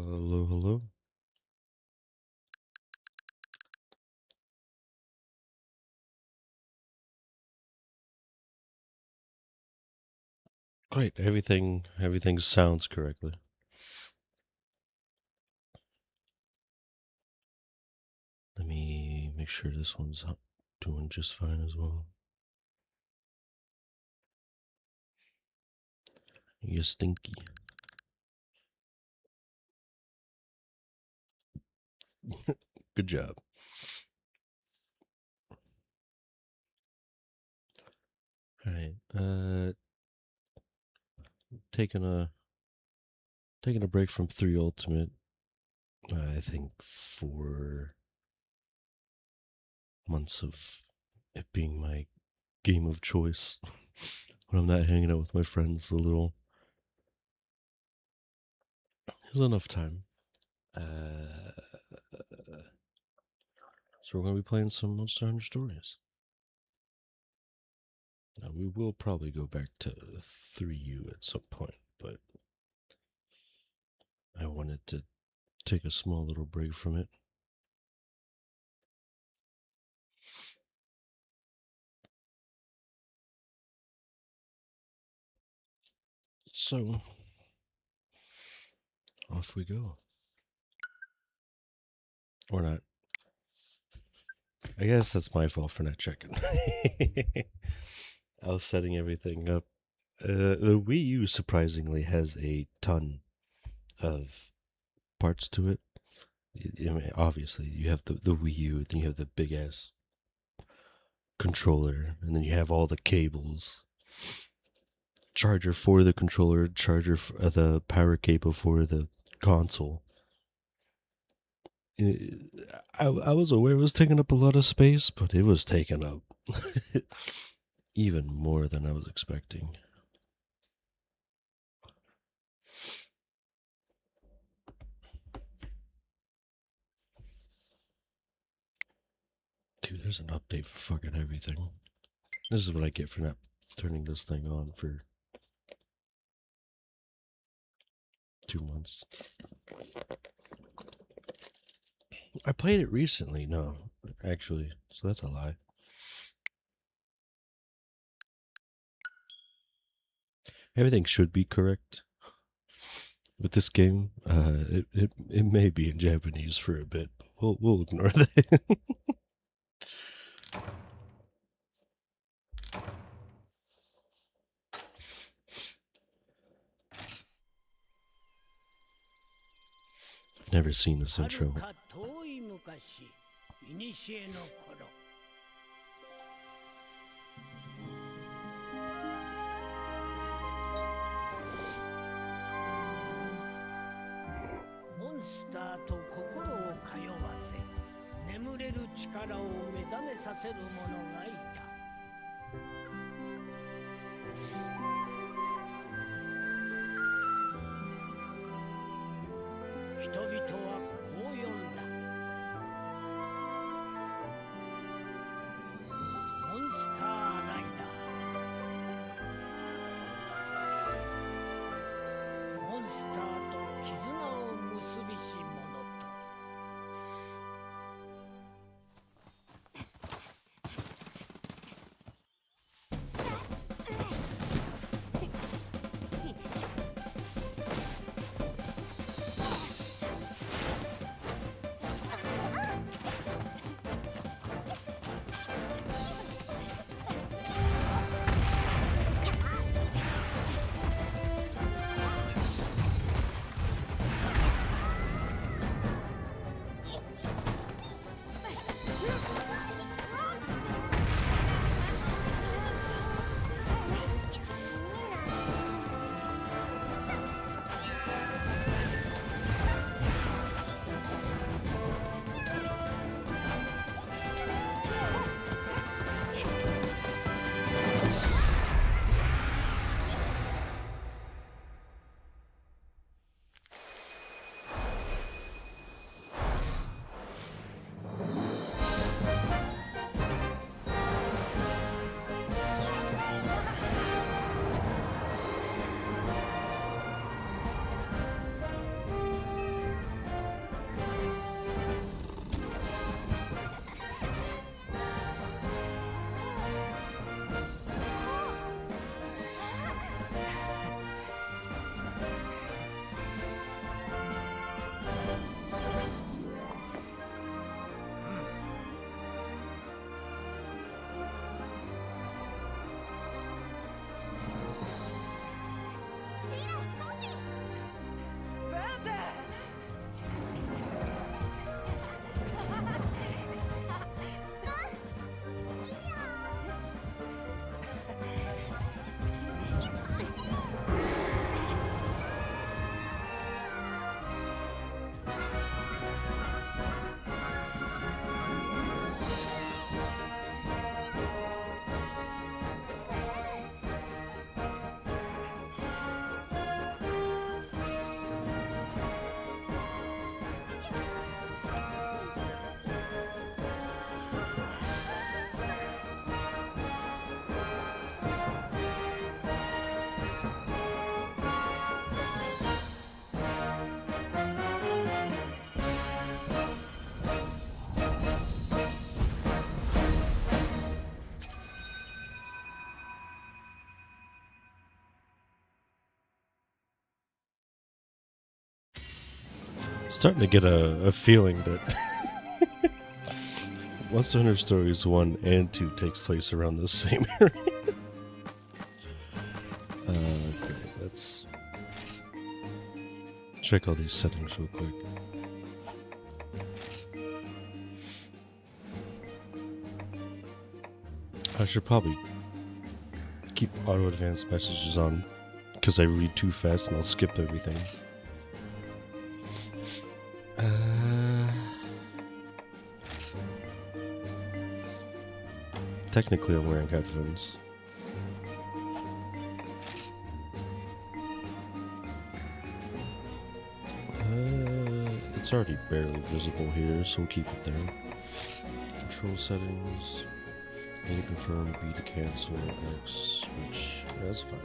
Hello, hello. Great. Everything sounds correctly. Let me make sure this one's doing just fine as well. You stinky. Good job. All right. Taking a break from 3 Ultimate. I think 4 months of it being my game of choice when I'm not hanging out with my friends a little is enough time. So we're going to be playing some Monster Hunter Stories. Now, we will probably go back to 3U at some point, but I wanted to take a small little break from it. So, off we go. Or not. I guess that's my fault for not checking. I was setting everything up. The Wii U surprisingly has a ton of parts to it. I mean, obviously, you have the Wii U, then you have the big ass controller, and then you have all the cables. Charger for the controller, charger for the power cable for the console. I was aware it was taking up a lot of space, but it was taking up even more than I was expecting. Dude, there's an update for fucking everything. This is what I get for not turning this thing on for 2 months. I played it recently, no, actually, so that's a lie. Everything should be correct with this game. It may be in Japanese for a bit, but we'll ignore that. Never seen this intro. モンスターと心を通わせ、眠れる力を目覚めさせる者がいた。人々はこう呼んだ。モンスターライダー。モンスターと絆を結びし者と。Starting to get a feeling that Monster Hunter Stories 1 and 2 takes place around the same area. Okay, let's check all these settings real quick. I should probably keep auto advanced messages on because I read too fast and I'll skip everything. Technically, I'm wearing headphones. It's already barely visible here, so we'll keep it there. Control settings. A to confirm, B to cancel, X switch. That's fine.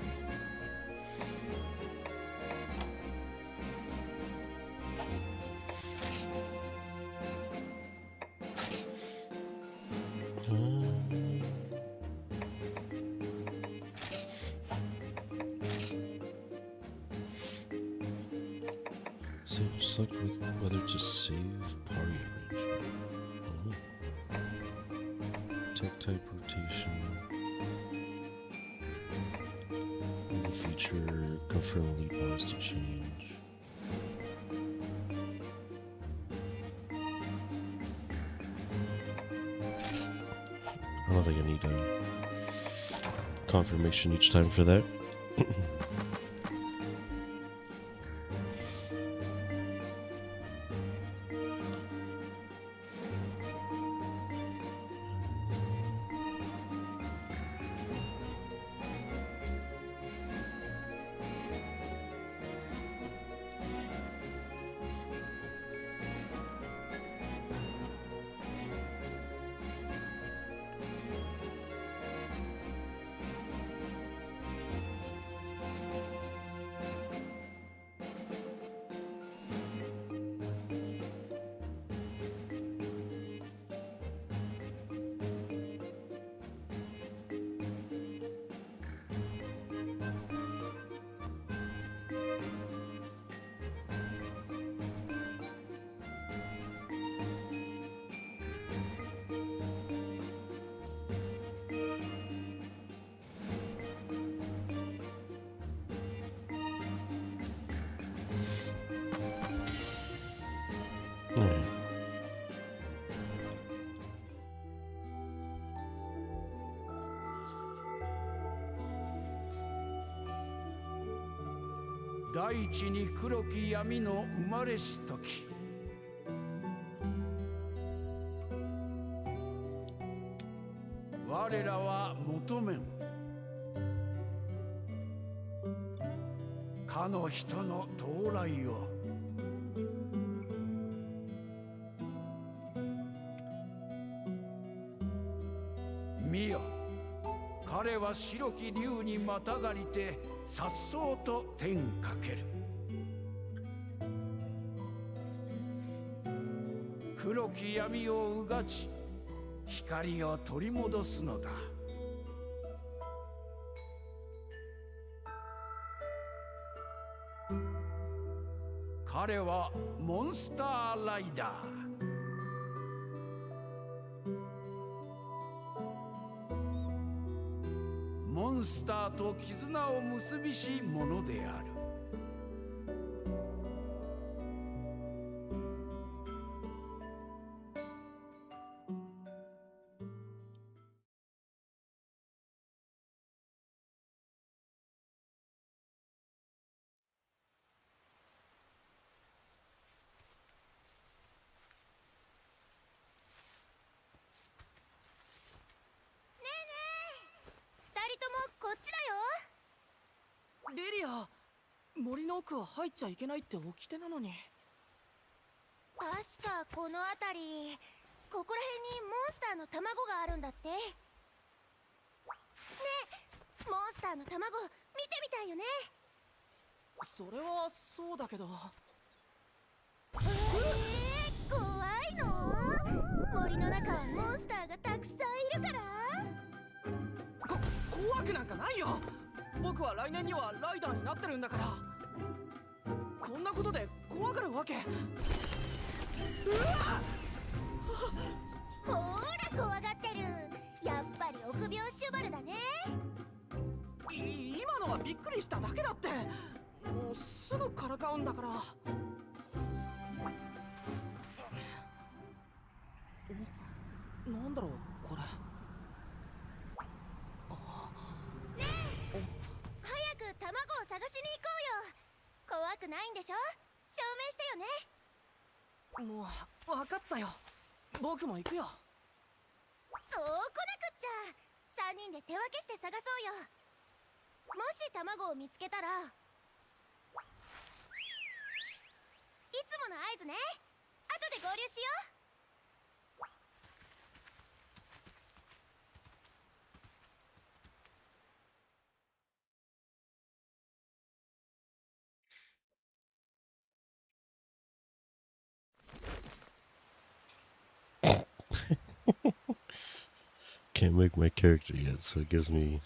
So select whether to save party arrangement. Tech type rotation. New feature, confirm lead bonds to change. I don't think I need a confirmation each time for that. Alright.大地に黒き闇の生まれし時、我らは求めんかの人の到来を。見よ、彼は白き竜にまたがりて颯爽と天かける。黒き闇をうがち、光を取り戻すのだ。彼はモンスターライダー。モンスターと絆を結びし者である。こっちだよ。リリア、森の奥は入っちゃいけないって掟なのに。確かこの辺り、ここら辺にモンスターの卵があるんだって。ねえ、モンスターの卵見てみたいよね。それはそうだけど。怖いの？森の中はモンスターがたくさんいるから。怖くなんかないよ。僕は来年にはライダーになってるんだから。こんなことで怖がるわけ。ほーら怖がってる。やっぱり臆病シュバルだね。今のはびっくりしただけだって。もうすぐからかうんだから。なんだろうこれ。早く卵を探しに行こうよ。怖くないんでしょ。証明してよね。もう分かったよ。僕も行くよ。そう来なくっちゃ。3人で手分けして探そうよ。もし卵を見つけたらいつもの合図ね。後で合流しよう。Can't make my character yet, so it gives me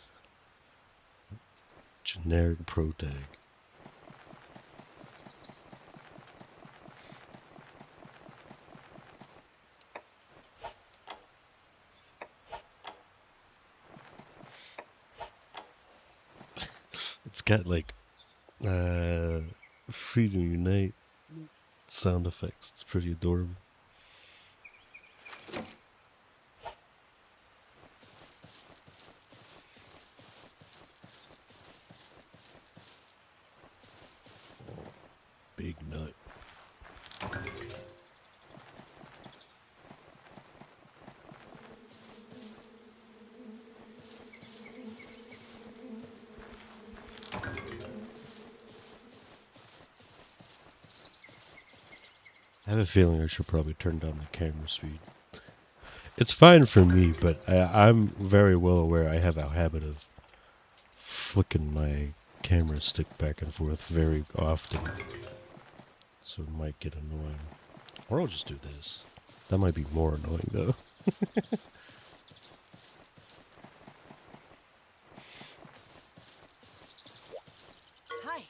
generic pro tag. It's got like Freedom Unite sound effects. It's pretty adorable. Big nut. I have a feeling I should probably turn down the camera speed. It's fine for me, but I'm very well aware I have a habit of flicking my camera stick back and forth very often. So it might get annoying. Or I'll just do this. That might be more annoying though. Hi.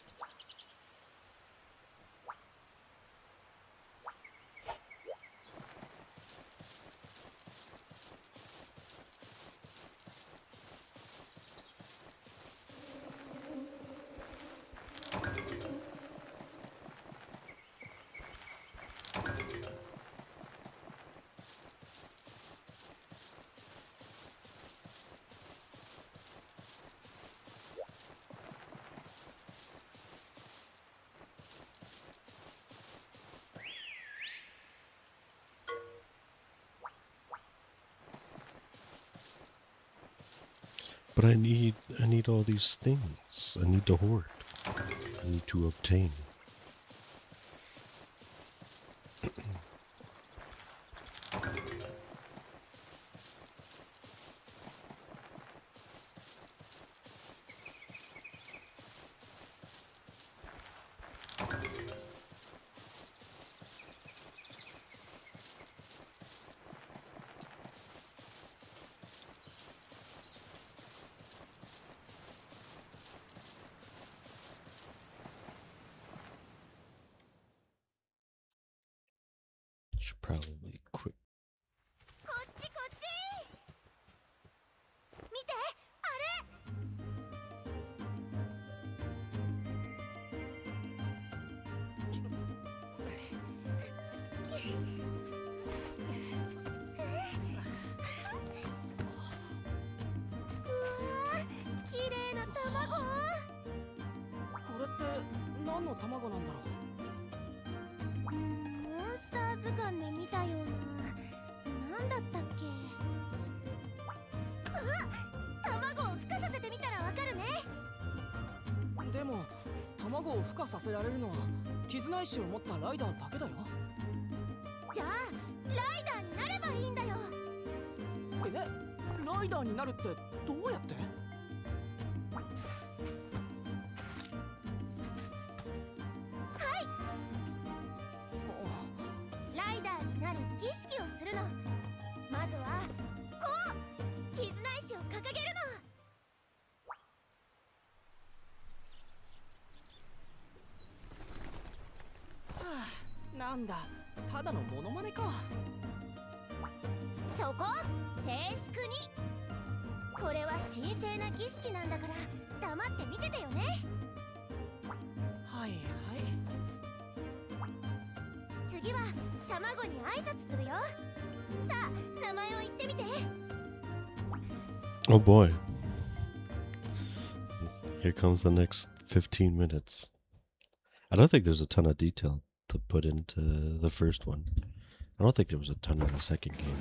But I need all these things. I need to hoard. I need to obtain. Should probably quit. こっちこっち。見てあれ。うわー、綺麗な卵。これって何の卵なんだろモンスター図鑑で見たような。なんだったっけ。うわっ、卵を孵化させてみたらわかるね。う。でも卵を孵化させられるのは絆石を持ったライダーだけだよ。じゃあライダーになればいいんだよ。ライダーになるってどうやって？ライダーになる儀式をするの。まずはこう絆石を掲げるの。はなんだ。ただのモノマネか。そこ静粛に。これは神聖な儀式なんだから黙って見ててよね。はいはい。次は卵に挨拶するよ。さあ名前を言ってみて。 Oh boy. Here comes the next 15 minutes. I don't think there's a ton of detail to put into the first one. I don't think there was a ton in the second game.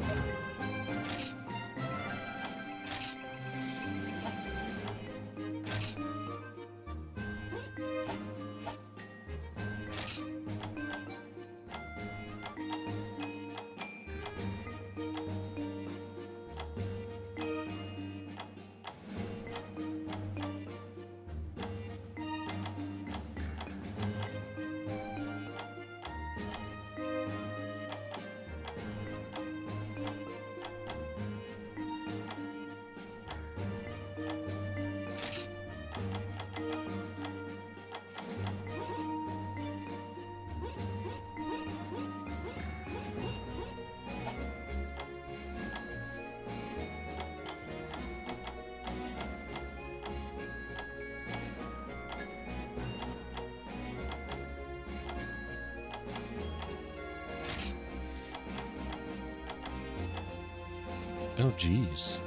Oh, geez.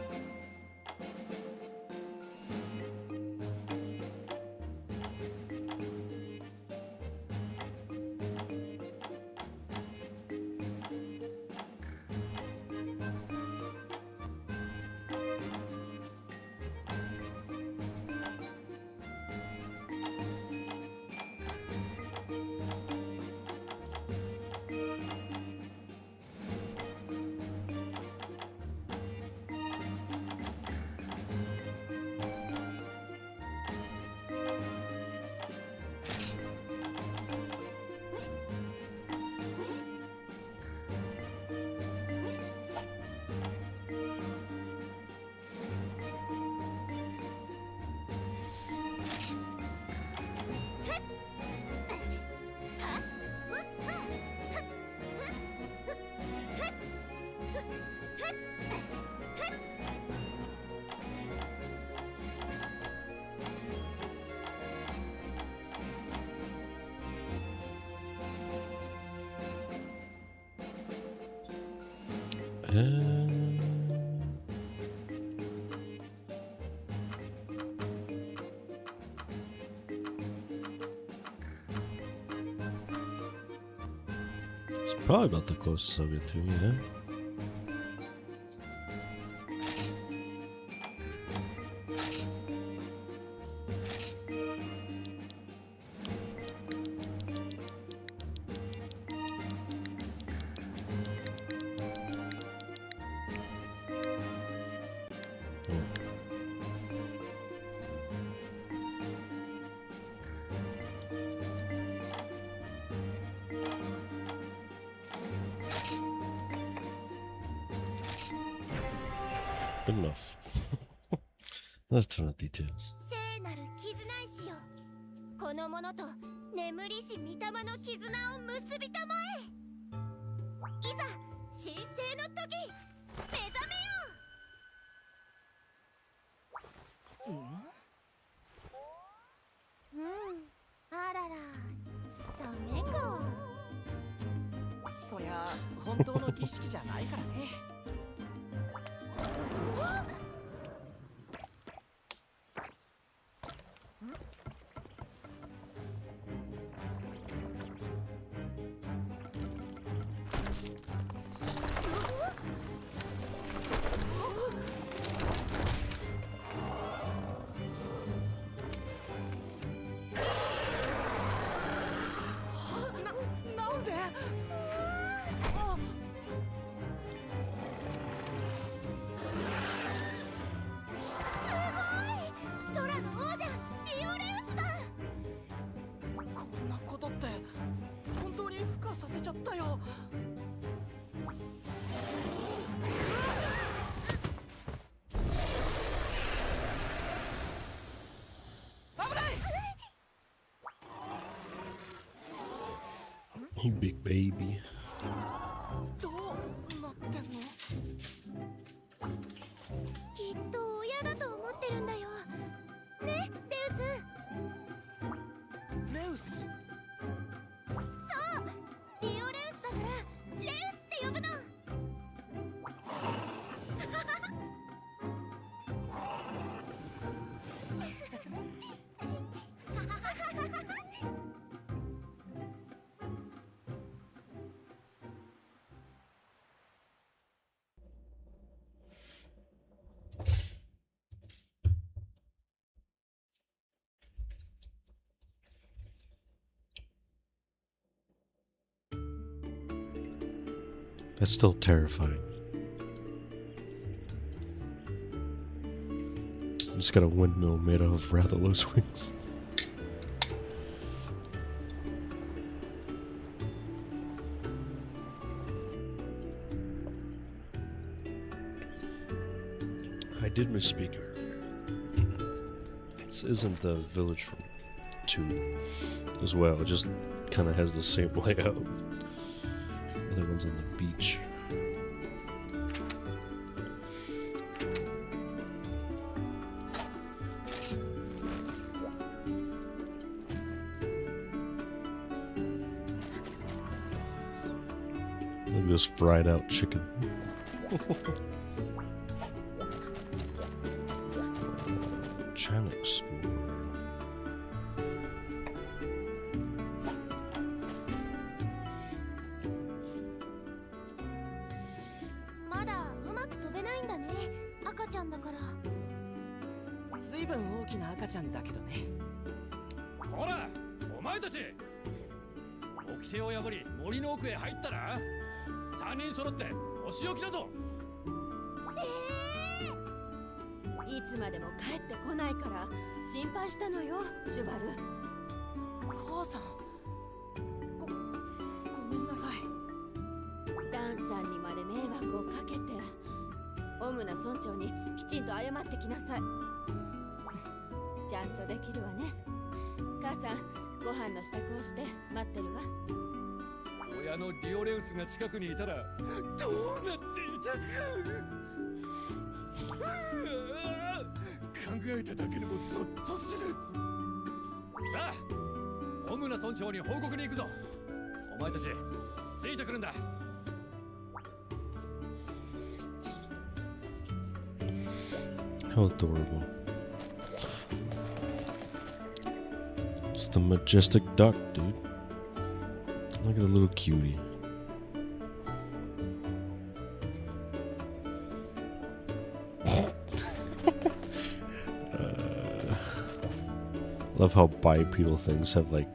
It's probably about the closest I'll get to, yeah. Good enough. Not a ton of details. 聖なる絆石よ、この者と眠りし御霊の絆を結びたまえ。いざ神聖の時、目覚めよ。あらら、ダメか。そりゃ本当の儀式じゃないからね。なんで？ You big baby. どうなってんの？きっと親だと思ってるんだよね、レウス。レウス。そうリオレウスだからレウスって呼ぶの。That's still terrifying. Just got a windmill made out of Rathalos wings. I did misspeak earlier. This isn't the village from 2 as well. It just kind of has the same layout. The other one's on the beach. Look at this fried out chicken. Chanic spore. まだうまく飛べないんだね、赤ちゃんだから。ずいぶん大きな赤ちゃんだけどね。ほら、お前たち掟を破り森の奥へ入ったら3人揃ってお仕置きだぞ。いつまでも帰ってこないから心配したのよ、シュバル。母さん。ごめんなさい。ダンさんにまで迷惑をかけて、オムナ村長にきちんと謝ってきなさい。ちゃんとできるわね。母さん、ご飯の支度をして待ってるわ。親のリオレウスが近くにいたらどうなっていたか。考えただけでもゾッとする。さあ、オムナ村長に報告に行くぞ。お前たちついてくるんだ。How adorable. It's the majestic duck, dude. Look at the little cutie. Love how bipedal things have like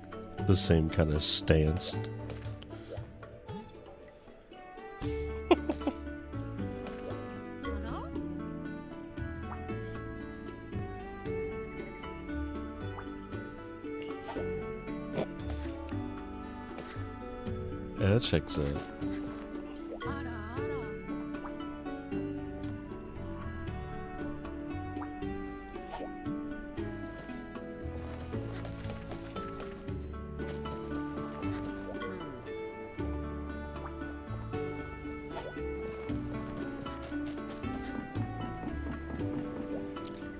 the same kind of stance. Yeah, that checks out. あらあら。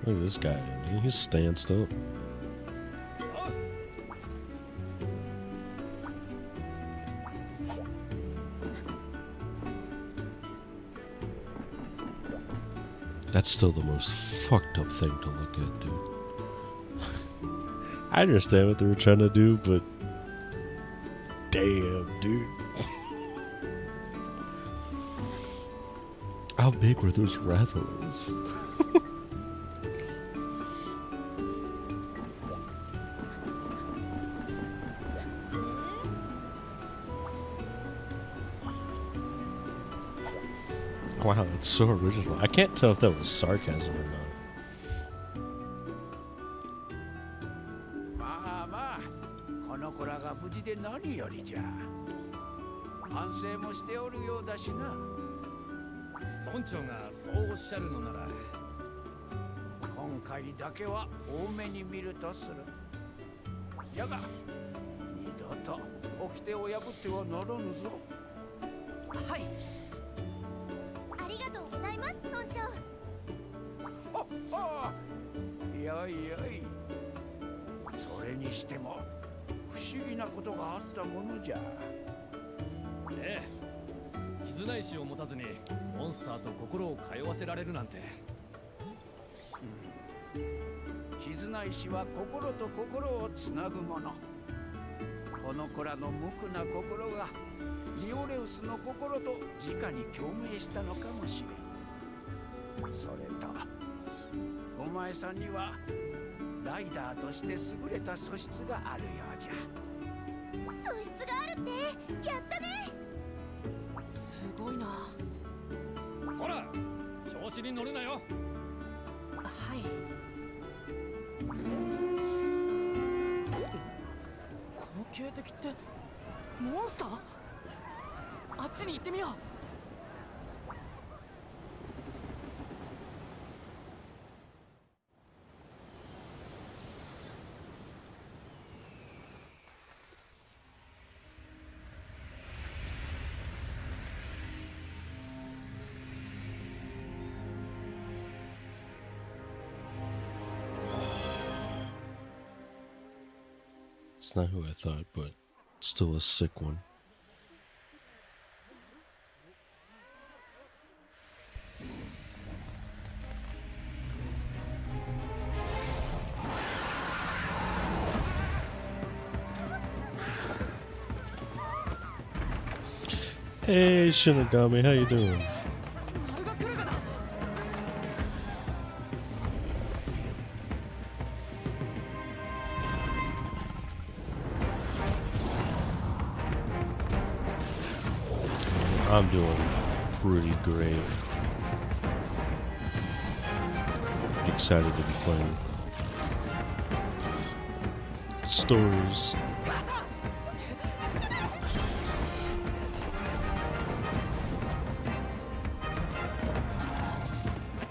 Look at this guy. He's stanced up. That's still the most fucked up thing to look at, dude. I understand what they were trying to do, but damn, dude. How big were those Rathalos? Wow, that's so original. I can't tell if that was sarcasm or not. まあまあ、この子らが無事で何よりじゃ。反省もしておるようだしな。村長がそうおっしゃるのなら、今回だけは多めに見るとする。やが、二度と掟を破ってはならぬぞ。はい。ありがとうございます村長。はっは。よいよい。それにしても不思議なことがあったものじゃ。ええ、絆石を持たずにモンスターと心を通わせられるなんて。絆石は心と心をつなぐもの。この子らの無垢な心がリオレウスの心と直に共鳴したのかもしれん。それとお前さんにはライダーとして優れた素質があるようじゃ。素質があるってやったね。すごいな。ほら、調子に乗るなよ。はい。この警笛ってモンスター？あっちに行ってみよう。It's not who I thought, but still a sick one. Hey Shinigami, how you doing? I'm doing pretty great. Excited to be playing stories.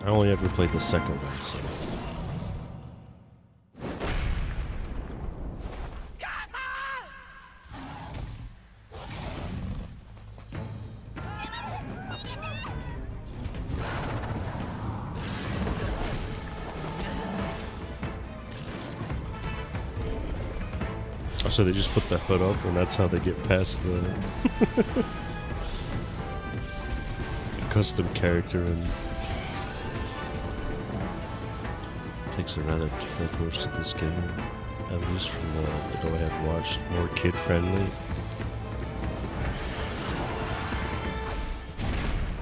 I only ever played the second one, so. So they just put the hood up and that's how they get past the custom character, and takes a rather different approach to this game, at least from what I have watched, more kid friendly.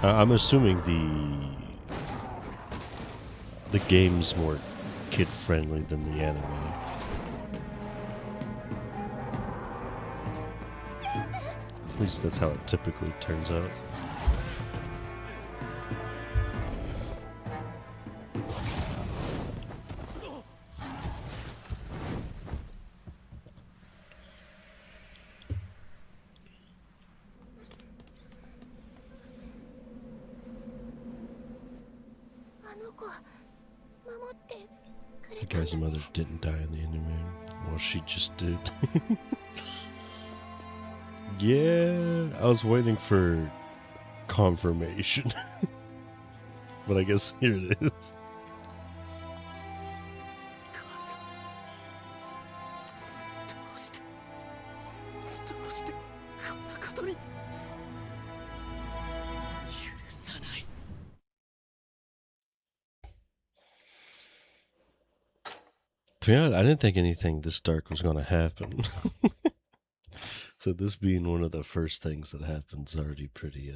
I'm assuming the game's more kid friendly than the anime. At least that's how it typically turns out. The guy's mother didn't die in the anime. Well, she just did. Yeah, I was waiting for confirmation. But I guess here it is. To be honest, I didn't think anything this dark was going to happen. So this being one of the first things that happens already pretty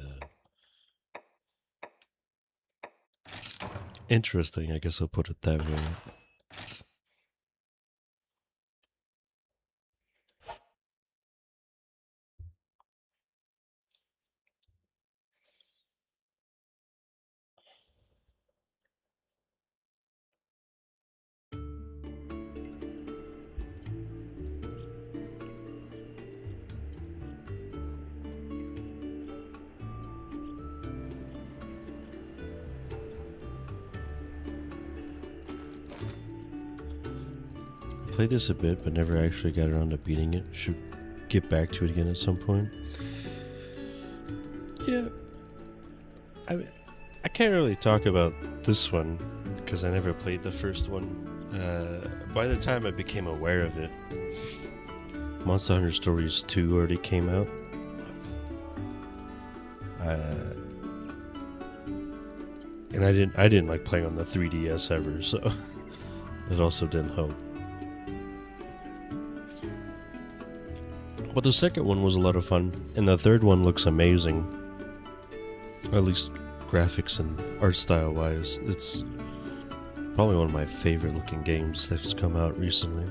interesting, I guess I'll put it that way. Played this a bit, but never actually got around to beating it. Should get back to it again at some point. Yeah, I can't really talk about this one because I never played the first one. By the time I became aware of it, Monster Hunter Stories 2 already came out. And I didn't like playing on the 3DS ever, so it also didn't help. But the second one was a lot of fun, and the third one looks amazing. At least graphics and art style wise. It's probably one of my favorite looking games that's come out recently.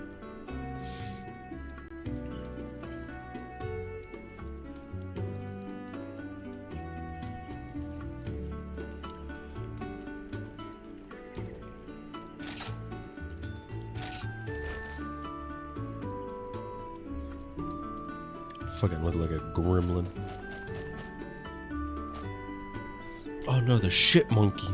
Fucking look like a gremlin. Oh no, the shit monkey.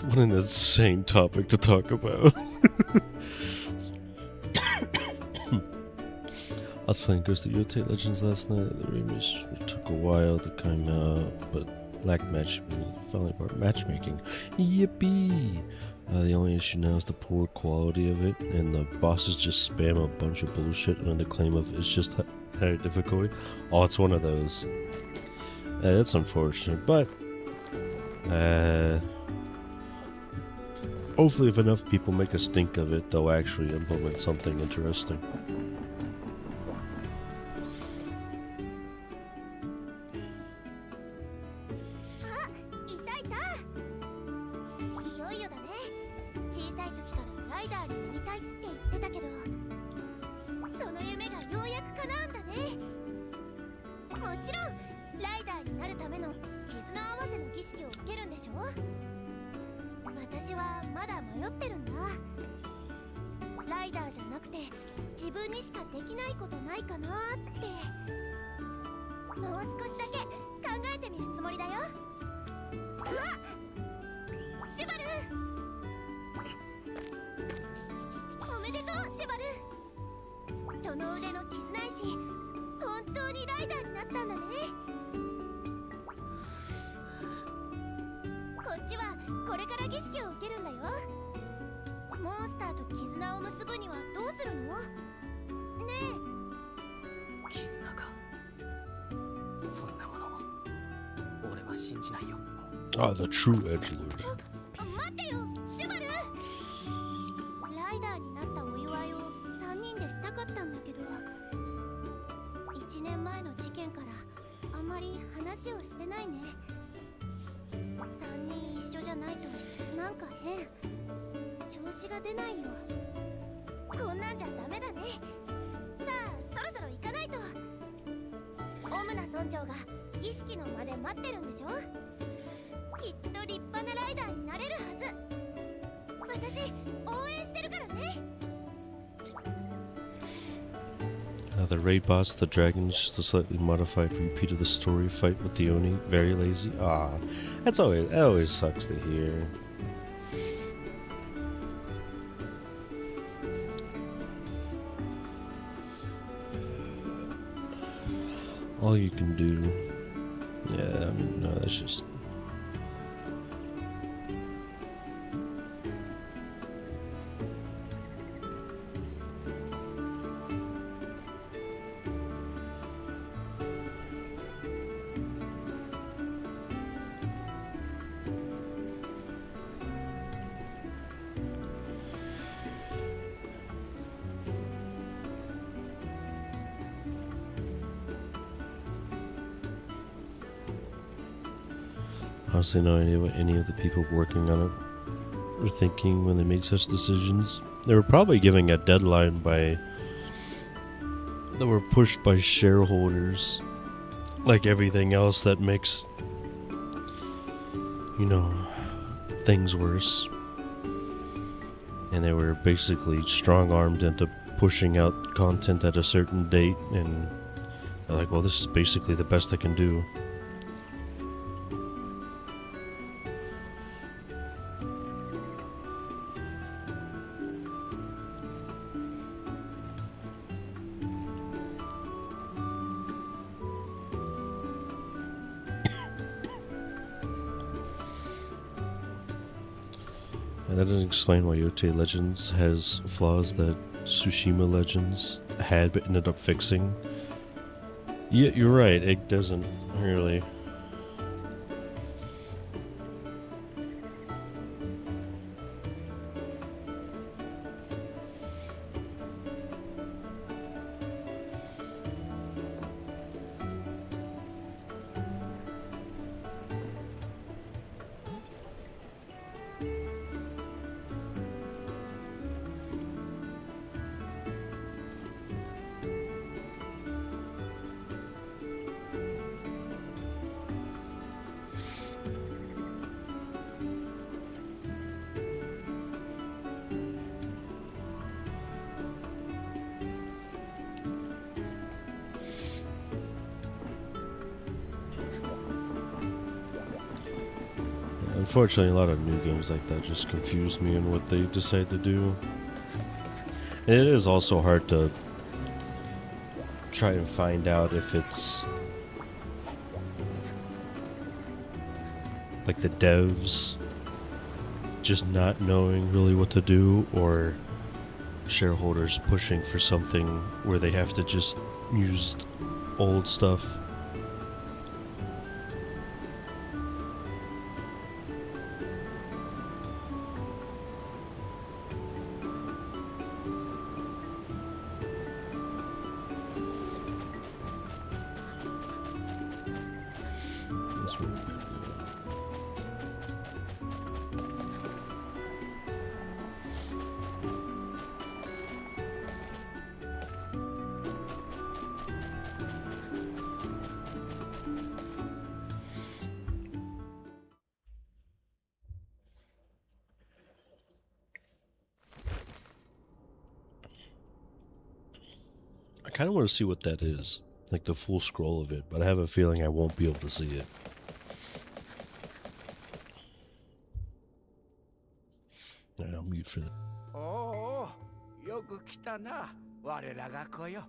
What an insane topic to talk about. I was playing Ghost of Yote Legends last night. The remix took a while to come out, but lacked matchmaking. Yippee! The only issue now is the poor quality of it, and the bosses just spam a bunch of bullshit under the claim of it's just higher difficulty. Oh, it's one of those. That's unfortunate, but hopefully if enough people make a stink of it, they'll actually implement something interesting. Oh, the true edgelord. 待ってよ、シュバル。ライダーになったお祝いを3人でしたかったんだけど、1年前の事件からあまり話をしてないね。3人一緒じゃないとなんか変。調子が出ないよ。こんなんじゃダメだね。さあ、そろそろ行かないと。オムナ村長が儀式の間で待ってるんでしょ。きっと立派なライダーになれるはず。私応援してるからね。The raid boss, the dragon, is just a slightly modified repeat of the story fight with the Oni. Very lazy. Ah, that always sucks to hear. All you can do. Yeah, I mean, no, that's just. Honestly, no idea what any of the people working on it were thinking when they made such decisions. They were probably giving a deadline that were pushed by shareholders, like everything else that makes, things worse. And they were basically strong-armed into pushing out content at a certain date, and they're like, well, this is basically the best I can do. And that doesn't explain why Yote Legends has flaws that Tsushima Legends had but ended up fixing. Yeah, you're right, it doesn't really. Unfortunately, a lot of new games like that just confuse me in what they decide to do. And it is also hard to try and find out if it's like the devs just not knowing really what to do, or shareholders pushing for something where they have to just use old stuff. I kind of want to see what that is, like the full scroll of it, but I have a feeling I won't be able to see it. Alright, I'll mute for that. おお、よく来たな、我らが子よ。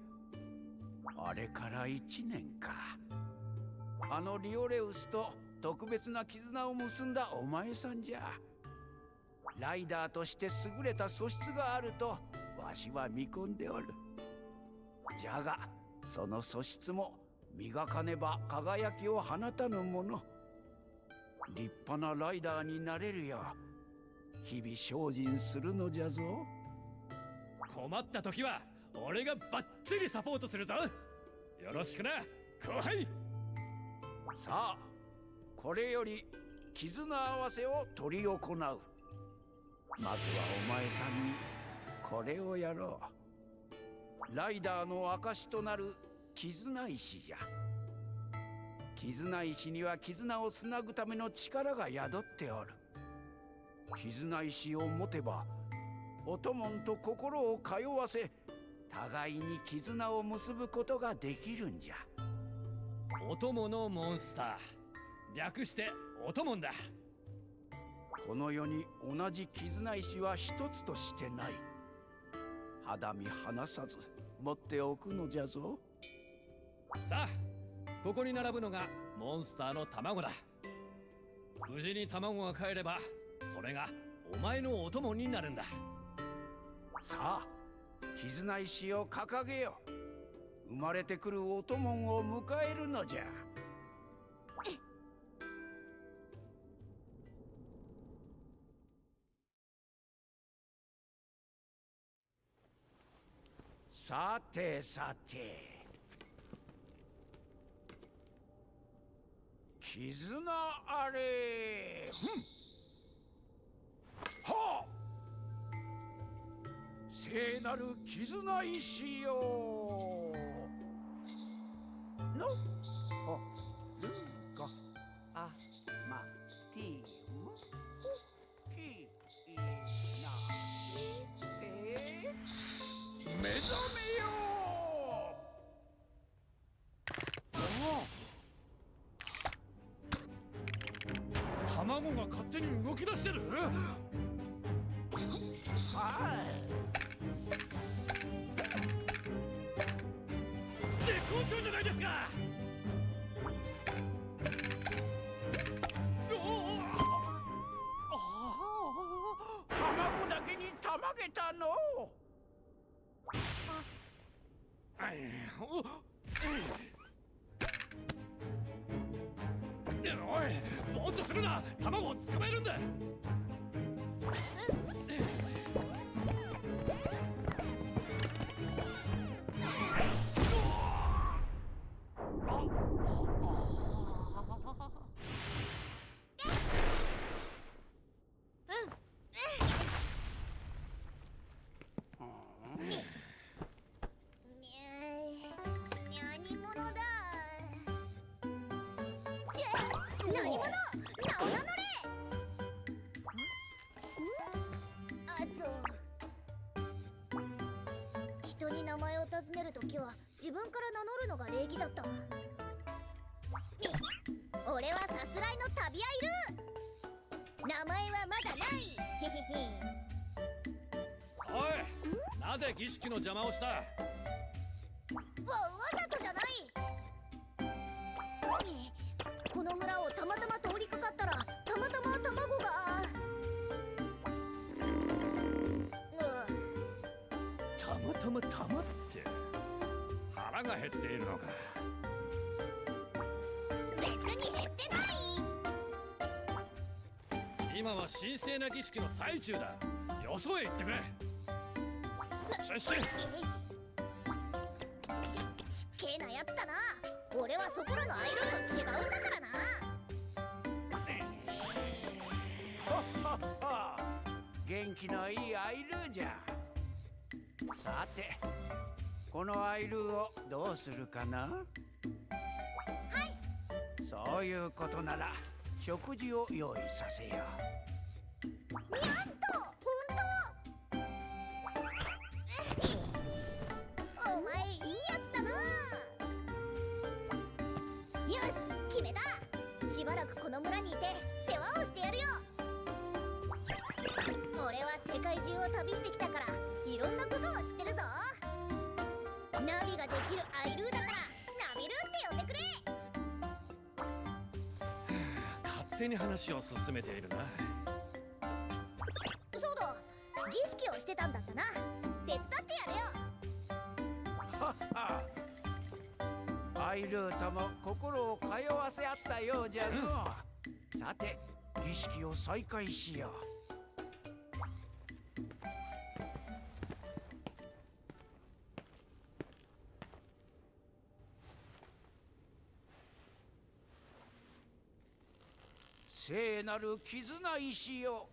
あれから1年か。あのリオレウスと特別な絆を結んだお前さんじゃ。ライダーとして優れた素質があるとわしは見込んでおる。じゃがその素質も磨かねば輝きを放たぬもの。立派なライダーになれるよう日々精進するのじゃぞ。困った時は俺がバッチリサポートするぞ。よろしくな後輩。さあこれより絆合わせを執り行う。まずはお前さんにこれをやろう。ライダーの証となる絆石じゃ。絆石には絆をつなぐための力が宿っておる。絆石を持てばお供と心を通わせ、互いに絆を結ぶことができるんじゃ。お供のモンスター、略してお供だ。この世に同じ絆石は一つとしてない。肌身離さず持っておくのじゃぞ。さあここに並ぶのがモンスターの卵だ。無事に卵が帰ればそれがお前のお供になるんだ。さあ絆石を掲げよう。生まれてくるお供を迎えるのじゃ。さてさて、絆あれ。はあ、聖なる絆石よのほるがあまティムきなせ目覚めよ。卵が勝手に動き出してる。はい。絶好調じゃないですか。卵だけにたまげたの。おい、ぼーっとするな。卵を捕まえるんだ。何者だ。何者、名を名乗れ。あと、人に名前を尋ねるときは自分から名乗るのが礼儀だった。俺はさすらいの旅アイル。名前はまだない。へへへ。おい、なぜ儀式の邪魔をした。わざとじゃない。この村をたまたま通りかかったらたまたま卵がたまって腹が減っているのか。別に減ってない。今は神聖な儀式の最中だ。よそへ行ってくれ。シュッシュッ。ちっけえなやつだな。俺はそこらのアイルと違うんだからな。元気のいいアイルーじゃ。さて、このアイルーをどうするかな。はい。そういうことなら食事を用意させよう。にゃんと、ほんと。お前いいやつだな。よし、決めた。しばらくこの村にいて世話をしてやるよ。俺は世界中を旅してきたからいろんなことを知ってるぞ。ナビができるアイルーだからナビルーって呼んでくれ。勝手に話を進めているな。そうだ、儀式をしてたんだったな。手伝ってやるよ。はっは。アイルーとも心を通わせ合ったようじゃの。さて、儀式を再開しよう。聖なる絆石よ、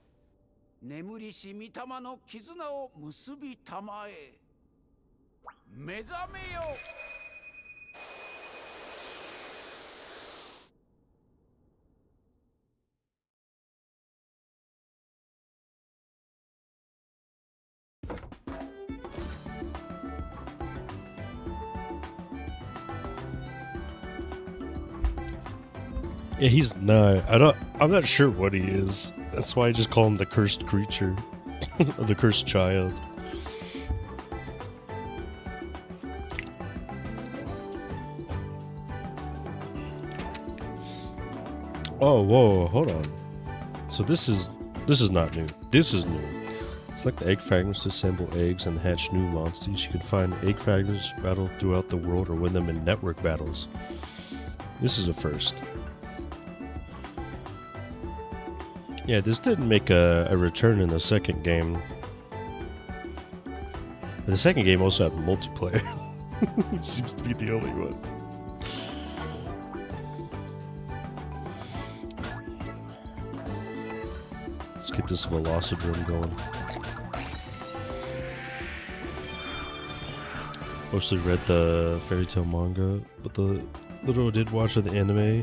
眠りし御霊の絆を結びたまえ。目覚めよ。Yeah, he's not. I'm not sure what he is. That's why I just call him the cursed creature, the cursed child. Oh, whoa, hold on. So this is not new. This is new. Select the egg fragments to assemble eggs and hatch new monsters. You can find egg fragments battle throughout the world or win them in network battles. This is a first. Yeah, this didn't make a return in the second game. The second game also had multiplayer, which seems to be the only one. Let's get this Velocidrome going. Mostly read the fairy tale manga, but the little I did watch of the anime,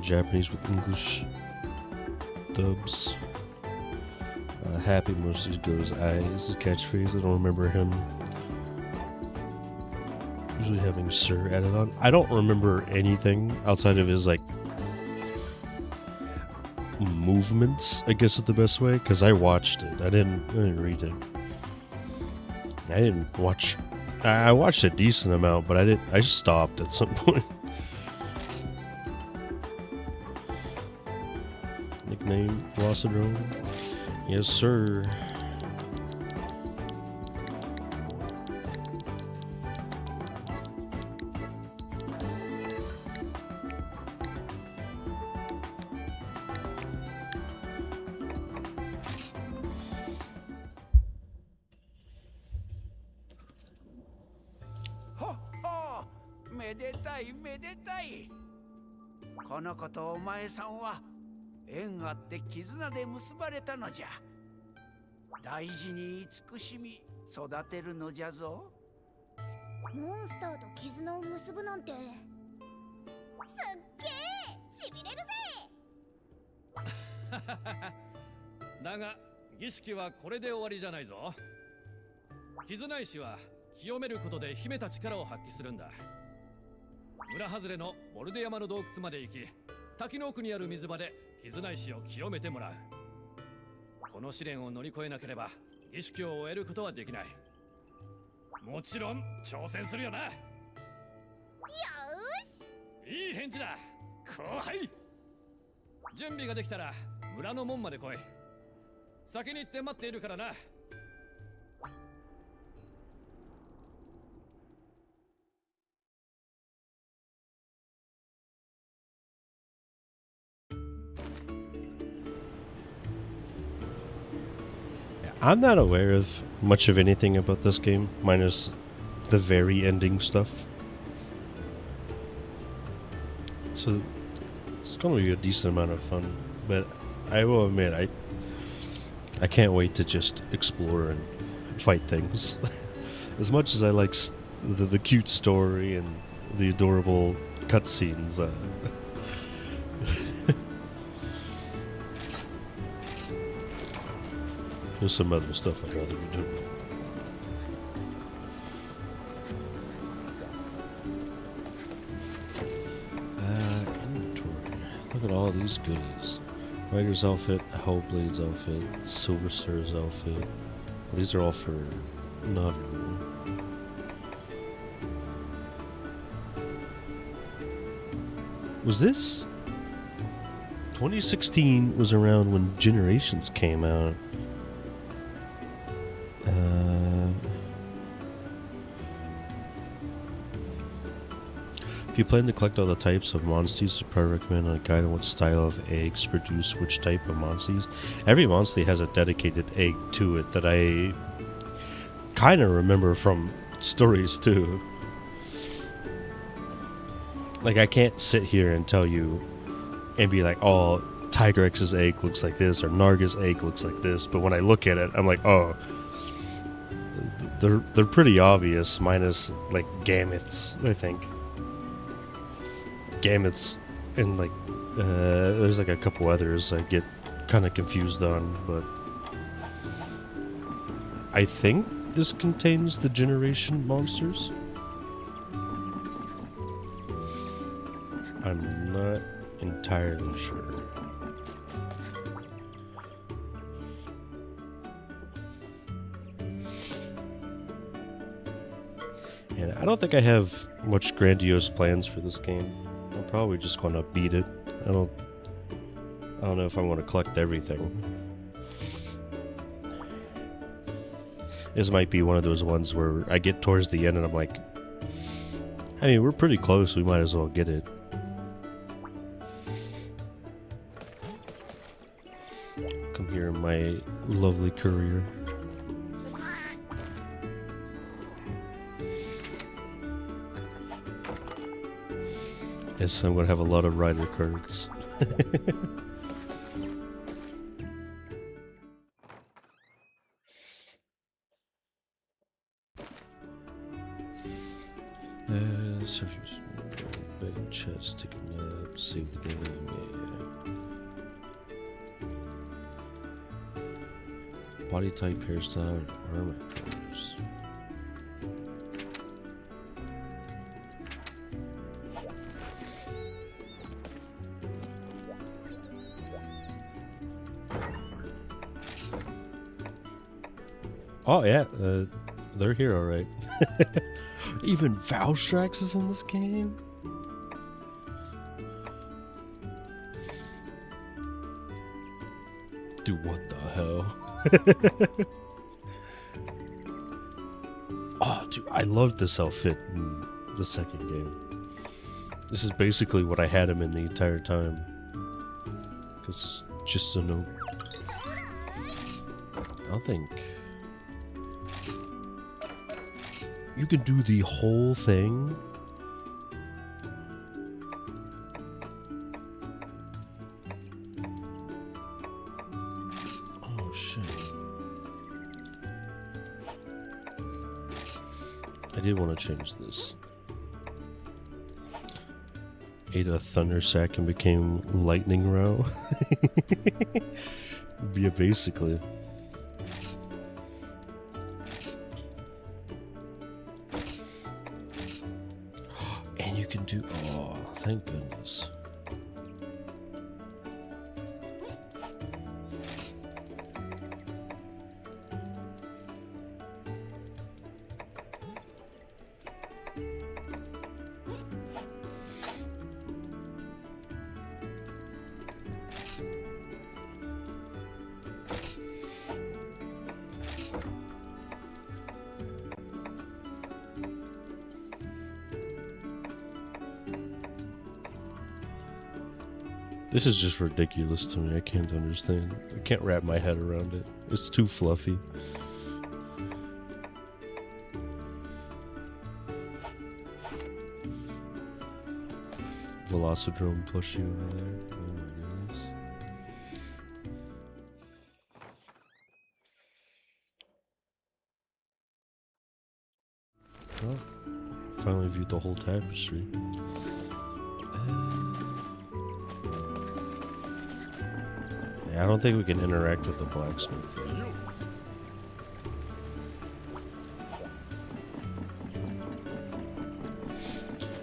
Japanese with English dubs. Happy mostly goes eyes, his catchphrase. I don't remember him usually having Sir added on. I don't remember anything outside of his like movements, I guess is the best way, because I watched it. I didn't read it. I didn't watch. I watched a decent amount, but I just stopped at some point. Nickname Velocidrome. Yes, sir.ほっほう、めでたいめでたい。この子とお前さんは縁あって絆で結ばれたのじゃ。大事に慈しみ育てるのじゃぞ。モンスターと絆を結ぶなんてすっげえしびれるぜ。だが儀式はこれで終わりじゃないぞ。絆石は清めることで秘めた力を発揮するんだ。村外れのボルデ山の洞窟まで行き、滝の奥にある水場で絆石を清めてもらう。この試練を乗り越えなければ儀式を終えることはできない。もちろん挑戦するよな。よーし、いい返事だ後輩。準備ができたら村の門まで来い。先に行って待っているからな。I'm not aware of much of anything about this game, minus the very ending stuff. So it's going to be a decent amount of fun, but I will admit I can't wait to just explore and fight things. As much as I like the cute story and the adorable cutscenes. There's some other stuff I'd rather be doing. Inventory. Look at all these goodies. Rider's outfit, Hellblade's outfit, Silver Star's outfit. Well, these are all for Navi. Was this? 2016 was around when Generations came out. If you plan to collect all the types of monsters, I probably recommend a guide on what style of eggs produce which type of monsters. Every monster has a dedicated egg to it that I kind of remember from stories too. Like, I can't sit here and tell you and be like, oh, Tiger X's egg looks like this or Narga's egg looks like this, but when I look at it, I'm like, oh, they're pretty obvious, minus like Gameth's, I think. Gameth's and like there's like a couple others I get kind of confused on, but I think this contains the generation monsters. I'm not entirely sure. And I don't think I have much grandiose plans for this game. I'm probably just going to beat it. I don't know if I want to collect everything. This might be one of those ones where I get towards the end and I'm like, I mean, we're pretty close, we might as well get it. Come here, my lovely courier. Yes, I'm gonna have a lot of rider cards. Surface, bed and chest, take a nap, save the game. Yeah. Body type, hairstyle, and armor colors. Oh yeah, they're here, all right. Even Valstrax is in this game. Dude, what the hell? Oh, dude, I loved this outfit in the second game. This is basically what I had him in the entire time. Because it's just so no. I don't think. You can do the whole thing. Oh shit. I did want to change this. Ate a thunder sack and became lightning row. Yeah, basically. And you can do, oh, thank goodness. This is just ridiculous to me. I can't understand. I can't wrap my head around it. It's too fluffy. Velocidrome plushie over there. Oh my goodness. Well, finally viewed the whole tapestry. I don't think we can interact with the blacksmith.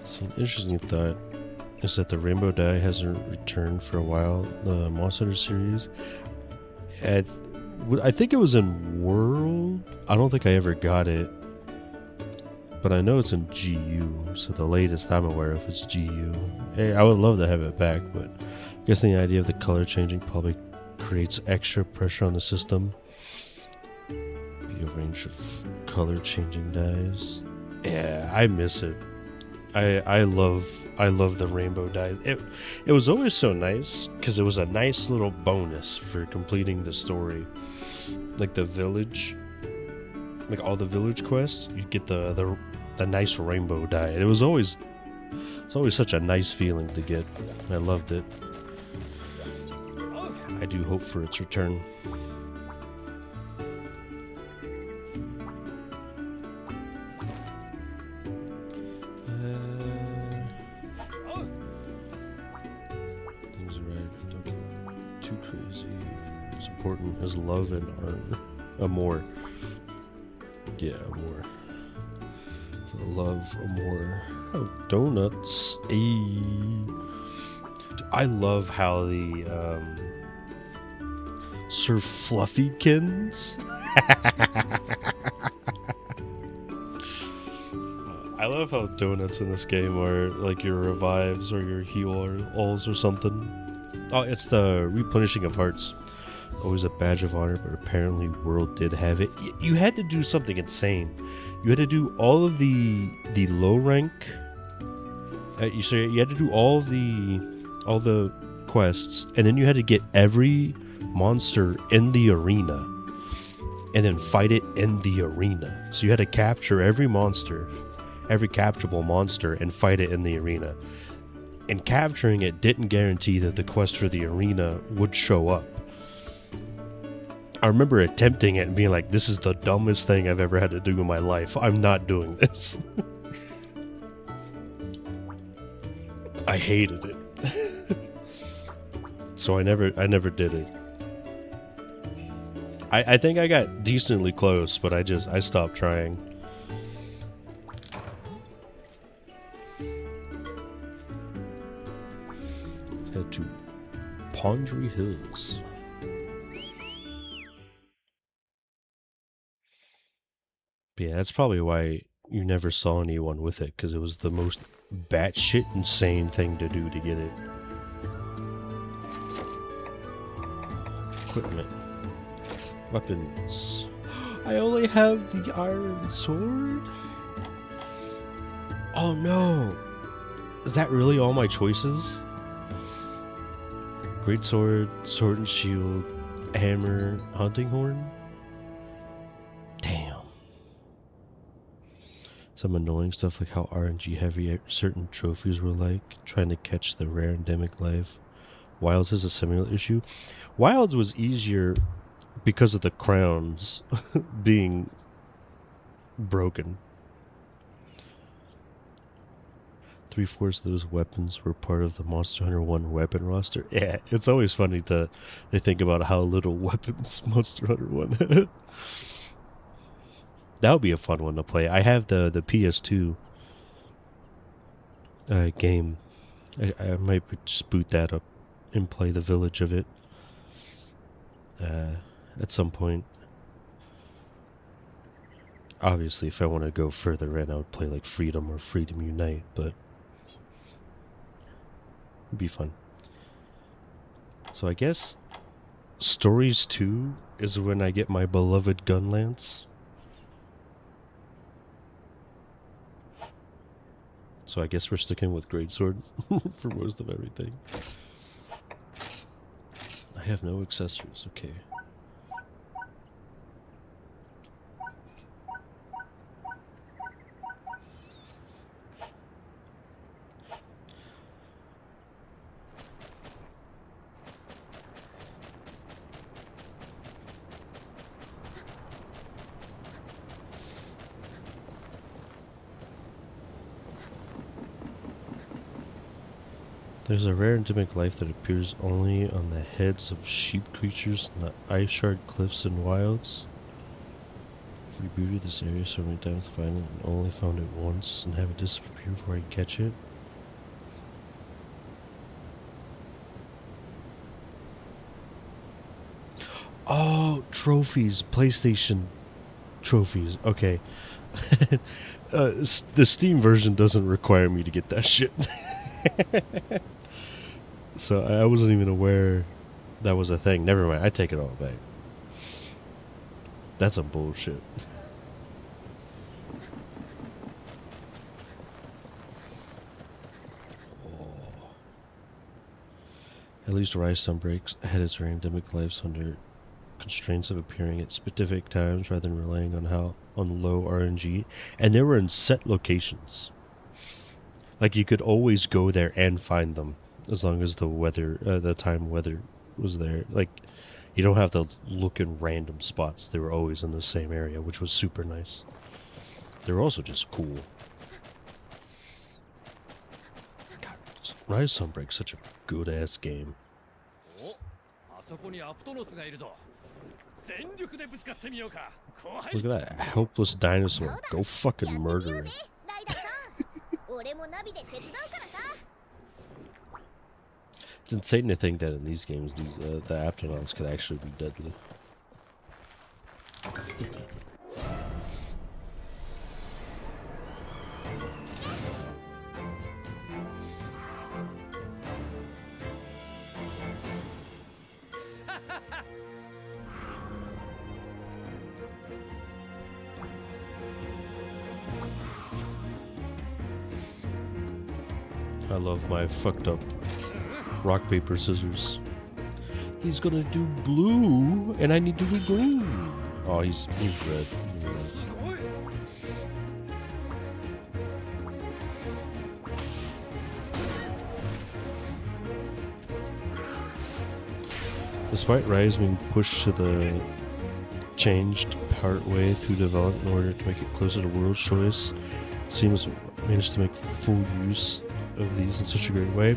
See, an interesting thought is that the rainbow dye hasn't returned for a while. The Monster Hunter series, I think it was in World. I don't think I ever got it, but I know it's in GU. So the latest I'm aware of is GU. Hey, I would love to have it back, but I guess the idea of the color changing probably creates extra pressure on the system. Be a range of color changing dyes. Yeah, I miss it. I love the rainbow dye. It was always so nice because it was a nice little bonus for completing the story. Like the village, like all the village quests, you get the nice rainbow dye. And it's always such a nice feeling to get. I loved it. I do hope for its return. Things are right. Don't get too crazy. What's important is love and amour. Yeah, amour. For the love, amour. Oh, donuts. Ayy. I love how the Sir Fluffykins. I love how donuts in this game are like your revives or your heals or something. Oh, it's the replenishing of hearts. Always a badge of honor, but apparently World did have it. You had to do something insane. You had to do all of the low rank. You had to do all the quests, and then you had to get every monster in the arena and then fight it in the arena. So you had to capture every monster, every capturable monster, and fight it in the arena. And capturing it didn't guarantee that the quest for the arena would show up. I remember attempting it and being like, this is the dumbest thing I've ever had to do in my life. I'm not doing this. I hated it. So I never did it. I think I got decently close, but I stopped trying. Head to Pondry Hills. But yeah, that's probably why you never saw anyone with it, because it was the most batshit insane thing to do to get it. Equipment. Weapons. I only have the iron sword? Oh no! Is that really all my choices? Great sword, sword and shield, hammer, hunting horn? Damn. Some annoying stuff like how RNG heavy certain trophies were like, trying to catch the rare endemic life. Wilds is a similar issue. Wilds was easier because of the crowns being broken. 3/4 of those weapons were part of the Monster Hunter 1 weapon roster. Yeah, it's always funny to think about how little weapons Monster Hunter 1 had. That would be a fun one to play. I have the PS2 game. I might just boot that up and play the village of it at some point. Obviously, if I want to go further in, I would play like Freedom or Freedom Unite, but it'd be fun. So I guess Stories 2 is when I get my beloved gun lance. So I guess we're sticking with Greatsword for most of everything. I have no accessories, okay. There's a rare endemic life that appears only on the heads of sheep creatures in the ice shard cliffs and wilds. I've rebooted this area so many times to find it and only found it once and have it disappear before I catch it. Oh, trophies. PlayStation trophies. Okay. The Steam version doesn't require me to get that shit. So I wasn't even aware that was a thing. Never mind. I take it all back. That's some bullshit. At least Rise Sunbreaks had its endemic lives under constraints of appearing at specific times rather than relying on low RNG, and they were in set locations. Like you could always go there and find them as long as the weather was there. Like you don't have to look in random spots. They were always in the same area, which was super nice. They were also just cool. God, Rise Sunbreak's such a good ass game. Look at that helpless dinosaur. Go fucking murder it. It's insane to think that in these games, the Aptonauts could actually be deadly. I love my fucked up rock, paper, scissors. He's gonna do blue, and I need to do green. Oh, he's red. Despite Rise being pushed to the changed part way through development in order to make it closer to World's Choice, Seamless managed to make full use of these in such a great way.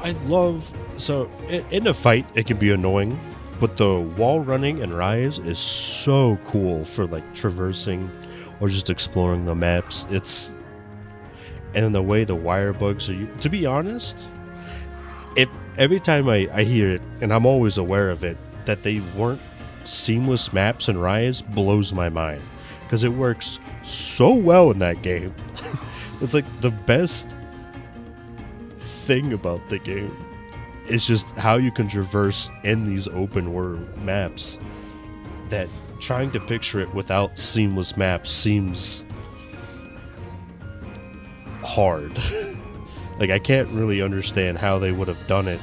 I love, so in a fight it can be annoying, but the wall running in Rise is so cool for like traversing or just exploring the maps. And the way the wire bugs are, to be honest, if every time I hear it, and I'm always aware of it, that they weren't seamless maps in Rise blows my mind, because it works so well in that game. It's like the best thing about the game is just how you can traverse in these open world maps, that trying to picture it without seamless maps seems hard. Like, I can't really understand how they would have done it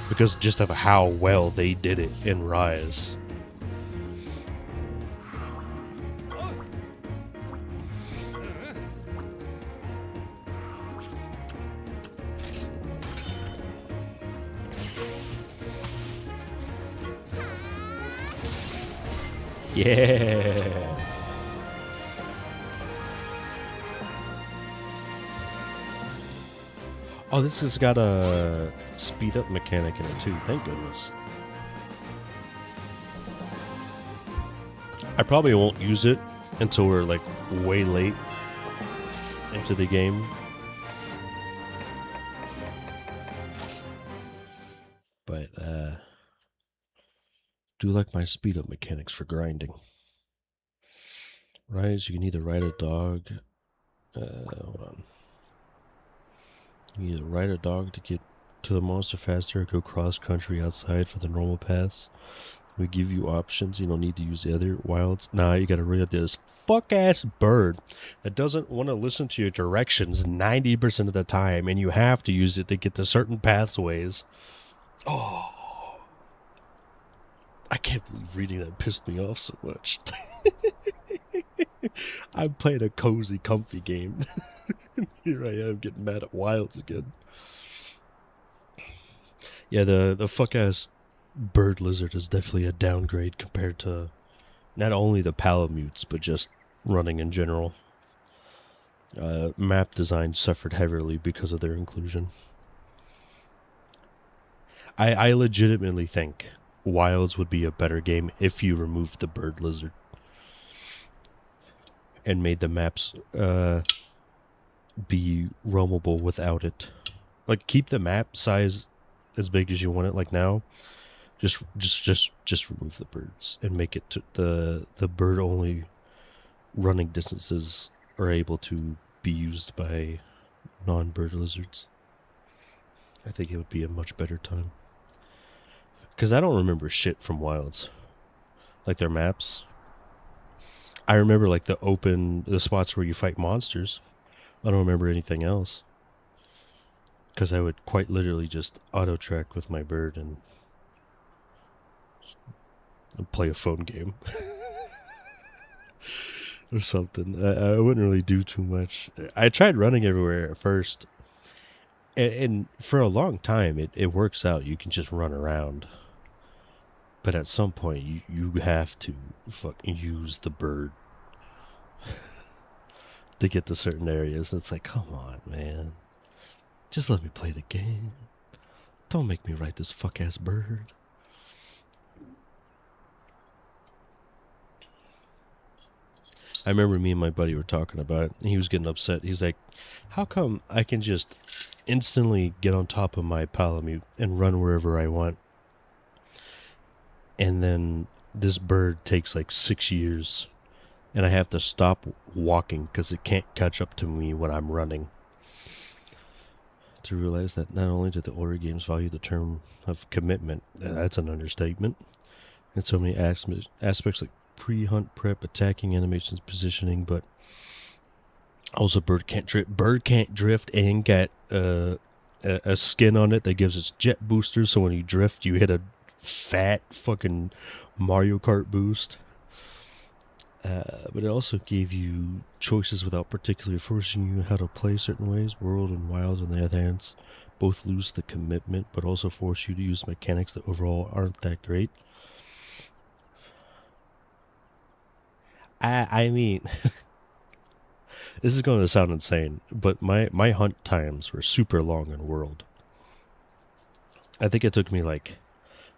because just of how well they did it in Rise. Yeah. Oh, this has got a speed up mechanic in it too. Thank goodness. I probably won't use it until we're like way late into the game. But do like my speed up mechanics for grinding. Rise, you can either ride a dog. Hold on. You can either ride a dog to get to the monster faster or go cross country outside for the normal paths. We give you options. You don't need to use the other wilds. Nah, you gotta ride this fuck ass bird that doesn't want to listen to your directions 90% of the time, and you have to use it to get to certain pathways. Oh. I can't believe reading that pissed me off so much. I'm playing a cozy, comfy game. Here I am getting mad at wilds again. Yeah, the fuck-ass bird lizard is definitely a downgrade compared to not only the palamutes, but just running in general. Map design suffered heavily because of their inclusion. I legitimately think Wilds would be a better game if you removed the bird lizard and made the maps be roamable without it. Like, keep the map size as big as you want it, like now. Just remove the birds and make it to the bird only running distances are able to be used by non-bird lizards. I think it would be a much better time. Because I don't remember shit from Wilds. Like their maps. I remember like the spots where you fight monsters. I don't remember anything else. Because I would quite literally just auto-track with my bird and play a phone game. Or something. I wouldn't really do too much. I tried running everywhere at first. And for a long time, it works out. You can just run around. But at some point, you have to fucking use the bird to get to certain areas. It's like, come on, man. Just let me play the game. Don't make me ride this fuck-ass bird. I remember me and my buddy were talking about it, and he was getting upset. He's like, how come I can just instantly get on top of my palamute and run wherever I want? And then this bird takes like 6 years, and I have to stop walking because it can't catch up to me when I'm running. To realize that not only do the older games value the term of commitment, that's an understatement, and so many aspects like pre-hunt prep, attacking animations, positioning, but also bird can't drift and get a skin on it that gives its jet boosters, so when you drift you hit a fat fucking Mario Kart boost. But it also gave you choices without particularly forcing you how to play certain ways. World and Wilds, on the other hand, both lose the commitment, but also force you to use mechanics that overall aren't that great. I mean, This is going to sound insane, but my hunt times were super long in World. I think it took me like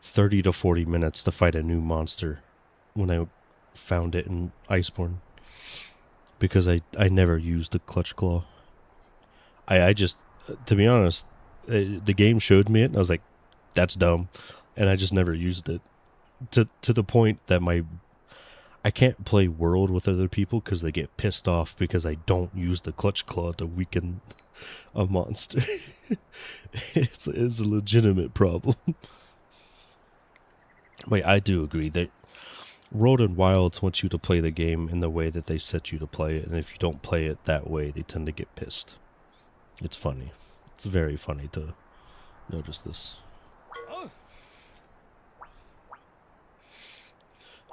30 to 40 minutes to fight a new monster when I found it in Iceborne. Because I never used the clutch claw. I just, to be honest, the game showed me it, and I was like, that's dumb. And I just never used it. To the point that I can't play World with other people because they get pissed off because I don't use the clutch claw to weaken a monster. It's a legitimate problem. Wait, I do agree that World and Wilds wants you to play the game in the way that they set you to play it, and if you don't play it that way, they tend to get pissed. It's funny. It's very funny to notice this.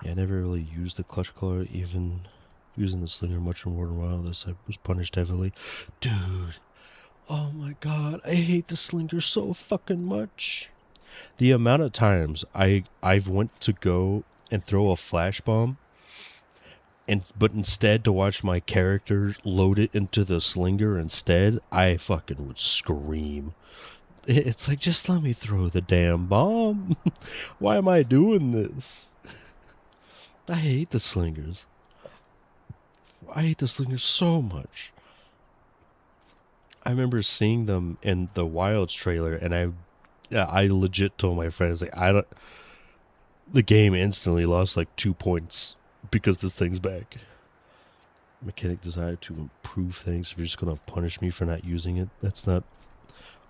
Yeah, I never really used the clutch claw, even using the slinger much in World and Wilds. I was punished heavily. Dude, oh my god, I hate the slinger so fucking much. The amount of times I've went to go and throw a flash bomb, but instead to watch my character load it into the slinger instead, I fucking would scream. It's like, just let me throw the damn bomb. Why am I doing this? I hate the slingers. I hate the slingers so much. I remember seeing them in the Wilds trailer, and I legit told my friends, like, the game instantly lost like 2 points because this thing's back. Mechanic desire to improve things. If you're just gonna punish me for not using it, that's not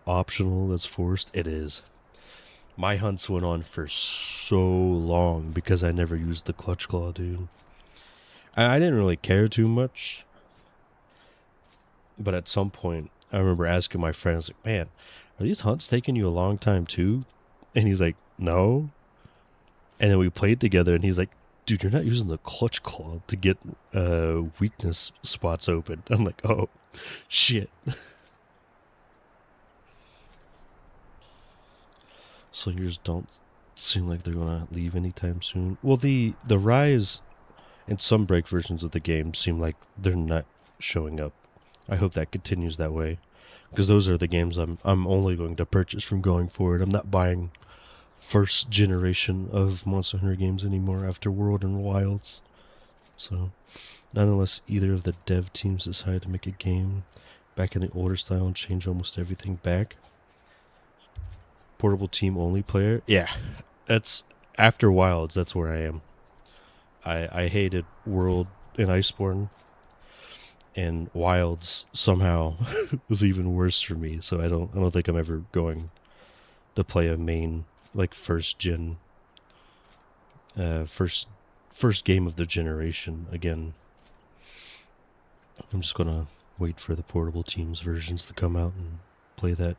optional, that's forced. It is. My hunts went on for so long because I never used the clutch claw, dude. I didn't really care too much. But at some point, I remember asking my friends, like, man, are these hunts taking you a long time too? And he's like, no. And then we played together, and he's like, dude, you're not using the clutch claw to get weakness spots open. I'm like, oh, shit. Slingers don't seem like they're going to leave anytime soon. Well, the rise in some break versions of the game seem like they're not showing up. I hope that continues that way, because those are the games I'm only going to purchase from going forward. I'm not buying first generation of Monster Hunter games anymore after World and Wilds. So, not unless either of the dev teams decide to make a game back in the older style and change almost everything back. Portable team only player? Yeah, that's after Wilds. That's where I am. I hated World and Iceborne, and Wilds somehow was even worse for me. So I don't think I'm ever going to play a main, like, first gen, first game of the generation again. I'm just gonna wait for the portable teams versions to come out and play that.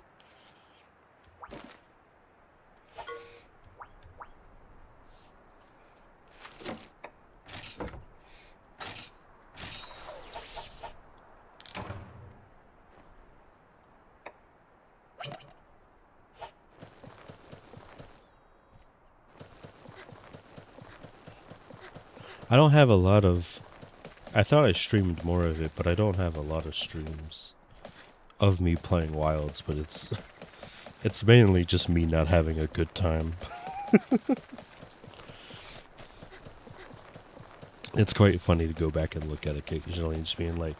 I don't have a lot of... I thought I streamed more of it, but I don't have a lot of streams of me playing Wilds, but it's mainly just me not having a good time. It's quite funny to go back and look at it occasionally and just being like,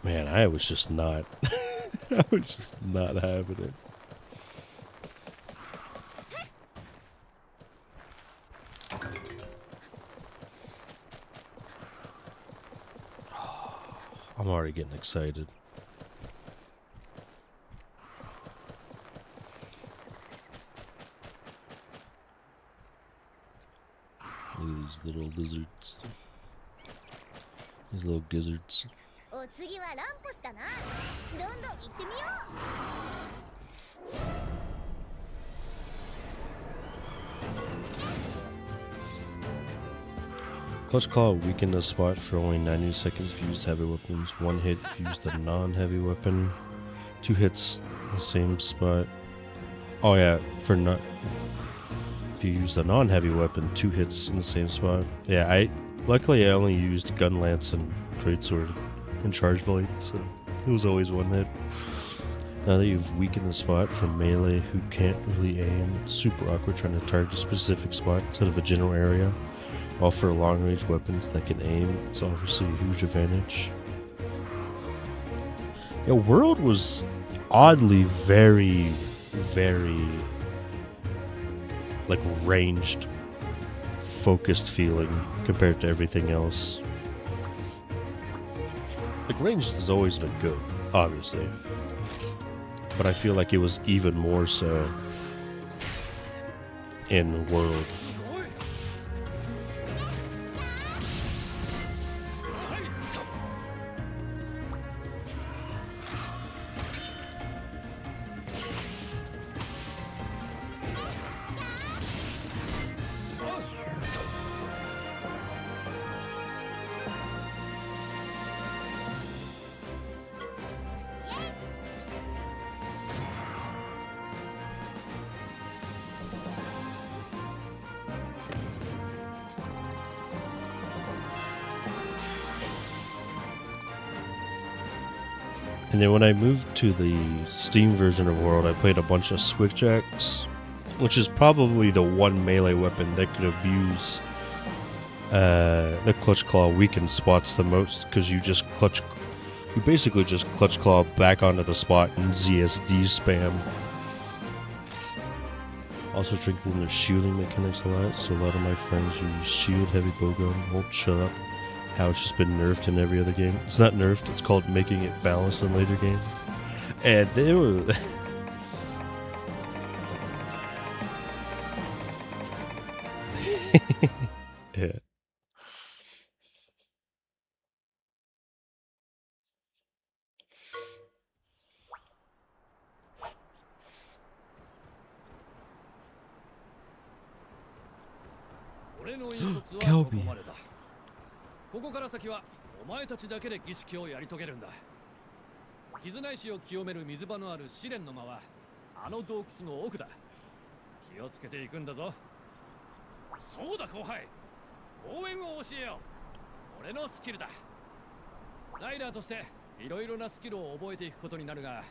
man, I was just not... I was just not having it. I'm already getting excited. Look at these little lizards. These little gizzards. Clutch Claw weaken a spot for only 90 seconds if you use heavy weapons. 1 hit if you use the non-heavy weapon. 2 hits in the same spot. Oh yeah, if you use the non-heavy weapon, 2 hits in the same spot. Yeah, luckily I only used Gun Lance and Greatsword and charge blade, so it was always one hit. Now that you've weakened the spot from melee who can't really aim, it's super awkward trying to target a specific spot instead of a general area. While for long-range weapons that can aim, it's obviously a huge advantage. Yeah, World was oddly very, very like ranged, focused feeling compared to everything else. Like ranged has always been good, obviously, but I feel like it was even more so in World. And then when I moved to the Steam version of World, I played a bunch of Switch-X, which is probably the one melee weapon that could abuse the Clutch Claw weakened spots the most, because you basically just Clutch Claw back onto the spot and ZSD spam. Also strengthening the shielding mechanics a lot, so a lot of my friends use shield, heavy bowgun, won't shut up. How it's just been nerfed in every other game. It's not nerfed, it's called making it balanced in later games. And they were... yeah. Kelby. ここから先はお前たちだけで儀式をやり遂げるんだ。絆石を清める水場のある試練の間はあの洞窟の奥だ。気をつけていくんだぞ。そうだ後輩。応援を教えよう。俺のスキルだ。ライダーとしていろいろなスキルを覚えていくことになるが、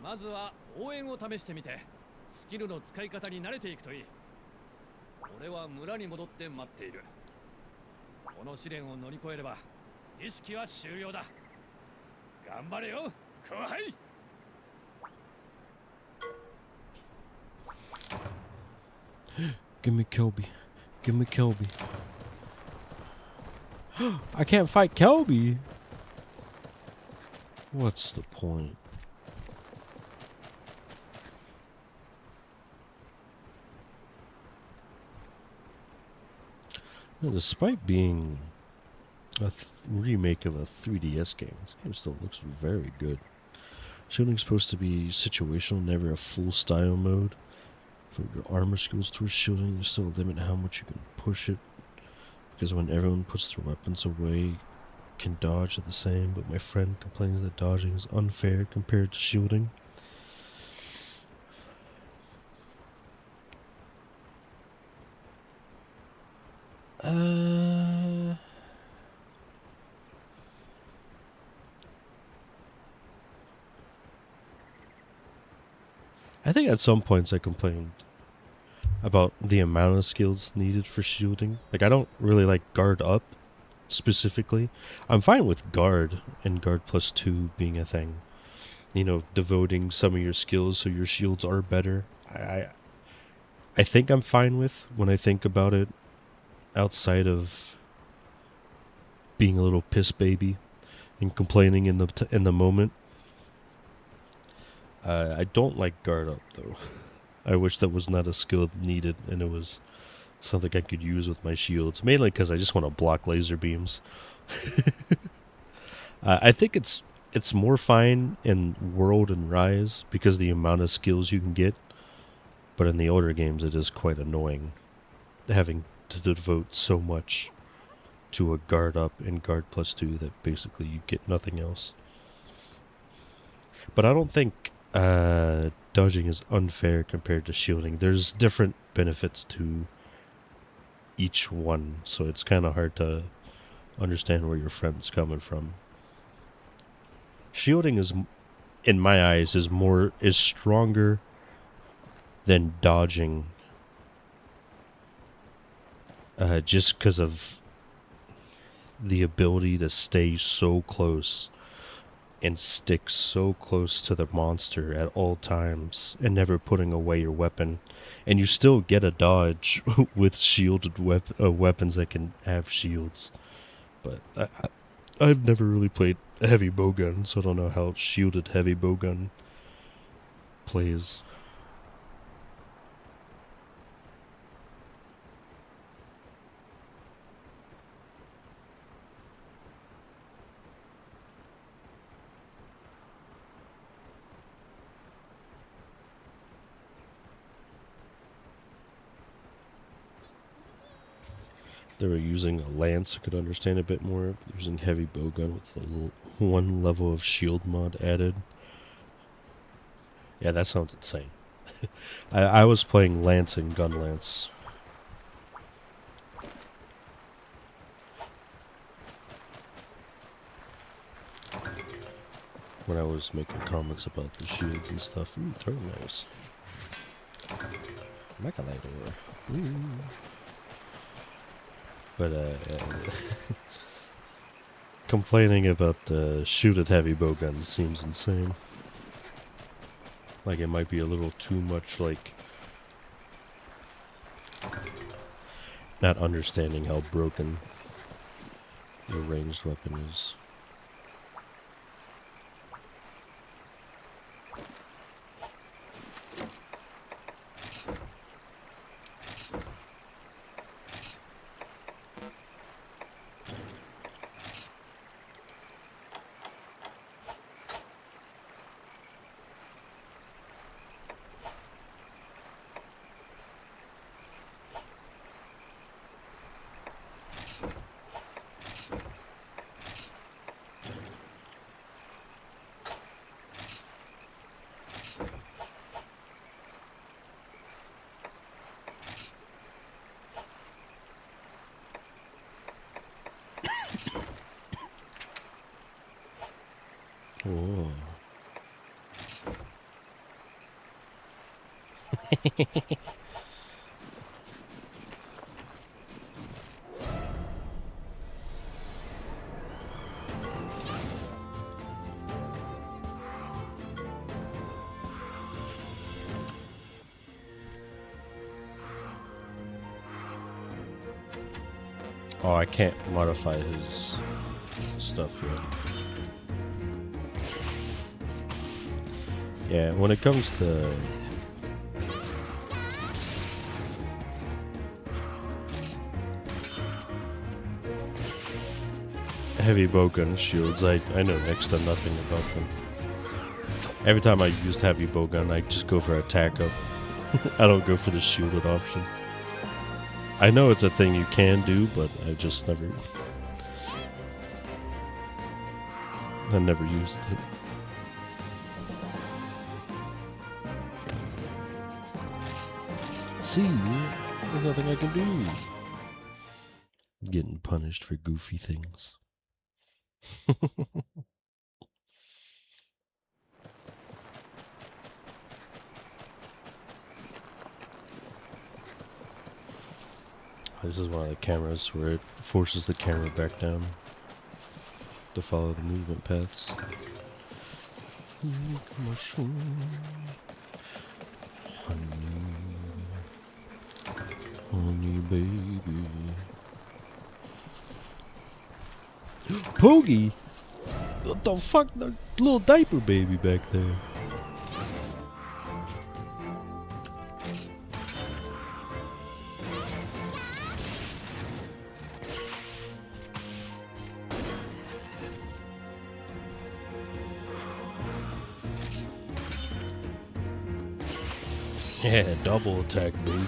まずは応援を試してみてスキルの使い方に慣れていくといい。俺は村に戻って待っている。この試練を乗り越えれば儀式は終了だ。頑張れよ後輩。Give me Kelby. Give me Kelby. I can't fight Kelby. What's the point? Now, despite being a remake of a 3DS game, this game still looks very good. Shooting's supposed to be situational, never a full style mode. For your armor skills towards shielding, you still limit how much you can push it. Because when everyone puts their weapons away, you can dodge at the same, but my friend complains that dodging is unfair compared to shielding. I think at some points I complained about the amount of skills needed for shielding. Like, I don't really like guard up specifically. I'm fine with guard and guard plus 2 being a thing. You know, devoting some of your skills so your shields are better. I think I'm fine with when I think about it outside of being a little piss baby and complaining in the moment. I don't like guard up though. I wish that was not a skill needed and it was something I could use with my shields. Mainly because I just want to block laser beams. I think it's more fine in World and Rise because the amount of skills you can get. But in the older games it is quite annoying having to devote so much to a guard up and guard plus 2 that basically you get nothing else. But I don't think dodging is unfair compared to shielding. There's different benefits to each one, so it's kind of hard to understand where your friend's coming from. Shielding is, in my eyes, is stronger than dodging. Just because of the ability to stay so close and stick so close to the monster at all times and never putting away your weapon. And you still get a dodge with shielded weapons that can have shields. But I've never really played a heavy bowgun, so I don't know how shielded heavy bowgun plays. They were using a lance, I could understand a bit more. Using heavy bowgun with one level of shield mod added. Yeah, that sounds insane. I was playing lance and gun lance. When I was making comments about the shields and stuff. Ooh, very nice. Mechalator. Ooh. But, complaining about the shielded heavy bowguns seems insane. Like it might be a little too much, like, not understanding how broken the ranged weapon is. Oh. Oh, I can't modify his stuff yet. Yeah, when it comes to heavy bowgun shields, I know next to nothing about them. Every time I used heavy bowgun, I just go for attack up. I don't go for the shielded option. I know it's a thing you can do, but I just never... I never used it. See, there's nothing I can do. Getting punished for goofy things. This is one of the cameras where it forces the camera back down to follow the movement paths. Honey baby. Poogie! What the fuck? The little diaper baby back there. Yeah, double attack, baby.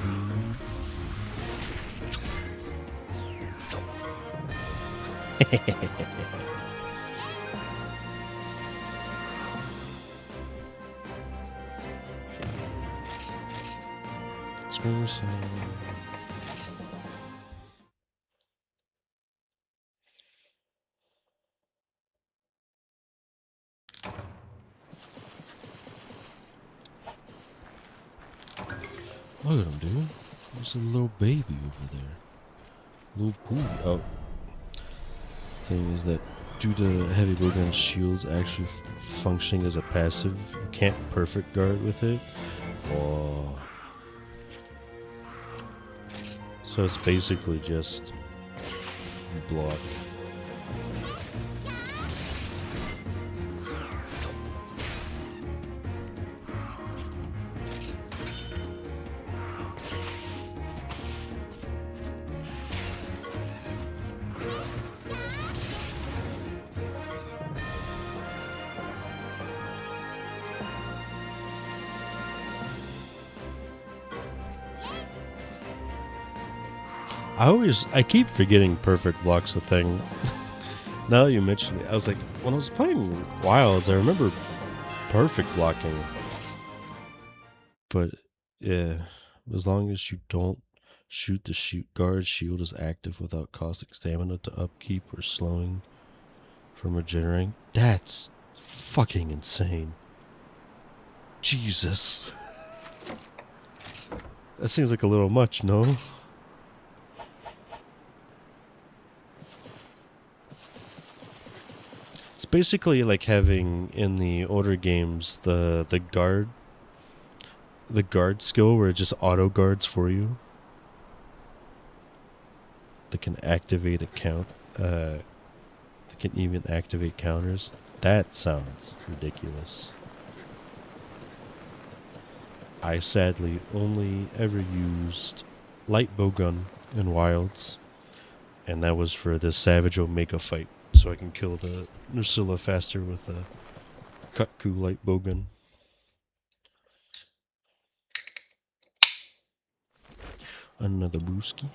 Screw some. There's a little baby over there. Little poo. Oh. Thing is that due to heavy bowgun shields actually functioning as a passive, you can't perfect guard with it. Oh. So it's basically just block. I keep forgetting perfect block's a thing. Now that you mention it, I was like, when I was playing Wilds, I remember perfect blocking. But yeah, as long as you don't shoot the guard shield is active without costing stamina to upkeep or slowing from regenerating. That's fucking insane. Jesus. That seems like a little much, no? It's basically like having in the older games the guard skill where it just auto guards for you. That can activate a count. That can even activate counters. That sounds ridiculous. I sadly only ever used light bowgun in Wilds, and that was for the Savage Omega fight, so I can kill the Nursilla faster with a Kutku light bowgun. Another bluesky.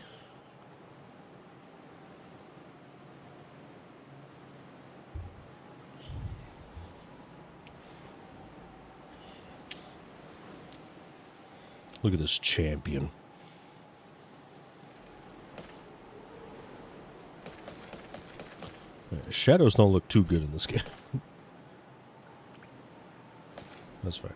Look at this champion. Shadows don't look too good in this game. That's fine.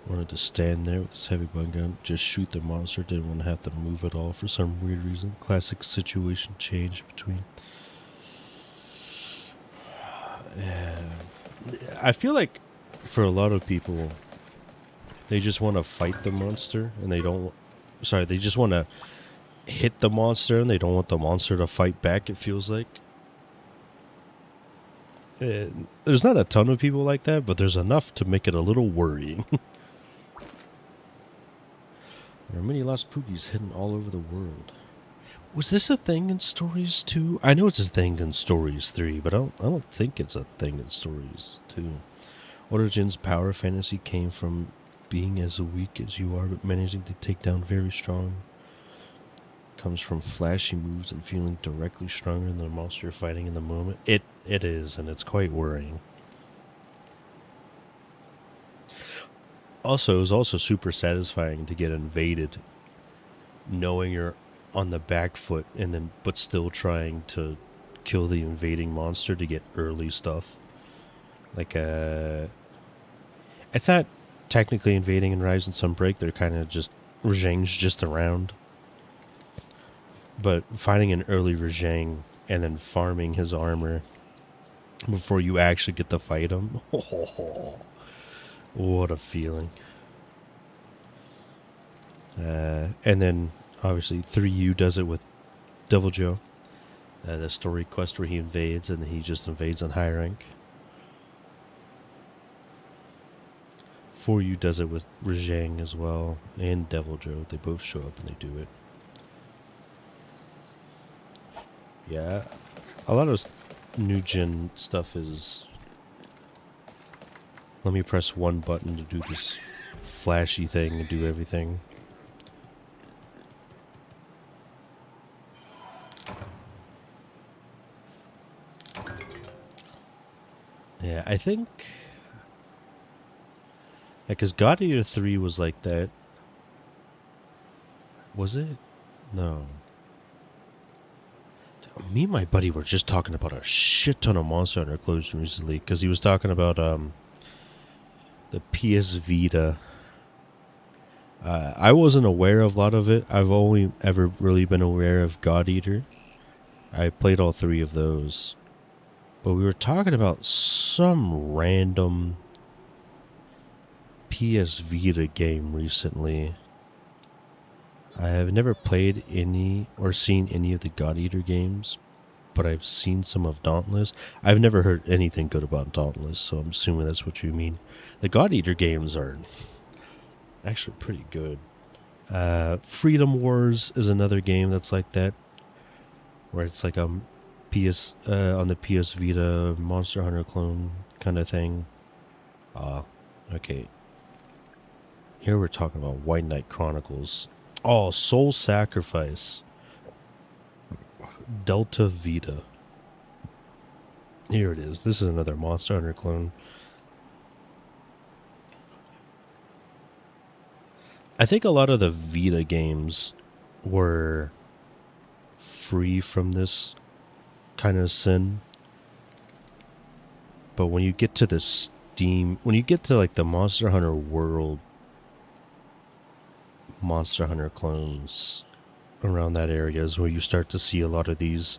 Wanted to stand there with this heavy bun gun, just shoot the monster, didn't want to have to move at all for some weird reason. Classic situation change between. I feel like for a lot of people, they just want to fight the monster and they don't. Sorry, they just want to hit the monster and they don't want the monster to fight back, it feels like. There's not a ton of people like that, but there's enough to make it a little worrying. There are many lost Poogies hidden all over the world. Was this a thing in Stories 2? I know it's a thing in Stories 3, but I don't think it's a thing in Stories 2. Origins power fantasy came from being as weak as you are, but managing to take down very strong. Comes from flashy moves and feeling directly stronger than the monster you're fighting in the moment. It is, and it's quite worrying. Also, it was also super satisfying to get invaded, knowing you're on the back foot, but still trying to kill the invading monster to get early stuff. Like, it's not technically invading in Rise and Sunbreak. They're kind of just Rajang's just around. But finding an early Rajang and then farming his armor before you actually get to fight him. What a feeling. And then, obviously, 3U does it with Devil Joe. The story quest where he invades, and he just invades on high rank. 4U does it with Rajang as well, and Devil Joe. They both show up and they do it. Yeah, a lot of new gen stuff is... Let me press one button to do this flashy thing and do everything. Yeah, I think... Yeah, because God Eater 3 was like that. Was it? No. Me and my buddy were just talking about a shit ton of Monster Hunter closed recently, because he was talking about the PS Vita I wasn't aware of a lot of it. I've only ever really been aware of God Eater. I played all 3 of those. But we were talking about some random PS Vita game recently. I have never played any or seen any of the God Eater games, but I've seen some of Dauntless. I've never heard anything good about Dauntless, so I'm assuming that's what you mean. The God Eater games are actually pretty good. Freedom Wars is another game that's like that, where it's like on the PS Vita Monster Hunter clone kind of thing. Okay. Here we're talking about White Knight Chronicles. Oh, Soul Sacrifice. Delta Vita. Here it is. This is another Monster Hunter clone. I think a lot of the Vita games were free from this kind of sin. But when you get to the Steam, when you get to like the Monster Hunter World Monster Hunter clones around that area is where you start to see a lot of these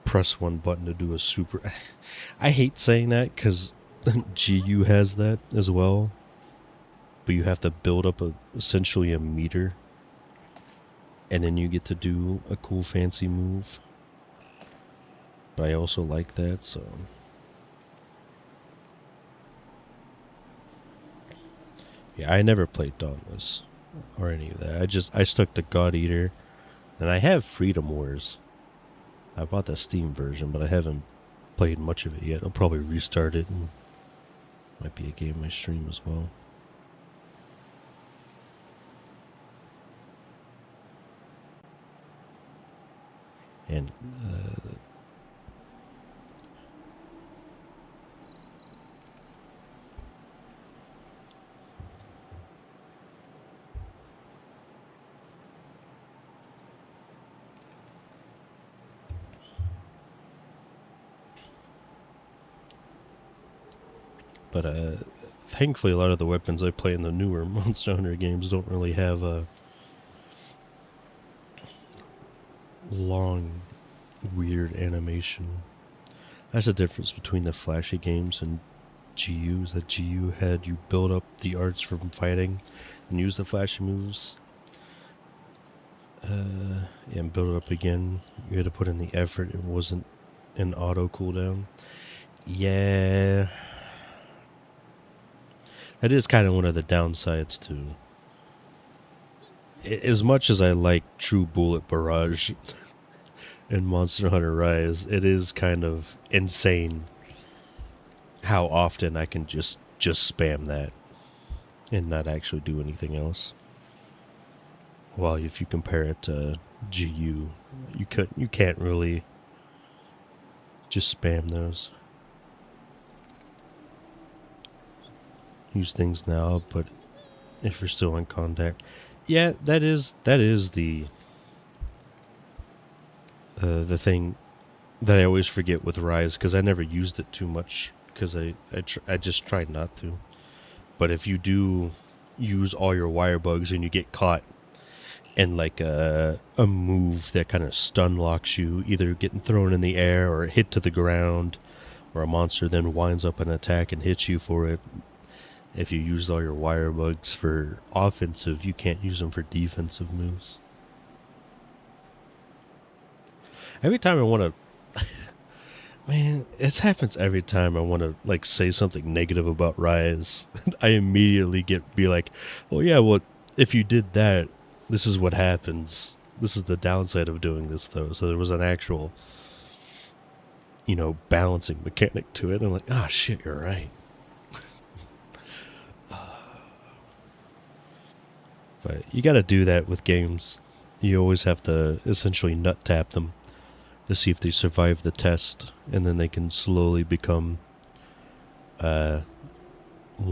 press one button to do a super. I hate saying that because GU has that as well. But you have to build up essentially a meter. And then you get to do a cool fancy move. But I also like that, so. Yeah, I never played Dauntless or any of that. I stuck to God Eater. And I have Freedom Wars. I bought the Steam version, but I haven't played much of it yet. I'll probably restart it, and might be a game I stream as well. And thankfully a lot of the weapons I play in the newer Monster Hunter games don't really have a long, weird animation. That's the difference between the flashy games and GUs. That GU had you build up the arts from fighting and use the flashy moves. And build it up again. You had to put in the effort. It wasn't an auto cooldown. Yeah. That is kind of one of the downsides too. As much as I like True Bullet Barrage in Monster Hunter Rise, it is kind of insane how often I can just spam that and not actually do anything else. Well, if you compare it to GU, you can't really just spam those. Use things now, but if you're still in contact, yeah, that is the thing that I always forget with Rise, because I never used it too much because I just tried not to. But if you do use all your wire bugs and you get caught in like a move that kind of stun locks you, either getting thrown in the air or hit to the ground, or a monster then winds up an attack and hits you for it. If you use all your wire bugs for offensive, you can't use them for defensive moves. Every time I want to... Man, it happens every time I want to like say something negative about Rise. I immediately be like, oh yeah, well, if you did that, this is what happens. This is the downside of doing this, though. So there was an actual, balancing mechanic to it. I'm like, ah, shit, you're right. But you got to do that with games. You always have to essentially nut tap them to see if they survive the test, and then they can slowly become one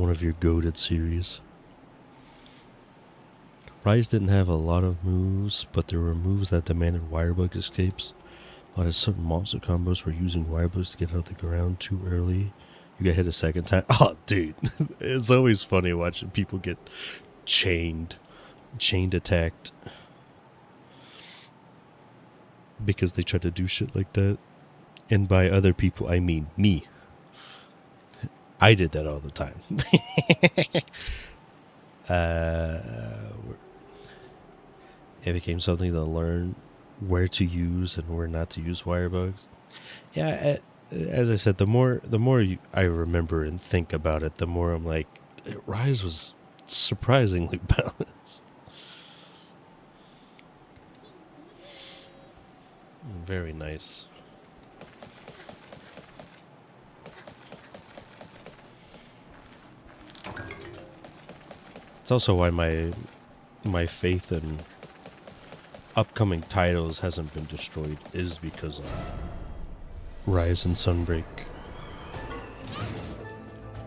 of your goated series. Rise didn't have a lot of moves, but there were moves that demanded wirebug escapes. A lot of certain monster combos were using wirebugs to get out of the ground too early. You get hit a second time. Oh, dude. It's always funny watching people get chained attacked because they try to do shit like that. And by other people, I mean me. I did that all the time. It became something to learn where to use and where not to use wirebugs. Yeah, as I said, the more I remember and think about it, the more I'm like, Rise was surprisingly balanced. Very nice. It's also why my faith in upcoming titles hasn't been destroyed, is because of Rise and Sunbreak.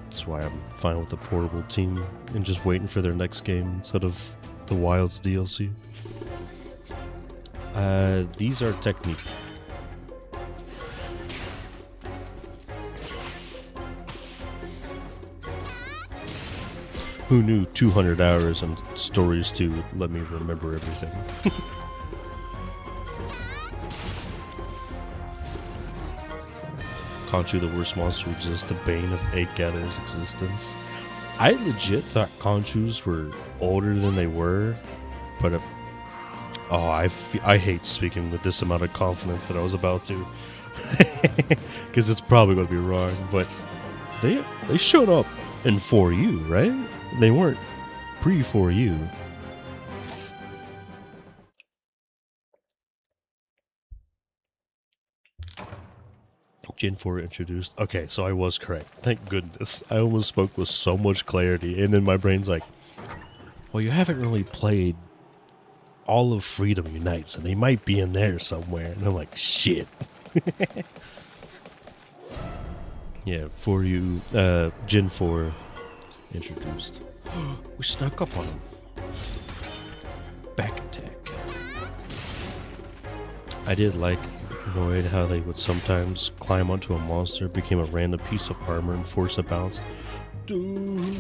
That's why I'm fine with the portable team and just waiting for their next game instead of the Wilds DLC. These are Technique. Who knew 200 hours and Stories 2 would let me remember everything? Conchu, the worst monster to exist, the bane of egg gatherer's existence. I legit thought Conchus were older than they were, but I hate speaking with this amount of confidence that I was about to, because it's probably going to be wrong. But they showed up in 4U, right? They weren't pre 4U. Gen 4 introduced. Okay, so I was correct. Thank goodness. I almost spoke with so much clarity, and then my brain's like, well, you haven't really played all of Freedom Unites, and they might be in there somewhere. And I'm like, shit. Yeah, 4U, Gen 4 introduced. We snuck up on him. Back attack. I did annoyed how they would sometimes climb onto a monster, became a random piece of armor, and force a bounce. Dude.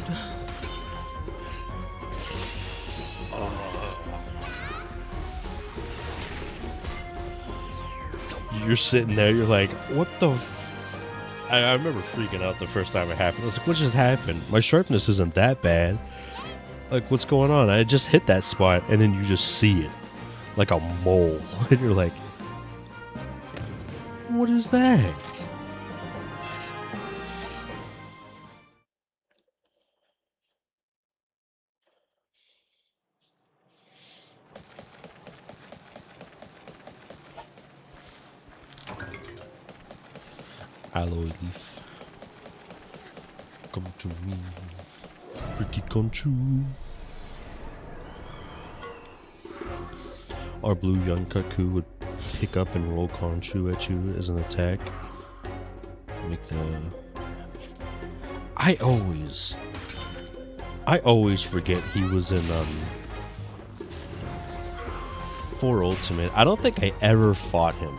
You're sitting there, you're like, what the I remember freaking out the first time it happened. I was like, what just happened? My sharpness isn't that bad. Like, what's going on? I just hit that spot, and then you just see it. Like a mole. And you're like, what is that? Aloe leaf. Come to me, pretty Conchu. Our blue young Kaku would pick up and roll Conchu at you as an attack. Make the... I always forget he was in 4 Ultimate. I don't think I ever fought him.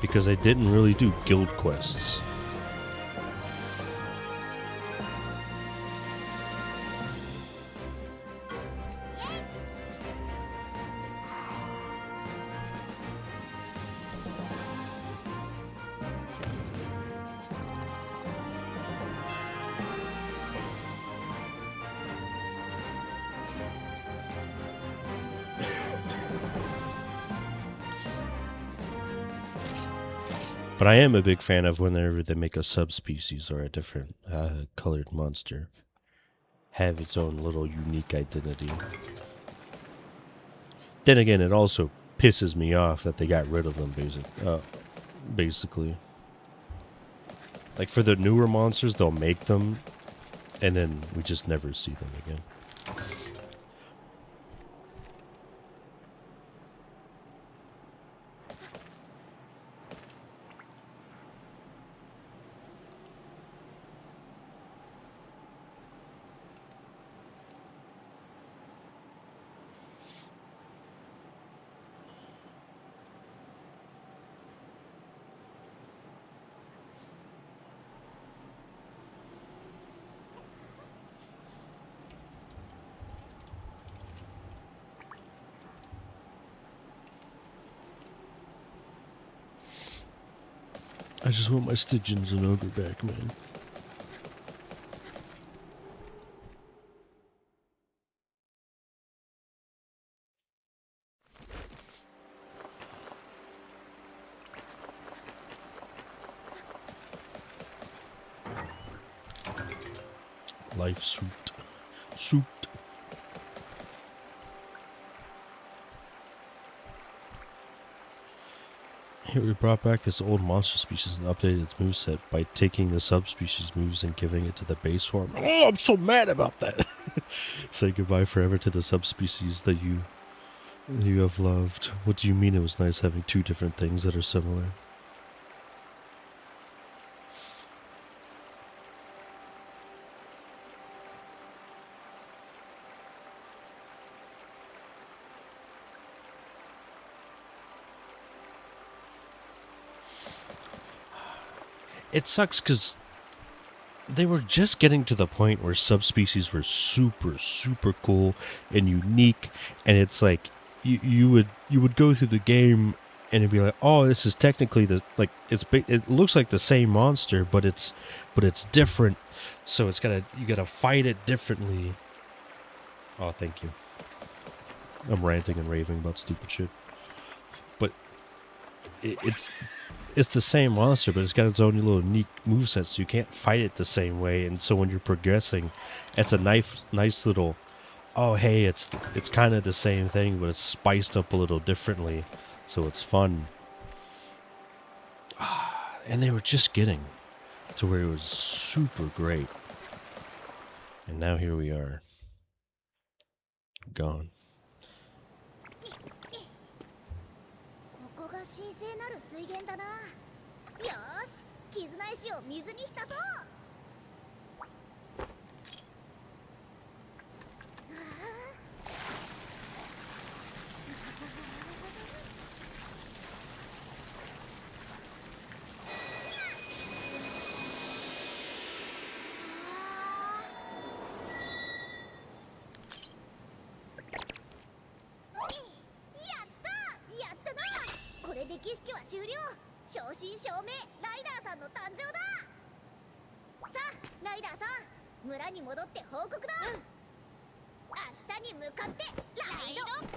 Because I didn't really do guild quests. But I am a big fan of whenever they make a subspecies or a different colored monster have its own little unique identity. Then again, it also pisses me off that they got rid of them, basically. Like, for the newer monsters, they'll make them, and then we just never see them again. I just want my Stygians and Ogre back, man. Life suit. Suit. Here we brought back this old monster species and updated its moveset by taking the subspecies moves and giving it to the base form. Oh, I'm so mad about that. Say goodbye forever to the subspecies that you have loved. What do you mean it was nice having two different things that are similar? It sucks because they were just getting to the point where subspecies were super, super cool and unique, and it's like you would go through the game and it'd be like, oh, this is technically it looks like the same monster, but it's different, so you gotta fight it differently. Oh, thank you. I'm ranting and raving about stupid shit, but it's the same monster, but it's got its own little unique moveset, so you can't fight it the same way. And so when you're progressing, it's a nice little, oh hey, it's kind of the same thing, but it's spiced up a little differently, so it's fun. And they were just getting to where it was super great, and now here we are, gone. ここが神聖なる水源だな。よーし、絆石を水に浸そう。儀式は終了。正真正銘ライダーさんの誕生だ。さあライダーさん、村に戻って報告だ。明日に向かってライドオン。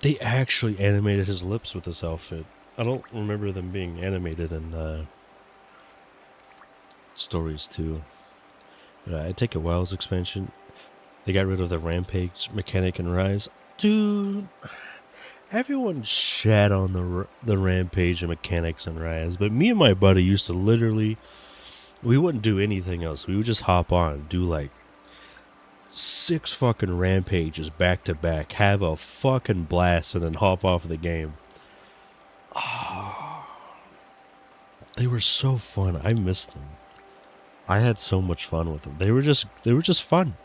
They actually animated his lips with this outfit. I don't remember them being animated in Stories 2. I take a Wilds expansion. They got rid of the Rampage mechanic in Rise. Dude, everyone shat on the Rampage and mechanics in Rise, but me and my buddy used to literally, we wouldn't do anything else. We would just hop on and do like 6 fucking rampages back to back, have a fucking blast, and then hop off of the game. Oh, they were so fun. I missed them. I had so much fun with them. They were just fun.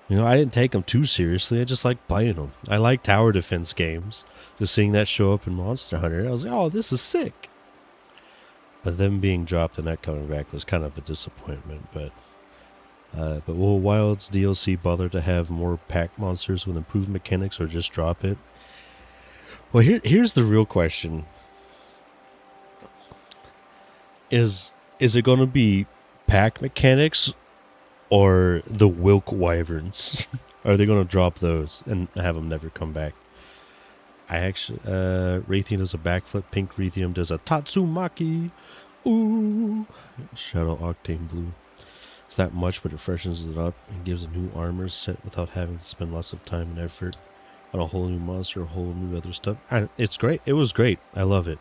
You know, I didn't take them too seriously. I just liked playing them. I like tower defense games. Just seeing that show up in Monster Hunter, I was like, oh, this is sick. But them being dropped and that coming back was kind of a disappointment. But will Wilds DLC bother to have more pack monsters with improved mechanics, or just drop it? Well, here's the real question. Is it going to be pack mechanics or the Wilk Wyverns? Are they going to drop those and have them never come back? I actually, Raytheon does a backflip, Pink Raytheon does a Tatsumaki. Ooh, Shadow Octane Blue. It's that much, but it freshens it up and gives a new armor set without having to spend lots of time and effort on a whole new monster, a whole new other stuff. It's great. It was great. I love it.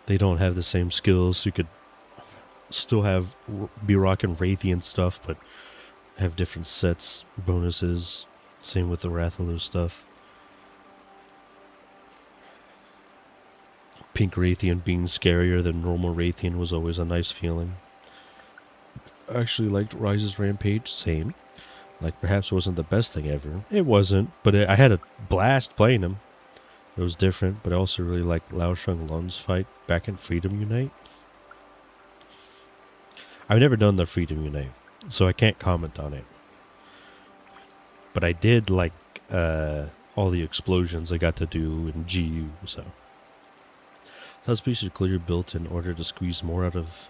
They don't have the same skills. You could still be rocking Raytheon stuff, but have different sets, bonuses. Same with the Rathalu stuff. Pink Raytheon being scarier than normal Raytheon was always a nice feeling. I actually liked Rise's Rampage, same. Like, perhaps it wasn't the best thing ever. It wasn't, but I had a blast playing him. It was different, but I also really liked Lao Shang Lun's fight back in Freedom Unite. I've never done the Freedom Unite, so I can't comment on it. But I did like all the explosions I got to do in GU, so. Subspecies clear built in order to squeeze more out of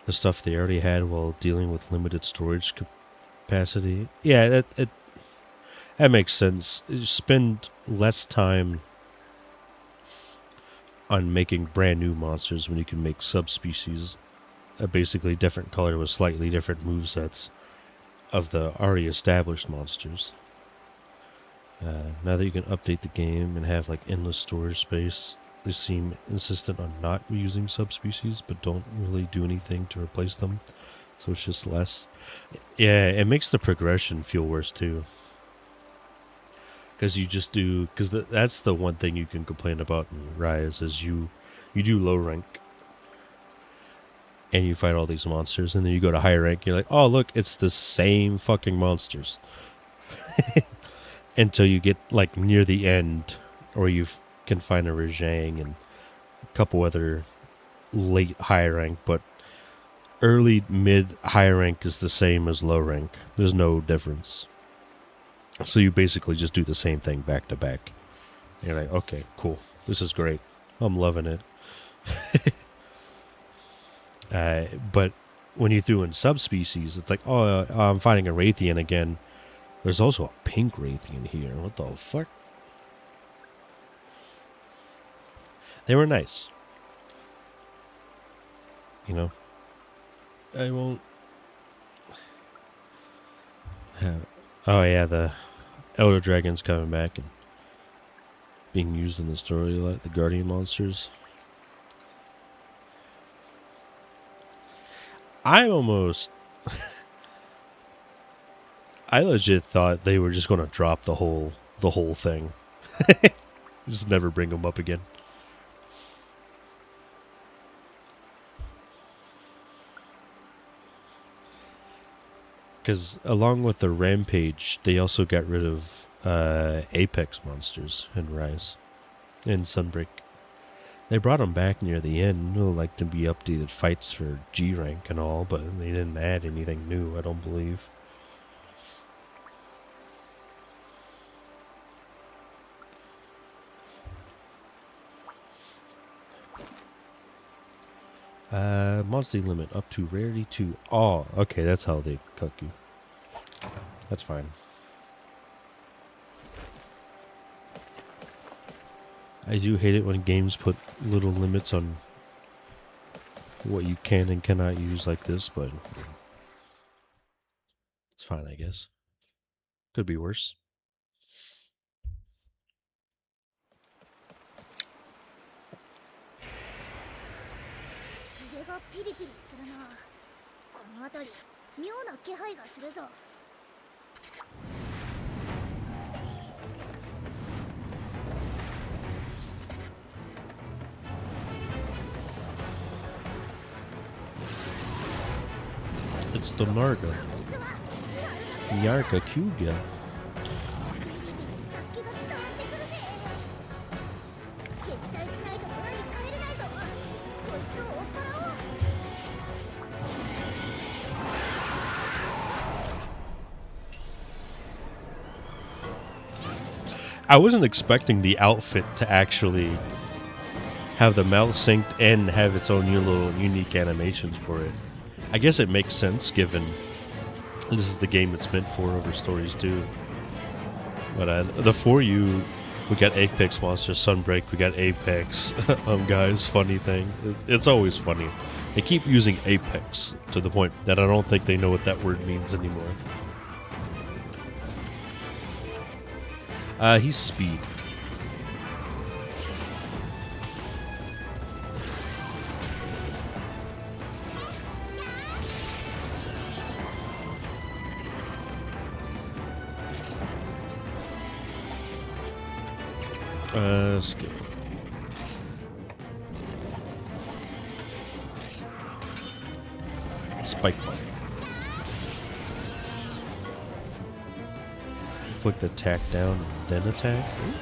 the stuff they already had while dealing with limited storage capacity. Yeah, that makes sense. You spend less time on making brand new monsters when you can make subspecies a basically different color with slightly different movesets of the already established monsters. Now that you can update the game and have like endless storage space, they seem insistent on not using subspecies, but don't really do anything to replace them. So it's just less. Yeah, it makes the progression feel worse too. Because you just do, because that's the one thing you can complain about in Rise is you do low rank and you fight all these monsters, and then you go to high rank, you're like, oh look, it's the same fucking monsters. Until you get like near the end, or you can find a Rajang and a couple other late high rank, but early, mid, high rank is the same as low rank. There's no difference. So you basically just do the same thing back to back. You're like, okay, cool. This is great. I'm loving it. But when you threw in subspecies, it's like, oh, I'm fighting a Raytheon again. There's also a pink Raytheon here. What the fuck? They were nice. You know? I won't have... Oh yeah, the Elder Dragon's coming back and being used in the story, like the Guardian monsters. I'm almost... I legit thought they were just going to drop the whole thing. Just never bring them up again. Because along with the Rampage, they also got rid of Apex monsters in Rise and Sunbreak. They brought them back near the end, like to be updated fights for G rank and all, but they didn't add anything new, I don't believe. Monster limit up to rarity 2. Oh, okay, that's how they cook you. That's fine. I do hate it when games put little limits on what you can and cannot use like this, but it's fine, I guess. Could be worse. It's the Narga. Nyarka Kuga. I wasn't expecting the outfit to actually have the mouth synced and have its own little unique animations for it. I guess it makes sense given this is the game it's meant for over Stories 2. But the For You, we got Apex Monster, Sunbreak, we got Apex. Guys, funny thing. It's always funny. They keep using Apex to the point that I don't think they know what that word means anymore. He's speed. Skip. Spike ball. Flick the attack down and then attack. Ooh.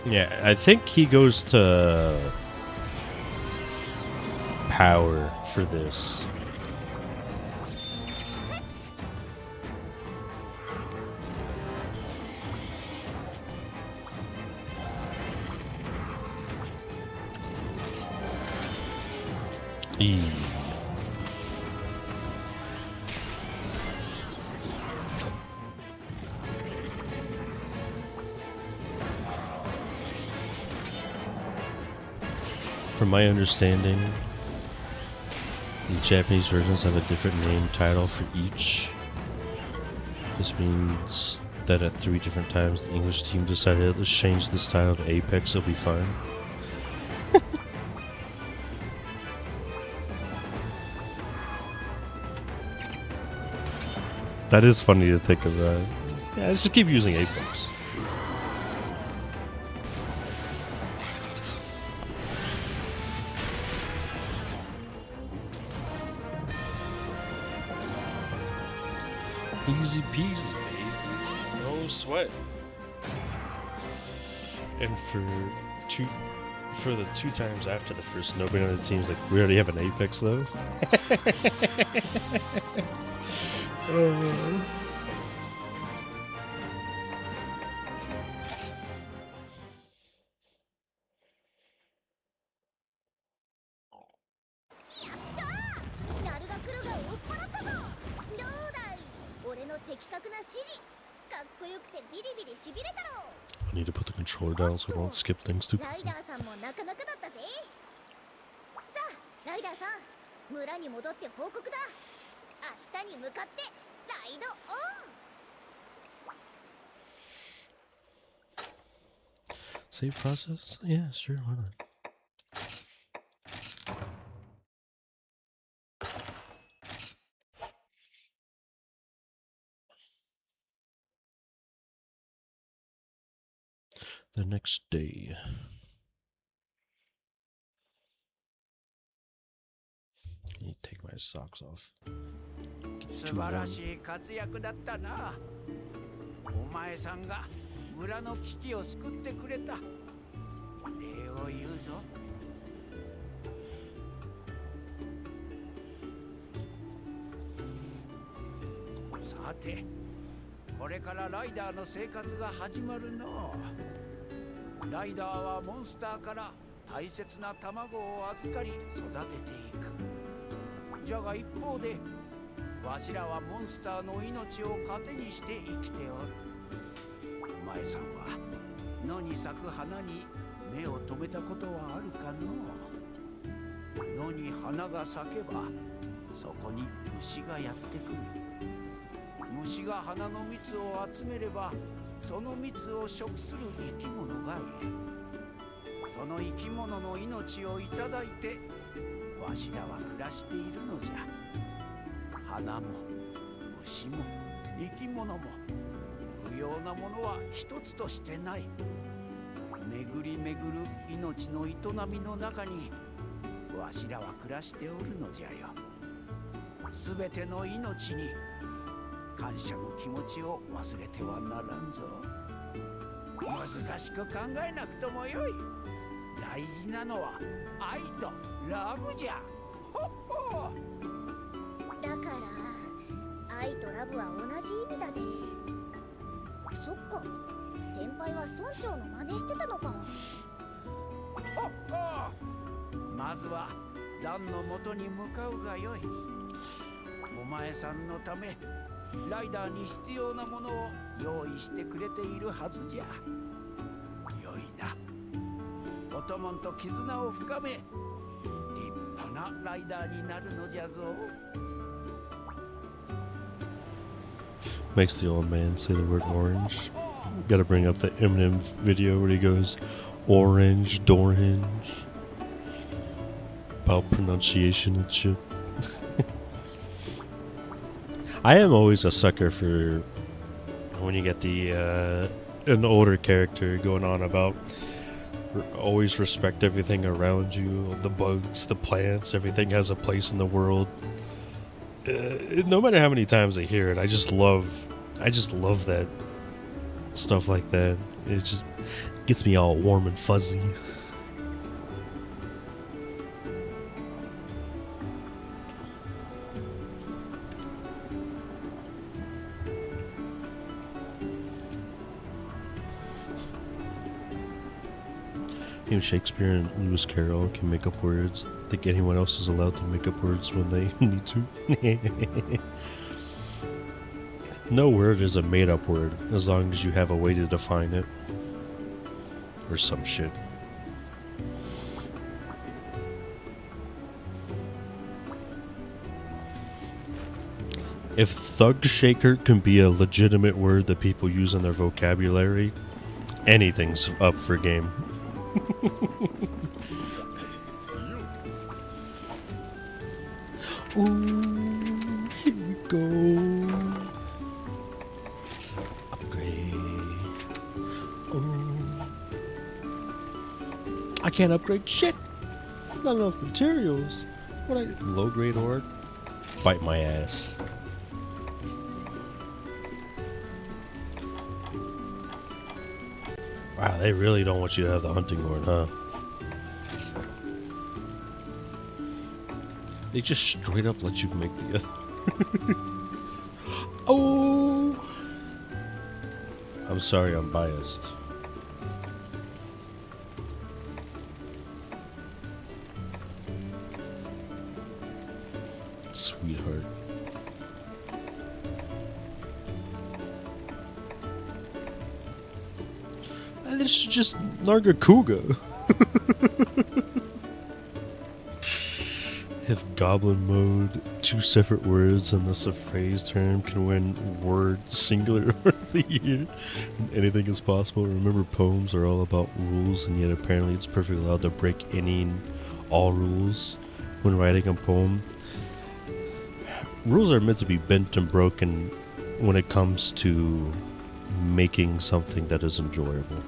Yeah, I think he goes to power for this. E. From my understanding, the Japanese versions have a different name title for each. This means that at 3 different times the English team decided, let's change this title to Apex, it'll be fine. That is funny to think about. Yeah, let's just keep using Apex. Easy peasy, baby. No sweat. And for the 2 times after the first, nobody on the team's like, we already have an Apex though. I need to put the controller down so I don't skip things too quickly. ライダーさん、村に戻って報告だ。明日に向かってライドオン。 Save process? Yeah, sure, why not? The next day. I need to take my socks off. 素晴らしい活躍だったな。お前さんが村の危機を救ってくれた。礼を言うぞ。さて、これからライダーの生活が始まるの。ライダーはモンスターから大切な卵を預かり育てていく。じゃが一方で、わしらはモンスターの命を糧にして生きておる。お前さんは野に咲く花に目を留めたことはあるかの？野に花が咲けばそこに虫がやってくる。虫が花の蜜を集めればその蜜を食する生き物がいる。その生き物の命をいただいてわしらは暮らしているのじゃ。花も虫も生き物も不要なものは一つとしてない。巡り巡る命の営みの中にわしらは暮らしておるのじゃよ。すべての命に感謝の気持ちを忘れてはならんぞ。難しく考えなくともよい。大事なのは愛とラブじゃ。ほっほー。だから愛とラブは同じ意味だぜ。そっか、先輩は村長の真似してたのか。ほっほー。まずはダンの元に向かうがよい。お前さんのためライダーに必要なものを用意してくれているはずじゃ。よいな。おともんと絆を深め、立派なライダーになるのじゃぞ。Makes the old man say the word orange. Gotta bring up the Eminem video where he goes, orange, dorange. About pronunciation and shit. I am always a sucker for when you get the an older character going on about always respect everything around you, the bugs, the plants, everything has a place in the world. No matter how many times I hear it, I just love that stuff like that. It just Gets me all warm and fuzzy. Even Shakespeare and Lewis Carroll can make up words. I think anyone else is allowed to make up words when they need to. No word is a made-up word, as long as you have a way to define it. Or some shit. If thug shaker can be a legitimate word that people use in their vocabulary, anything's up for game. Ooh, here we go. Upgrade. Ooh. I can't upgrade shit. Not enough materials. What low grade ore? Bite my ass. Wow, they really don't want you to have the hunting horn, huh? They just straight up let you make the other. Oh! I'm sorry, I'm biased. Sweetheart. This is just Nargacuga. If goblin mode, two separate words unless a phrase term can win word singular of the year. Anything is possible. Remember, poems are all about rules, and yet apparently it's perfectly allowed to break any and all rules when writing a poem. Rules are meant to be bent and broken when it comes to making something that is enjoyable.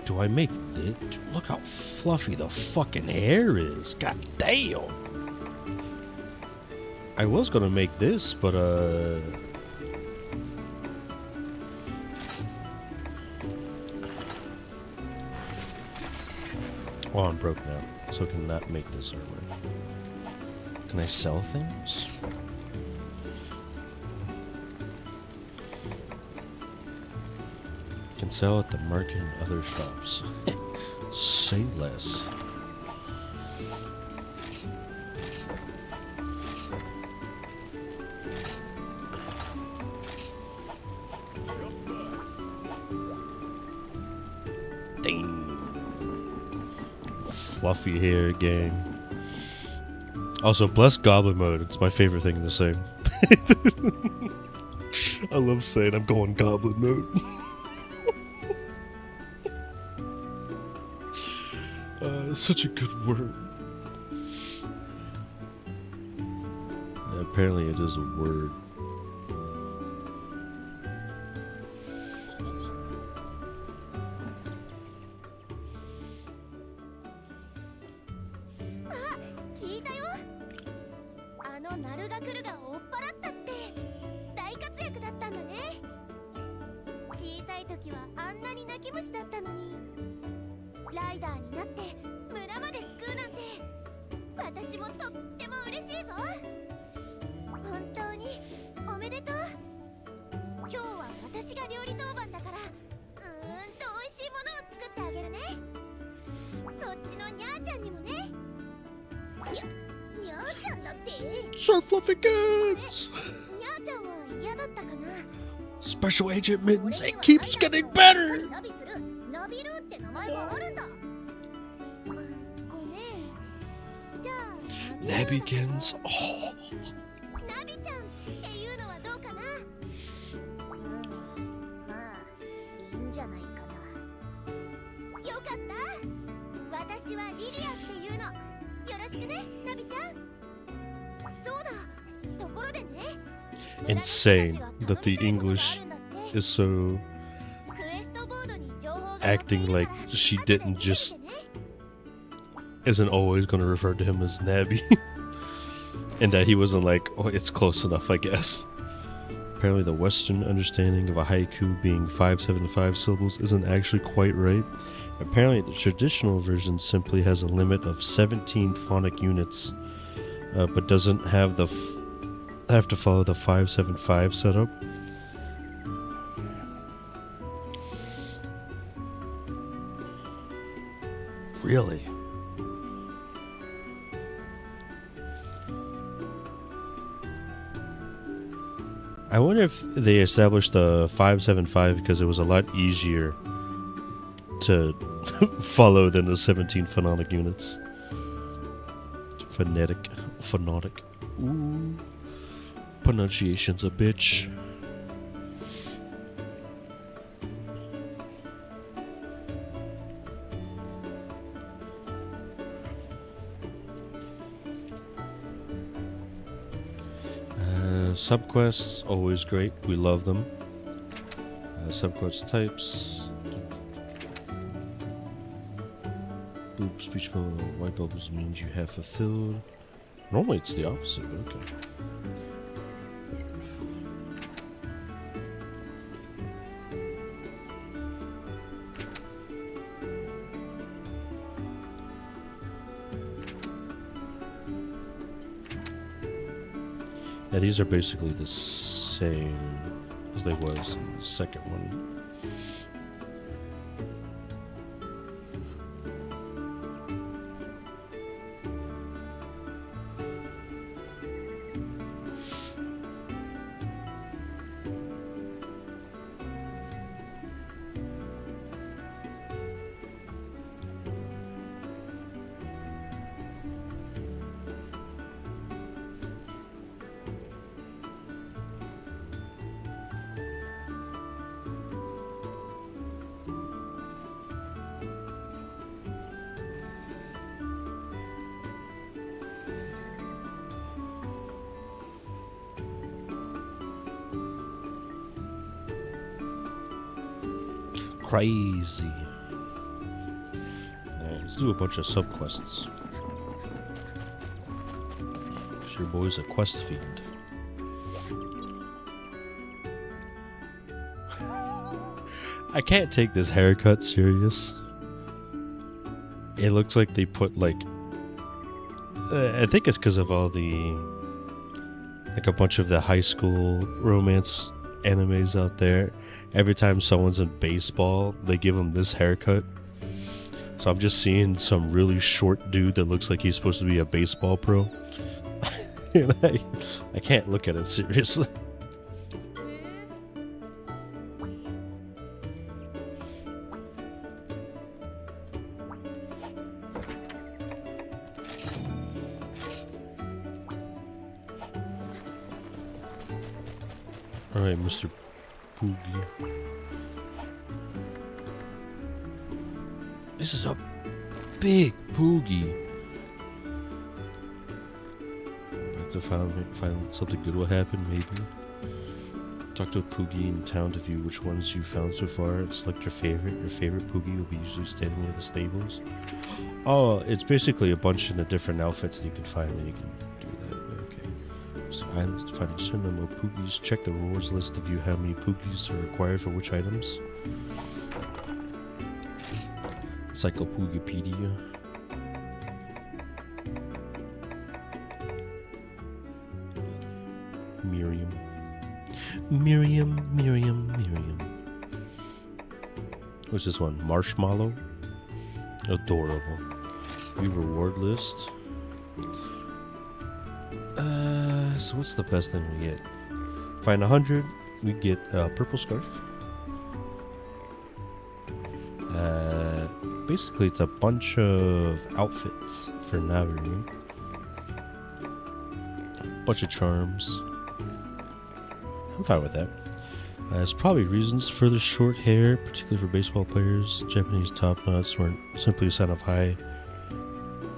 Do I make this? Dude, look how fluffy the fucking hair is. God damn. I was gonna make this, but oh, I'm broke now, so I cannot make this armor. Can I sell things? Can sell at the market and other shops. Say less. Dang. Fluffy hair, gang. Also, bless Goblin mode. It's my favorite thing to say. I love saying I'm going Goblin mode. Such a good word. Yeah, apparently it is a word. Certificates! Special Agent Mittens, it keeps getting better! Nabikins, oh! Insane that the English is so acting like she didn't just isn't always going to refer to him as Nabby. And that he wasn't like, oh, it's close enough, I guess. Apparently the Western understanding of a haiku being 575 syllables isn't actually quite right. Apparently the traditional version simply has a limit of 17 phonic units, but doesn't have have to follow the 575 setup. Really? I wonder if they established the 575 because it was a lot easier to follow than the 17 phonic units. Phonetic. Ooh. Pronunciation's a bitch. Subquests, always great. We love them. Subquest types. Boop, speech bubble, white bubbles means you have fulfilled. Normally it's the opposite, but okay. Yeah, these are basically the same as they was in the second one. Crazy. Alright, let's do a bunch of subquests. Your boy's a quest fiend. I can't take this haircut serious. It looks like they put like I think it's because of all the like a bunch of the high school romance animes out there. Every time someone's in baseball, they give them this haircut. So I'm just seeing some really short dude that looks like he's supposed to be a baseball pro. And I can't look at it seriously. Alright, Mr. Poogie. This is a big Poogie. Back to find something good will happen, maybe. Talk to a Poogie in town to view which ones you found so far. Select your favorite. Your favorite Poogie will be usually standing near the stables. Oh, it's basically a bunch of the different outfits that you can find, and you can do that. Okay. So items to find a certain number of Poogies. Check the rewards list to view how many Poogies are required for which items. Encyclopedia. Miriam. What's this one? Marshmallow? Adorable. View reward list. So what's the best thing we get? Find 100, we get a purple scarf. Basically it's a bunch of outfits for Naviru. Bunch of charms. I'm fine with that. There's probably reasons for the short hair, particularly for baseball players. Japanese top knots weren't simply a sign of high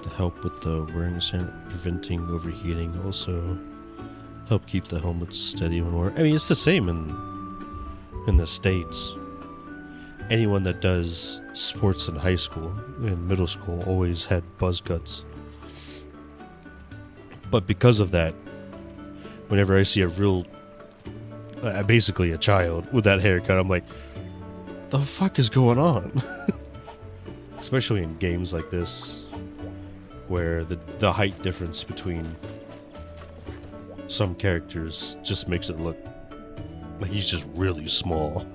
to help with the wearing and preventing overheating. Also help keep the helmets steady when wearing. I mean, it's the same in the States. Anyone that does sports in high school and middle school always had buzz cuts. But because of that, whenever I see a real, basically a child with that haircut, I'm like, the fuck is going on? Especially in games like this, where the height difference between some characters just makes it look like he's just really small.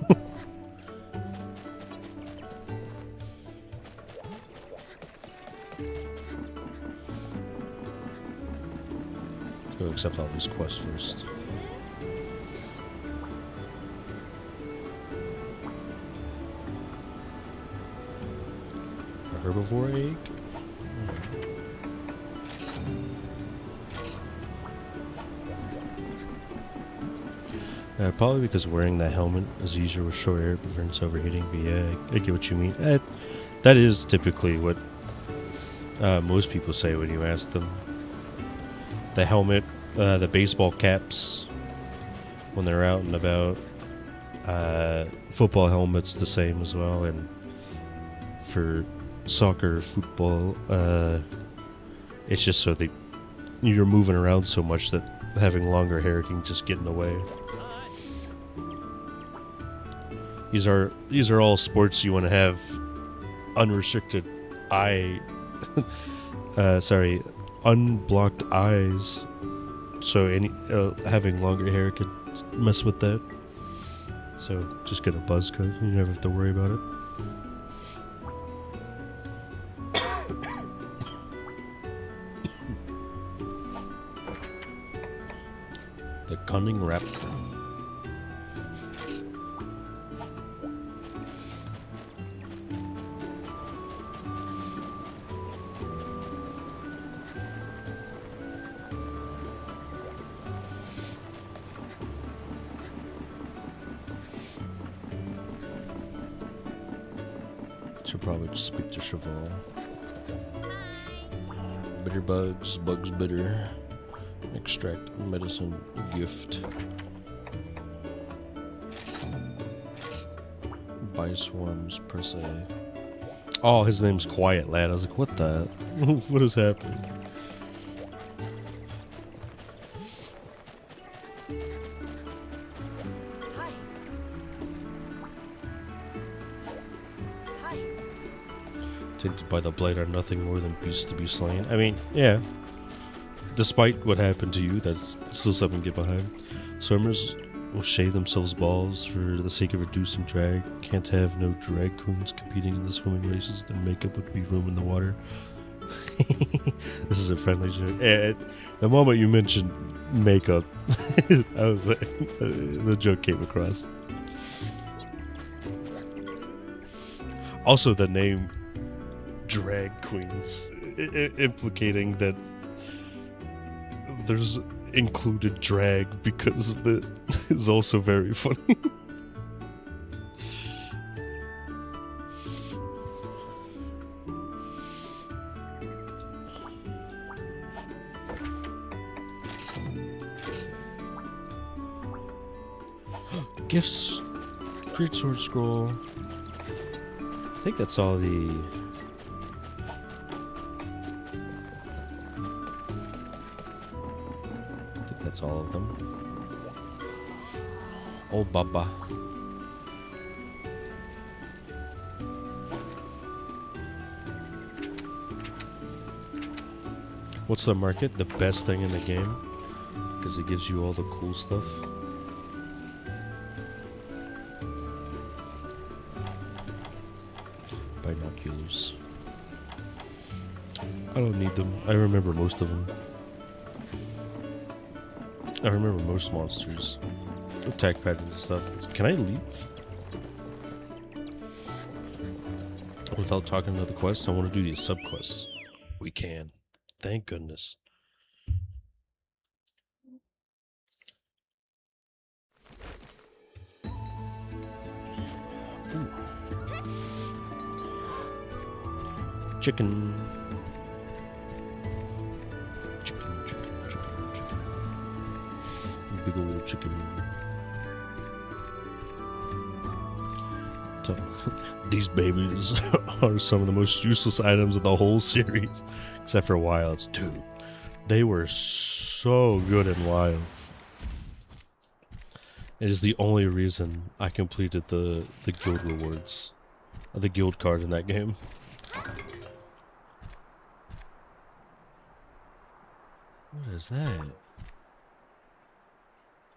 Let's go accept all these quests first. A herbivore egg? Probably because wearing that helmet is easier with short hair, prevents overheating, but yeah, I get what you mean. That is typically what most people say when you ask them. The helmet, the baseball caps, when they're out and about. Football helmets the same as well, and for soccer, football, it's just so that you're moving around so much that having longer hair can just get in the way. These are all sports you want to have unrestricted unblocked eyes. So having longer hair could mess with that. So just get a buzz cut. You never have to worry about it. The cunning raptor. Should probably just speak to Cheval. Bitter bugs, bugs bitter. Extract medicine gift. Buy swarms, press A. Oh, his name's Quiet Lad. I was like, what the? What is happening? Tainted by the blight are nothing more than beasts to be slain. I mean, yeah. Despite what happened to you, that's still something to get behind. Swimmers will shave themselves balls for the sake of reducing drag. Can't have no drag queens competing in the swimming races. Their makeup would be room in the water. This is a friendly joke. And the moment you mentioned makeup, I was like, the joke came across. Also, the name drag queens, implicating that there's included drag because of the is also very funny. Gifts, Great Sword Scroll. I think that's all the. That's all of them. Oh, Baba. What's the market? The best thing in the game? Because it gives you all the cool stuff. Binoculars. I don't need them. I remember most of them. I remember most monsters. Attack patterns and stuff. Can I leave? Without talking to the quest? I want to do these sub-quests. We can. Thank goodness. Ooh. Chicken. Big old chicken. So, these babies are some of the most useless items of the whole series. Except for Wilds, dude. They were so good in Wilds. It is the only reason I completed the guild rewards. The guild card in that game. What is that?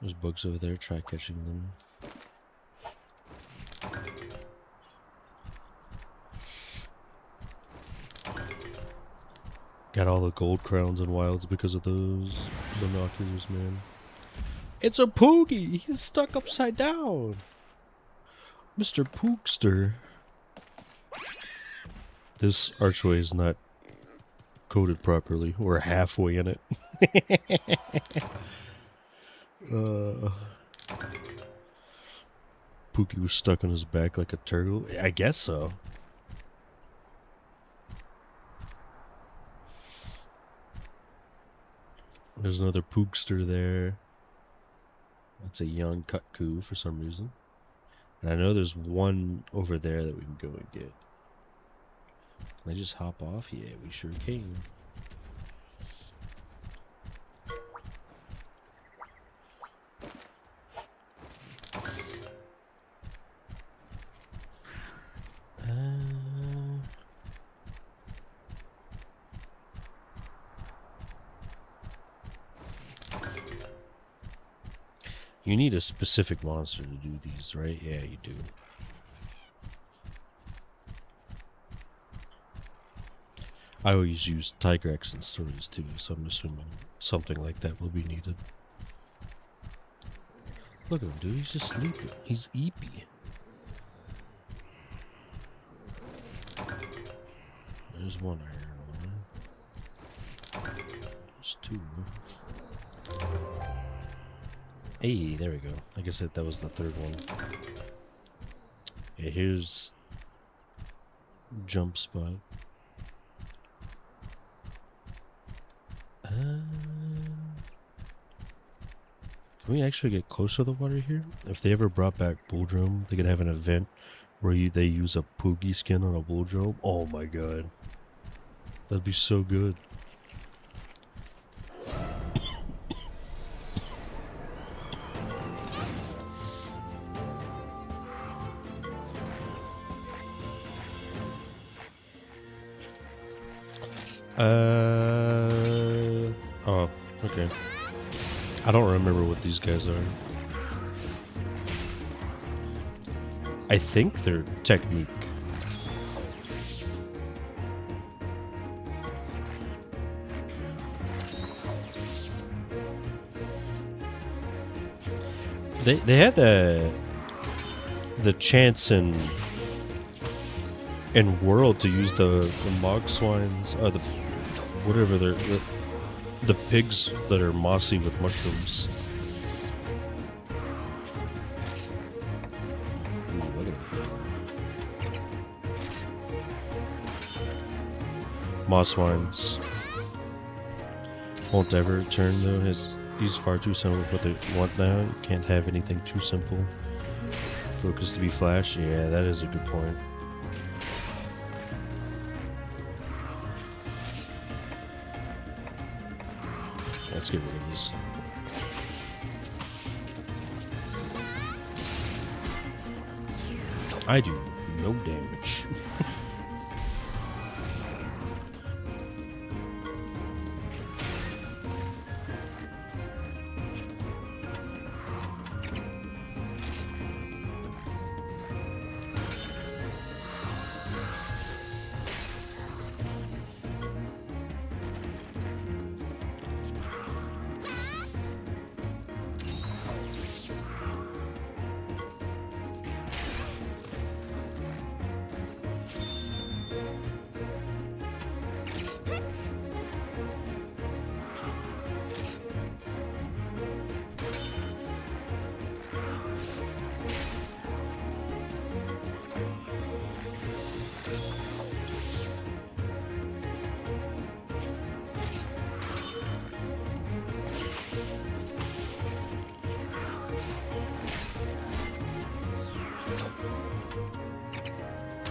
There's bugs over there. Try catching them. Got all the gold crowns and wilds because of those binoculars, man. It's a Poogie! He's stuck upside down! Mr. Poogster. This archway is not coded properly. We're halfway in it. Pookie was stuck on his back like a turtle. I guess so. There's another Poogster there. That's a young Kutku for some reason. And I know there's one over there that we can go and get. Can I just hop off? Yeah, we sure can. You need a specific monster to do these, right? Yeah, you do. I always use Tigrex in stories too, so I'm assuming something like that will be needed. Look at him, dude. He's just sleeping. He's eepy. There's one iron one. There's two. Hey, there we go. Like I said, that was the third one. Yeah, here's jump spot. Can we actually get close to the water here? If they ever brought back Bulldrome, they could have an event where they use a Poogie skin on a Bulldrome. Oh my god. That'd be so good. Oh, okay. I don't remember what these guys are. I think they're technique. They had the chance in World to use the Mog Swines, or the whatever they're the pigs that are mossy with mushrooms. Moss Swines won't ever turn though. He's far too simple with what they want now. You can't have anything too simple. Focus to be flash. Yeah, that is a good point. Let's get rid of these. I do no damage.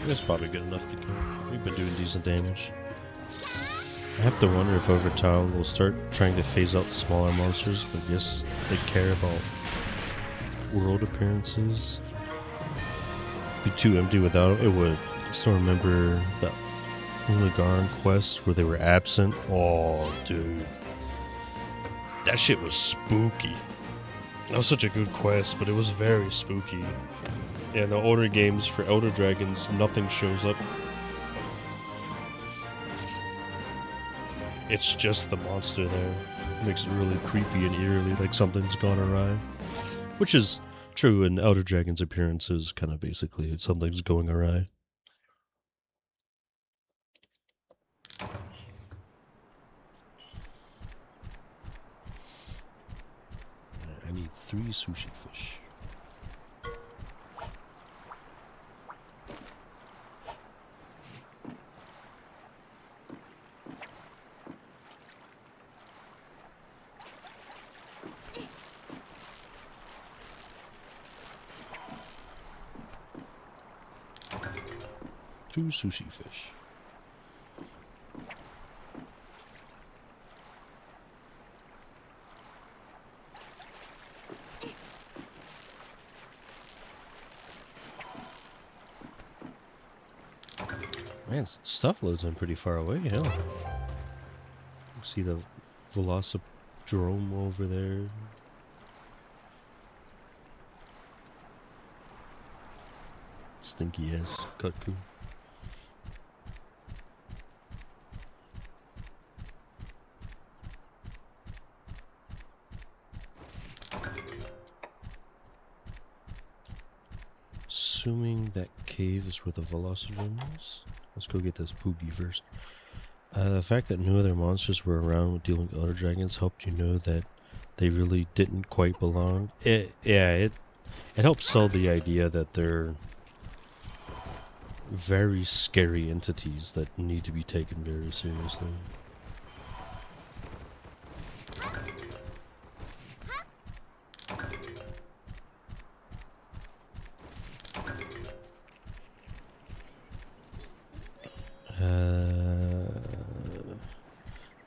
That's probably good enough to kill. We've been doing decent damage. I have to wonder if over time we'll start trying to phase out smaller monsters, but I guess they care about world appearances. Be too empty without it. Would still remember the Unigarn quest where they were absent. Oh, dude, that shit was spooky. That was such a good quest, but it was very spooky. Yeah, in the older games for Elder Dragons, nothing shows up. It's just the monster there. Makes it really creepy and eerily, like something's gone awry. Which is true in Elder Dragon's appearances, kind of basically something's going awry. I need 3 sushi fish. Two sushi fish. Man, stuff loads in pretty far away, hell. You see the Velocidrome over there. Stinky ass Kutku. Assuming that cave is where the Velociraptor is. Let's go get this Poogie first. The fact that no other monsters were around with dealing with Elder Dragons helped you know that they really didn't quite belong. It helps sell the idea that they're very scary entities that need to be taken very seriously.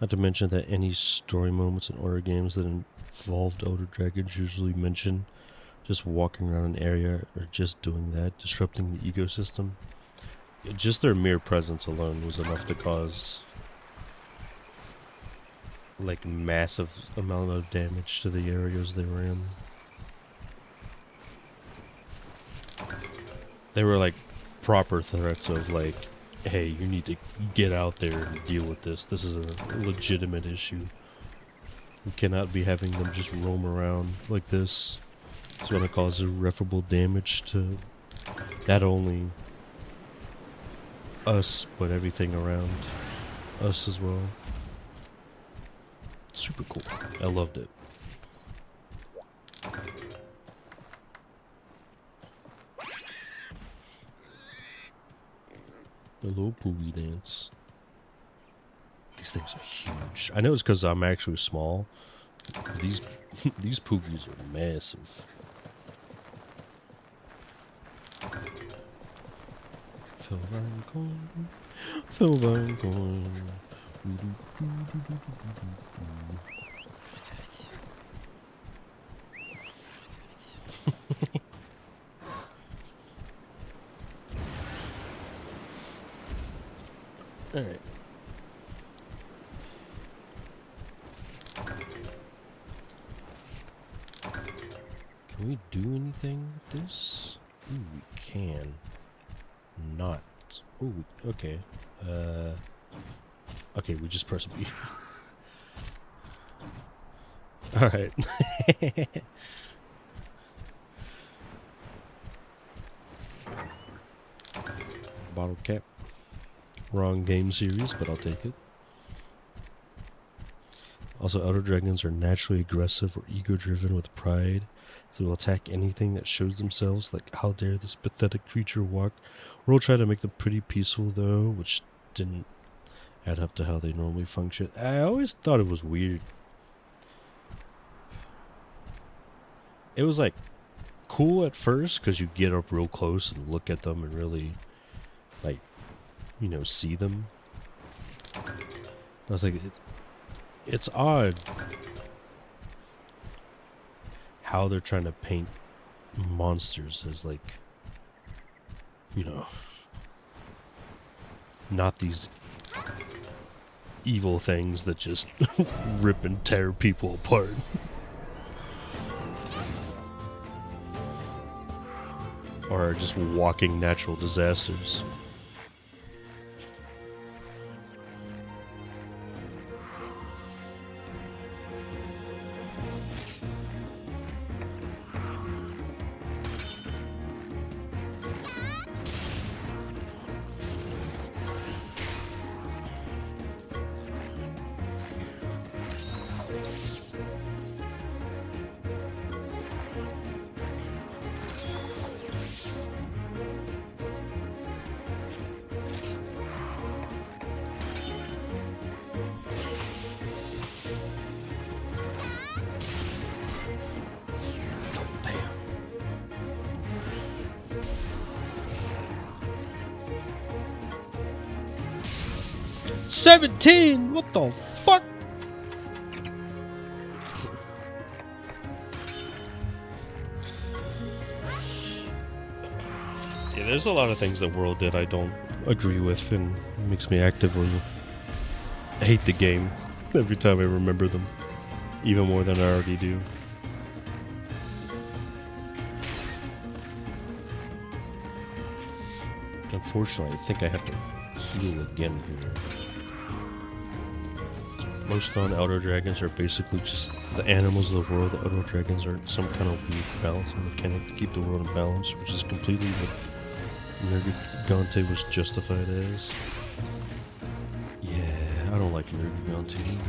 Not to mention that any story moments in horror games that involved Elder Dragons usually mention just walking around an area or just doing that, disrupting the ecosystem. Just their mere presence alone was enough to cause like massive amount of damage to the areas they were in. They were like proper threats of like, hey, you need to get out there and deal with this. This is a legitimate issue. We cannot be having them just roam around like this. It's going to cause irreparable damage to not only us, but everything around us as well. Super cool. I loved it. The little Poogie dance. These things are huge. I know it's because I'm actually small. These Poogies are massive. Felvancoin. All right. Can we do anything with this? Ooh, we can. Not. Ooh, okay. Okay, we just press B. Alright. Bottle cap. Wrong game series, but I'll take it. Also, Elder Dragons are naturally aggressive or ego-driven with pride, so they'll attack anything that shows themselves, like how dare this pathetic creature walk. We'll try to make them pretty peaceful though, which didn't add up to how they normally function. I always thought it was weird. It was like cool at first because you get up real close and look at them and really like, you know, see them. I was like, it's odd how they're trying to paint monsters as, like, you know, not these evil things that just rip and tear people apart. Or are just walking natural disasters. Damn. 17! What the fuck? Yeah, there's a lot of things that World did I don't agree with, and it makes me actively hate the game every time I remember them. Even more than I already do. Unfortunately, I think I have to heal again here. Most non-Elder Dragons are basically just the animals of the world. The Elder Dragons are some kind of weird balancing mechanic to keep the world in balance, which is completely what Nergigante was justified as. Yeah, I don't like Nergigante either.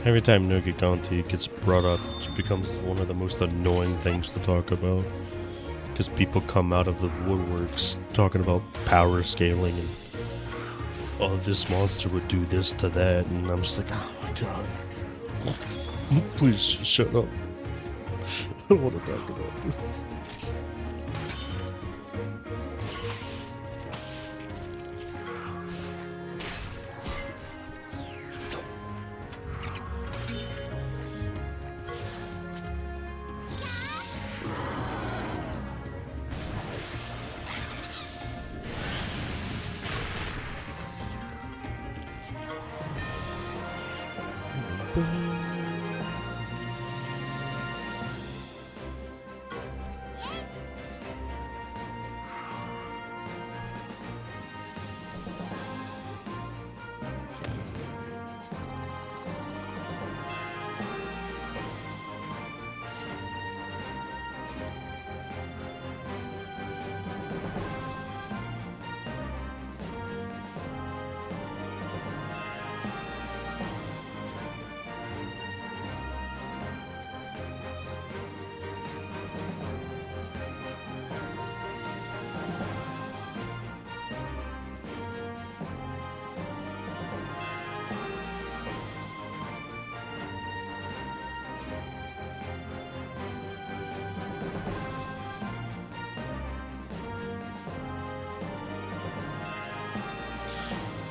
Every time Nergigante gets brought up, it becomes one of the most annoying things to talk about. Because people come out of the woodworks talking about power scaling and, oh, this monster would do this to that, and I'm just like, oh my god. Please shut up. I don't want to talk about this.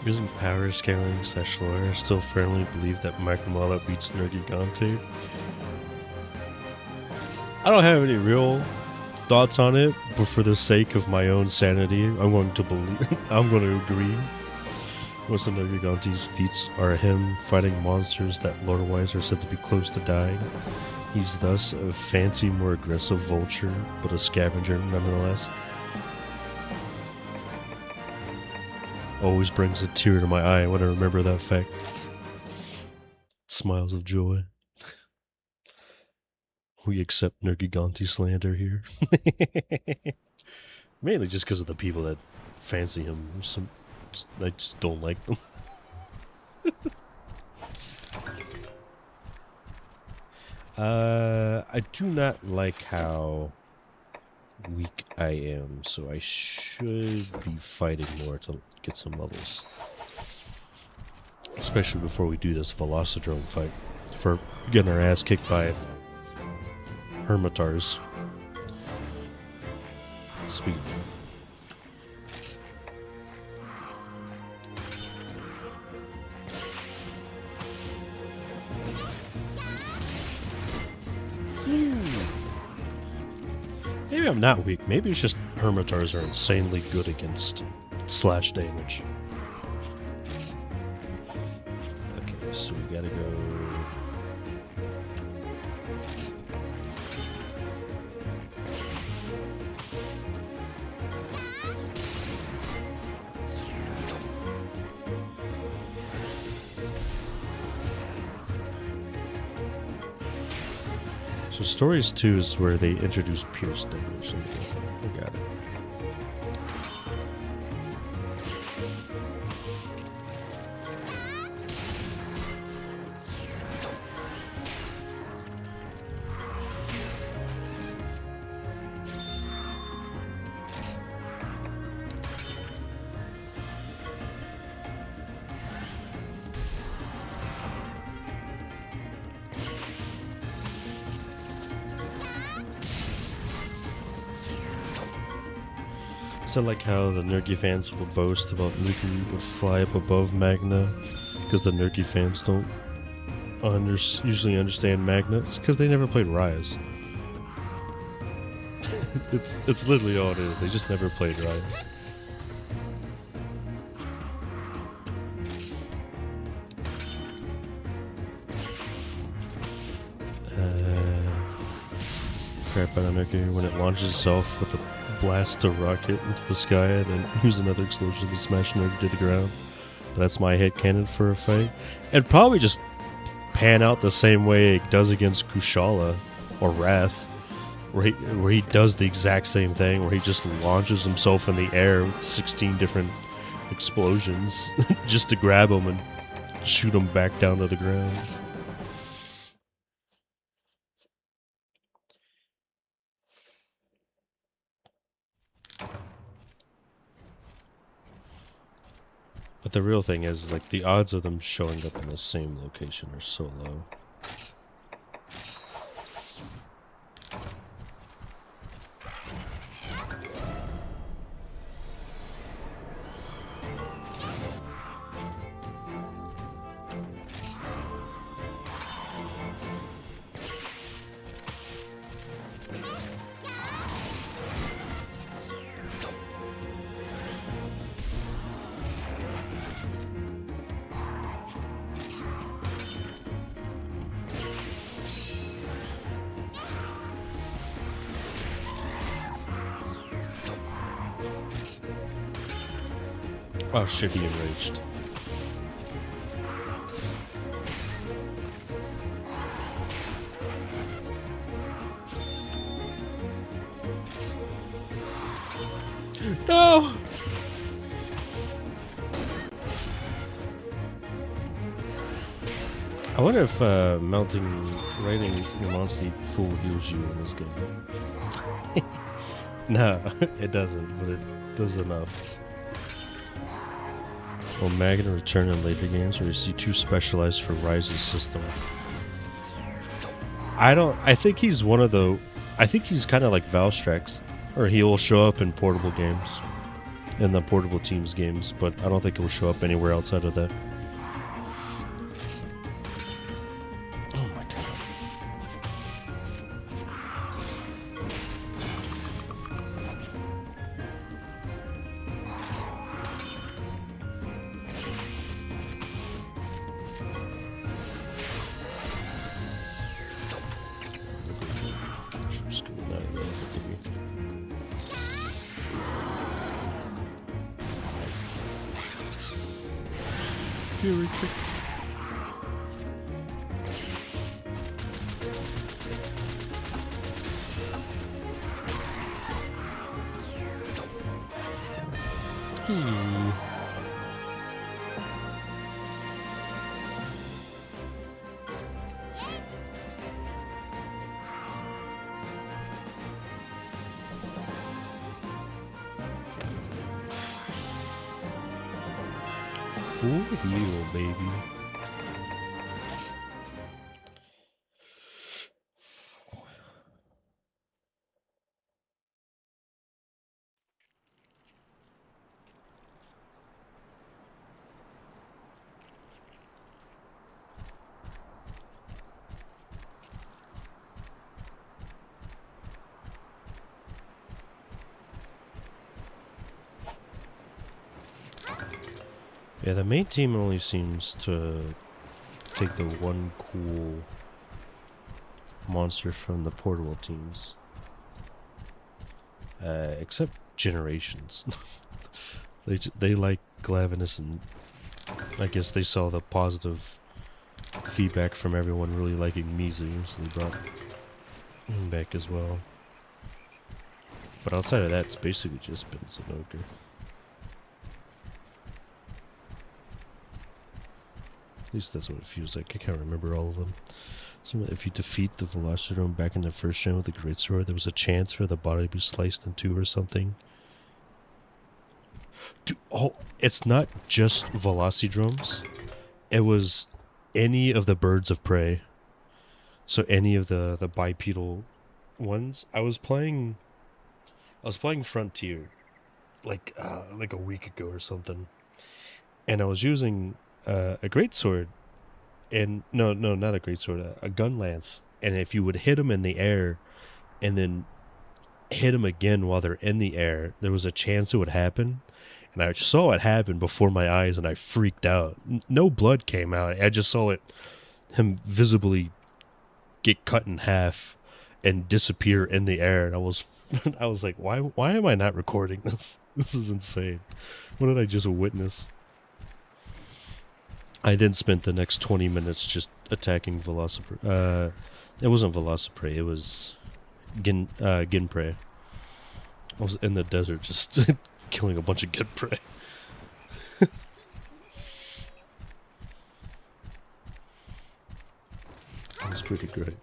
Using power scaling / lore, I still firmly believe that Micromala beats Nergigante. I don't have any real thoughts on it, but for the sake of my own sanity, I'm going to agree. Most of Nergigante's feats are him fighting monsters that lore-wise are said to be close to dying. He's thus a fancy, more aggressive vulture, but a scavenger nonetheless. Always brings a tear to my eye when I remember that fact. Smiles of joy. We accept Nergigante slander here. Mainly just because of the people that fancy him. I just don't like them. I do not like how weak I am, so I should be fighting more to get some levels. Especially before we do this Velocidrome fight. For getting our ass kicked by Hermitars. Sweet. Maybe I'm not weak. Maybe it's just Hermitars are insanely good against slash damage. Okay, so we gotta go... So Stories 2 is where they introduce pierce damage. We got it. Is that like how the Nergy fans will boast about Nuki would fly up above Magna? Because the Nergy fans don't usually understand Magna? It's because they never played Rise. it's literally all it is. They just never played Rise. Crap out of Nergy when it launches itself with a blast a rocket into the sky and then use another explosion to smash Nergy to the ground. That's my headcanon for a fight. And probably just pan out the same way it does against Kushala or Wrath, where he does the exact same thing, where he just launches himself in the air with 16 different explosions just to grab him and shoot him back down to the ground. But the real thing is, like, the odds of them showing up in the same location are so low. Oh shit, he enraged. No! I wonder if mounting riding your monster full heals you in this game. No, it doesn't, but it does enough. Will Magna return in later games, or is he too specialized for Rise's system? I think he's one of the... I think he's kind of like Valstrax, or he will show up in portable games, in the portable teams games, but I don't think he'll show up anywhere outside of that. Oh my god. Fury kick. Full heal, baby. Yeah, the main team only seems to take the one cool monster from the portable teams. Except Generations. they like Glavenus, and I guess they saw the positive feedback from everyone really liking Mizu, so they brought him back as well. But outside of that, it's basically just been Zinogre. At least that's what it feels like. I can't remember all of them. So if you defeat the Velocidrome back in the first gen with the Greatsword, there was a chance for the body to be sliced in two or something. Dude, oh, it's not just Velocidromes. It was any of the birds of prey. So any of the bipedal ones. I was playing Frontier like a week ago or something, and I was using a greatsword, and no, not a greatsword, a gun lance. And if you would hit them in the air, and then hit them again while they're in the air, there was a chance it would happen. And I saw it happen before my eyes, and I freaked out. No blood came out. I just saw him visibly get cut in half and disappear in the air. And I was like, why am I not recording this? This is insane. What did I just witness? I then spent the next 20 minutes just attacking Velociprey. It wasn't Velociprey, it was Ginprey. I was in the desert just killing a bunch of Ginprey. That was pretty great.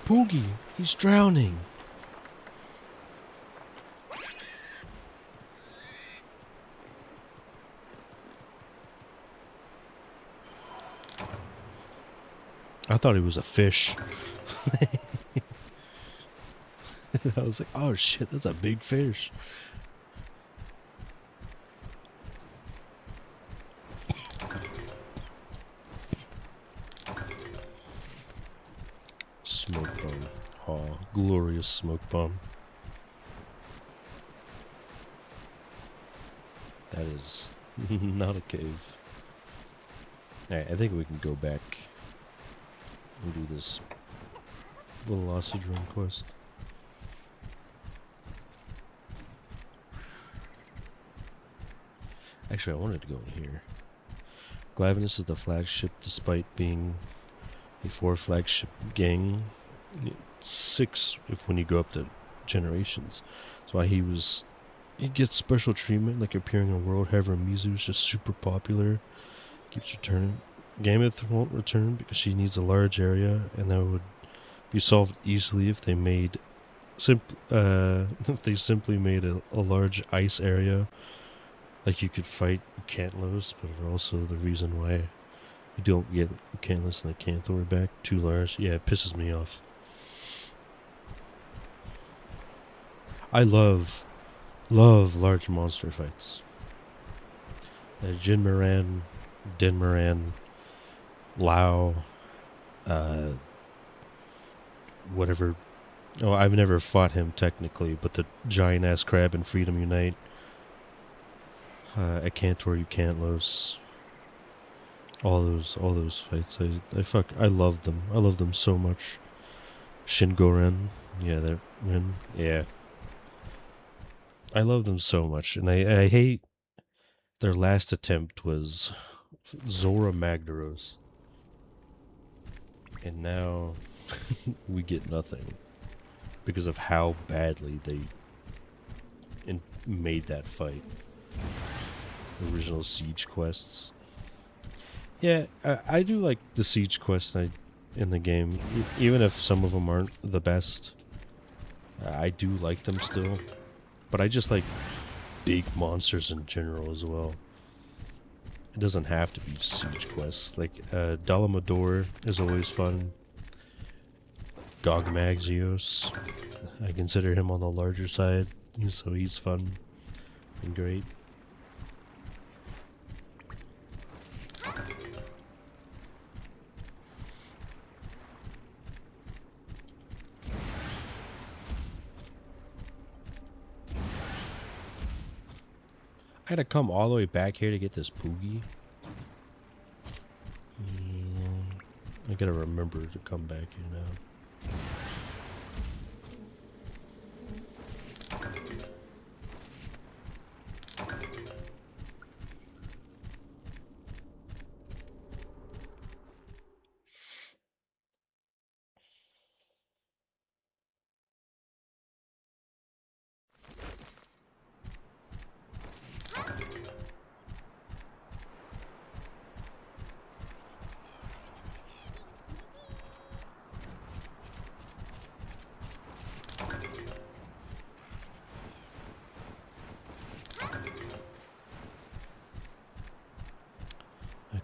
Poogie, he's drowning. I thought he was a fish. I was like, oh shit, that's a big fish. Smoke bomb. Oh, glorious smoke bomb. That is not a cave. Alright, I think we can go back and do this Velocidrome quest. Actually, I wanted to go in here. Glavenus is the flagship despite being a 4 flagship gang. 6 if when you go up to Generations. That's why he gets special treatment, like appearing in a world. However, Mizu's just super popular. Keeps returning. Gameth won't return because she needs a large area, and that would be solved easily if they made if they simply made a large ice area. Like you could fight Cantlos, but also the reason why you don't get Cantless and the Canthor back too large. Yeah, it pisses me off. I love large monster fights. Jinmaran, Dinmaran, Lao, whatever. Oh, I've never fought him technically, but the giant ass crab in Freedom Unite. At Cantor, you can't lose. All those fights. I love them. I love them so much. Shingoren, yeah. I love them so much, and I hate their last attempt was Zora Magdaros, and now we get nothing because of how badly they made that fight. The original Siege quests. Yeah, I do like the Siege quests in the game, even if some of them aren't the best. I do like them still, but I just like big monsters in general as well. It doesn't have to be Siege quests. Like Dalamador is always fun. Gogmagios. I consider him on the larger side, so he's fun and great. I had to come all the way back here to get this Poogie. I gotta remember to come back here now.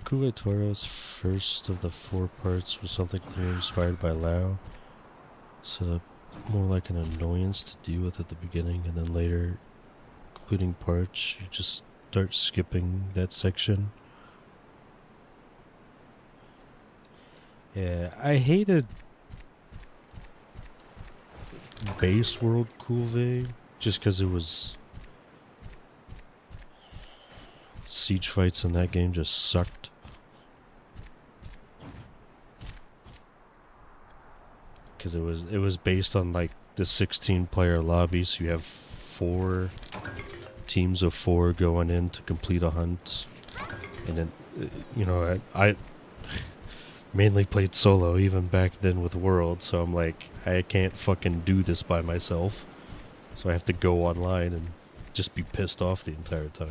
Kuvetoro's first of the 4 parts was something clearly inspired by Lao, so more like an annoyance to deal with at the beginning, and then later, completing parts, you just start skipping that section. Yeah, I hated Base World Kuve just because it was... Siege fights in that game just sucked. Because it was based on like the 16-player lobby, so you have 4 teams of 4 going in to complete a hunt, and then you know I mainly played solo even back then with World, so I'm like, I can't fucking do this by myself, so I have to go online and just be pissed off the entire time.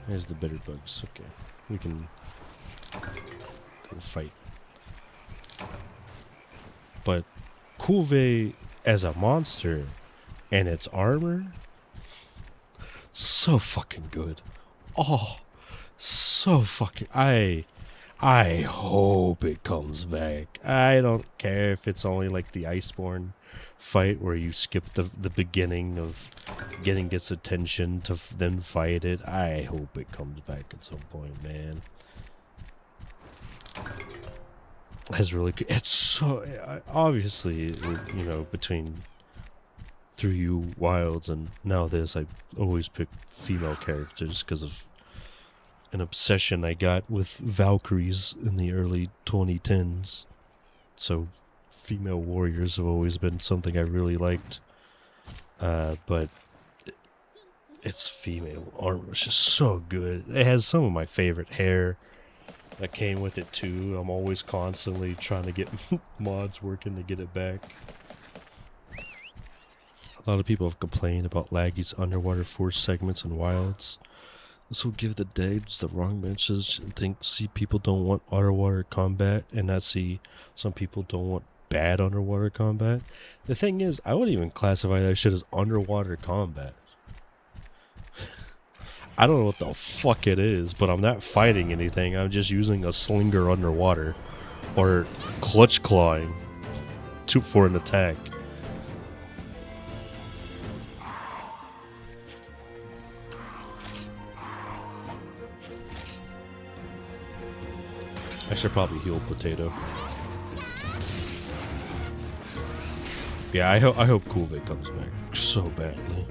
There's the bitter bugs. Okay, we can go fight. But Kuve as a monster and its armor, so fucking good. Oh, so fucking... I hope it comes back. I don't care if it's only like the Iceborne fight where you skip the beginning of getting its attention to then fight it. I hope it comes back at some point, man. It's really good. It's so... obviously, you know, between 3U Wilds and now this, I always pick female characters because of an obsession I got with Valkyries in the early 2010s. So female warriors have always been something I really liked. But its female armor is just so good. It has some of my favorite hair that came with it too. I'm always constantly trying to get mods working to get it back. A lot of people have complained about laggy's underwater force segments and wilds. This will give the devs the wrong message and see people don't want underwater combat and not see some people don't want bad underwater combat. The thing is, I wouldn't even classify that shit as underwater combat. I don't know what the fuck it is, but I'm not fighting anything. I'm just using a slinger underwater or clutch clawing for an attack. I should probably heal Potato. Yeah, I hope Kuve comes back so badly.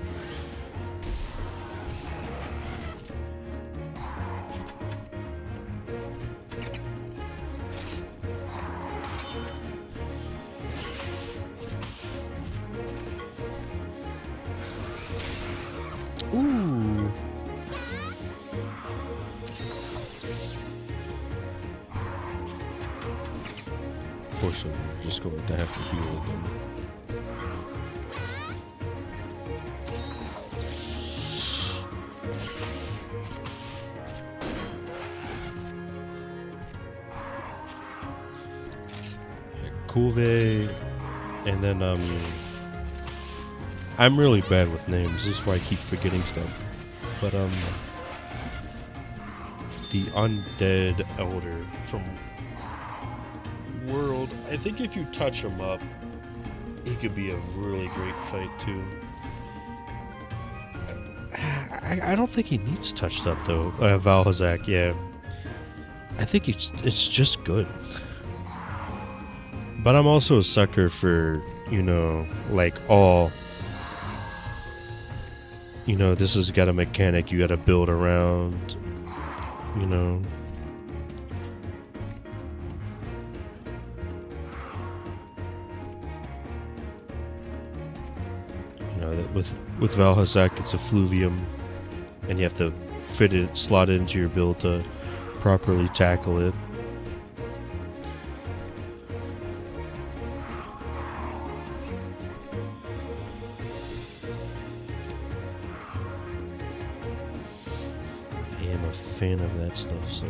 Ooh. Fortunately, we're just going to have to heal again. Kuve, and then I'm really bad with names. This is why I keep forgetting stuff. But the undead elder from World. I think if you touch him up, he could be a really great fight too. I don't think he needs touched up though. Valhazak, yeah. I think it's just good. But I'm also a sucker for, you know, like all, you know, this has got a mechanic you got to build around, you know. You know, that with Valhazak, it's a fluvium, and you have to slot it into your build to properly tackle it. I am a fan of that stuff, so.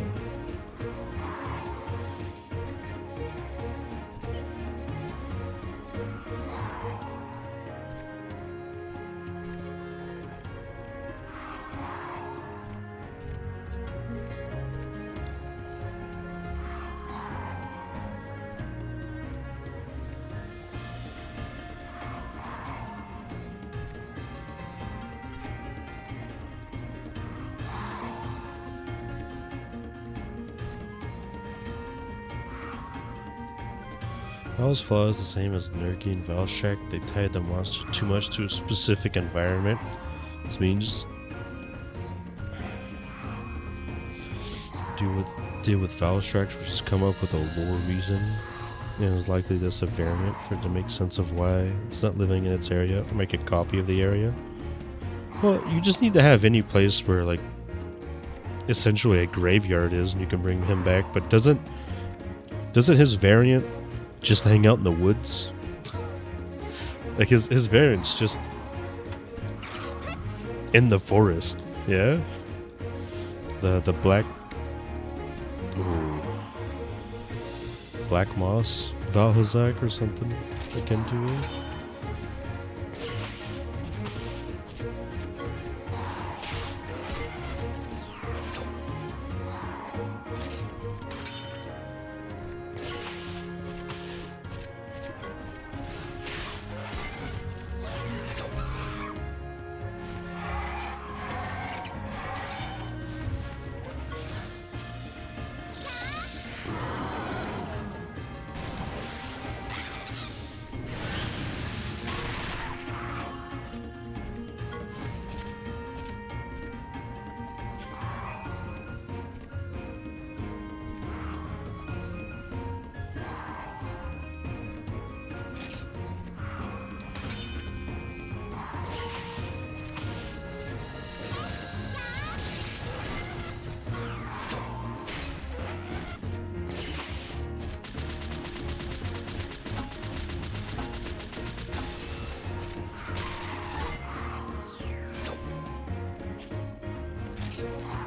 Val's flaw is the same as Nurgi and Valshak. They tied the monster too much to a specific environment. This means deal with Valshak, which has come up with a lore reason, and is likely this a variant for it to make sense of why it's not living in its area, or make a copy of the area. Well, you just need to have any place where, like, essentially a graveyard is, and you can bring him back. But doesn't his variant just hang out in the woods? Like his variant's just in the forest, yeah. The black, ooh, black moss Valhazak or something akin to it.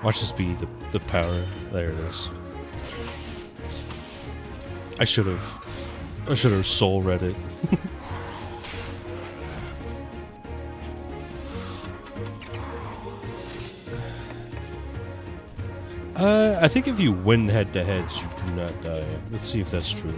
Watch this be the power. There it is. I should have soul read it. I think if you win head to heads, you do not die. Let's see if that's true.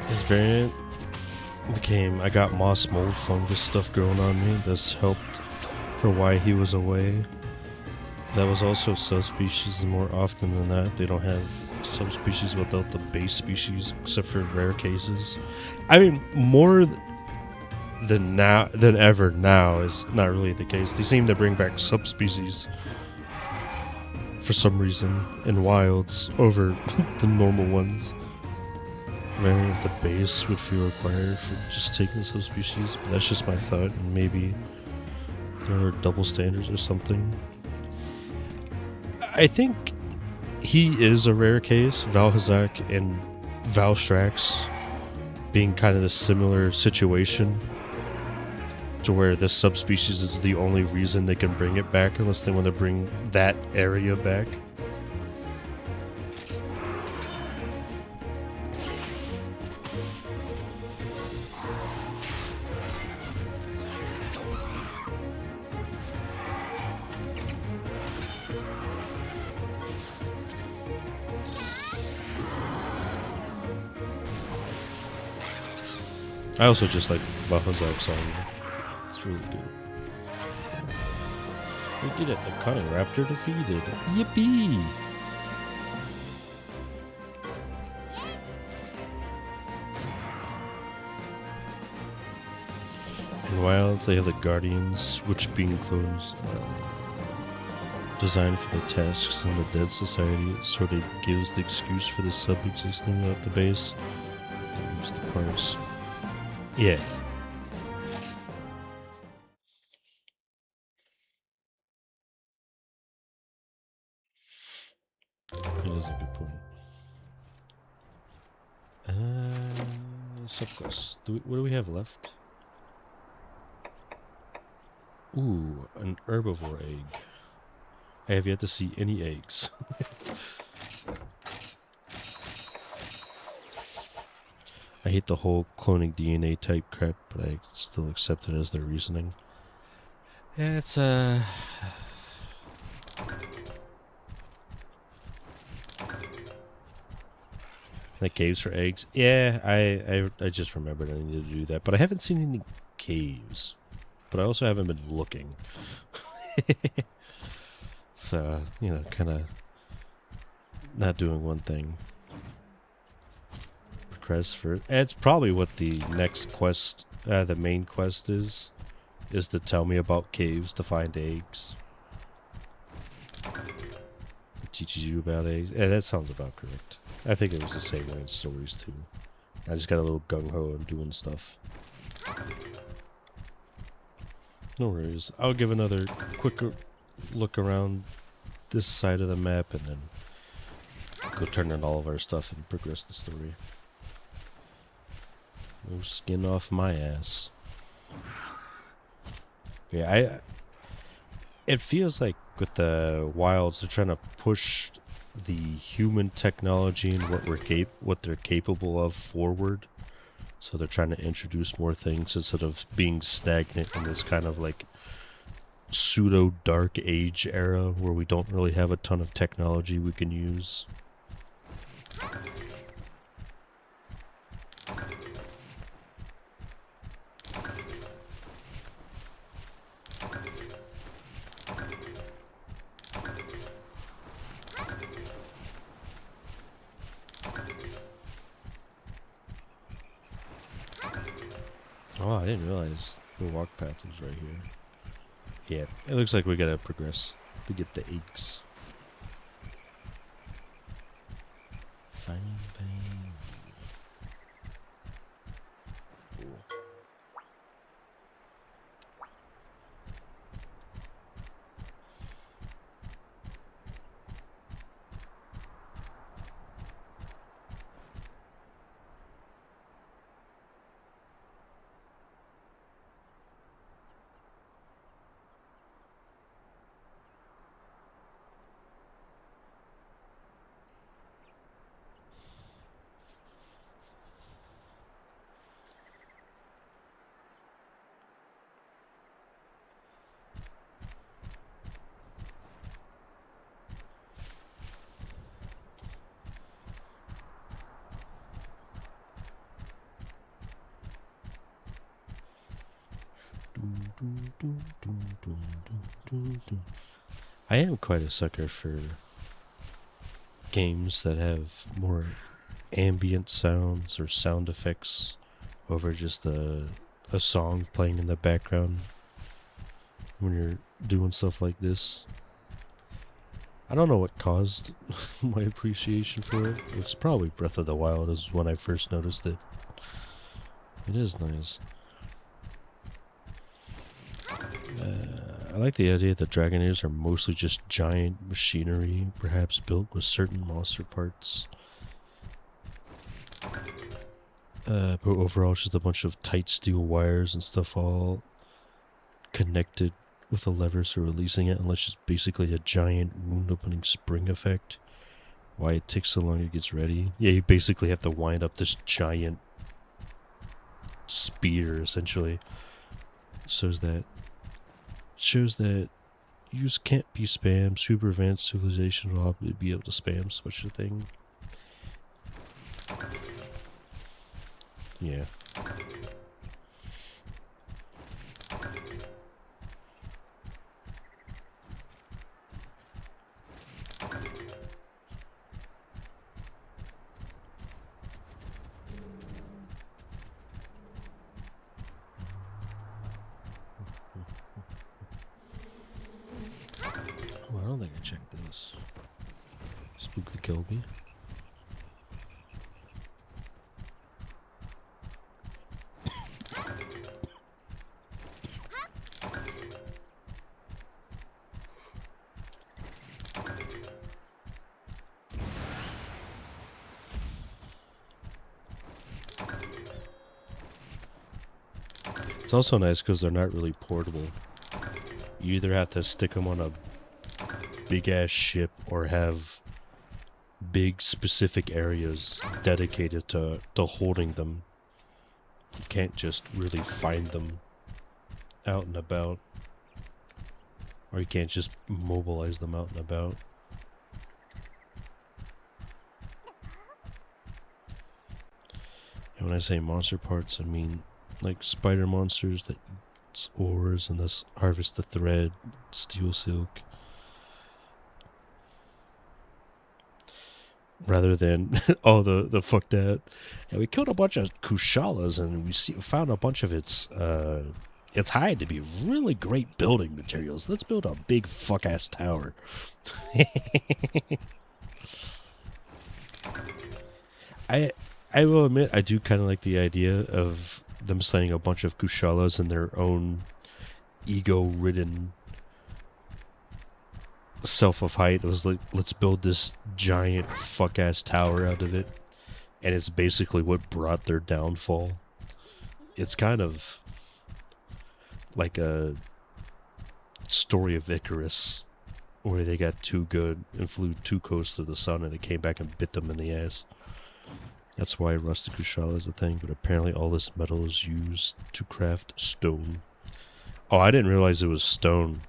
This variant became, I got moss mold fungus stuff growing on me. This helped for why he was away. That was also subspecies, and more often than not, they don't have subspecies without the base species, except for rare cases. I mean, more than ever now is not really the case. They seem to bring back subspecies for some reason in wilds over the normal ones. Maybe the base would feel required for just taking subspecies, but that's just my thought, and maybe there are double standards or something. I think he is a rare case, Valhazak and Valstrax being kind of a similar situation, to where this subspecies is the only reason they can bring it back, unless they want to bring that area back. I also just like Bahazak's song. It's really good. We did it. The cunning raptor defeated. Yippee! In Wilds, they have the Guardians, which being clones designed for the tasks in the Dead Society, it sort of gives the excuse for the sub existing at the base. They use the parts. Yeah. It is a good point. Subquest. What do we have left? Ooh, an herbivore egg. I have yet to see any eggs. I hate the whole cloning DNA type crap, but I still accept it as their reasoning. Yeah, it's the caves for eggs. Yeah, I just remembered I needed to do that, but I haven't seen any caves. But I also haven't been looking. So, you know, kind of not doing one thing. Progress for... It's probably what the next quest, the main quest is to tell me about caves to find eggs. It teaches you about eggs. Yeah, that sounds about correct. I think it was the same way in stories too. I just got a little gung-ho and doing stuff. No worries. I'll give another quick look around this side of the map and then go turn in all of our stuff and progress the story. No skin off my ass. Yeah, it feels like with the Wilds, they're trying to push the human technology and what they're capable of forward. So they're trying to introduce more things instead of being stagnant in this kind of like pseudo dark age era where we don't really have a ton of technology we can use. Oh, I didn't realize the walk path was right here. Yeah, it looks like we gotta progress to get the eggs. Fine. Cool. I am quite a sucker for games that have more ambient sounds or sound effects over just a song playing in the background when you're doing stuff like this. I don't know what caused my appreciation for it. It's probably Breath of the Wild is when I first noticed it. It is nice. I like the idea that Dragonairs are mostly just giant machinery, perhaps built with certain monster parts. But overall, it's just a bunch of tight steel wires and stuff all connected with a lever, so releasing it, unless it's basically a giant wound-opening spring effect. Why it takes so long it gets ready. Yeah, you basically have to wind up this giant spear, essentially. Shows that use can't be spam. Super advanced civilization will probably be able to spam such a thing. Yeah. check this. Spook the Kelby. It's also nice because they're not really portable. You either have to stick them on a big-ass ship or have big specific areas dedicated to holding them. You can't just really find them out and about. Or you can't just mobilize them out and about. And when I say monster parts, I mean like spider monsters that eat ores and thus harvest the thread, steel silk. Rather than, oh, the fuck that. And we killed a bunch of kushalas and we found a bunch of its hide to be really great building materials. Let's build a big fuck-ass tower. I will admit, I do kind of like the idea of them slaying a bunch of kushalas in their own ego-ridden self of height. It was like, let's build this giant fuck-ass tower out of it. And it's basically what brought their downfall. It's kind of like a story of Icarus, where they got too good and flew too close to the sun and it came back and bit them in the ass. That's why rusted kushala is a thing, but apparently all this metal is used to craft stone. Oh, I didn't realize it was stone.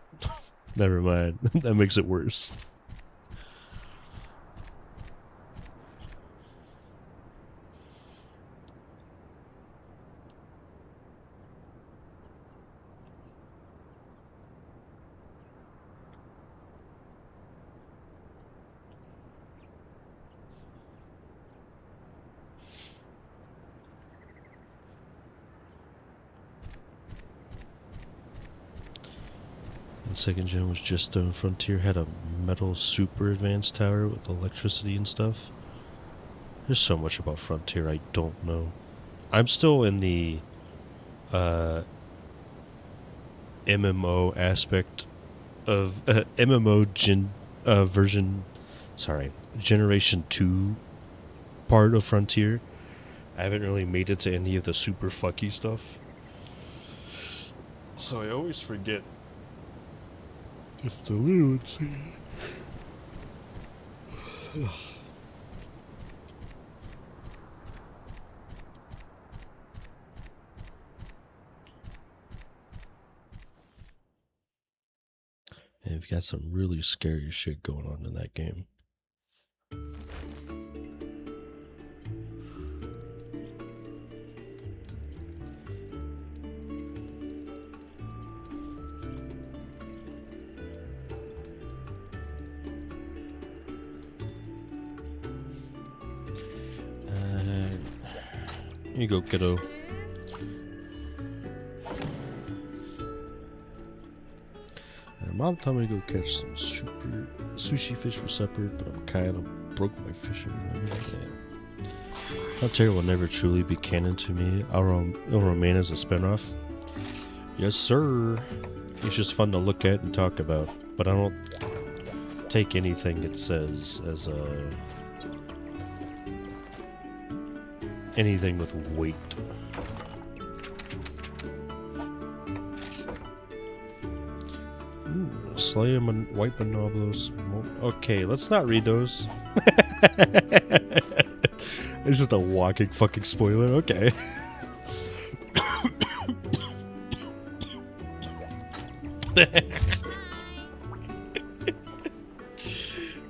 Never mind. That makes it worse. And second gen was just stone. Frontier had a metal super advanced tower with electricity and stuff. There's so much about Frontier I don't know. I'm still in the MMO aspect of Generation 2 part of Frontier. I haven't really made it to any of the super fucky stuff. So I always forget. Just a little, let's see. And we've got some really scary shit going on in that game. Here you go, kiddo. Mom told me to go catch some super sushi fish for supper, but I'm kind of broke my fishing. Frontier will never truly be canon to me. It'll remain as a spinoff. Yes, sir. It's just fun to look at and talk about, but I don't take anything it says as anything with weight. Slay him and wipe Monoblos. Okay, let's not read those. It's just a walking fucking spoiler. Okay.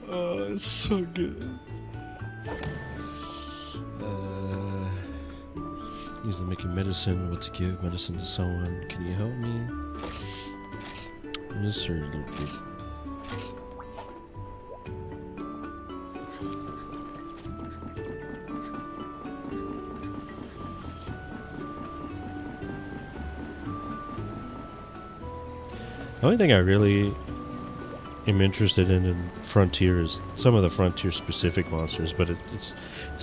Oh, it's so good. Usually making medicine. What to give medicine to someone? Can you help me? Yes, sir, little kid. The only thing I really am interested in Frontier is some of the Frontier specific monsters, but it's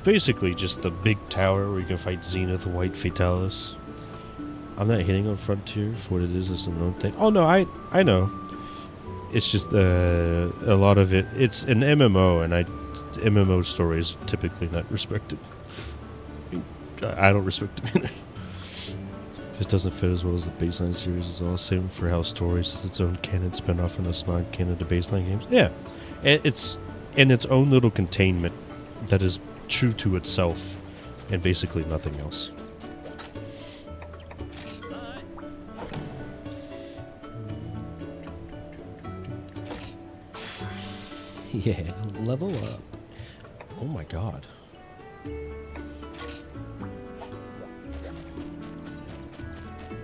basically just the big tower where you can fight Zenith White Fatalis. I'm not hitting on Frontier for what it is as a known thing. Oh no, I know. It's just a lot of it. It's an MMO, and MMO stories typically not respected. I don't respect them either. It doesn't fit as well as the baseline series. It's all same for how stories is its own canon spin-off and it's non-canon to baseline games. Yeah, it's in its own little containment that is true to itself and basically nothing else. Yeah, level up. Oh my god.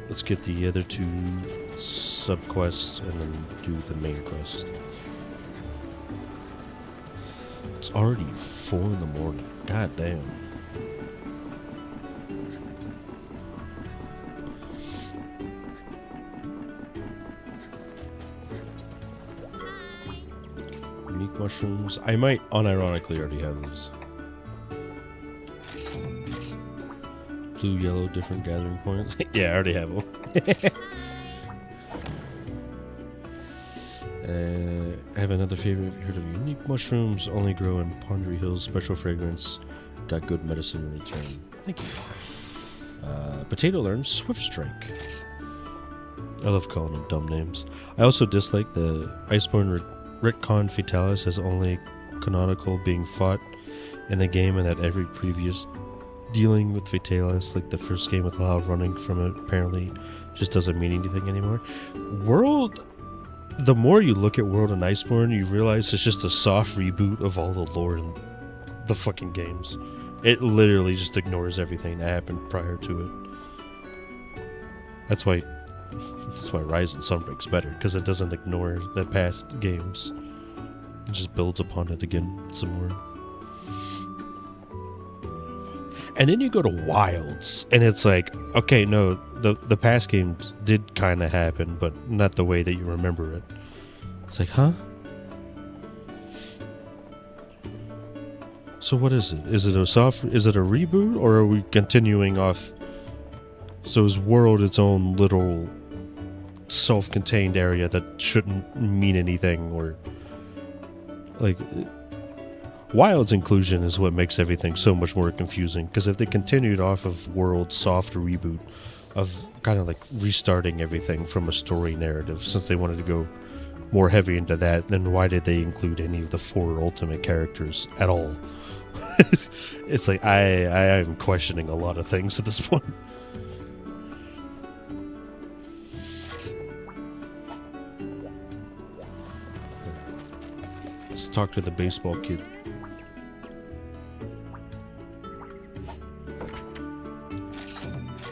Let's get the other two subquests and then do the main quest. It's already 4 in the morning. God damn. Unique mushrooms. I might unironically already have these. Blue, yellow, different gathering points. Yeah, I already have them. I have another favorite. Have you heard of unique mushrooms? Only grow in Pondry Hills. Special fragrance. Got good medicine in return. Thank you. Potato learns Swift Strike. I love calling them dumb names. I also dislike the Iceborne Retcon Fatalis as only canonical being fought in the game, and that every previous dealing with Fatalis, like the first game with Loud running from it, apparently just doesn't mean anything anymore. World, the more you look at World and Iceborne, you realize it's just a soft reboot of all the lore in the fucking games. It literally just ignores everything that happened prior to it. That's why Rise and Sunbreak's better, because it doesn't ignore the past games. It just builds upon it again some more. And then you go to Wilds, and it's like, okay, no, the past games did kind of happen, but not the way that you remember it. It's like, huh? So what is it? Is it a reboot, or are we continuing off? So is World its own little self-contained area that shouldn't mean anything, or like Wild's inclusion is what makes everything so much more confusing, because if they continued off of World's soft reboot of kind of like restarting everything from a story narrative, since they wanted to go more heavy into that, then why did they include any of the 4 ultimate characters at all? It's like I am questioning a lot of things at this point. Let's talk to the baseball kid.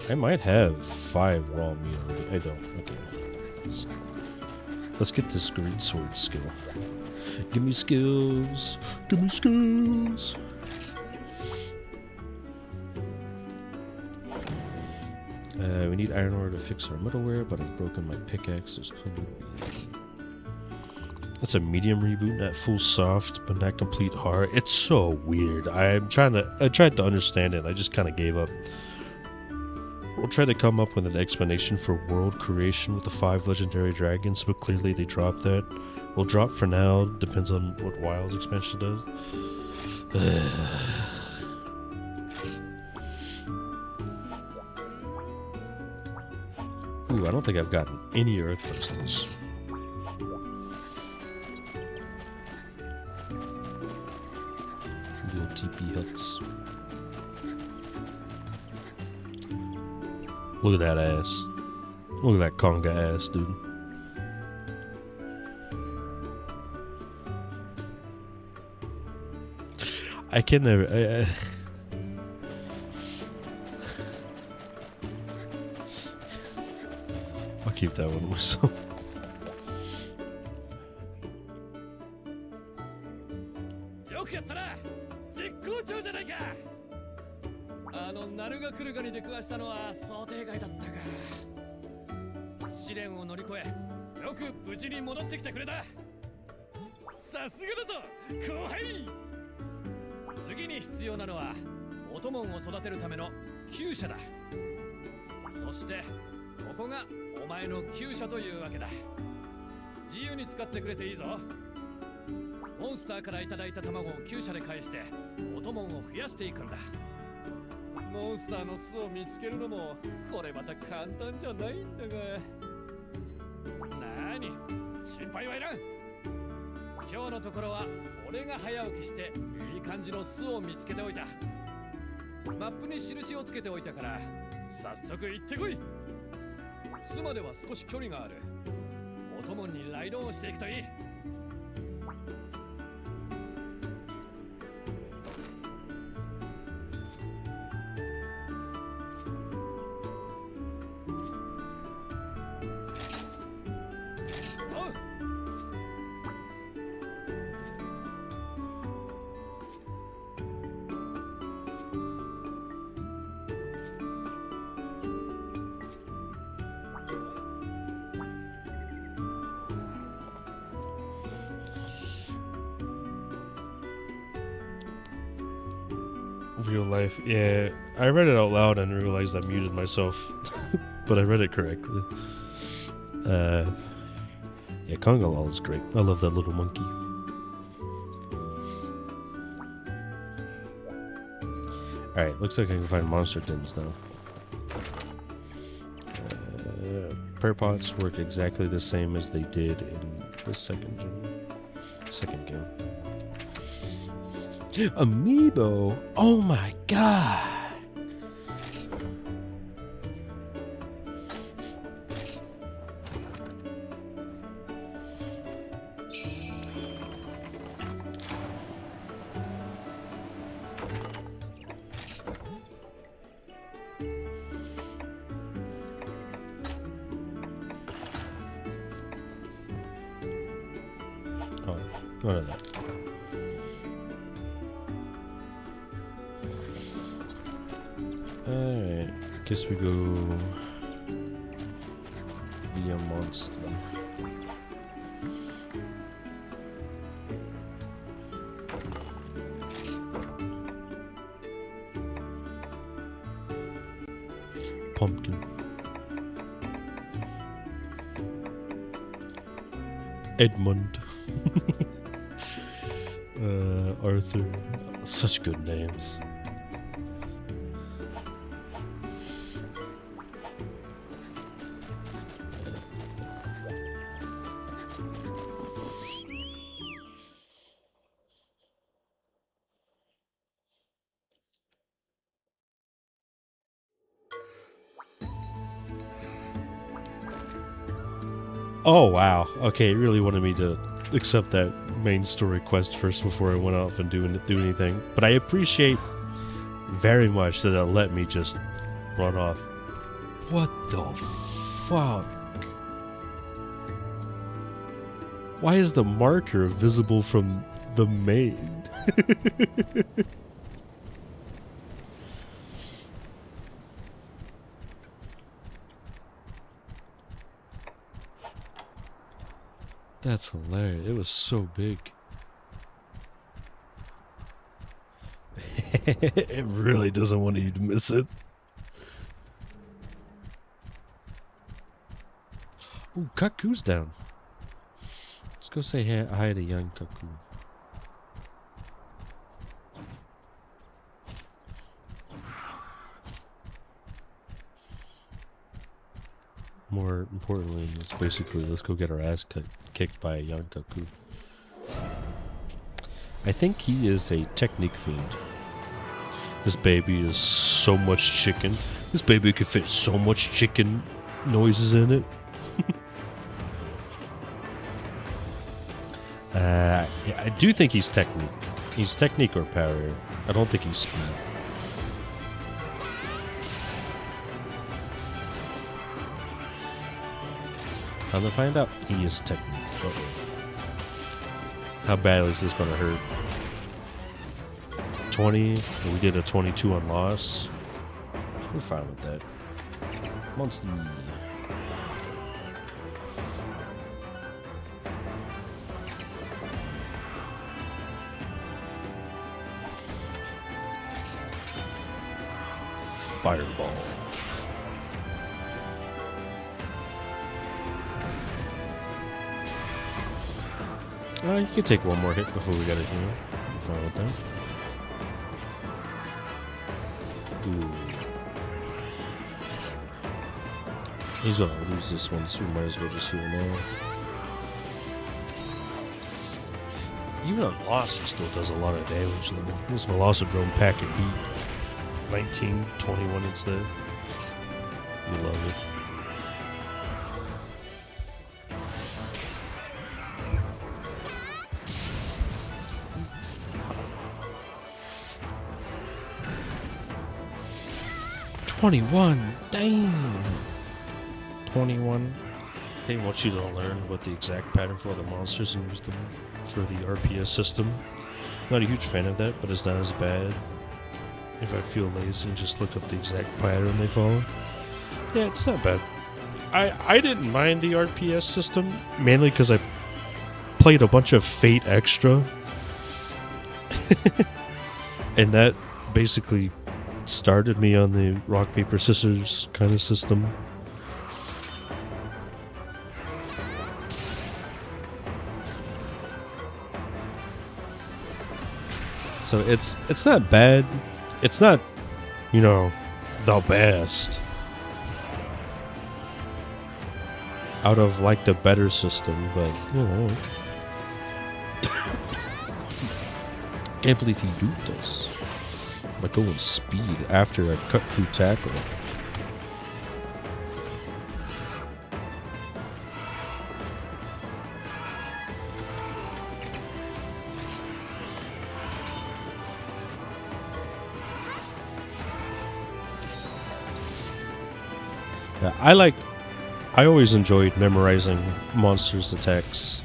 I might have 5 raw meat already. I don't. Okay. Let's get this great sword skill. Give me skills. Give me skills. We need iron ore to fix our metalware, but I've broken my pickaxe. There's plenty. That's a medium reboot, not full soft, but not complete hard. It's so weird. I tried to understand it. I just kind of gave up. We'll try to come up with an explanation for world creation with the 5 legendary dragons, but clearly they dropped that. We'll drop for now. Depends on what Wild's expansion does. Ooh, I don't think I've gotten any earth crystals. Little TP huts. Look at that ass. Look at that conga ass, dude. I can never... I'll keep that one to myself. さすがだぞ後輩。次に必要なのはオトモンを育てるための厩舎だ。そしてここがお前の厩舎というわけだ。自由に使ってくれていいぞ。モンスターからいただいた卵を厩舎で返してオトモンを増やしていくんだ。モンスターの巣を見つけるのもこれまた簡単じゃないんだが。なーに、心配はいらん。今日のところは俺が早起きしていい感じの巣を見つけておいた。マップに印をつけておいたから早速行ってこい。巣までは少し距離がある。お供にライドオンしていくといい。Real life. Yeah, I read it out loud and realized I muted myself, but I read it correctly. Yeah, Congalal is great. I love that little monkey. Alright, looks like I can find monster dens now. Perpots work exactly the same as they did in the second game. Amiibo! Oh my god! Oh, none of that. Alright, guess we go via monster. Pumpkin. Edmund. Arthur. Such good names. Oh wow, okay, it really wanted me to accept that main story quest first before I went off and do anything. But I appreciate very much that it let me just run off. What the fuck? Why is the marker visible from the main? That's hilarious. It was so big. It really doesn't want you to miss it. Ooh, Kaku's down. Let's go say hi to young Kaku. More importantly, it's basically let's go get our ass kicked by a young Kaku. I think he is a technique fiend. This baby is so much chicken. This baby could fit so much chicken noises in it. Yeah, I do think he's technique. He's technique or power. I don't think he's speed. Time to find out. He is technique. Uh-oh. How badly is this gonna hurt? 20. We did a 22 on loss. We're fine with that. Monster. fireball. You can take one more hit before we gotta heal. I'm fine with that. Ooh. He's gonna lose this one, so we might as well just heal now. Even on loss, he still does a lot of damage. This Velocidrome pack and heat. 19, 21 instead. You love it. $21, dang! 21. They want you to learn what the exact pattern for all the monsters and use them for the RPS system. Not a huge fan of that, but it's not as bad. If I feel lazy and just look up the exact pattern they follow. Yeah, it's not bad. I didn't mind the RPS system, mainly because I played a bunch of Fate Extra. And that basically started me on the rock, paper, scissors kind of system. So it's not bad. It's not, you know, the best. Out of like the better system, but you know. Can't believe he duped us. Like going speed after a cut through tackle. Yeah, I always enjoyed memorizing monsters' attacks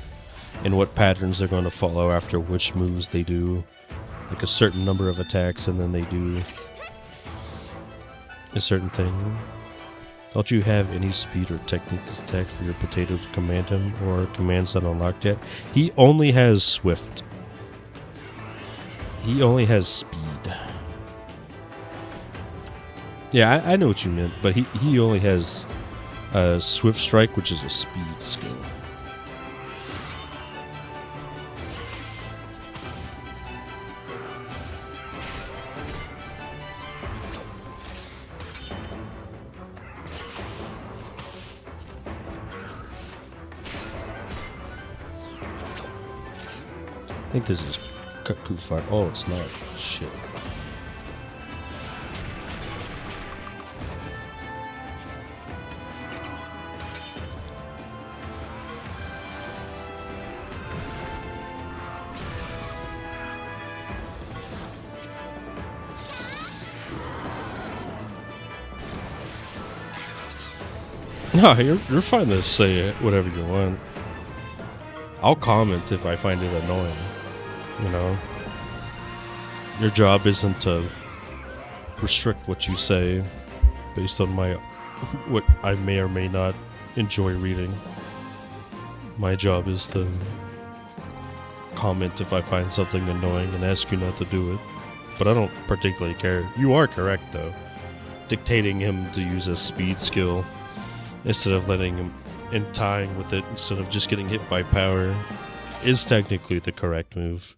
and what patterns they're going to follow after which moves they do. Like a certain number of attacks, and then they do a certain thing. Don't you have any speed or technique attack for your potato to command him, or commands not unlocked yet? He only has Swift. He only has speed. Yeah, I know what you meant, but he only has Swift Strike, which is a speed skill. I think this is Cuckoo Fire. Oh, it's not. Shit. No, you're fine to say whatever you want. I'll comment if I find it annoying. You know? Your job isn't to restrict what you say based on what I may or may not enjoy reading. My job is to comment if I find something annoying and ask you not to do it. But I don't particularly care. You are correct, though. Dictating him to use a speed skill instead of letting him and tying with it instead of just getting hit by power is technically the correct move.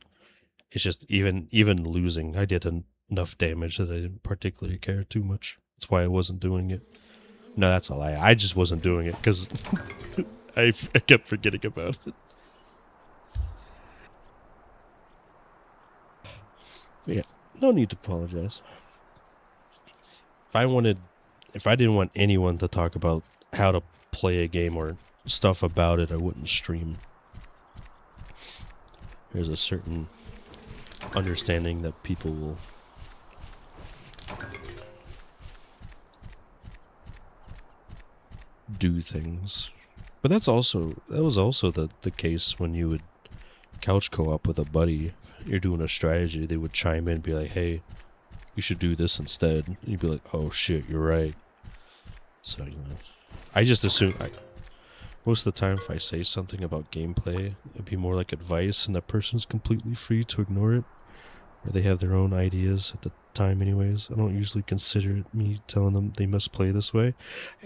It's just even losing, I did enough damage that I didn't particularly care too much. That's why I wasn't doing it. No, that's a lie. I just wasn't doing it because I kept forgetting about it. But yeah, no need to apologize. If I didn't want anyone to talk about how to play a game or stuff about it, I wouldn't stream. There's a certain understanding that people will do things. But that was also the case when you would couch co-op with a buddy. You're doing a strategy, they would chime in and be like, hey, you should do this instead. And you'd be like, oh shit, you're right. So, you know, I just assume most of the time if I say something about gameplay, it'd be more like advice and that person's completely free to ignore it. or they have their own ideas at the time anyways. I don't usually consider it me telling them they must play this way.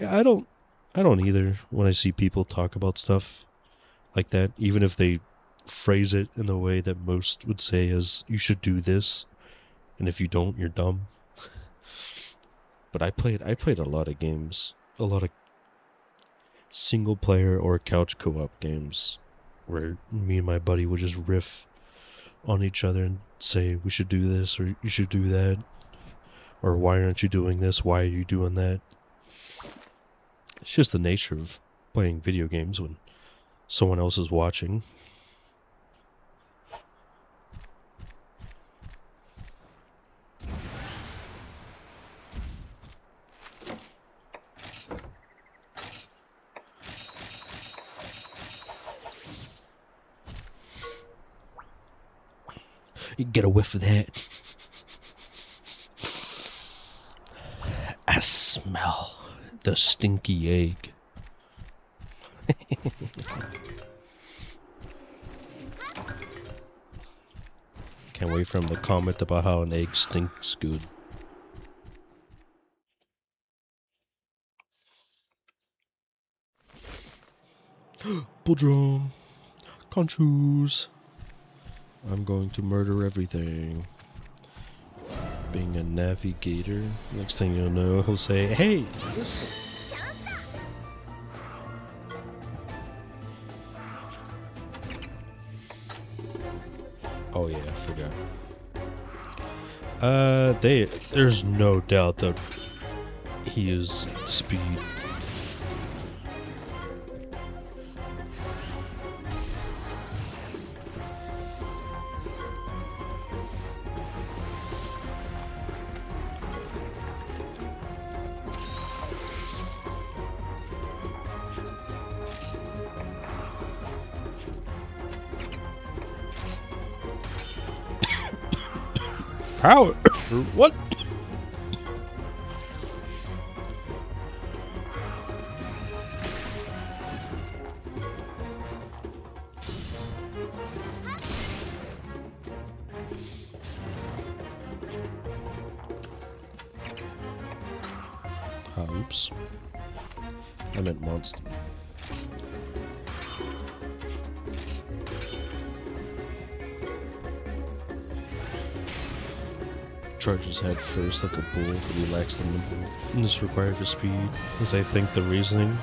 I don't either when I see people talk about stuff like that, even if they phrase it in the way that most would say as you should do this, and if you don't, you're dumb. But I played a lot of games, a lot of single player or couch co-op games where me and my buddy would just riff on each other and say we should do this or you should do that, or why aren't you doing this, why are you doing that. It's just the nature of playing video games when someone else is watching. You get a whiff of that. I smell the stinky egg. Can't wait for him to comment about how an egg stinks good. Bull drum. Can't choose. I'm going to murder everything. Being a navigator. Next thing you'll know, he'll say, hey, listen. Oh yeah, I forgot. There's no doubt that he is speed. Power? What? Oops. I meant monster. Charges head first like a bull, but he lacks the nimbleness required for speed, is I think the reasoning.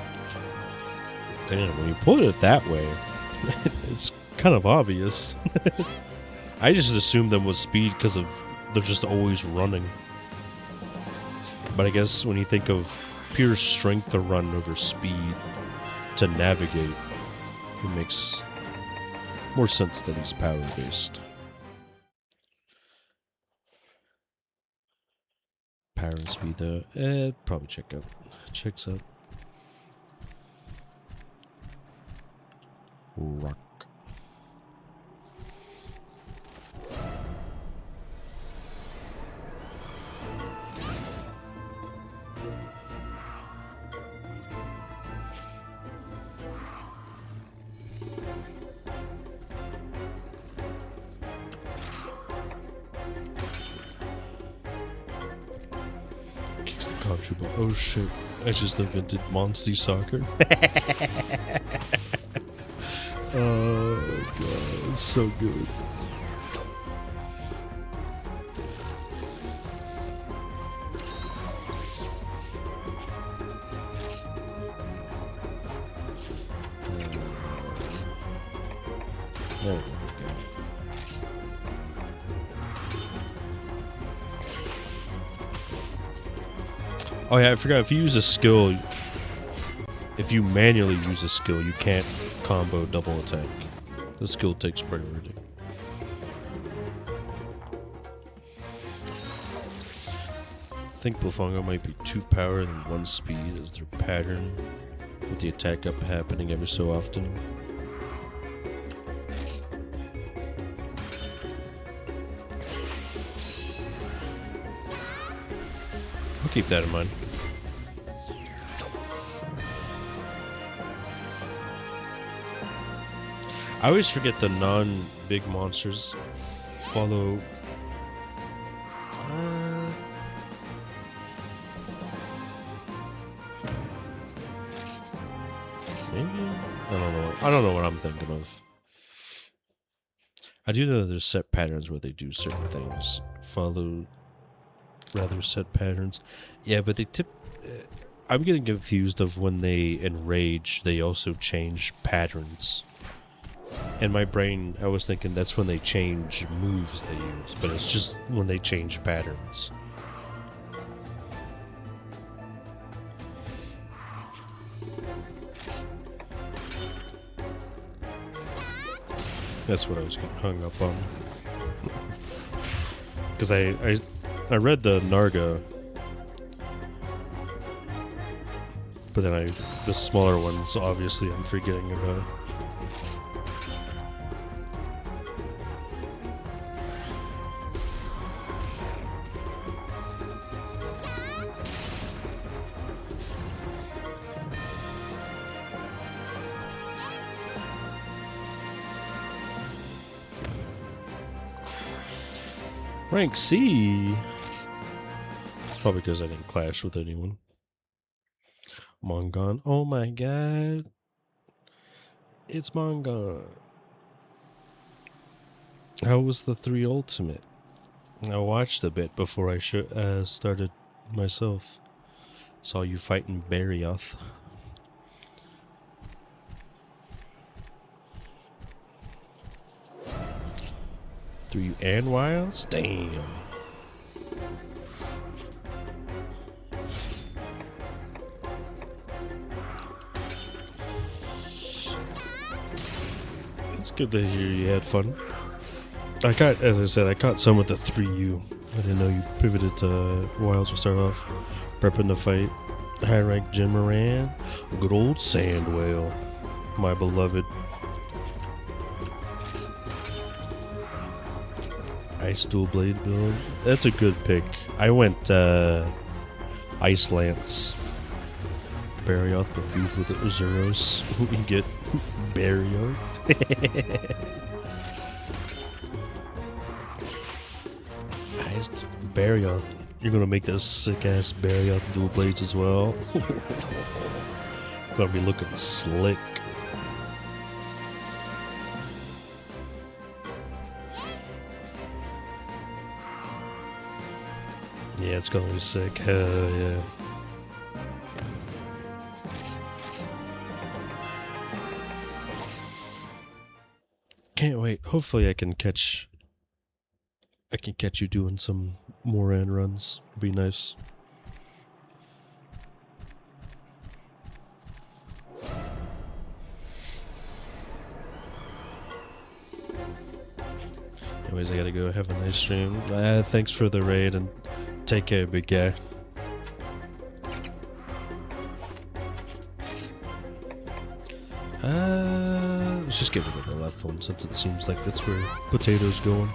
Damn, when you put it that way, it's kind of obvious. I just assumed them with speed because of they're just always running. But I guess when you think of pure strength to run over speed to navigate, it makes more sense that he's power based. Power and speed though, probably checks out. Rock. Oh shit, I just invented Monsty Soccer. Oh god, it's so good. There we go. Oh yeah, I forgot, if you use a skill, if you manually use a skill, you can't combo double attack. The skill takes priority. I think Bufongo might be 2 power and 1 speed as their pattern, with the attack up happening every so often. I'll keep that in mind. I always forget the non-big monsters follow Maybe? I don't know. I don't know what I'm thinking of. I do know there's set patterns where they do certain things. Follow rather set patterns. Yeah, but they I'm getting confused of when they enrage, they also change patterns. In my brain, I was thinking that's when they change moves they use, but it's just when they change patterns. That's what I was getting hung up on. Because I read the Narga, but then the smaller ones, obviously, I'm forgetting about. Rank C. It's probably because I didn't clash with anyone. Mongon. Oh my god. It's Mongon. How was the 3 Ultimate? I watched a bit before I started myself. Saw you fighting Barioth. Threw you and Wilds? Damn. It's good to hear you had fun. As I said, I caught some with the 3U. I didn't know you pivoted to Wilds to start off. Prepping to fight high rank Jimmeran. Good old Sand Whale. My beloved. Ice Dual Blade build. That's a good pick. I went Ice Lance. Barioth fused with Zeros. You get Barioth. Barioth. You're gonna make those sick ass Barioth dual blades as well. Gonna be looking slick. Yeah, it's gonna be sick. Hell yeah. Can't wait. Hopefully I can catch you doing some more end runs. Be nice. Anyways, I gotta go have a nice stream. Thanks for the raid and take care, big guy. Let's just get rid of the left one since it seems like that's where Potato's going.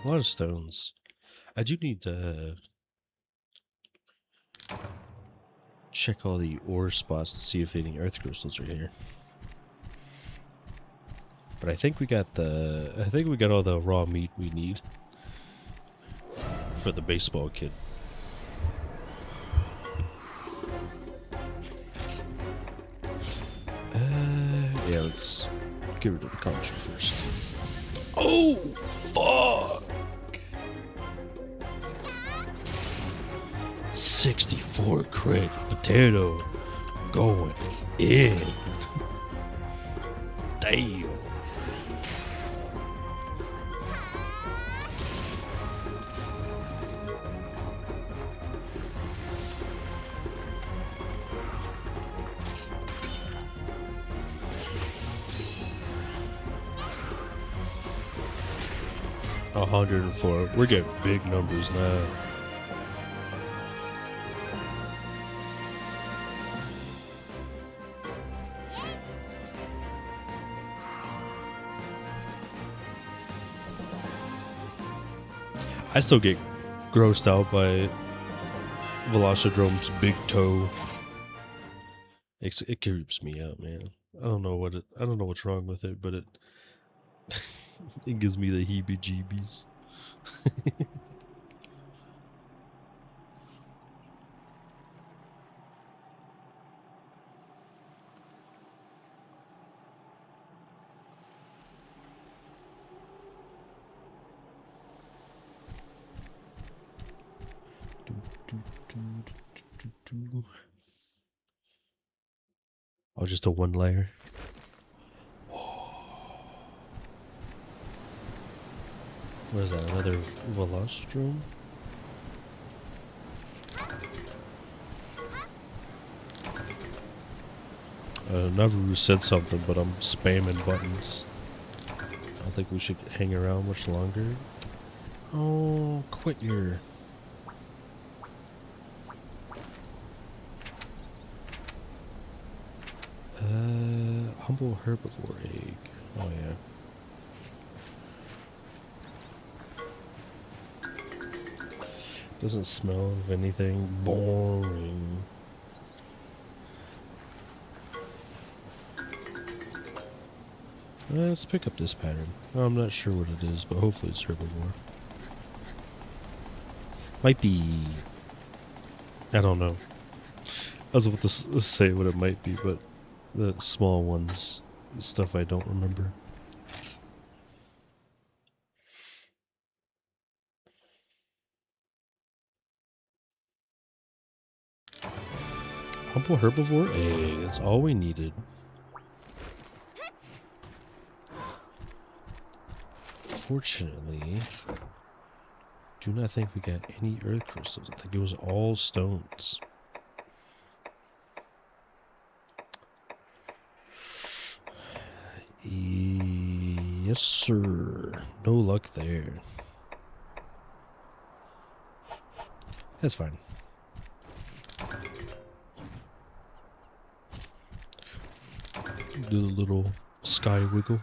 A lot of stones. I do need to check all the ore spots to see if any earth crystals are here. But I think we got all the raw meat we need for the baseball kid. Yeah, let's get rid of the concha first. Oh, fuck! 64 crit potato going in. Damn. 104. We're getting big numbers now. I still get grossed out by Velocidrome's big toe. It creeps me out, man. I don't know what's wrong with it, but it it gives me the heebie-jeebies. Oh, just a one layer. What is that? Another Velocidrome? Navaroo said something, but I'm spamming buttons. I don't think we should hang around much longer. Oh, quit your... humble herbivore egg. Oh yeah. Doesn't smell of anything. Boring. Let's pick up this pattern. I'm not sure what it is, but hopefully it's herbivore. Might be... I don't know. I was about to say what it might be, but the small ones, stuff I don't remember. Humble herbivore egg, that's all we needed. Fortunately, do not think we got any earth crystals. I think it was all stones. Yes, sir. No luck there. That's fine. Do the little sky wiggle.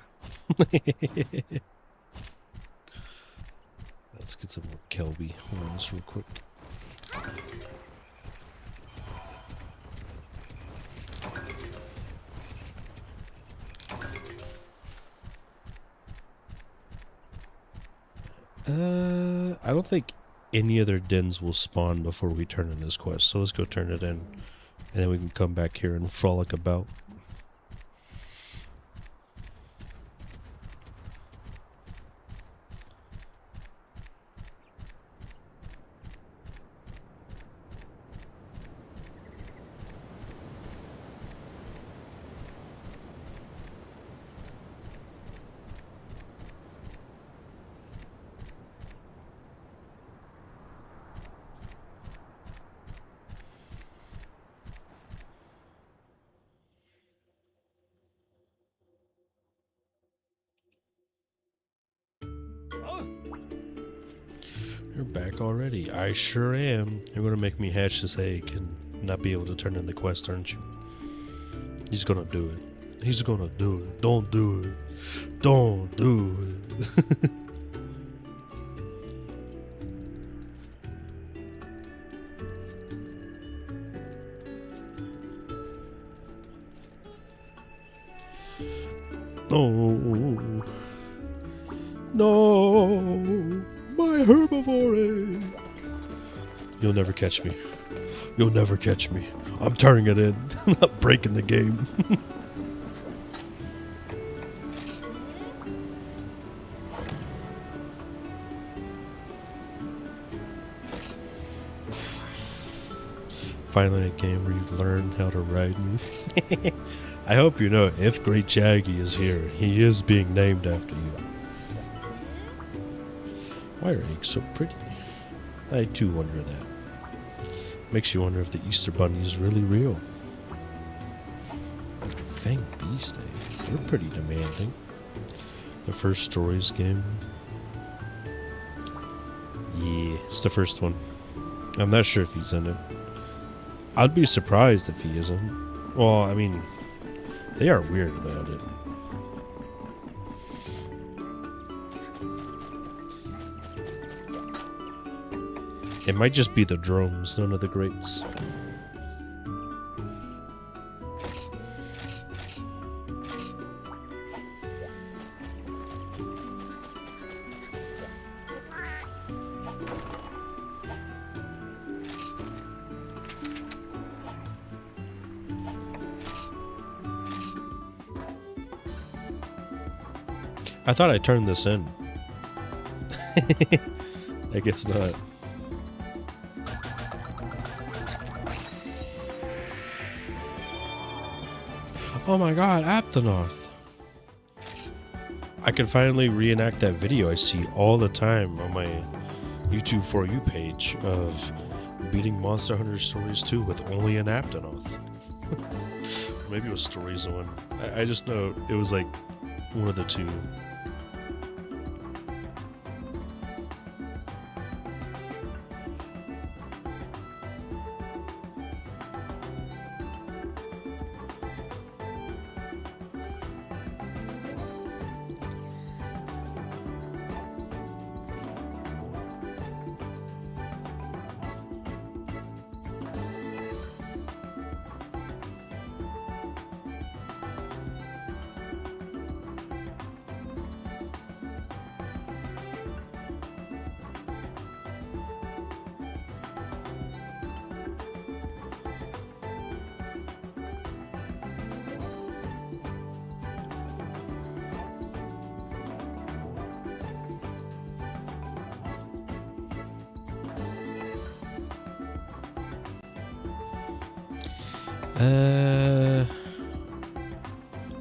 Let's get some more Kelby horns real quick. I don't think any other dens will spawn before we turn in this quest, so let's go turn it in, and then we can come back here and frolic about. You're back already. I sure am. You're gonna make me hatch this egg and not be able to turn in the quest, aren't you? He's gonna do it. He's gonna do it. Don't do it. Don't do it. No. No. My herbivore egg. You'll never catch me. You'll never catch me. I'm turning it in. I'm not breaking the game. Finally a game where you learn how to ride me. I hope you know if Great Jaggy is here, he is being named after you. Why are eggs so pretty? I too wonder that. Makes you wonder if the Easter Bunny is really real. Fang Beast eggs, they're pretty demanding. The first Stories game. It's the first one. I'm not sure if he's in it. I'd be surprised if he isn't. Well, I mean, they are weird about it. It might just be the drums, none of the greats. I thought I turned this in. I guess not. Oh my god, Aptonoth! I can finally reenact that video I see all the time on my YouTube For You page of beating Monster Hunter Stories 2 with only an Aptonoth. Maybe it was Stories 1. I just know it was like one of the two.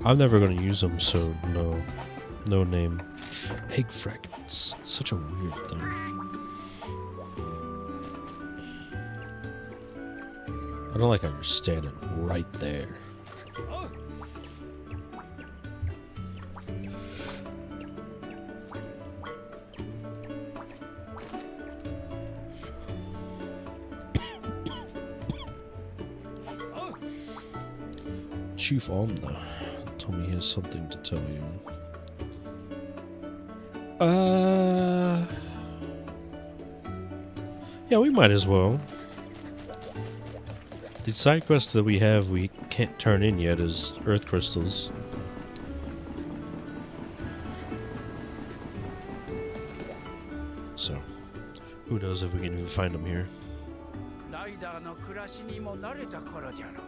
I'm never gonna use them, so no name. Egg fragments, such a weird thing. I don't like how you're standing right there. Chief Omna told me he has something to tell you. Yeah, we might as well. The side quest that we have we can't turn in yet is Earth Crystals. So, who knows if we can even find them here. ライダーの暮らしにも慣れた頃じゃろ。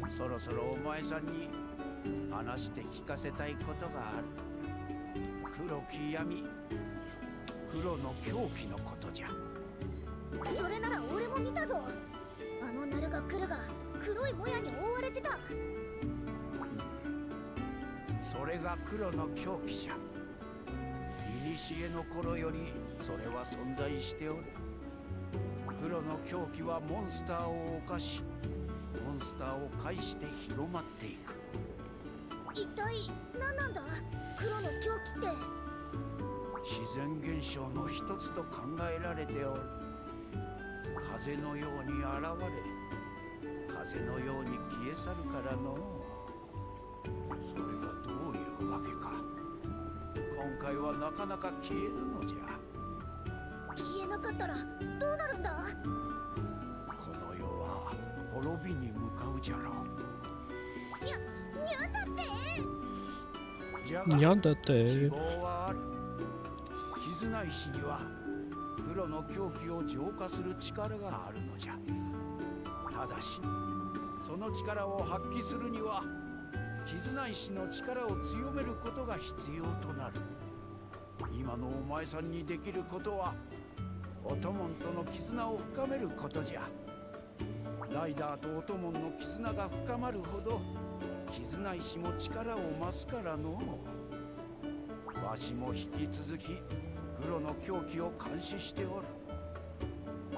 そろそろお前さんに話して聞かせたいことがある。黒き闇、黒の狂気のことじゃ。それなら俺も見たぞ。あのナルが来るが黒いもやに覆われてた。それが黒の狂気じゃ。古の頃よりそれは存在しておる。黒の狂気はモンスターを犯し、モンスターを介して広まっていく。一体何なんだ黒の狂気って。自然現象の一つと考えられておる。風のように現れ、風のように消え去るからの。それがどういうわけか。今回はなかなか消えるのじゃ。消えなかったらどうなるんだ。この世は滅びに向かうじゃろう。にゃんだって。じゃがにゃんだって希望はある。絆石には黒の狂気を浄化する力があるのじゃ。ただしその力を発揮するには絆石の力を強めることが必要となる。今のお前さんにできることはオトモンとの絆を深めることじゃ。ライダーとオトモンの絆が深まるほど絆石も力を増すからの。わしも引き続き黒の狂気を監視しておる。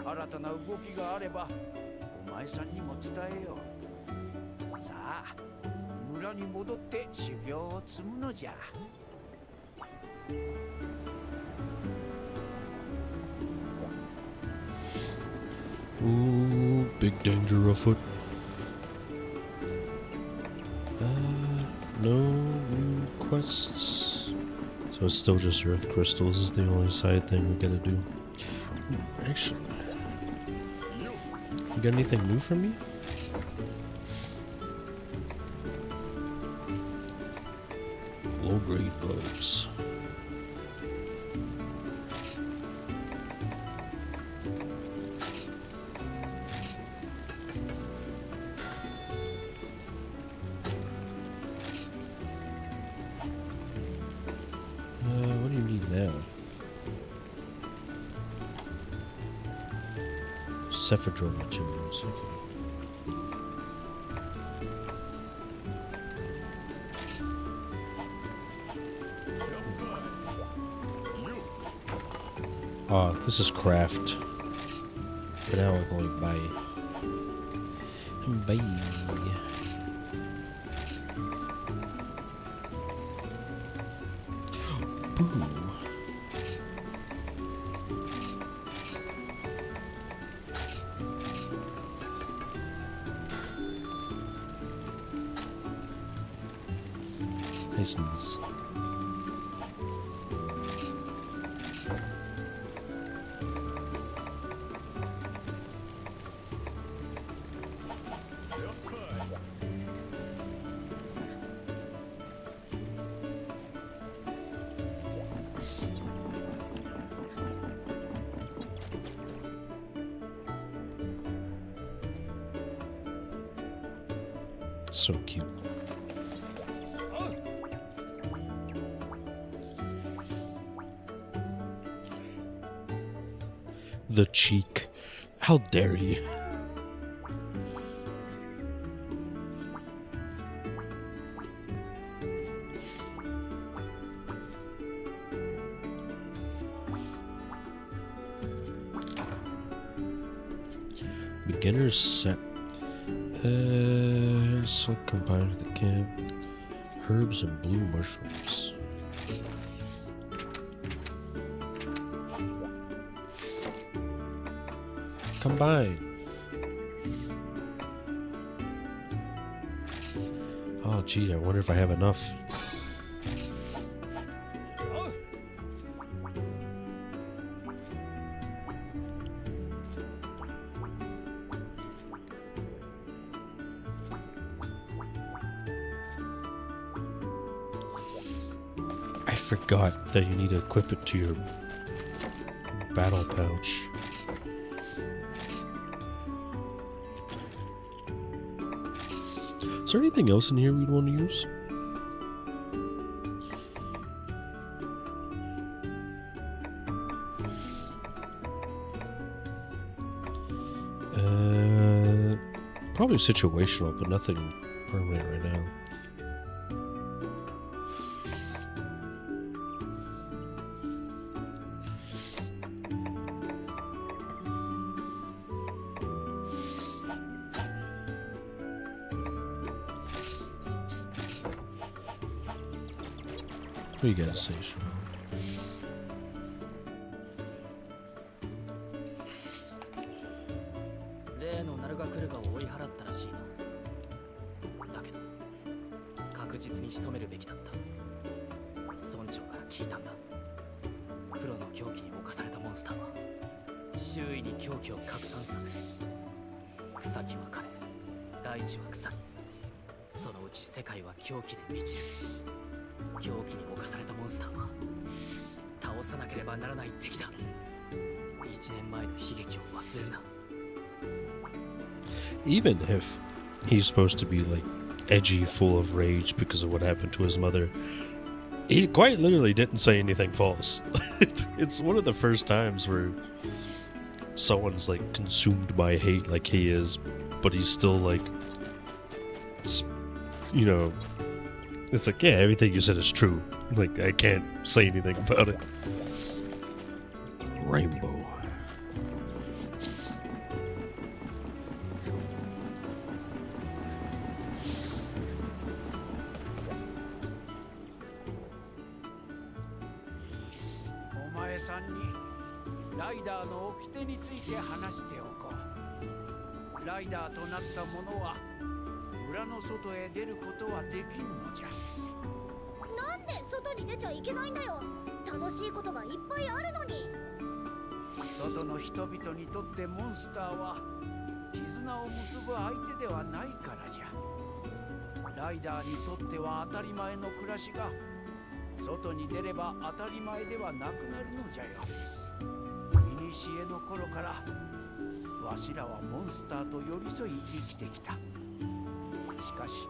新たな動きがあればお前さんにも伝えよう。さあ村に戻って修行を積むのじゃ。Ooh, big danger afoot. No new quests. So it's still just earth crystals is the only side thing we gotta do. Actually, you got anything new for me? Low grade bugs. What do you need now? Cephadrone materials, okay. This is craft. For now, I can only buy. Boo. License. So cute. The cheek. How dare you? Beginner's set. So combined with the camp. Herbs and blue mushrooms. Combine. Oh gee, I wonder if I have enough. I forgot that you need to equip it to your battle pouch. Is there anything else in here we'd want to use? Probably situational, but nothing permanent right now. What do you gotta say, Sean? 例のナルガクルガを追い払ったらしいな。だけど確実に仕留めるべきだった。村長から聞いたんだ。黒の狂気に侵されたモンスターは周囲に狂気を拡散させ、草木は枯れ、大地は腐り、そのうち世界は狂気で満ちる。狂気に侵されたモンスターは倒さなければならない敵だ。1年前の悲劇を忘れるな。 Even if he's supposed to be like edgy, full of rage because of what happened to his mother, he quite literally didn't say anything false. It's one of the first times where someone's like consumed by hate like he is, but he's still like, you know, it's like, yeah, everything you said is true. Like, I can't say anything about it. Rainbow. ライダーとなった者は村の外へ出ることはできんのじゃ。なんで外に出ちゃいけないんだよ。楽しいことがいっぱいあるのに。外の人々にとってモンスターは絆を結ぶ相手ではないからじゃ。ライダーにとっては当たり前の暮らしが外に出れば当たり前ではなくなるのじゃよ。古の頃からわしらはモンスターと寄り添い生きてきた。しかし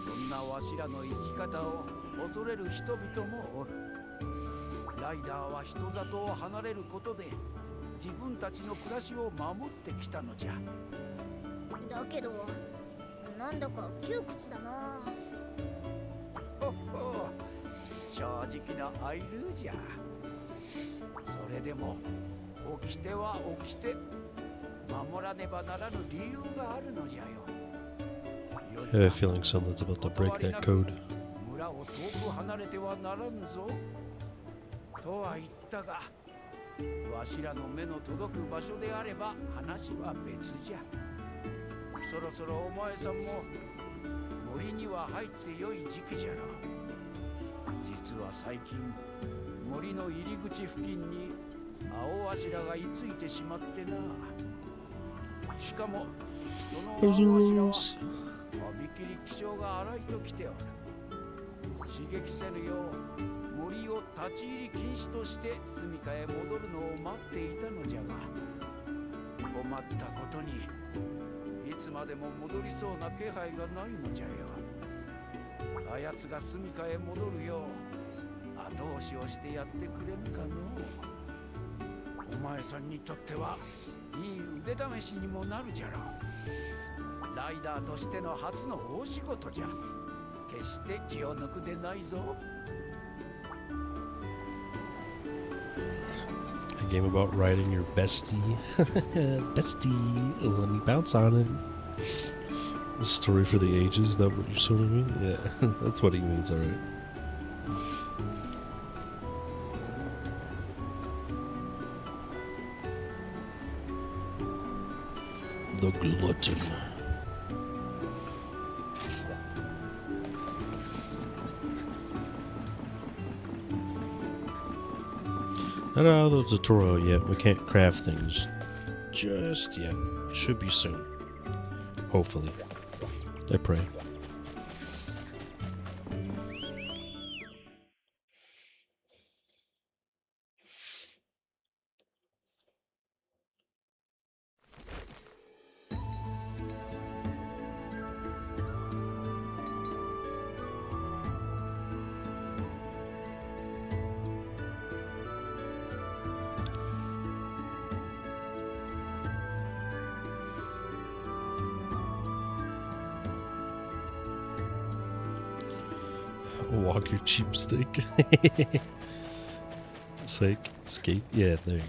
そんなわしらの生き方を恐れる人々もおる。ライダーは人里を離れることで自分たちの暮らしを守ってきたのじゃ。だけどなんだか窮屈だな。ほっほ、正直なアイルーじゃ。それでも起きては起きて守らねばならぬ理由があるのじゃよ。I have a feeling someone's about to break that code. 村を遠く離れてはならぬぞとは言ったが、わしらの目の届く場所であれば話は別じゃ。そろそろお前さんも森には入ってよい時期じゃろ。実は最近森の入り口付近に青あしらが居ついてしまってな。しかもその青あしらはとびきり気性が荒いときておる。刺激せぬよう森を立ち入り禁止として住みかへ戻るのを待っていたのじゃが、困ったことにいつまでも戻りそうな気配がないのじゃよ。あやつが住みかへ戻るよう後押しをしてやってくれぬかのう。お前さんにとってはいい腕試しにもなるじゃろう。ライダーとしての初の大仕事じゃ。決して気を抜くでないぞ。A game about riding your bestie. Bestie, let me bounce on it. A story for the ages, is that what you sort of mean? Yeah, that's what he means, alright. The glutton. Not out of the tutorial yet. We can't craft things just yet. Should be soon. Hopefully. I pray. Walk your cheap stick. Psych. Skate. Yeah, there you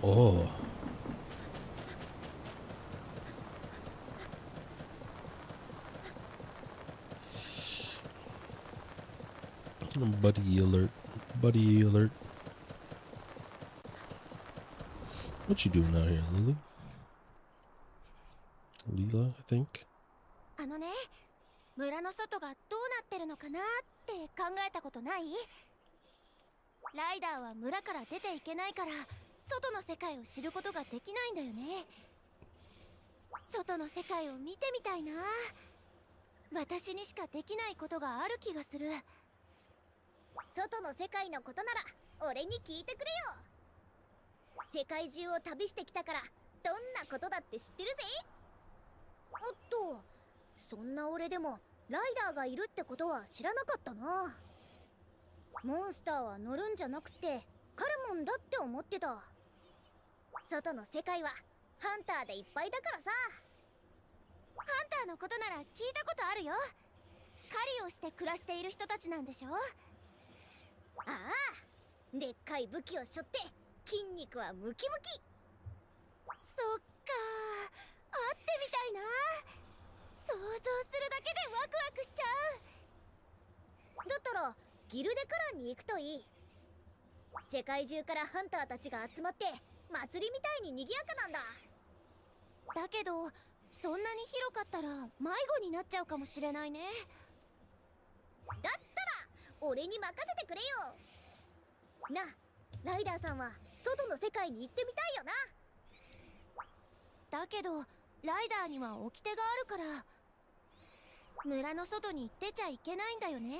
go. Oh. Buddy alert. Buddy alert. What you doing out here, Lily? Leela, I think. あのね、村の外がどうなってるのかなって考えたことない？ライダーは村から出ていけないから外の世界を知ることができないんだよね。外の世界を見てみたいな。私にしかできないことがある気がする。外の世界のことなら俺に聞いてくれよ。世界中を旅してきたからどんなことだって知ってるぜ。おっと、そんな俺でもライダーがいるってことは知らなかったな。モンスターは乗るんじゃなくて狩るもんだって思ってた。外の世界はハンターでいっぱいだからさ。ハンターのことなら聞いたことあるよ。狩りをして暮らしている人たちなんでしょ。ああ、でっかい武器を背負って筋肉はムキムキ。そっか、会ってみたいな。想像するだけでワクワクしちゃう。だったらギルデクランに行くといい。世界中からハンターたちが集まって祭りみたいに賑やかなんだ。だけどそんなに広かったら迷子になっちゃうかもしれないね。だったら俺に任せてくれよ。な、ライダーさんは外の世界に行ってみたいよな。だけどライダーには掟があるから村の外に出ちゃいけないんだよね。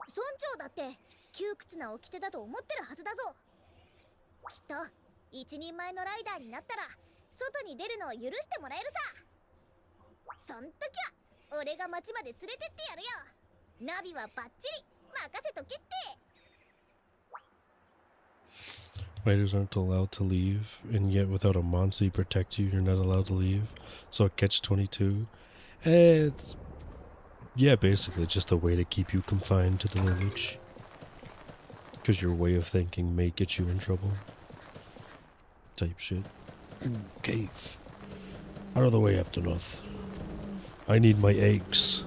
村長だって窮屈な掟だと思ってるはずだぞ。きっと一人前のライダーになったら外に出るのを許してもらえるさ。そん時は俺が町まで連れてってやるよ。ナビはバッチリ任せとけって。Riders aren't allowed to leave, and yet without a monster to protect you, you're not allowed to leave. So a catch-22. It's, yeah, basically just a way to keep you confined to the village. Because your way of thinking may get you in trouble. Type shit. Cave. Out of the way, Aptonoth. I need my eggs.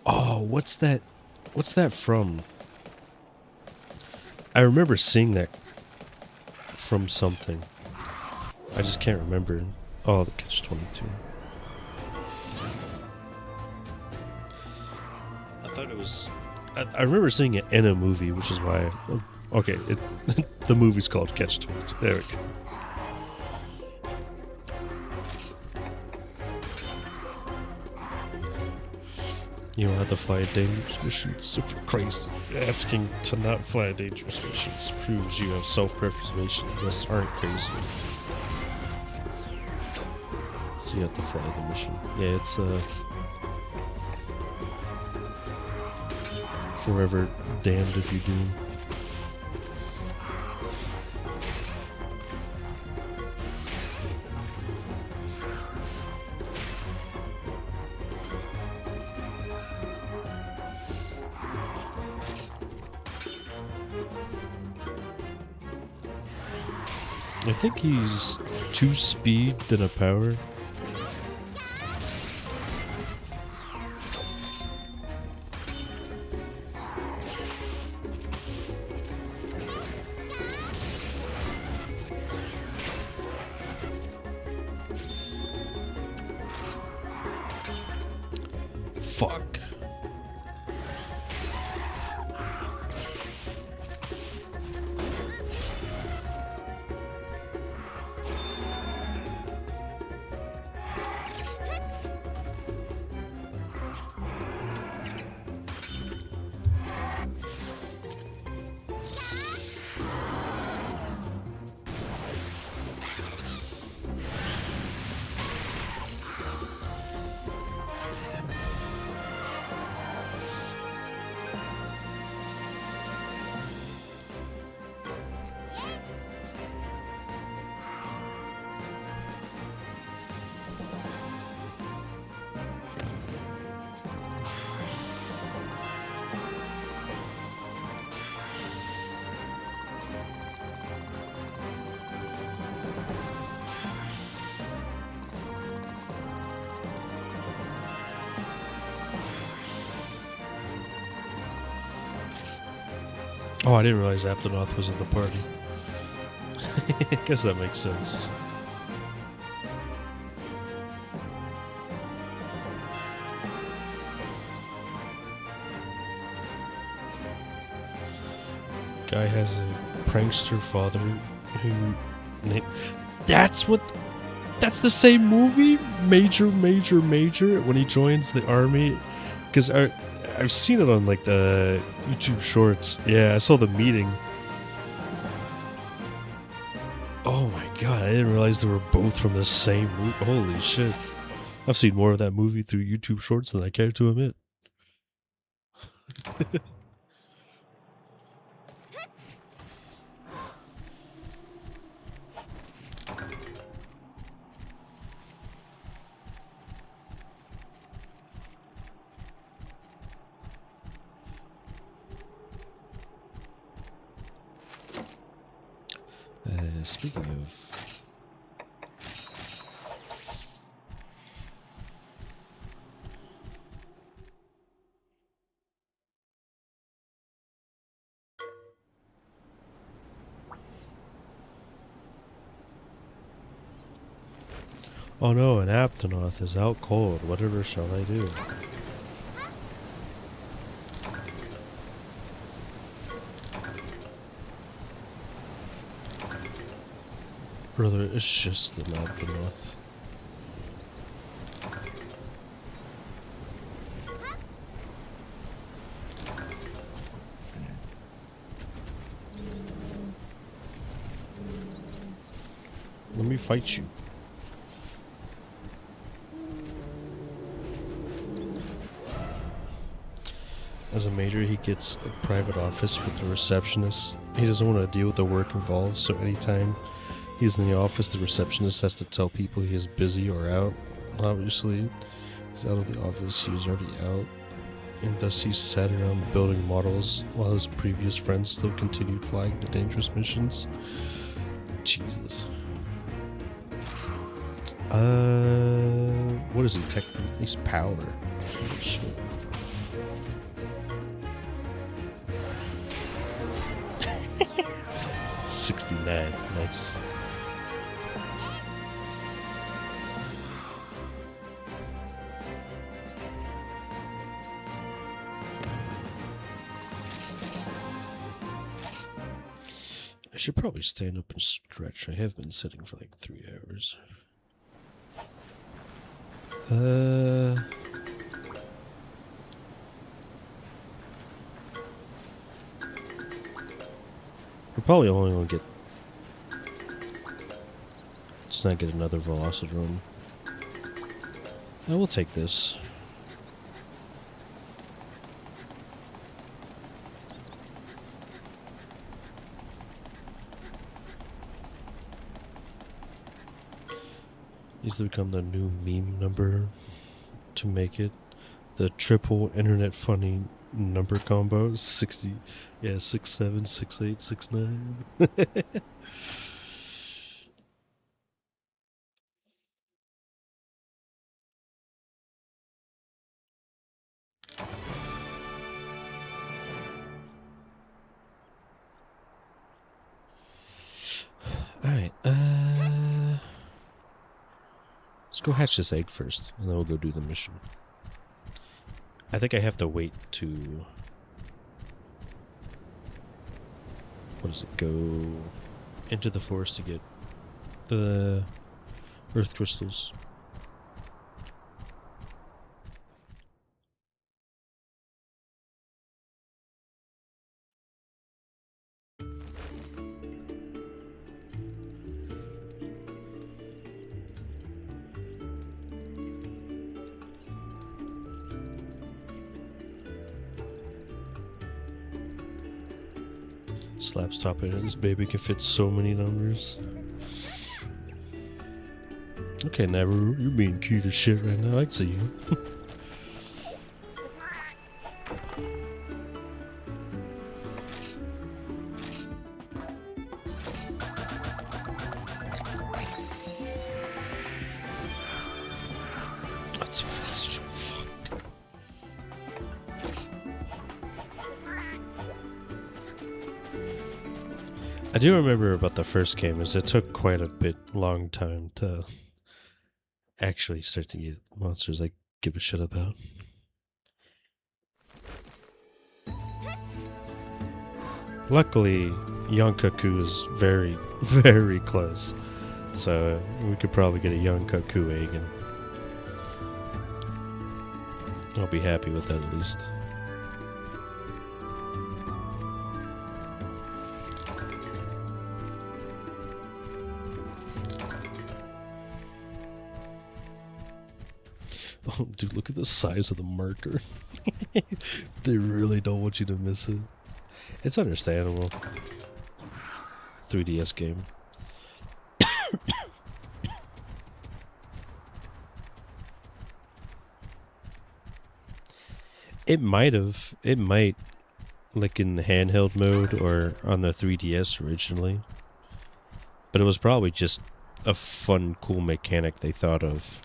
Oh, what's that? What's that from? I remember seeing that from something. I just can't remember. Oh, the catch-22. I thought it was... I remember seeing it in a movie, which is why... Okay, the movie's called Catch-22. There we go. You don't have to fly dangerous missions. If you're crazy, asking to not fly dangerous missions proves you have self-preservation. Thus aren't crazy. So you have to fly the mission. Yeah, it's forever damned if you do. I think he's 2 speed than a power. Fuck. Oh, I didn't realize Aptonoth was in the party. I guess that makes sense. Guy has a prankster father who... That's the same movie? Major, when he joins the army? Because I've seen it on like the YouTube shorts. Yeah, I saw the meeting. Oh my god, I didn't realize they were both from the same movie. Holy shit. I've seen more of that movie through YouTube shorts than I care to admit. Speaking of... Oh no, an Aptonoth is out cold. Whatever shall I do? Brother, it's just an Aptonoth. Let me fight you. As a major, he gets a private office with the receptionist. He doesn't want to deal with the work involved, so anytime he's in the office, the receptionist has to tell people he is busy or out. Obviously, he's out of the office, he was already out, and thus he sat around building models while his previous friends still continued flying the dangerous missions. Jesus. What is he technically? He's power. Oh, shit. $69. Nice. I should probably stand up and stretch. I have been sitting for like 3 hours. We're probably only gonna get... Let's not get another Velocidrome. I will take this. Needs to become the new meme number to make it. The triple internet funny number combo. 60, yeah, 67, 68, 69. Alright, let's go hatch this egg first, and then we'll go do the mission. I think I have to wait to... What does it go? Into the forest to get the earth crystals. Slaps top in it. This baby can fit so many numbers. Okay, Nabaru, you're being cute as shit right now. I can see you. That's fast. Fuck. I do remember about the first game is it took quite a bit long time to actually start to get monsters I give a shit about. Luckily, Yonkaku is very, very close. So we could probably get a Yonkaku egg and I'll be happy with that at least. Oh, dude, look at the size of the marker. They really don't want you to miss it. It's understandable. 3DS game. It might, like in the handheld mode or on the 3DS originally. But it was probably just a fun, cool mechanic they thought of.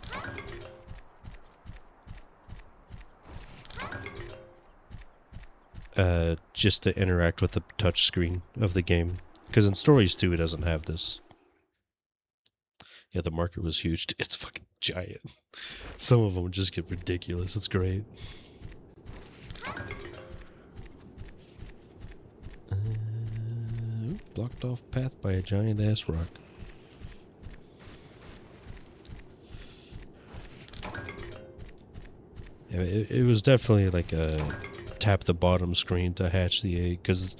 Just to interact with the touch screen of the game. Because in Stories 2, it doesn't have this. Yeah, the marker was huge. It's fucking giant. Some of them just get ridiculous. It's great. Blocked off path by a giant ass rock. Yeah, it was definitely like a tap the bottom screen to hatch the egg, because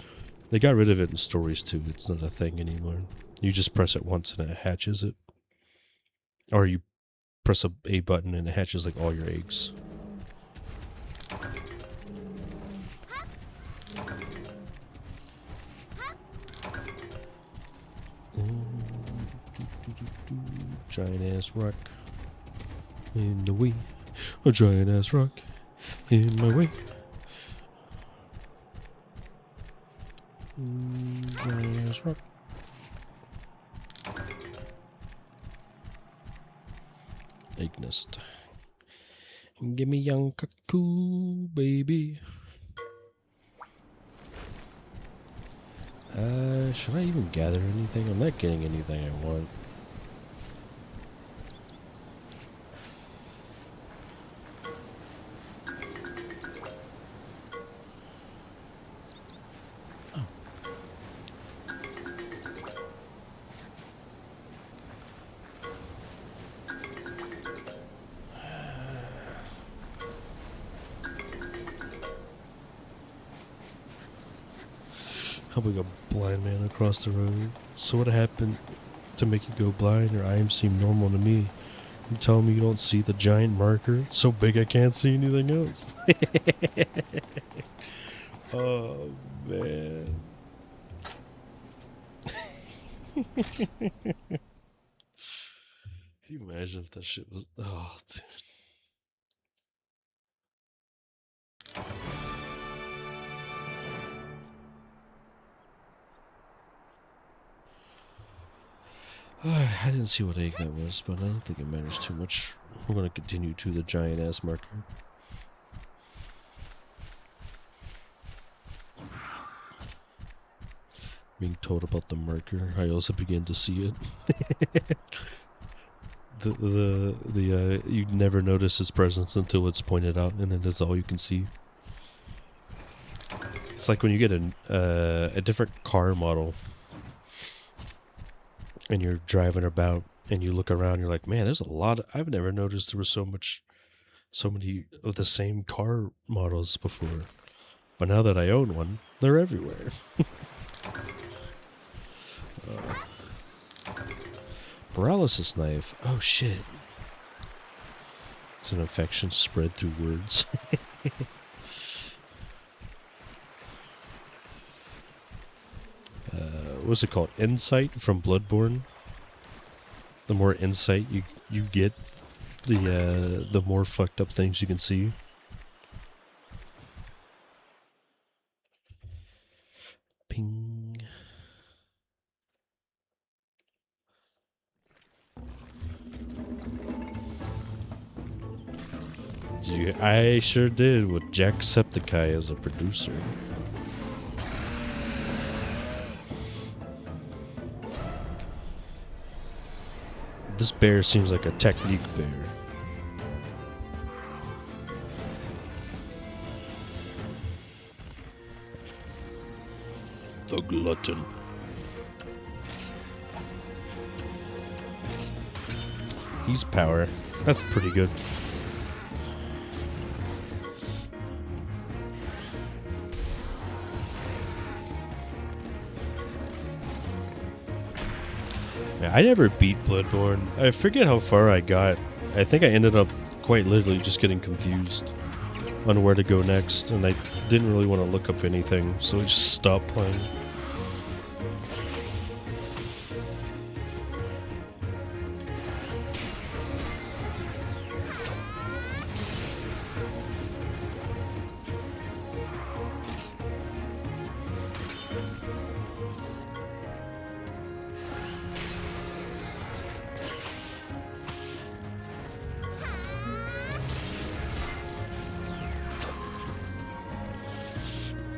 they got rid of it in Stories 2. It's not a thing anymore. You just press it once and it hatches it. Or you press a button and it hatches like all your eggs. Giant ass rock in the way. A giant ass rock in my way. Giant ass rock. Egg nest. Give me young cuckoo, baby. Should I even gather anything? I'm not getting anything I want. Helping a blind man across the road. So what happened to make you go blind? Your eyes seem normal to me. You tell me you don't see the giant marker? It's so big I can't see anything else. Oh, man. Can you imagine if that shit was... Oh, dude. I didn't see what egg that was, but I don't think it matters too much. We're going to continue to the giant ass marker. Being told about the marker, I also began to see it. You never notice its presence until it's pointed out, and then that's all you can see. It's like when you get a different car model, and you're driving about, and you look around, you're like, man, there's a lot. I've never noticed there was so many of the same car models before. But now that I own one, they're everywhere. Paralysis knife. Oh shit. It's an infection spread through words. What's it called? Insight from Bloodborne. The more insight you get, the more fucked up things you can see. Ping. I sure did with Jacksepticeye as a producer. This bear seems like a technique bear. The glutton. He's power. That's pretty good. I never beat Bloodborne. I forget how far I got. I think I ended up quite literally just getting confused on where to go next, and I didn't really want to look up anything, so I just stopped playing.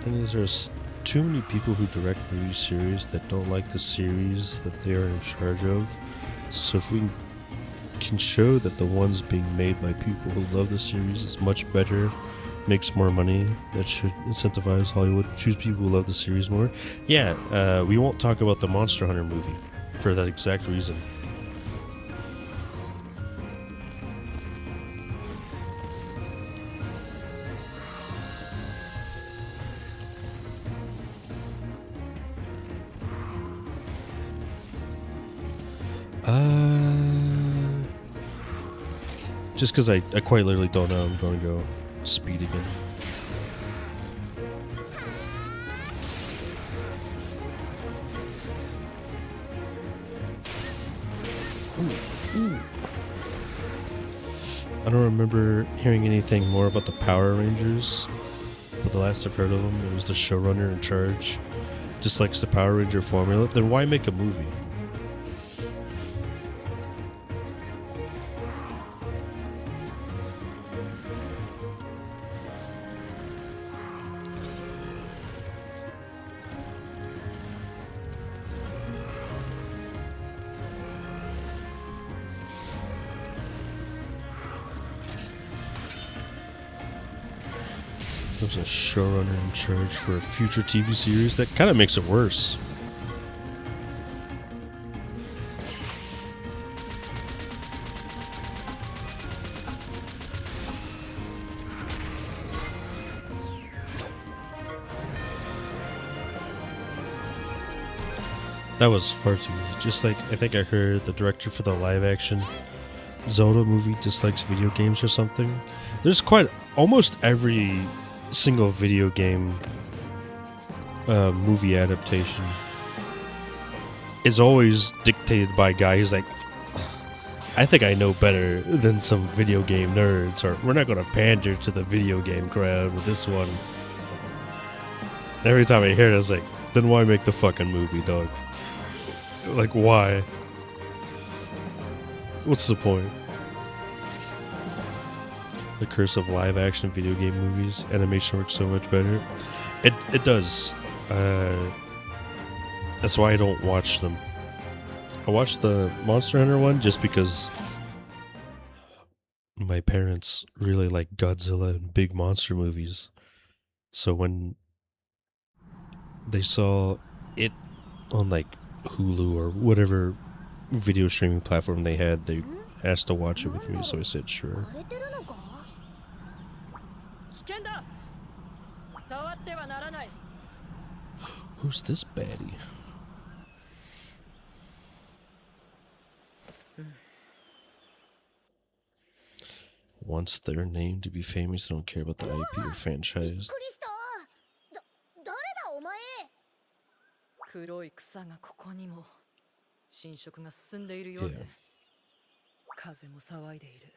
thing is, there's too many people who direct movie series that don't like the series that they are in charge of. So if we can show that the ones being made by people who love the series is much better, makes more money, that should incentivize Hollywood to choose people who love the series more. Yeah, we won't talk about the Monster Hunter movie for that exact reason. Just because I quite literally don't know, I'm going to go speed again. I don't remember hearing anything more about the Power Rangers, but the last I've heard of them, it was the showrunner in charge dislikes the Power Ranger formula. Then why make a movie? There's a showrunner in charge for a future TV series. That kind of makes it worse. That was far too easy. Just like, I think I heard the director for the live action Zelda movie dislikes video games or something. There's quite almost every single video game movie adaptation is always dictated by a guy who's like, I think I know better than some video game nerds, or we're not going to pander to the video game crowd with this one. Every time I hear it, I was like, then why make the fucking movie, dog? Like, why? What's the point? The curse of live action video game movies. Animation works so much better. It does. That's why I don't watch them. I watched the Monster Hunter one just because my parents really like Godzilla and big monster movies. So when they saw it on like Hulu or whatever video streaming platform they had, they asked to watch it with me, so I said sure. Who's this baddie? Wants their name to be famous. They don't care about the IP or franchise. 黒い草がここにも侵食が進んでいるようで、風も騒いでいる。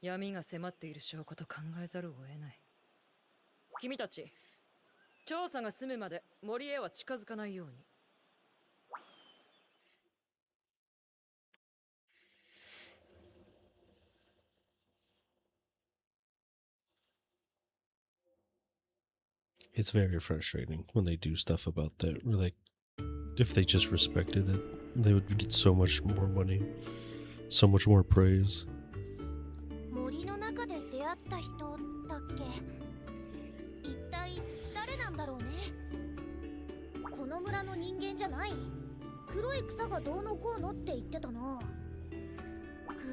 闇が迫っている証拠と考えざるを得ない。君たち、調査が済むまで森へは近づかないように。It's very frustrating when they do stuff about that. We're like, if they just respected it, they would get so much more money, so much more praise. 森の中で出会った人だっけ？一体誰なんだろうね。この村の人間じゃない。黒い草がどうのこうのって言ってたな。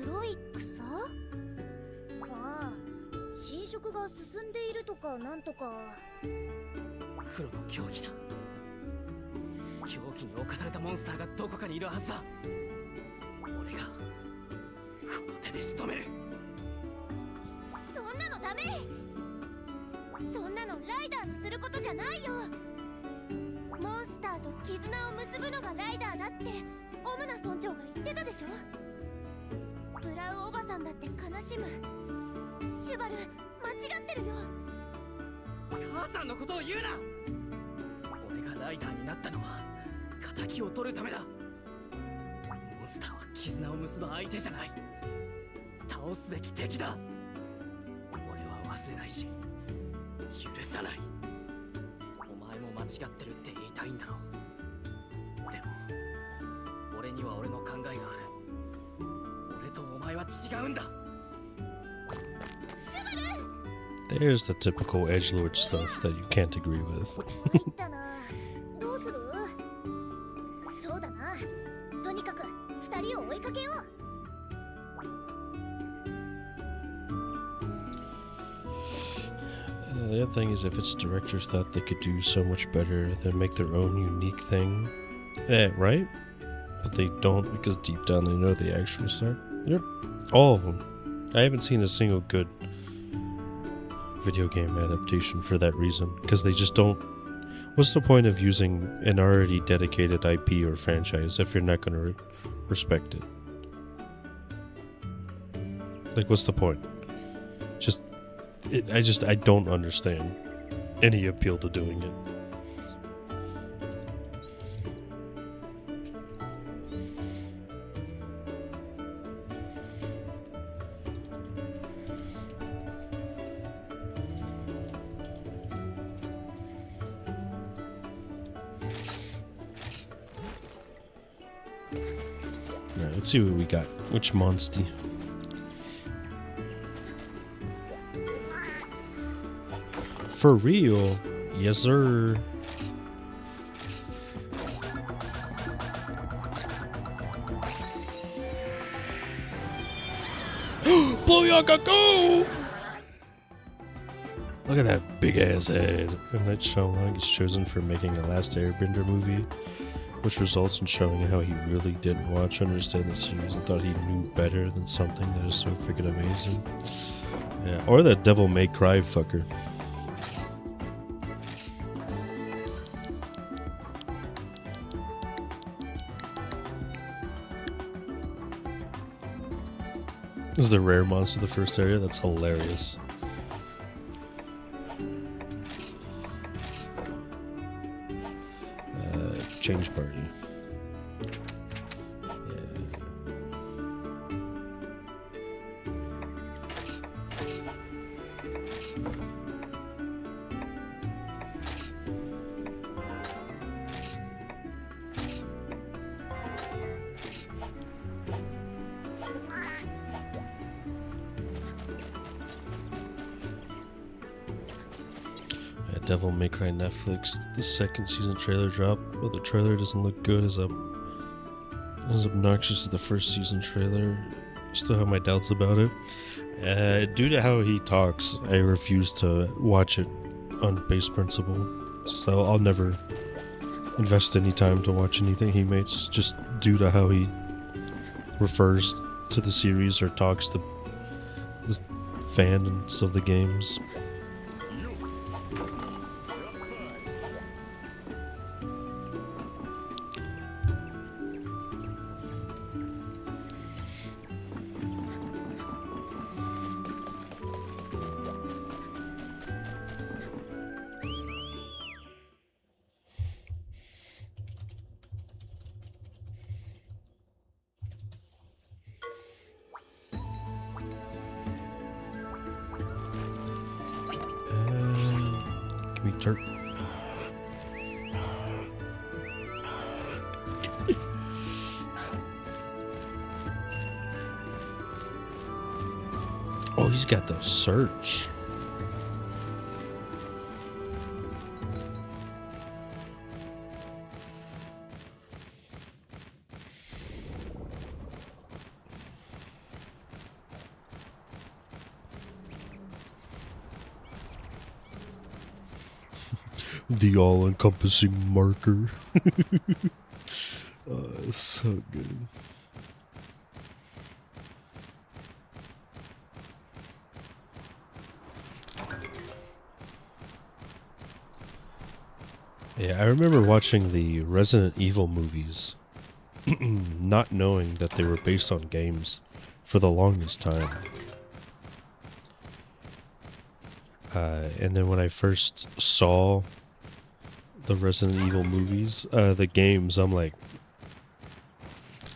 黒い草？ああ、侵食が進んでいるとかなんとか。黒の狂気だ。狂気に侵されたモンスターがどこかにいるはずだ。俺がこの手で仕留める。そんなのダメ。そんなのライダーのすることじゃないよ。モンスターと絆を結ぶのがライダーだってオムナ村長が言ってたでしょ。ブラウおばさんだって悲しむ。シュバル、間違ってるよ。母さんのことを言うな。俺がライダーになったのは敵を取るためだ。モンスターは絆を結ぶ相手じゃない。倒すべき敵だ。俺は忘れないし許さない。間違ってるって言いたいんだろう。でも俺には俺の考えがある。俺とお前は違うんだ。 There's the typical edgelord stuff that you can't agree with. 参ったな。どうする？そうだな。とにかく二人を追いかけよう。The other thing is, if its directors thought they could do so much better, then make their own unique thing. Right? But they don't, because deep down they know they actually suck. Yep. All of them. I haven't seen a single good video game adaptation for that reason, because they just don't. What's the point of using an already dedicated IP or franchise if you're not going to respect it? Like, what's the point? I don't understand any appeal to doing it. Alright, let's see what we got. Which monster? For real? Yes, sir. Blow Yaka, go! Look at that big ass head. M. Night Shyamalan is chosen for making a Last Airbender movie, which results in showing how he really didn't watch or understand the series and thought he knew better than something that is so freaking amazing. Yeah, or that Devil May Cry fucker. This is the rare monster of the first area. That's hilarious. Change party. Devil May Cry Netflix. The second season trailer dropped, but the trailer doesn't look good as obnoxious as the first season trailer. Still have my doubts about it. Due to how he talks, I refuse to watch it on base principle. So I'll never invest any time to watch anything he makes, just due to how he refers to the series or talks to the fans of the games. Give me dirt. Oh, he's got the search. The all-encompassing marker. So good. Yeah, I remember watching the Resident Evil movies, not knowing that they were based on games for the longest time. And then when I first saw the Resident Evil movies, the games, I'm like,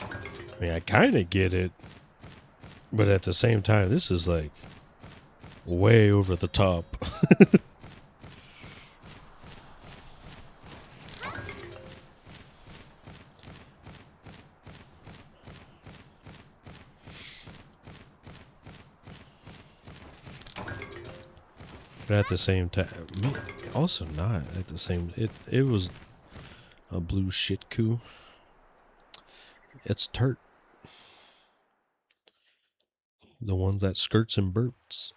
I mean, I kind of get it, but at the same time, this is like way over the top. But at the same time, also not at the same. It was a blue shit coup. It's Turt, the one that skirts and burps.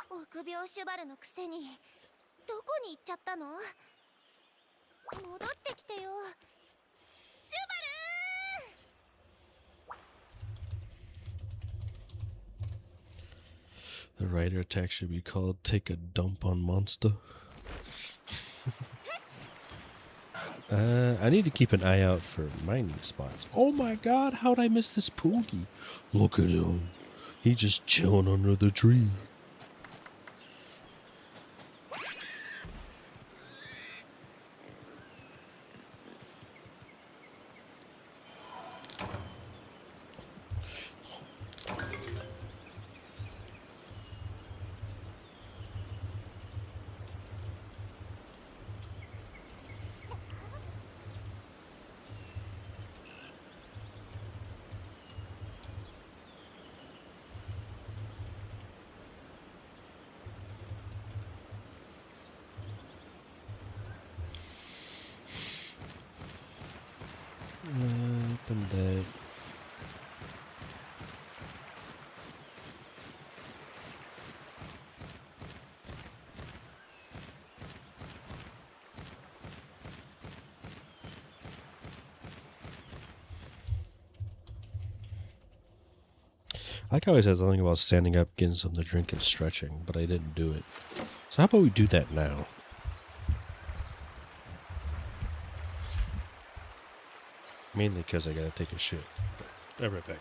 臆病シュバルのくせにどこに行っちゃったの？戻ってきてよ、シュバル。 The rider attack should be called "Take a Dump on Monster." I need to keep an eye out for mining spots. Oh my god, how'd I miss this Poogie? Look at him. He's just chilling under the tree. Open that. Like I always said something about standing up, getting something to drink, and stretching, but I didn't do it. So how about we do that now? Mainly because I gotta take a shit. I'll be right back.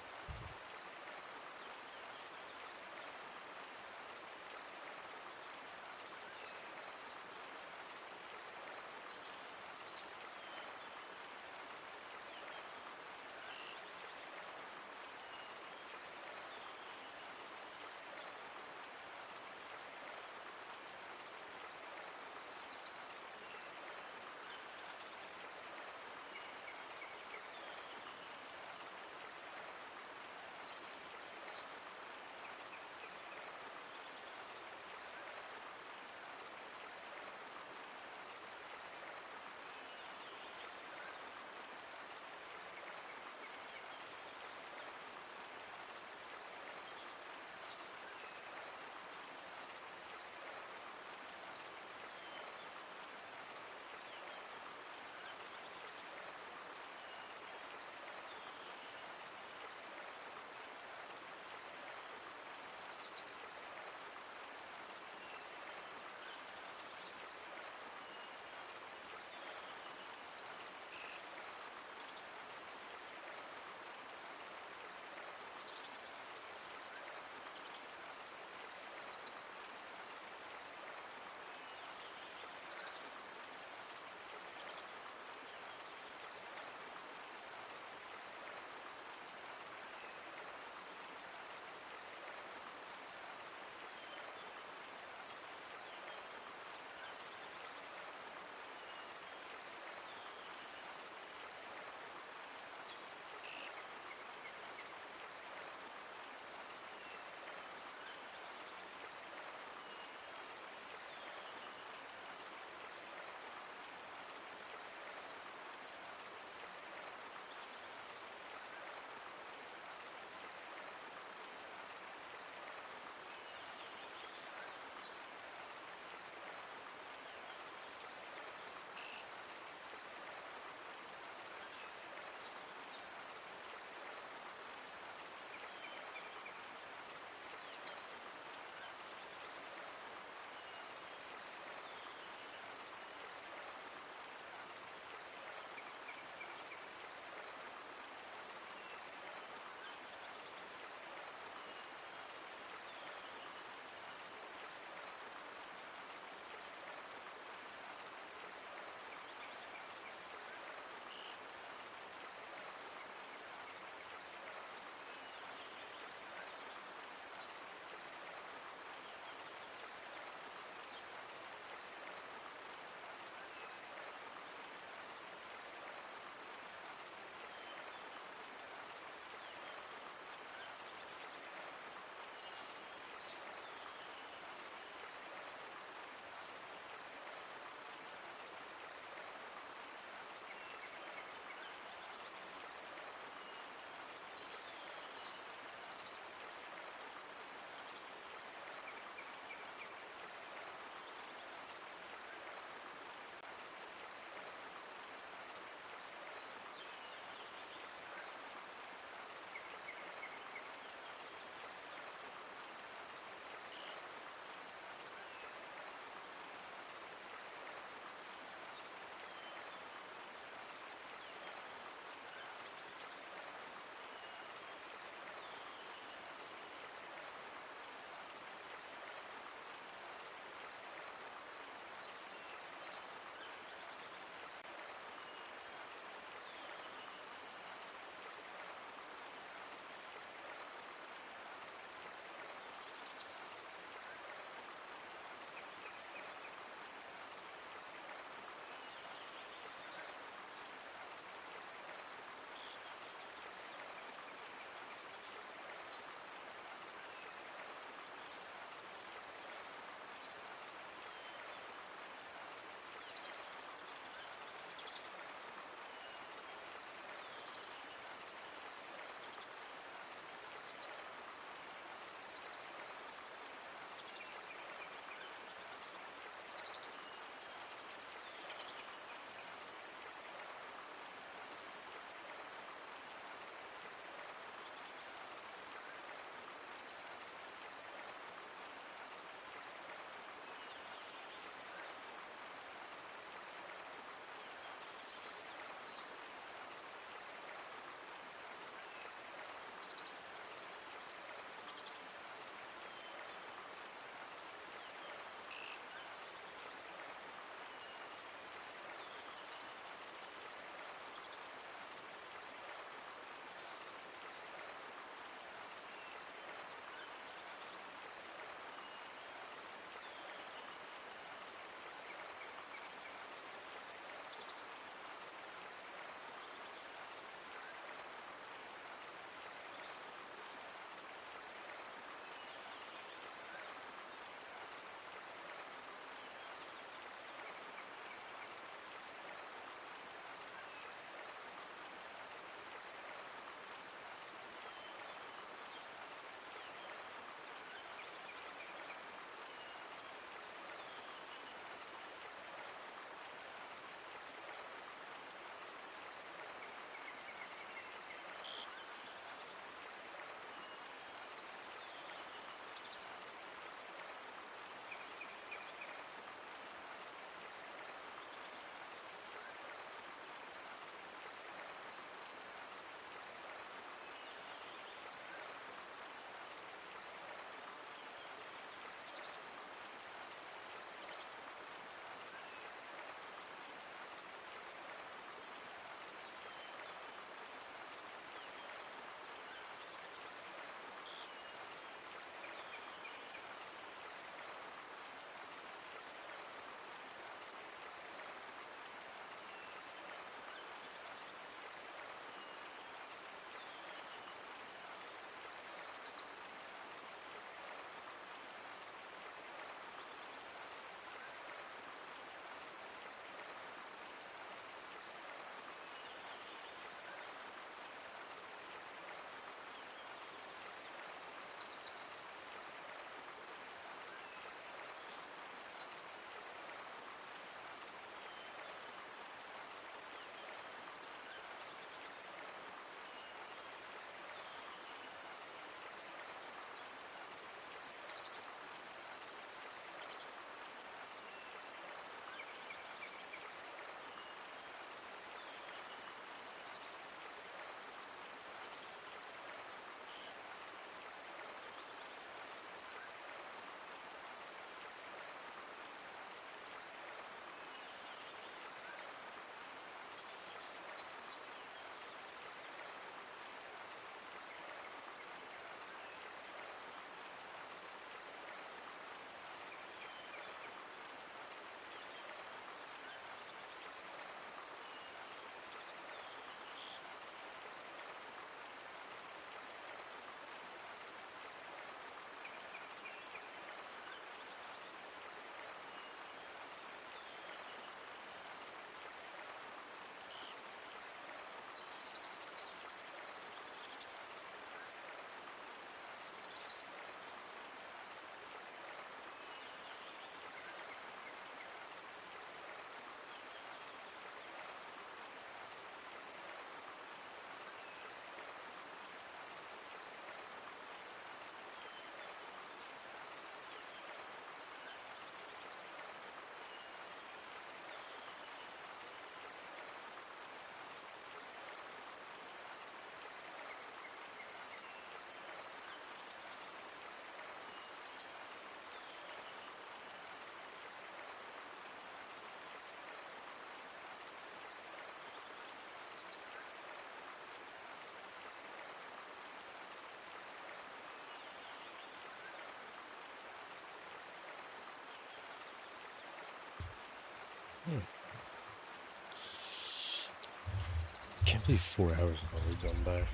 Can't believe 4 hours have already gone by.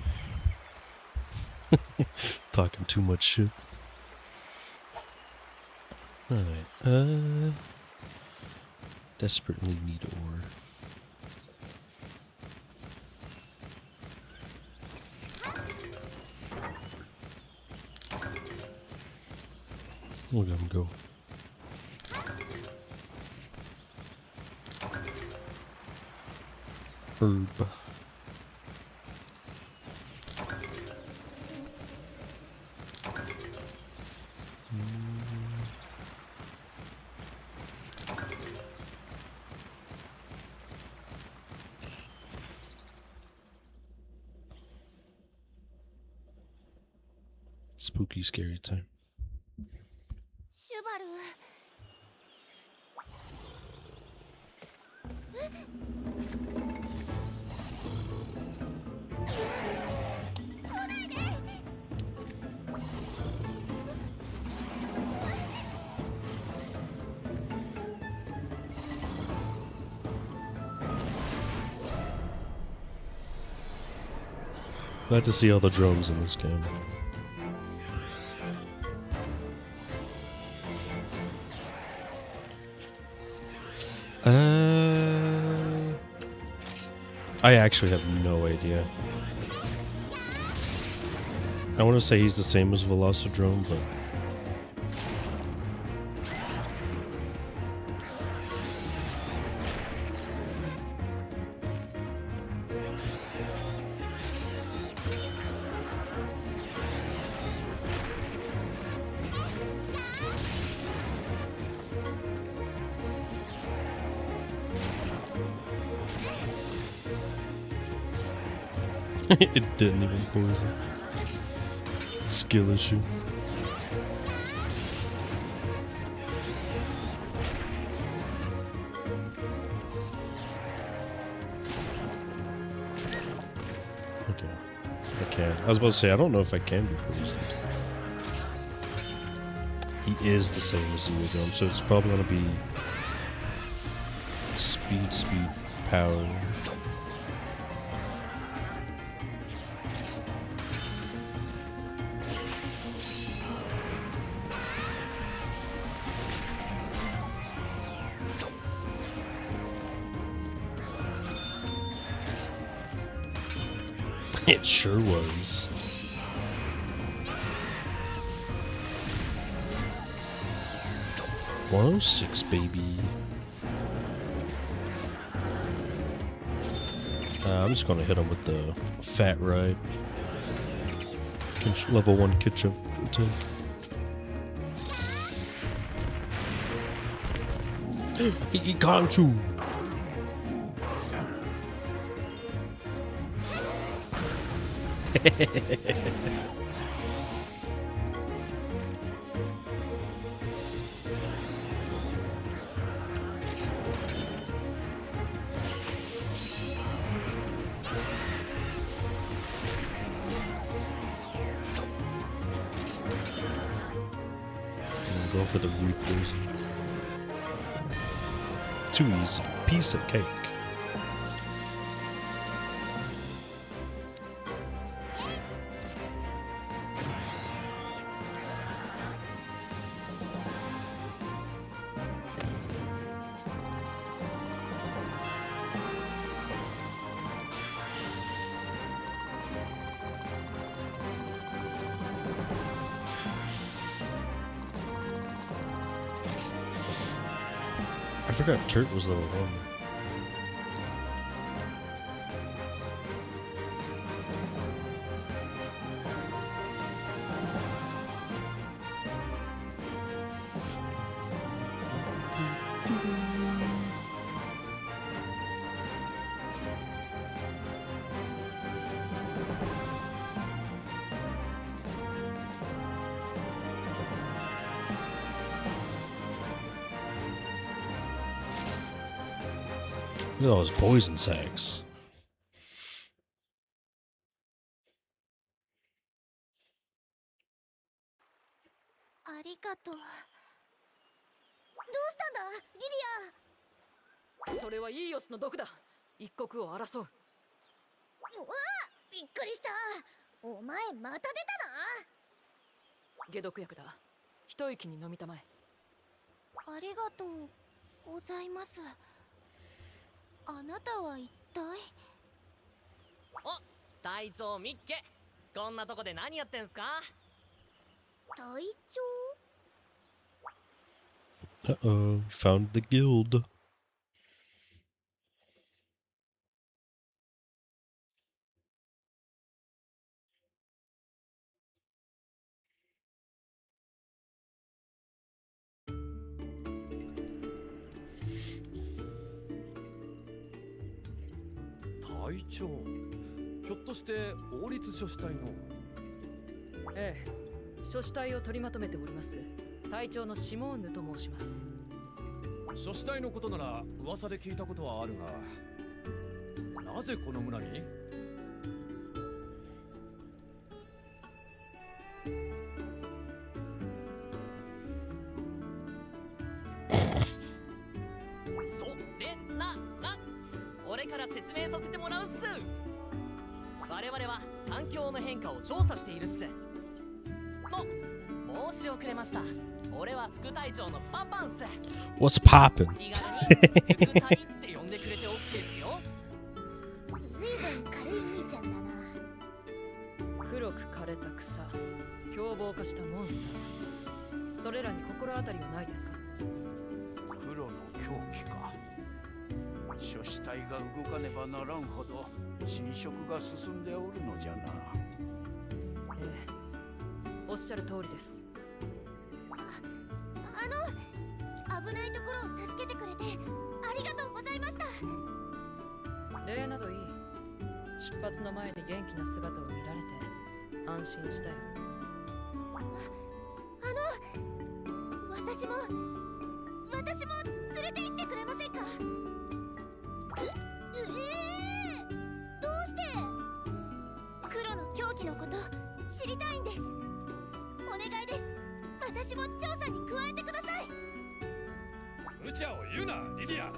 Talking too much shit. Alright, desperately need ore. Look at him go. Herb. Spooky, scary time. シュバル。来ないで。Glad to see all the drones in this game. I actually have no idea. I want to say he's the same as Velocidrome, but it didn't even poison. Skill issue. Okay. I can. I was about to say, I don't know if I can be poisoned. He is the same as Xenodrome, so it's probably going to be speed, power. It sure was. $106, baby. I'm just gonna hit him with the fat ride. Level 1 ketchup attack. He can't you. Go for the root poison. Too easy. Piece of cake. I forgot Turt was level 1. Look at all those poison sacks. ありがとう。どうしたんだ、リリア。それはイーオスの毒だ。一刻を争う。うわ、びっくりした。お前また出た解毒薬だ。一息に飲みたまえ。な。ありがとうございます。あなたは一体？お、隊長ミッケ、こんなとこで何やってんすか？隊長？ Uh-oh, found the guild. 隊長、ひょっとして王立書士隊の？ええ、書士隊を取りまとめております隊長のシモーヌと申します。書士隊のことなら噂で聞いたことはあるが、なぜこの村に？それな、俺から説明させてもらうっす。我々は環境の変化を調査しているっす。申し遅れました。俺は副隊長のパパンっす。 What's poppin'? 気軽に副隊って呼んでくれて OK っすよ。ずいぶん軽い兄ちゃんだな。黒く枯れた草、凶暴化したモンスター、それらに心当たりはないですか？黒の狂気か。書士隊が動かねばならんほど侵食が進んでおるのじゃな。ええ、おっしゃる通りです。危ないところを助けてくれてありがとうございました。礼などいい。出発の前に元気な姿を見られて安心したよ。私も連れて行ってくれませんか？どうして？黒の狂気のこと知りたいんです。お願いです。私も調査に加えてください。無茶を言うな、リリア。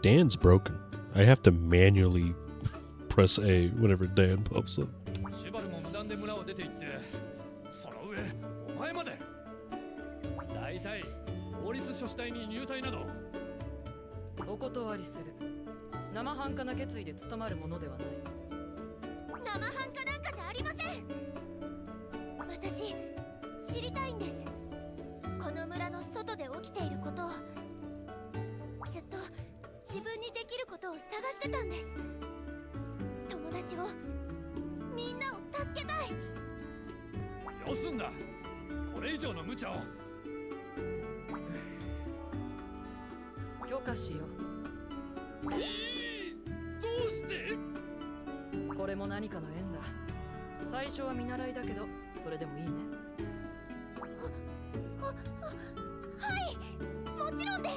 Dan's broken. I have to manually press A whenever Dan pops up. シュバルも無断で村を出て行って、その上お前まで。大体王立書士隊に入隊など。お断りする。生半可な決意で務まるものではない。生半可なんかじゃありません。私知りたいんです。この村の外で起きていることを。ずっと自分にできることを探してたんです。友達を、みんなを助けたい。よすんだ。これ以上の無茶を。許可しよどうして？う。これも何かの縁だ。最初は見習いだけど、それでもいいね。はい、もちろんです。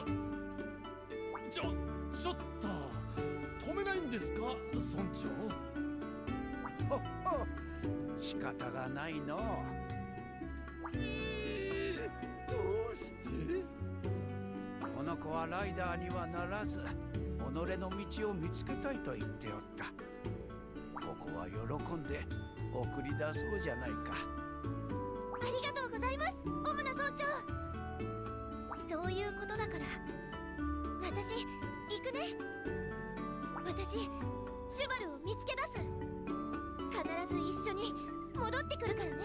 ちょっと止めないんですか、村長？ほっほ、仕方がないの。どうして？この子はライダーにはならず、己の道を見つけたいと言っておった。ここは喜んで送り出そうじゃないか。ありがとうございます、オムナ村長。そういうことだから私行くね。私シュバルを見つけ出す。必ず一緒に戻ってくるからね。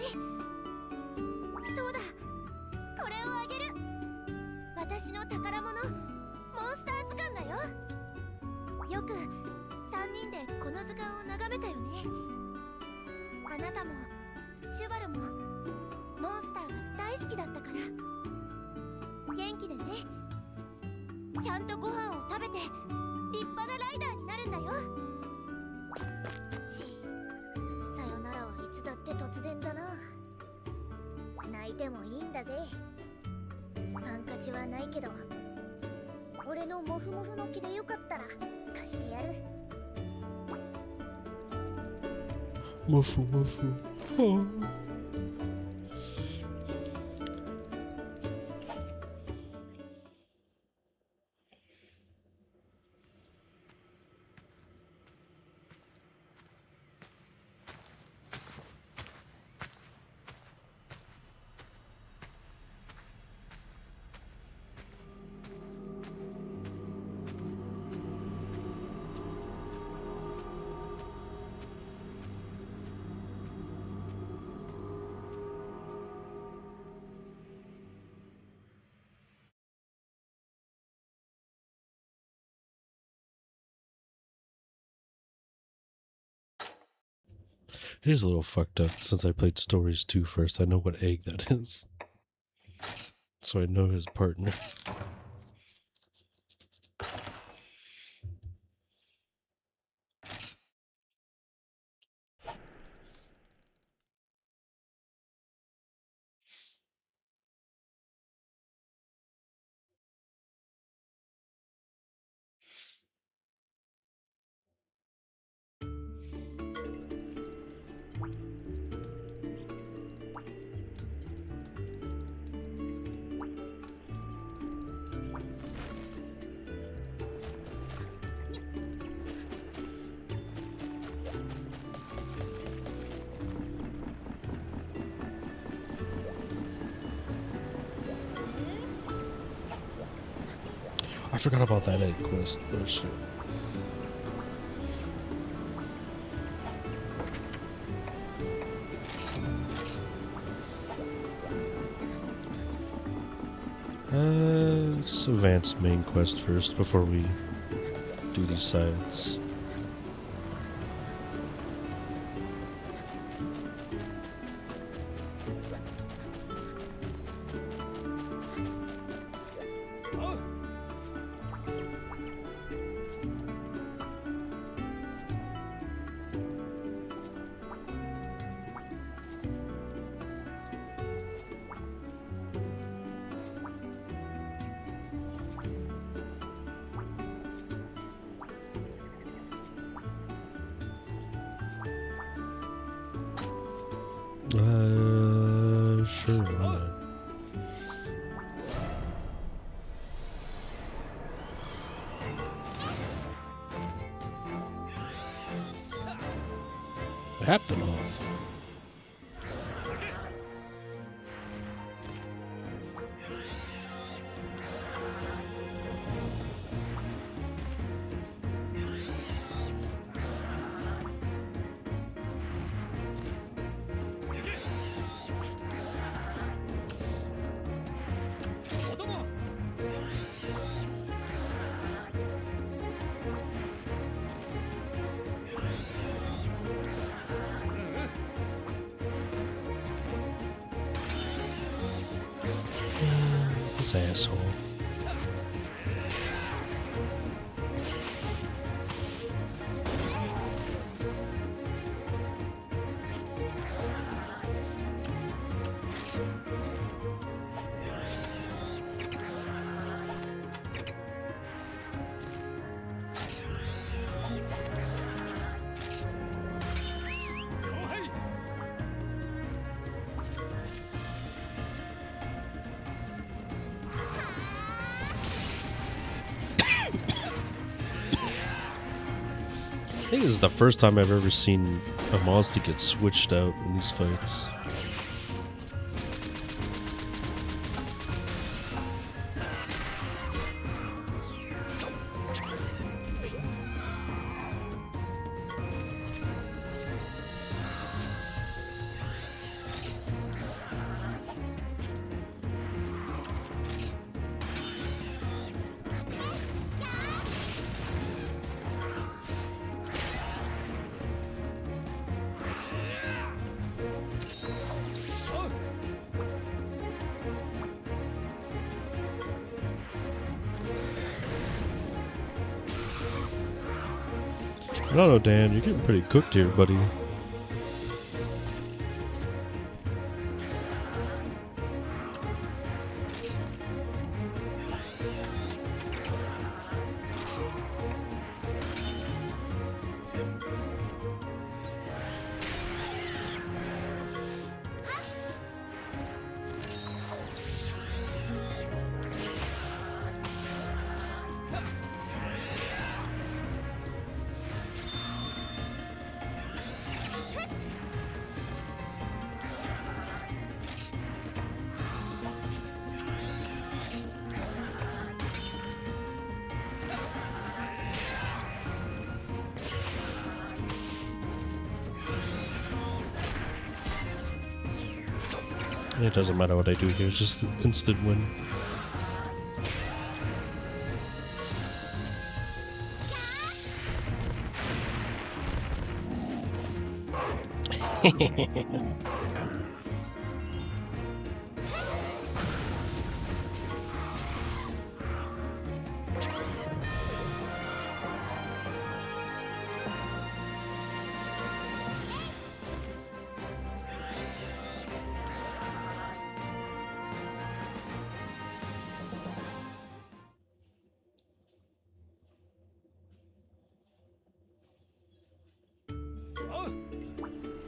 そうだ、これをあげる。私の宝物、モンスター図鑑だよ。よく3人でこの図鑑を眺めたよね。あなたもシュバルもモンスターが大好きだったから。元気でね。ちゃんとご飯を食べて立派なライダーになるんだよ。さよならはいつだって突然だな。泣いてもいいんだぜ。ハンカチはないけど、俺のモフモフの毛でよかったら貸してやる。Woofu woofu. Oh. It is a little fucked up since I played Stories 2 first. I know what egg that is. So I know his partner. I forgot about that egg quest. Oh shit. Let's advance main quest first before we do these sides. Sure. Why not? Tap them off. This asshole. I think this is the first time I've ever seen a monster get switched out in these fights. I don't know, Dan. You're getting pretty cooked here, buddy. It doesn't matter what I do here, it's just instant win.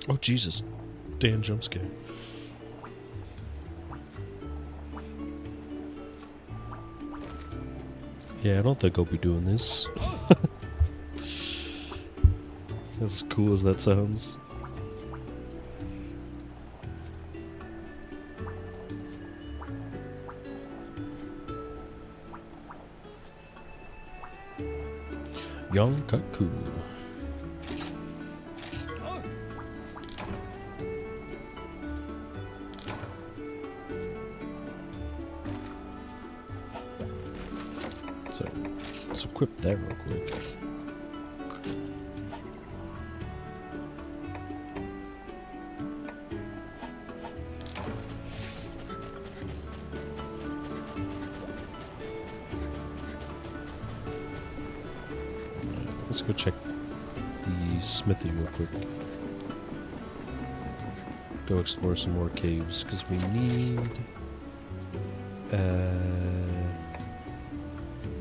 Oh Jesus, damn jump scare. Yeah, I don't think I'll be doing this. As cool as that sounds. Yonkaku. So, let's equip that real quick. Let's go check the smithy real quick. Go explore some more caves, because we need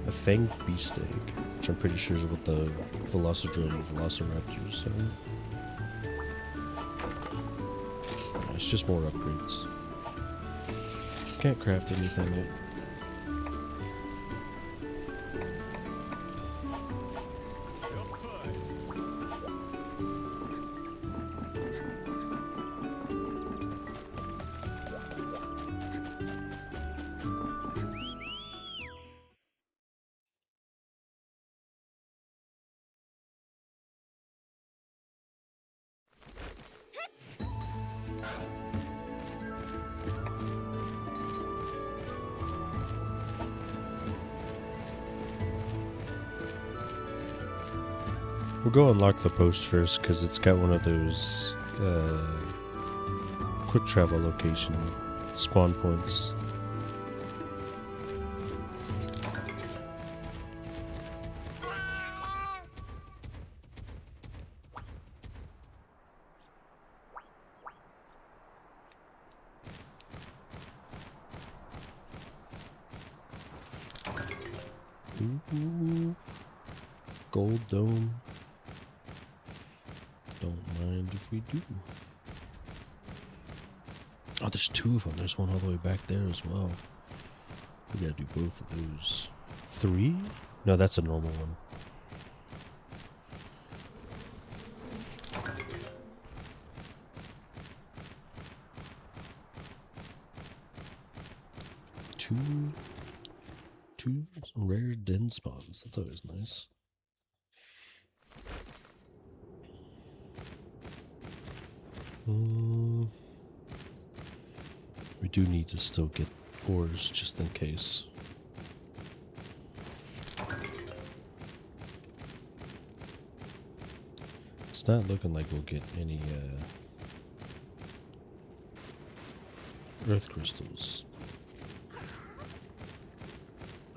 a fanged beast egg, which I'm pretty sure is what the Velocidrome and Velociraptors are. It's just more upgrades. Can't craft anything yet. We'll go unlock the post first, because it's got one of those quick travel location spawn points. Ooh, gold dome. Don't mind if we do. Oh, there's two of them. There's one all the way back there as well. We gotta do both of those. 3? No, that's a normal one. Two rare den spawns. That's always nice. We do need to still get ores just in case. It's not looking like we'll get any earth crystals.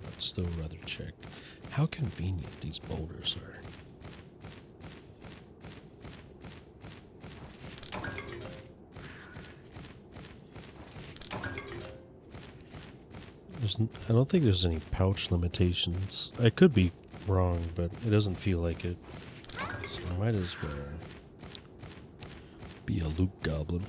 I'd still rather check. How convenient these boulders are. I don't think there's any pouch limitations. I could be wrong, but it doesn't feel like it. So I might as well be a loot goblin.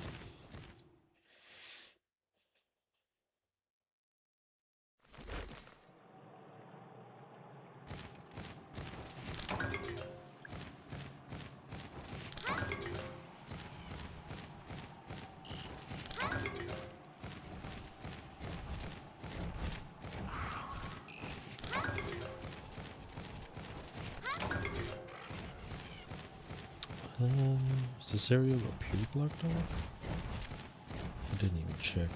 Is this area appear blocked off? I didn't even check.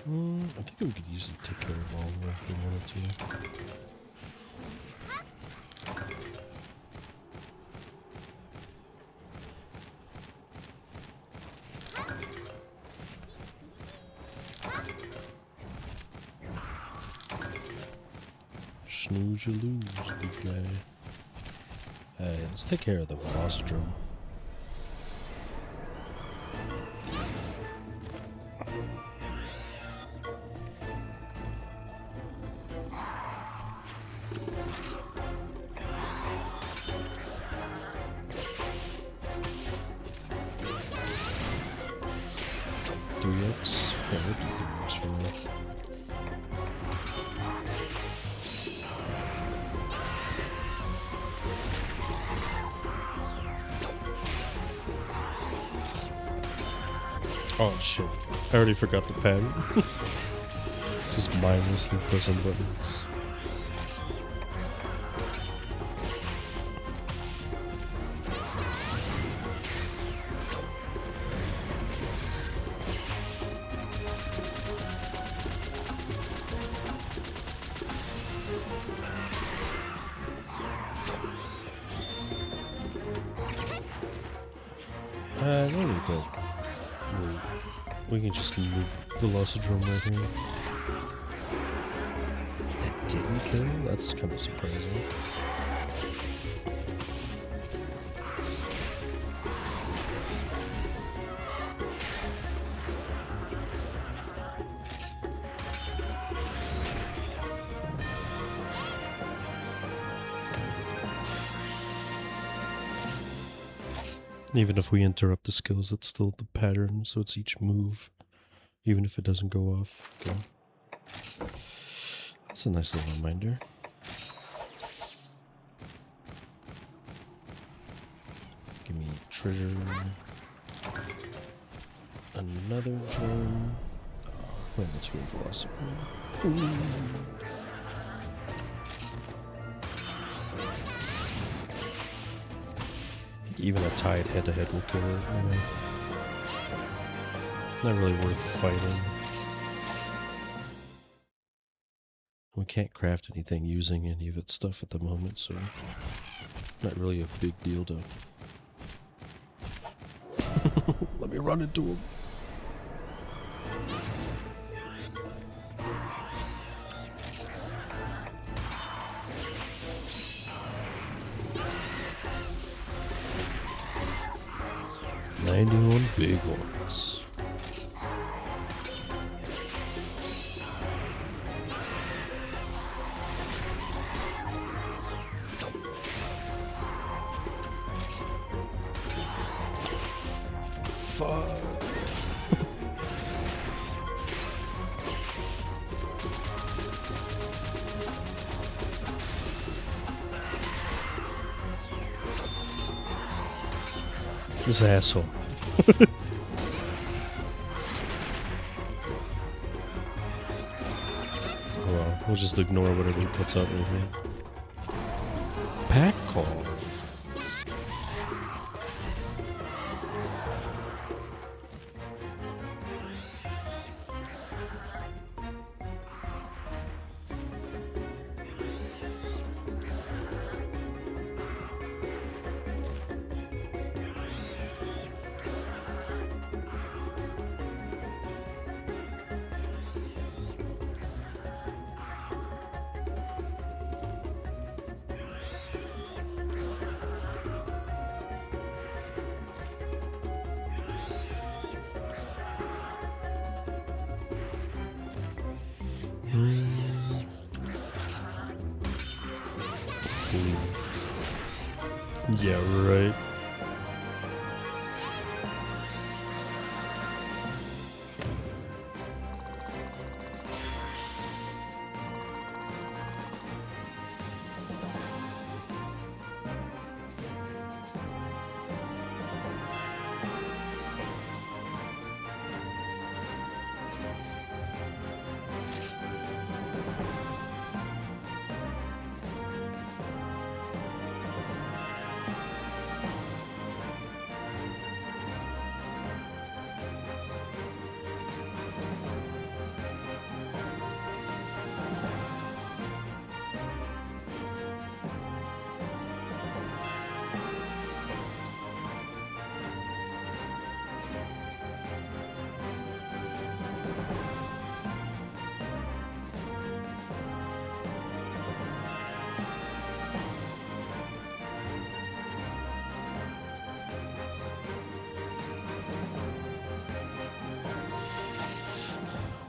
I think we could easily take care of all of them if we wanted to. Snooze you lose, big guy. Let's take care of the Velocitron. Yeah, we'll do 3x for now. Oh shit, I already forgot the pattern. Just mindlessly pressing buttons. I don't need that. We can just move Velocitron right here. It didn't kill? That's kind of surprising. Even if we interrupt the skills, it's still the pattern, so it's each move, even if it doesn't go off. Okay. That's a nice little reminder. Give me treasure. Another gem. Oh, wait, let's wait for us. Even a tied head-to-head will kill it. Not really worth fighting. We can't craft anything using any of its stuff at the moment, so not really a big deal to... Let me run into him. Big ones. Fuck. This asshole. We'll just ignore whatever he puts up with me. Pack call. Yeah, right.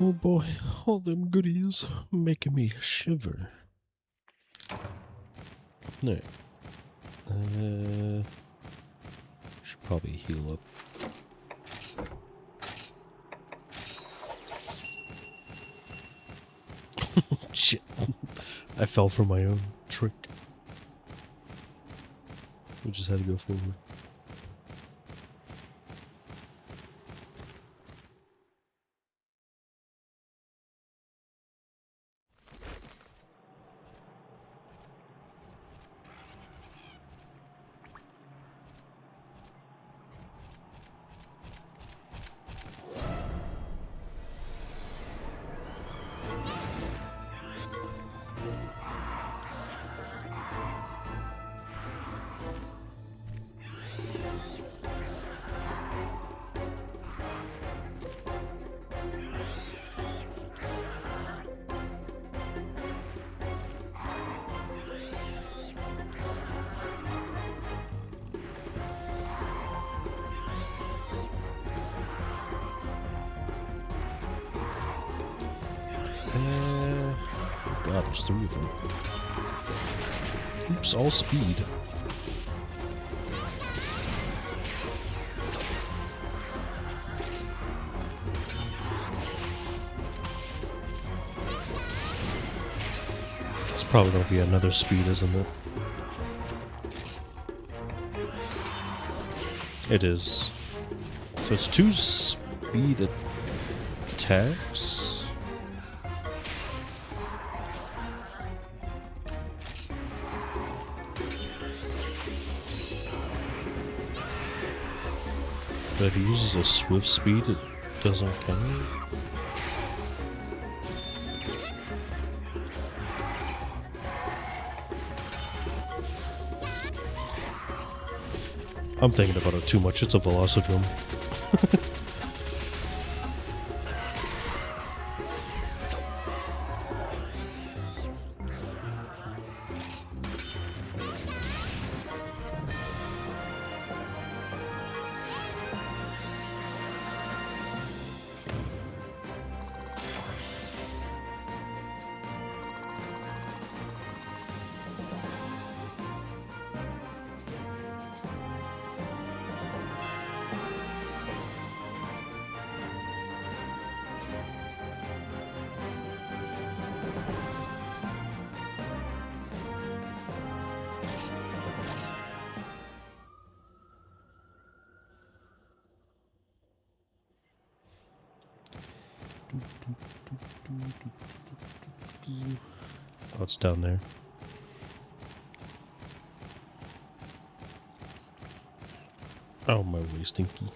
Oh boy, all them goodies making me shiver. Alright. Should probably heal up. Shit. I fell for my own trick. We just had to go forward. God, there's 3 of them. Oops, all speed. It's probably gonna be another speed, isn't it? It is. So it's 2 speed attacks. But if he uses a swift speed, it doesn't count. I'm thinking about it too much. It's a Velocitron. Oh, it's down there. Oh, my way, Stinky.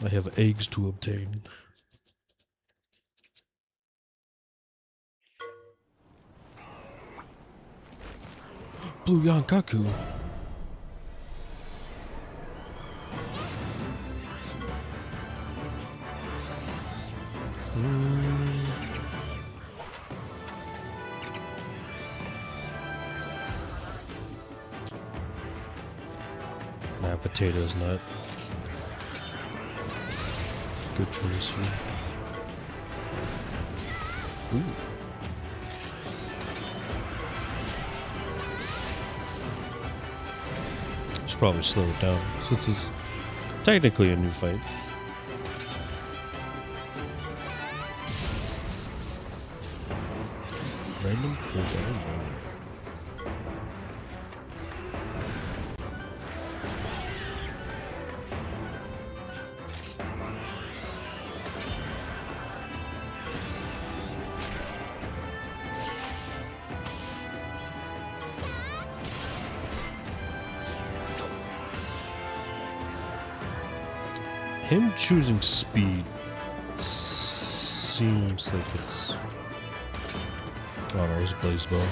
I have eggs to obtain. Blue Yankaku. Nah, potatoes nut. Good choice here. Ooh. Should probably slow it down since it's technically a new fight. Random cooldown. Him choosing speed seems like it's... Oh no, it's Blaze Bow.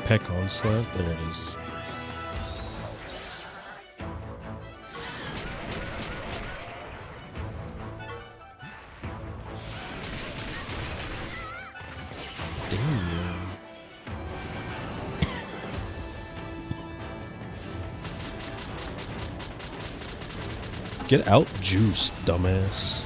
Peck Onslaught, there it is. Get out, juice, dumbass.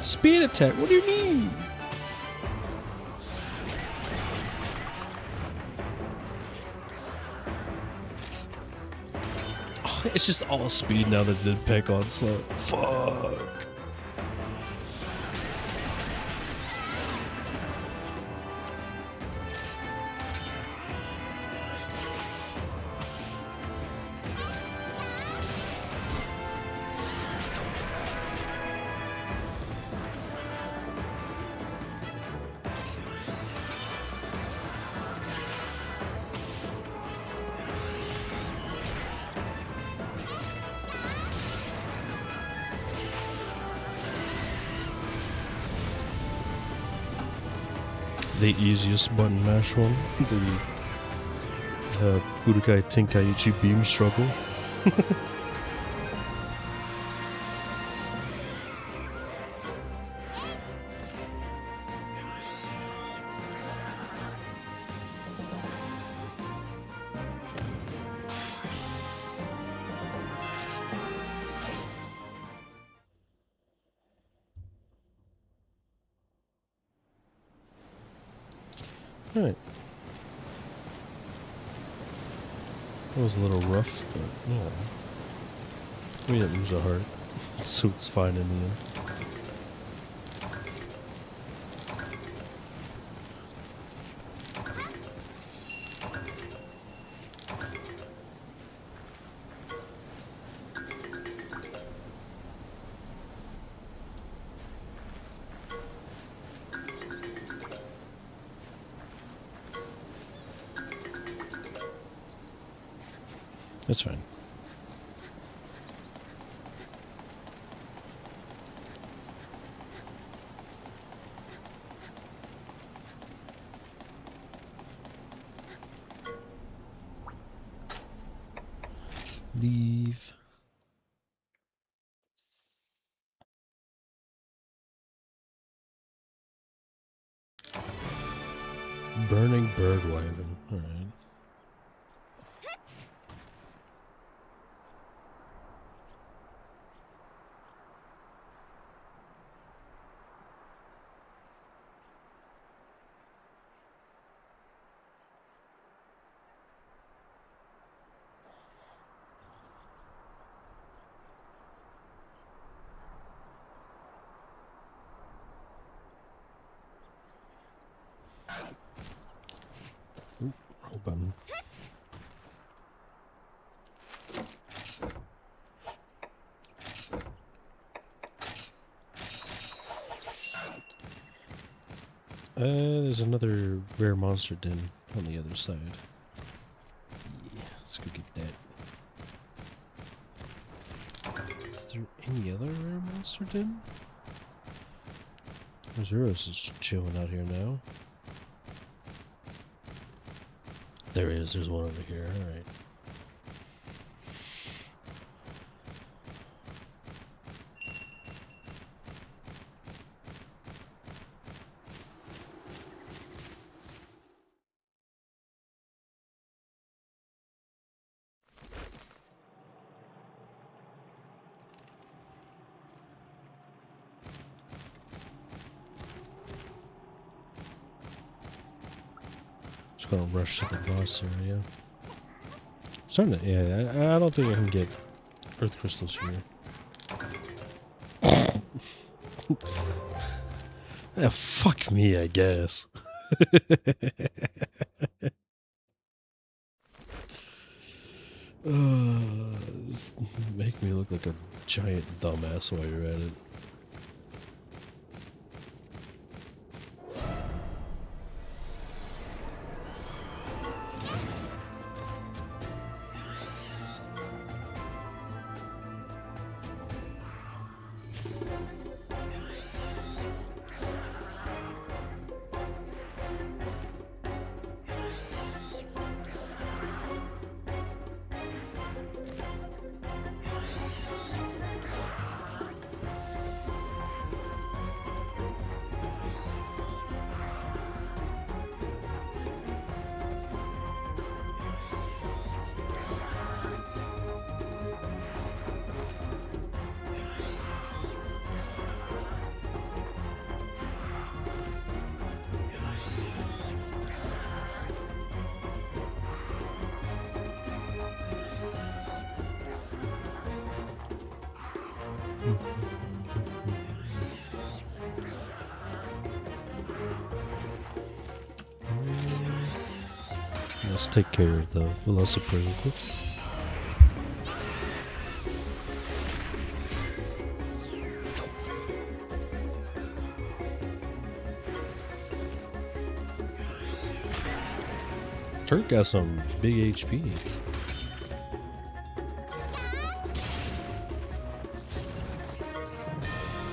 Speed attack, what do you mean? Oh, it's just all speed now that did pick on slow. Fuck. The easiest button mash one, the Budokai Tenkaichi beam struggle. Alright. That was a little rough, but yeah. We didn't lose a heart, so it's fine in the end. That's fine. Leave. Burning bird wagon. Alright. Oop, wrong button. There's another rare monster den on the other side. Yeah, let's go get that. Is there any other rare monster den? Zeros is chilling out here now. There is, there's one over here, alright. Just gonna rush to the boss area. Starting to, yeah, I don't think I can get earth crystals here. Fuck me, I guess. Just make me look like a giant dumbass while you're at it. Let's take care of the velocipede real quick. Turk got some big HP.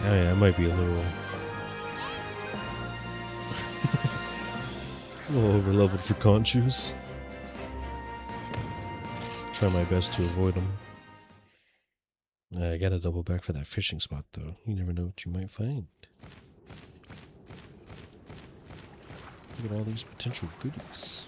Oh yeah, I might be a little over leveled for conchus. Try my best to avoid them. I gotta double back for that fishing spot though. You never know what you might find. Look at all these potential goodies.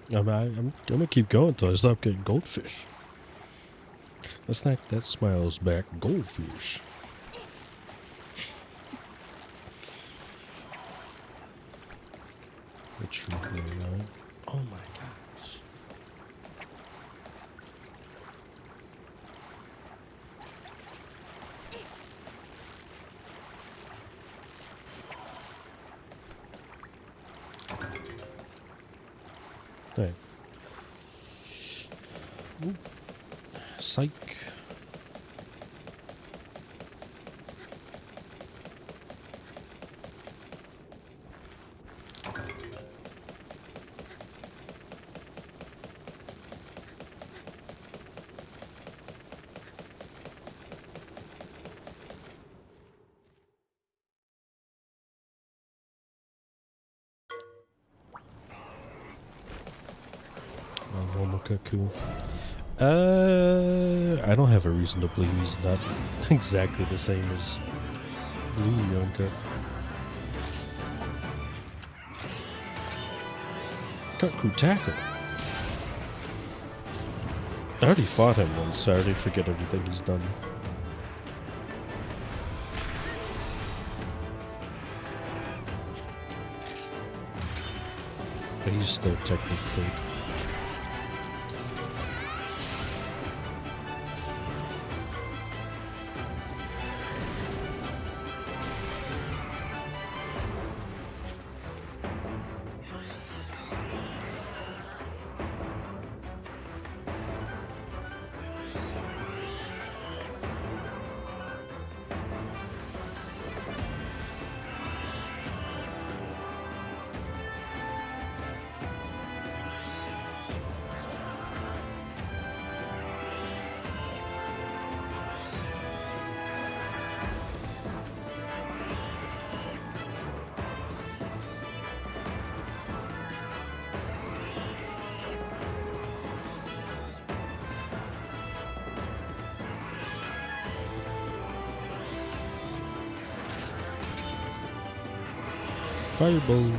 I'm gonna keep going until I stop getting goldfish. Let's knock that smiles back goldfish. Which one? Oh my gosh. Right. Ooh. Psych. Cuckoo. I don't have a reason to believe he's not exactly the same as Blue Yonka. Cuckoo tackle. I already fought him once, so I already forget everything he's done. But he's still technically. Fireball.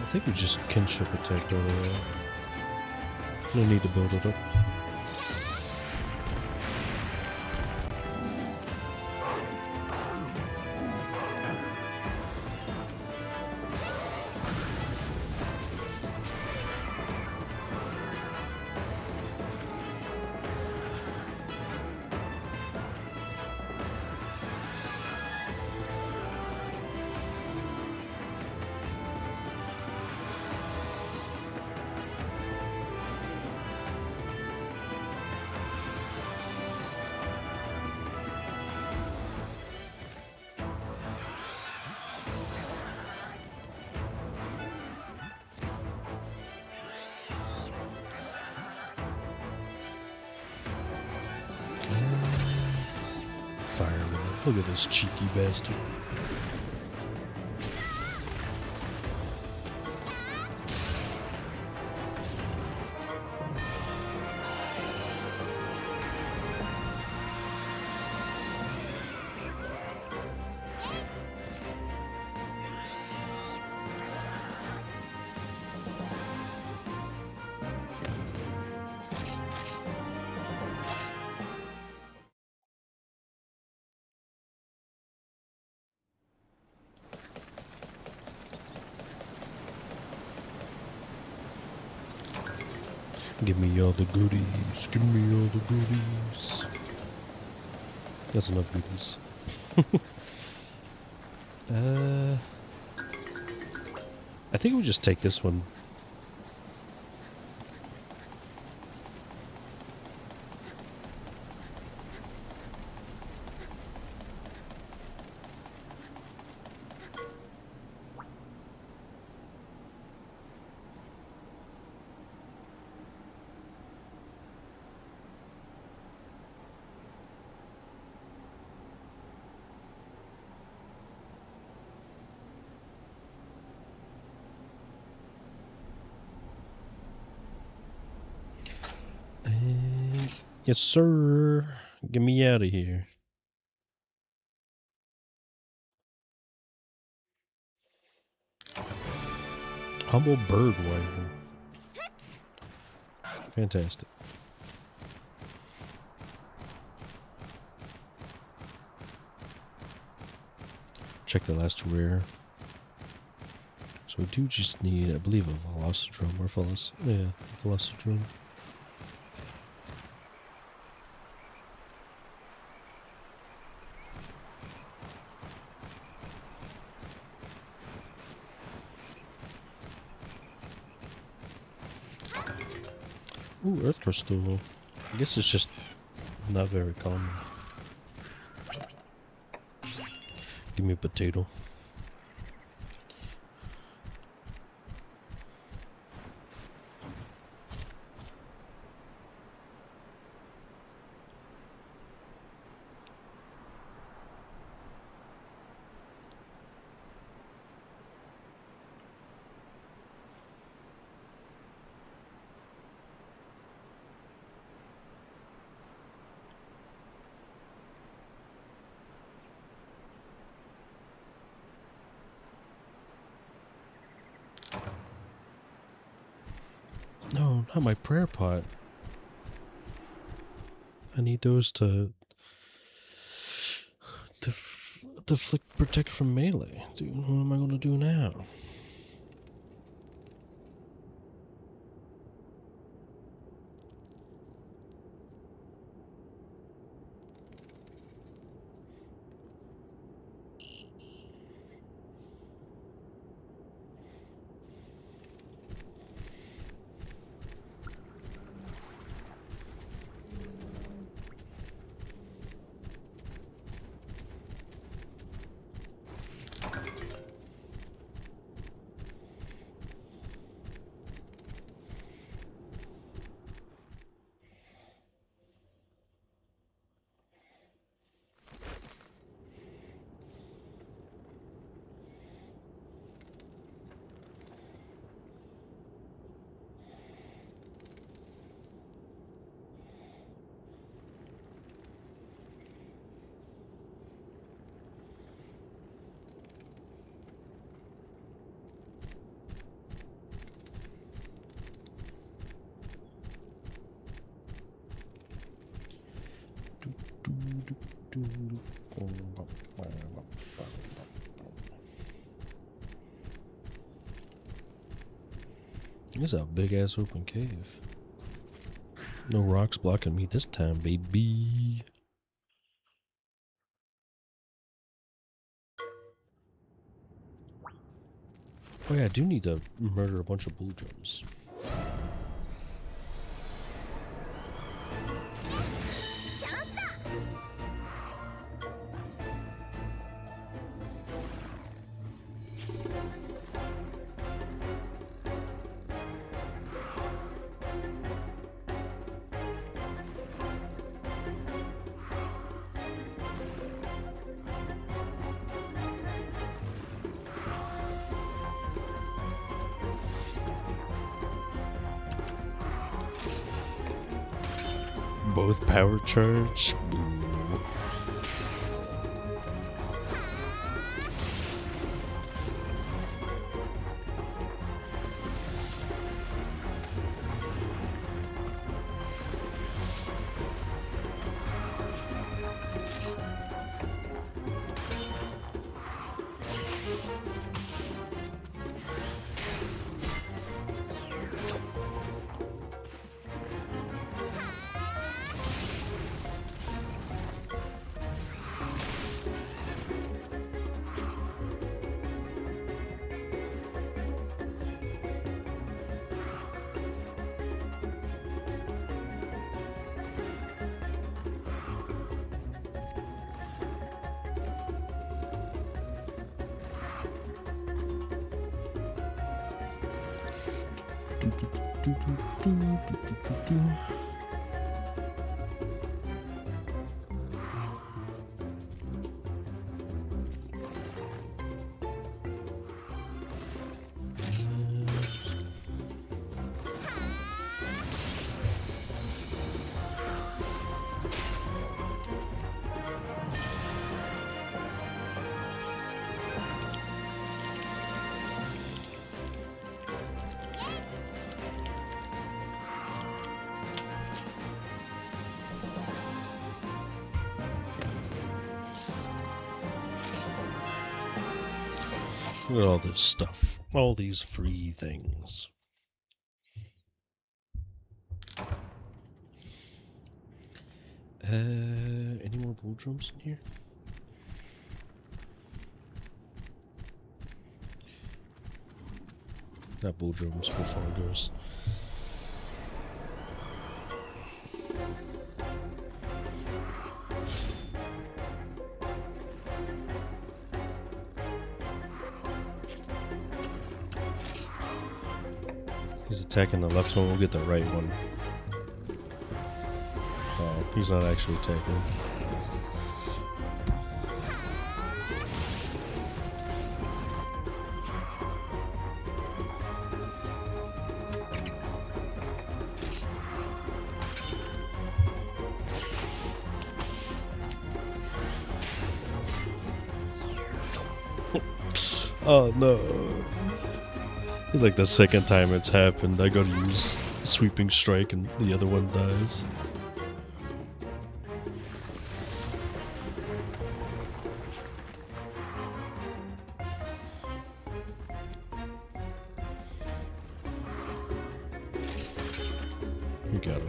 think we just kinship attack over there. No need to build it up. Fireman. Look at this cheeky bastard. Give me all the goodies. Give me all the goodies. That's enough goodies. I think we just take this one. Yes, sir. Get me out of here. Humble bird wagon. Fantastic. Check the last rare. So we do just need, I believe, a velocitron or velocitron. Ooh, earth crystal. I guess it's just not very common. Give me a potato. No, not my prayer pot. I need those to protect from melee. Dude, what am I going to do now? This is a big ass open cave. No rocks blocking me this time, baby. Oh yeah, I do need to murder a bunch of blue drums. Both power charge. Boo. Look at all this stuff. All these free things. Any more blue drums in here? Not blue drums, but fongos. He's attacking the left one, we'll get the right one. Oh, he's not actually attacking. Oh no. It's like the second time it's happened. I gotta use sweeping strike and the other one dies. You got it.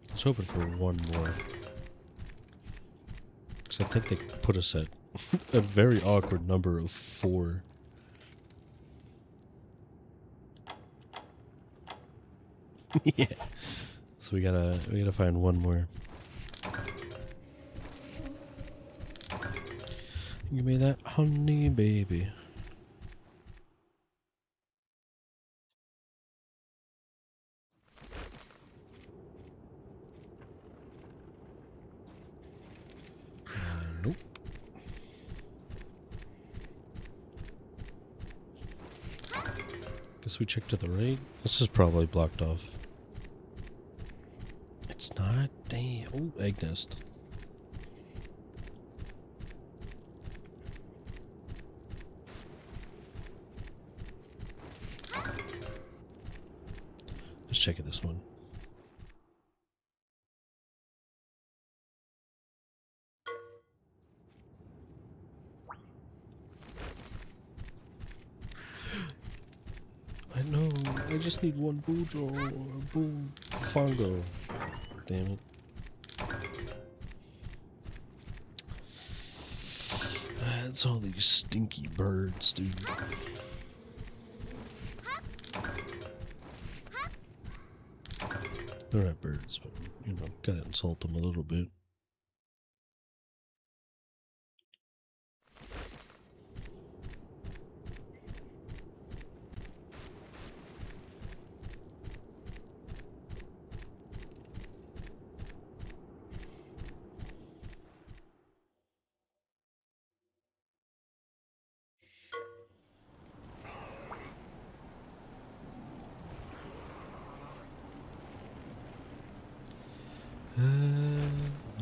I was hoping for one more. Because I think they put us at a very awkward number of 4. Yeah. So we gotta find one more. Give me that honey, baby. Nope. Guess we check to the right. This is probably blocked off. It's not. Damn. Oh, egg nest. Let's check it this one. I know. I just need one Boojo or Boo Fongo. Damn it. It's all these stinky birds, dude. They're not birds, but, you know, gotta insult them a little bit.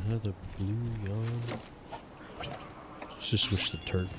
Another blue yawn. Let's just switch to turd.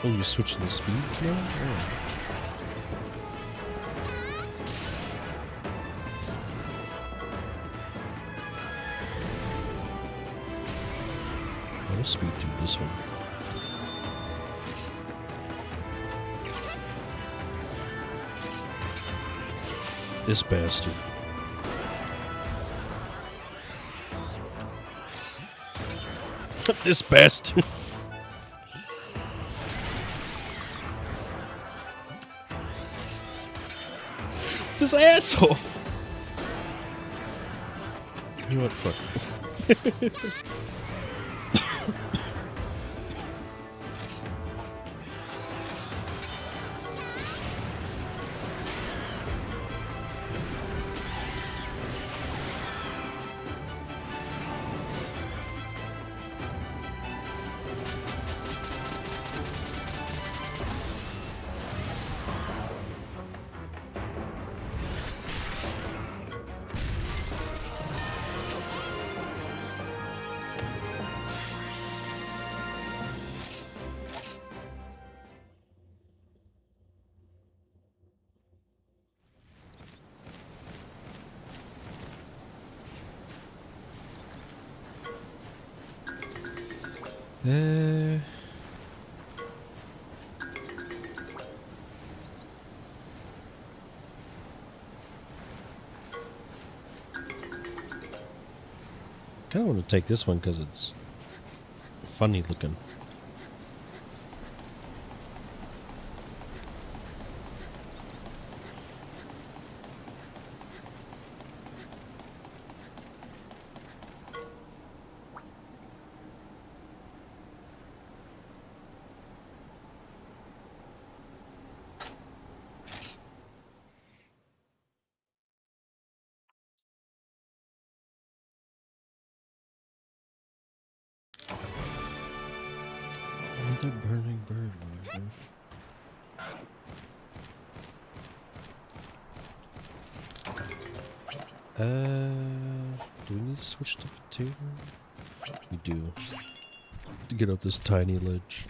Oh, you're switching the speeds now? Oh. I'll speed through this one. This bastard. This bastard. This asshole. You know what? Fuck. kind of want to take this one because it's funny looking. Another burning bird. Do we need to switch to potato? We do. To get up this tiny ledge.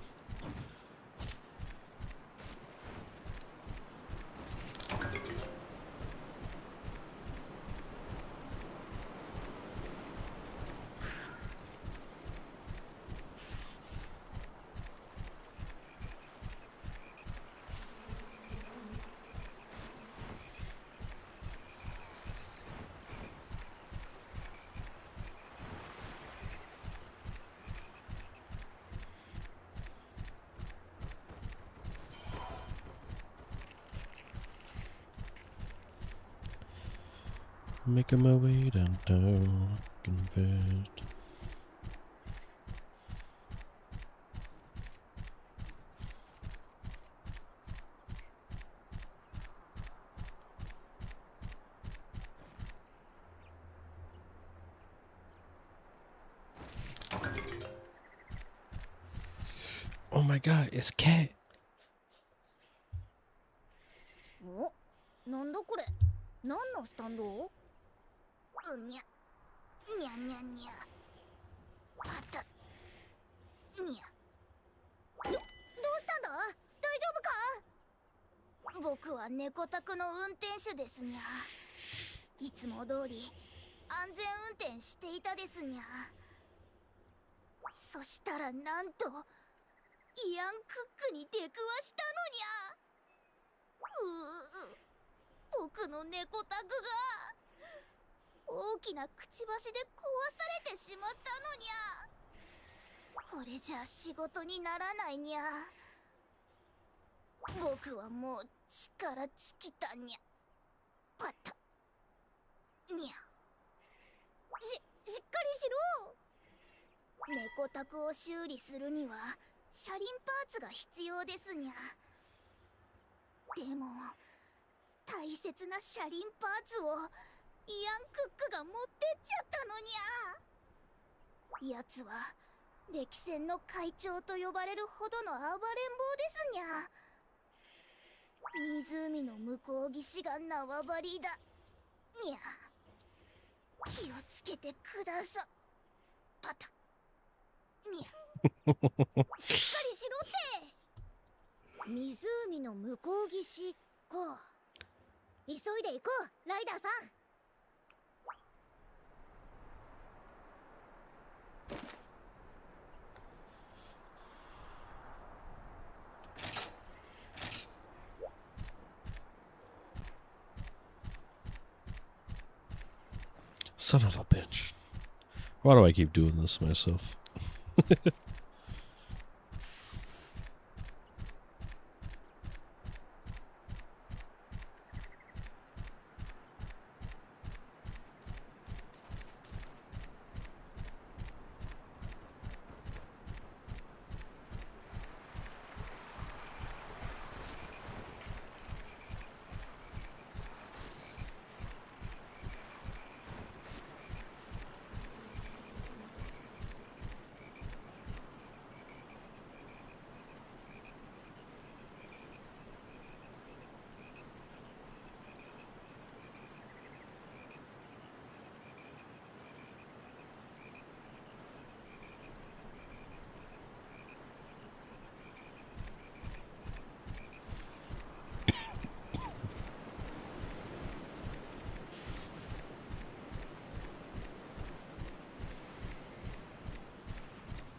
Making my way downtown, looking bad. Oh my god, it's cat. お、なんだこれ。何のスタンド？うにゃ、にゃにゃにゃ。パタ、にゃ。どうしたんだ？大丈夫か？僕は猫宅の運転手ですにゃ。いつも通り安全運転していたですにゃ。そしたらなんとイアンクックに出くわしたのにゃ。僕の猫タグが大きなくちばしで壊されてしまったのにゃ。これじゃ仕事にならないにゃ。僕はもう力尽きたにゃ。パタにゃ。しっかりしろ。猫タグを修理するには車輪パーツが必要ですにゃ。でも大切な車輪パーツをイアンクックが持ってっちゃったのにゃ。奴は歴戦の会長と呼ばれるほどの暴れん坊ですにゃ。湖の向こう岸が縄張りだにゃ。気をつけてくださ。パタにゃ。しっかりしろって。湖の向こう岸か。急いで行こう、ライダーさん。Son of a bitch. Why do I keep doing this myself?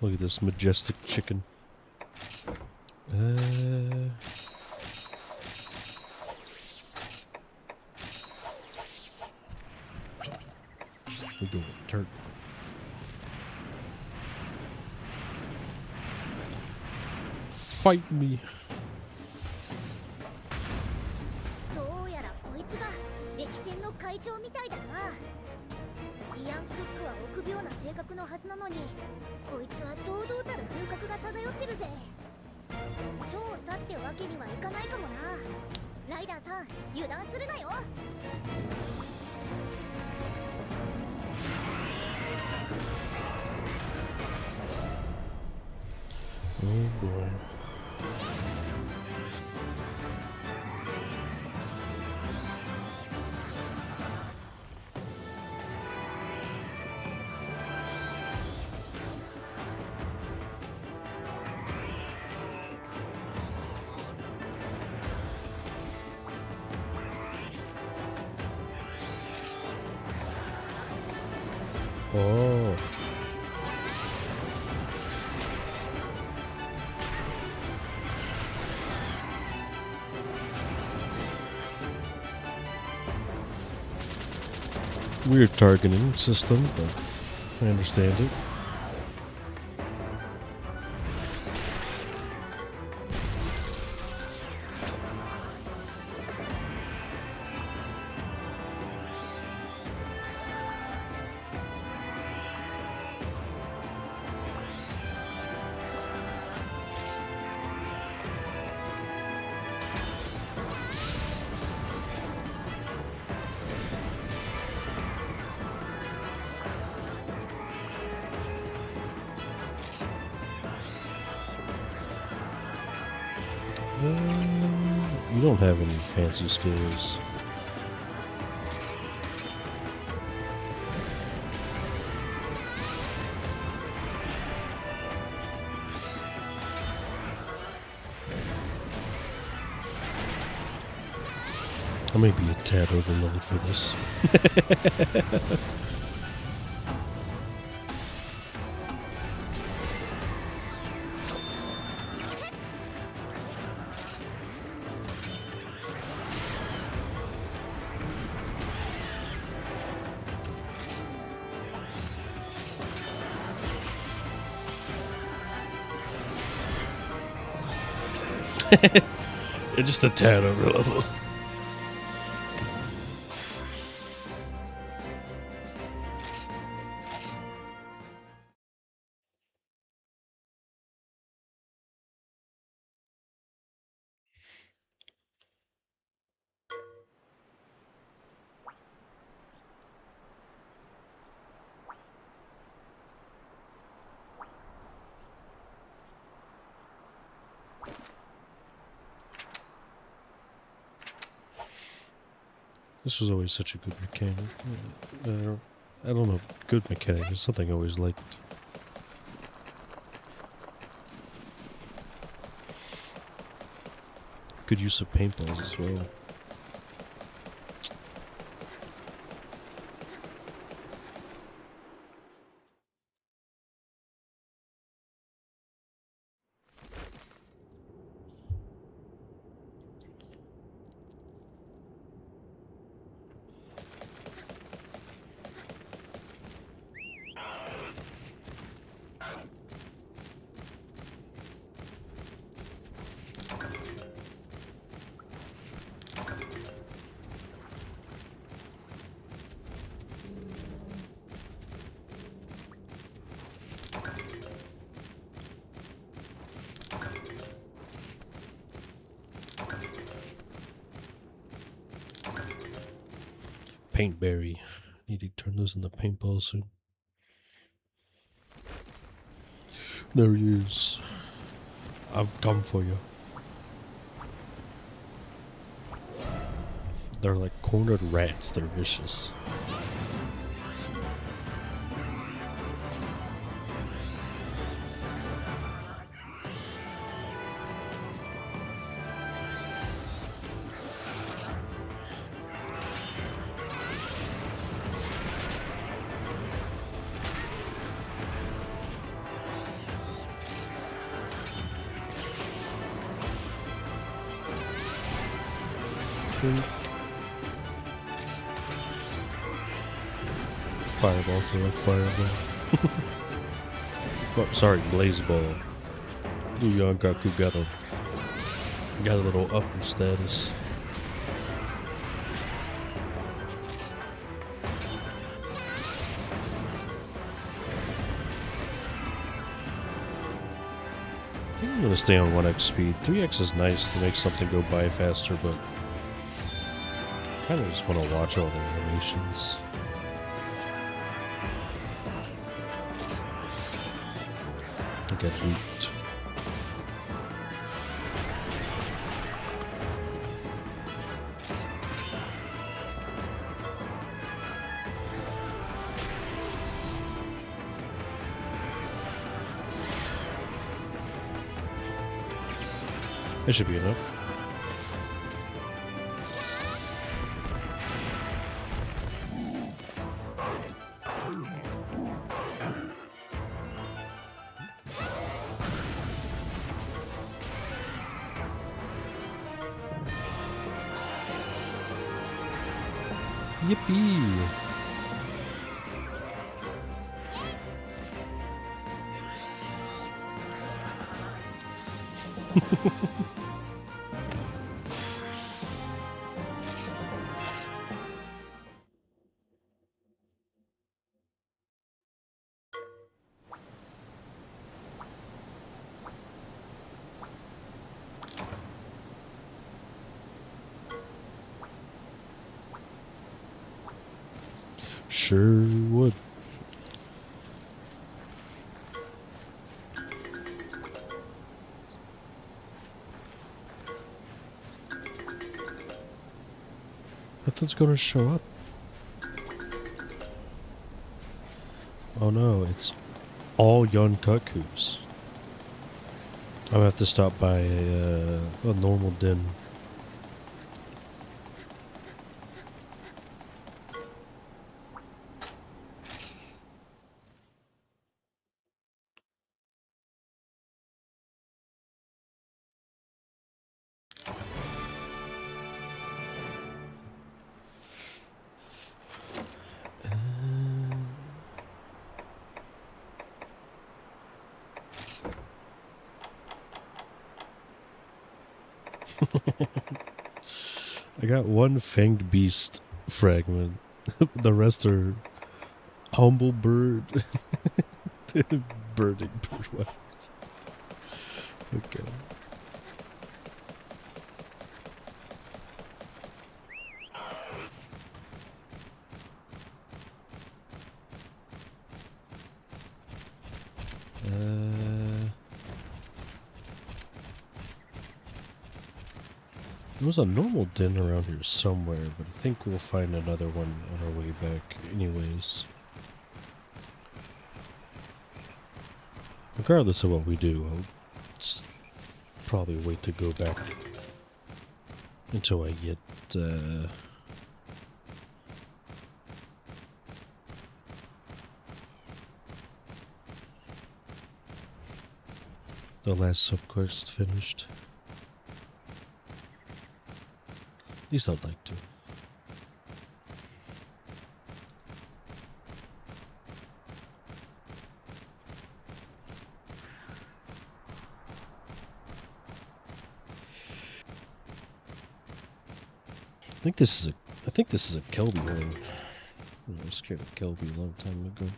Look at this majestic chicken. We go with turkey. fight me. どうやらこいつが歴戦の会長みたいだな。イアン・クックは臆病な性格のはずなのに、こいつは堂々たる風格が漂ってるぜ。調査ってわけにはいかないかもな。ライダーさん、油断するなよ。Oh boy. Oh. Weird targeting system, but I understand it. You don't have any fancy skills. I may be a tad overloaded for this. It's just a tad overloaded. This was always such a good mechanic. I don't know, good mechanic. It's something I always liked. Good use of paintballs as well. Paintberry. Need to turn those into paintballs soon. There he is. I've come for you. They're like cornered rats. They're vicious. Fireball for a fireball. Oh, sorry, blaze ball. New Yonkaku got a little upper status. I think I'm gonna stay on 1x speed. 3x is nice to make something go by faster, but I kind of just want to watch all the animations. I got leaked. That should be enough. Yippee! Sure would. Nothing's gonna show up. Oh no, it's all Yonkakus. I'm gonna have to stop by a normal den. I got one fanged beast fragment. The rest are humble bird. Birding bird weapons. Okay. There was a normal den around here somewhere, but I think we'll find another one on our way back anyways. Regardless of what we do, I'll probably wait to go back until I get the last subquest finished. At least I'd like to. I think this is a Kelby one. I was scared of Kelby a long time ago.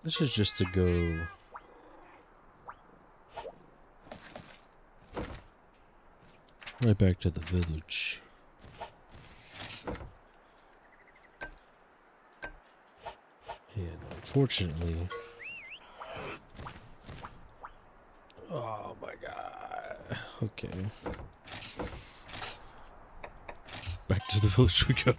This is just to go right back to the village. And unfortunately... Oh my god. Okay. Back to the village we go.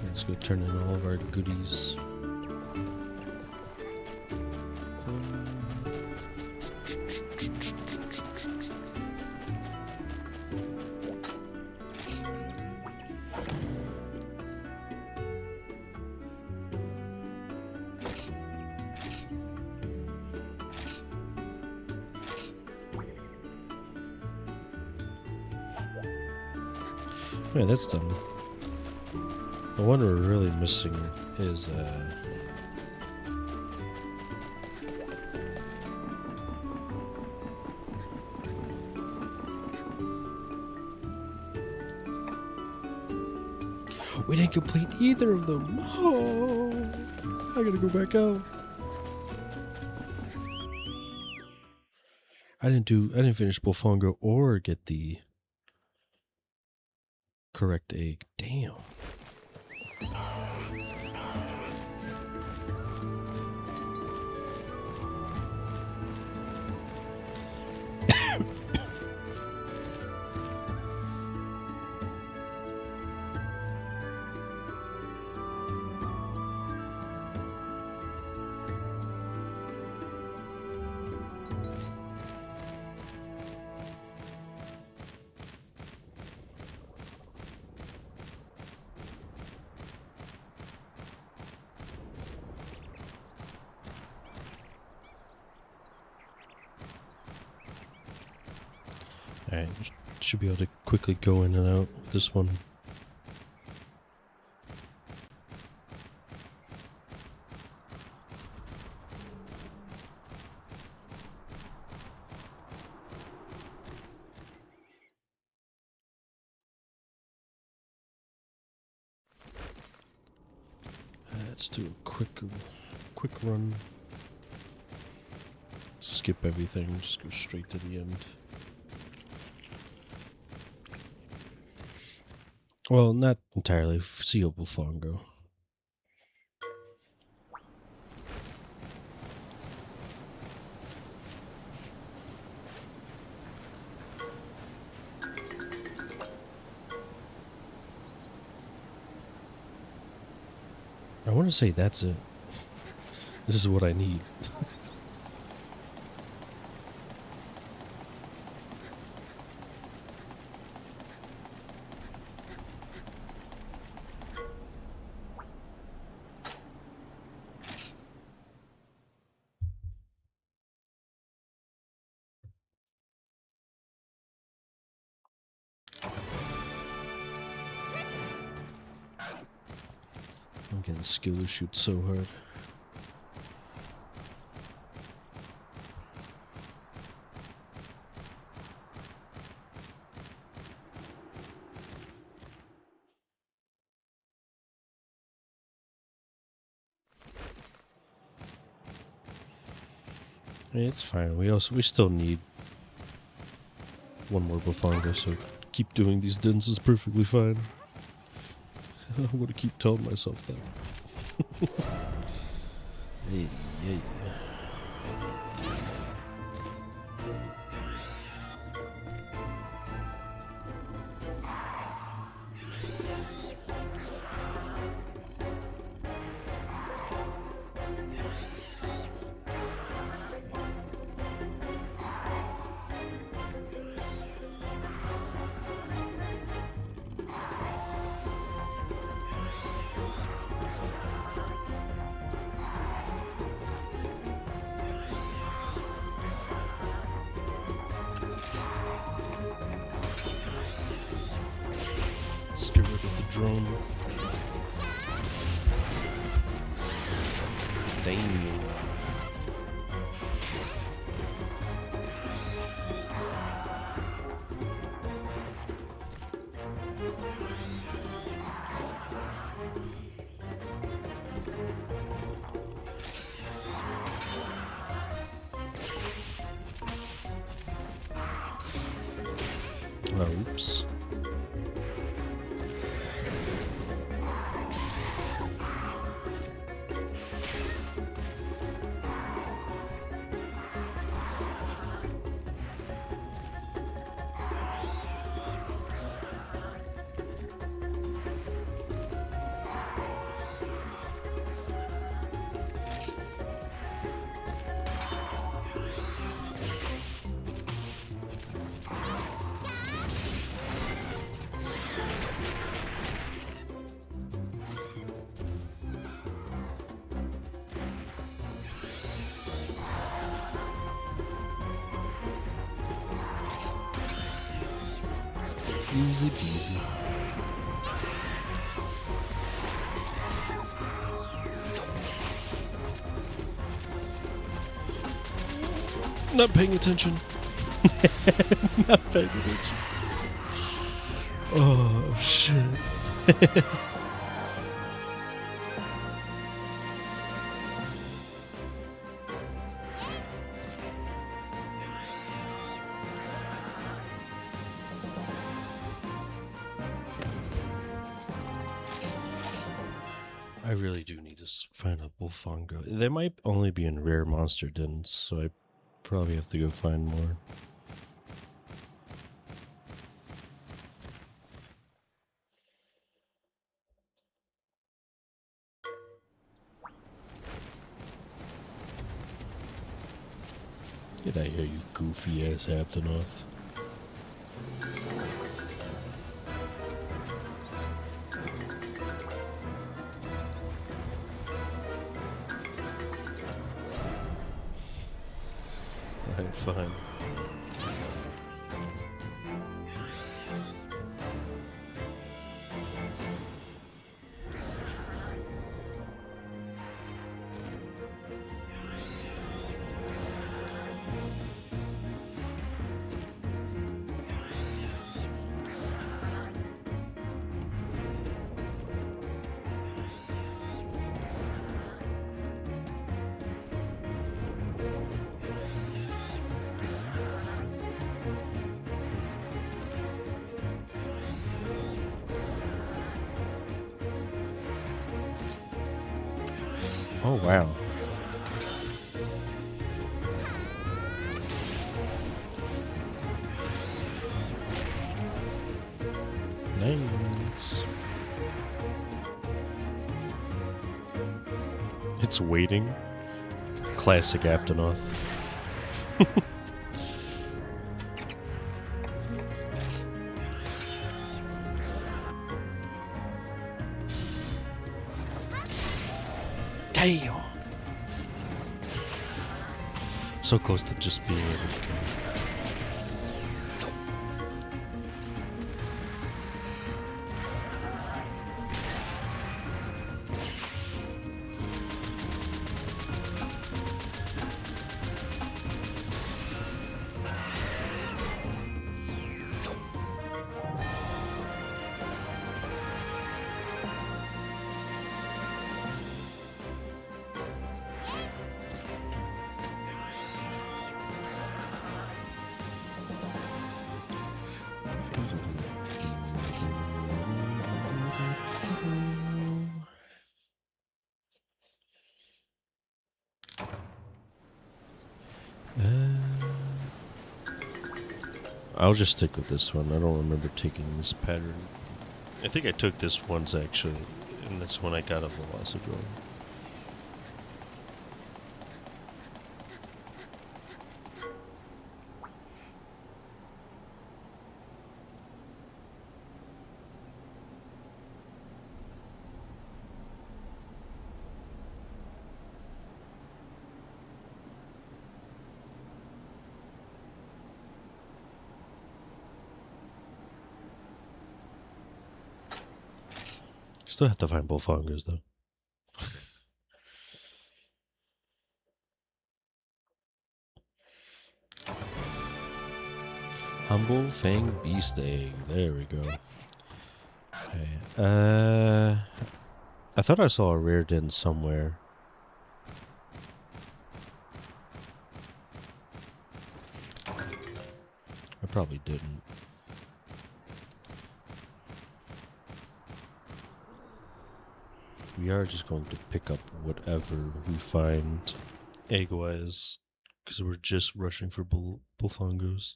Let's go turn in all of our goodies. Yeah, that's done. The one we're really missing is we didn't complete either of them. Oh, I gotta go back out. I didn't finish Bofongo or get the correct egg. Damn. Alright, should be able to quickly go in and out with this one. Let's do a quick run. Skip everything, just go straight to the end. Well, not entirely. Seal Bofongo. I want to say that's it. This is what I need. I'm getting skill to shoot so hard. It's fine. We still need one more Bofongo, so keep doing these dins is perfectly fine. I'm gonna keep telling myself that. Hey. drone. Damn. Oops. Easy peasy. Not paying attention. Not paying attention. Oh, shit. I really do need to find a Bullfongo. They might only be in rare monster dens, so I probably have to go find more. Get out of here, you goofy ass Aptonoth. Alright, fine. Oh, wow. Nice. It's waiting. Classic Aptonoth. Damn. So close to just being able to kill. I'll just stick with this one. I don't remember taking this pattern. I think I took this once actually, and that's when I got a Velocidrome. Still have to find bullfongers though. Humble Fang Beast Egg. There we go. Okay. I thought I saw a rare den somewhere. I probably didn't. We are just going to pick up whatever we find egg-wise, because we're just rushing for bullfongos.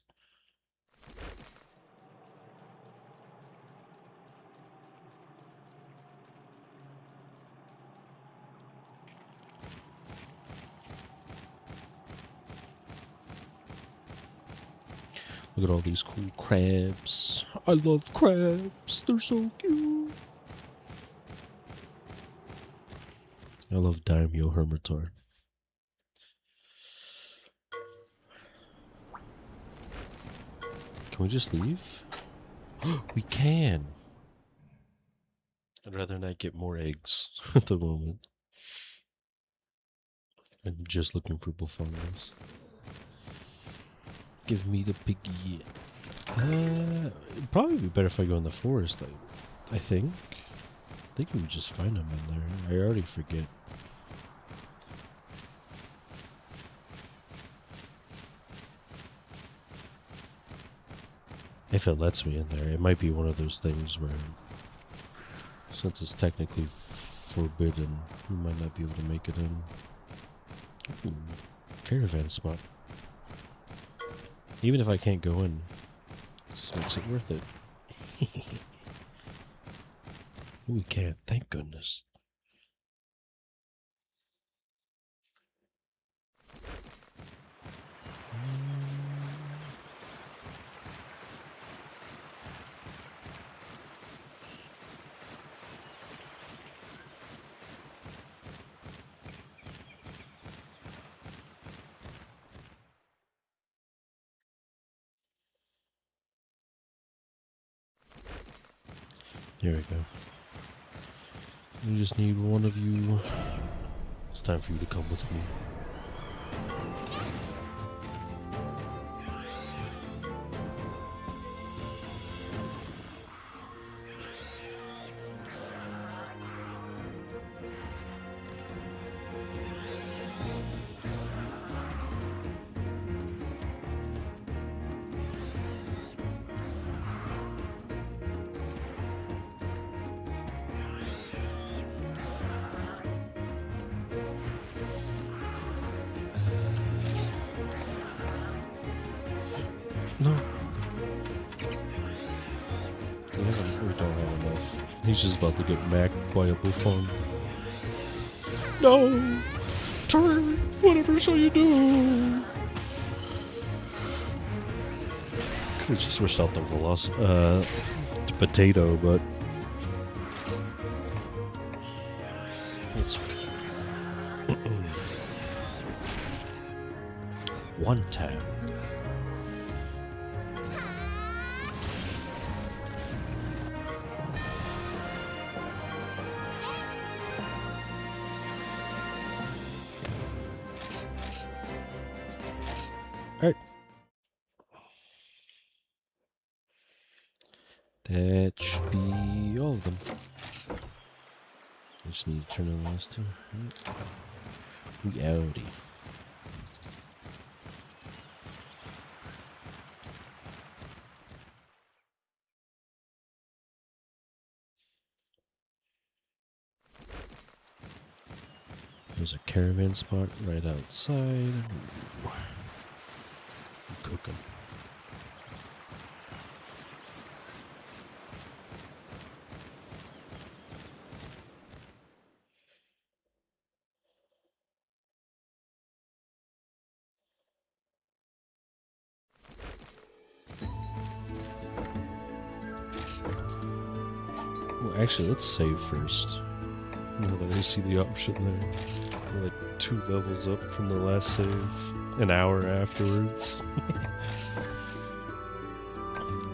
Look at all these cool crabs. I love crabs. They're so cute. I love Daimyo Hermitar. Can we just leave? We can. I'd rather not get more eggs at the moment. I'm just looking for bullfongos. Give me the piggy. It'd probably be better if I go in the forest, I think. I think we would just find them in there. I already forget. If it lets me in there, it might be one of those things where, since it's technically forbidden, we might not be able to make it in. Ooh, caravan spot. Even if I can't go in, this makes it worth it. We can't, thank goodness. Here we go. We just need one of you. It's time for you to come with me. No. We don't have enough. He's just about to get macked by a bullfong. No! Turn! Whatever shall you do? Could have just switched out the potato, but it's one tap. Alright. That should be all of them. I just need to turn on the last two. We outie. There's a caravan spot right outside. Ooh. I'm cooking. Well, actually, let's save first. Now that I see the option there. We're like 2 levels up from the last save. An hour afterwards.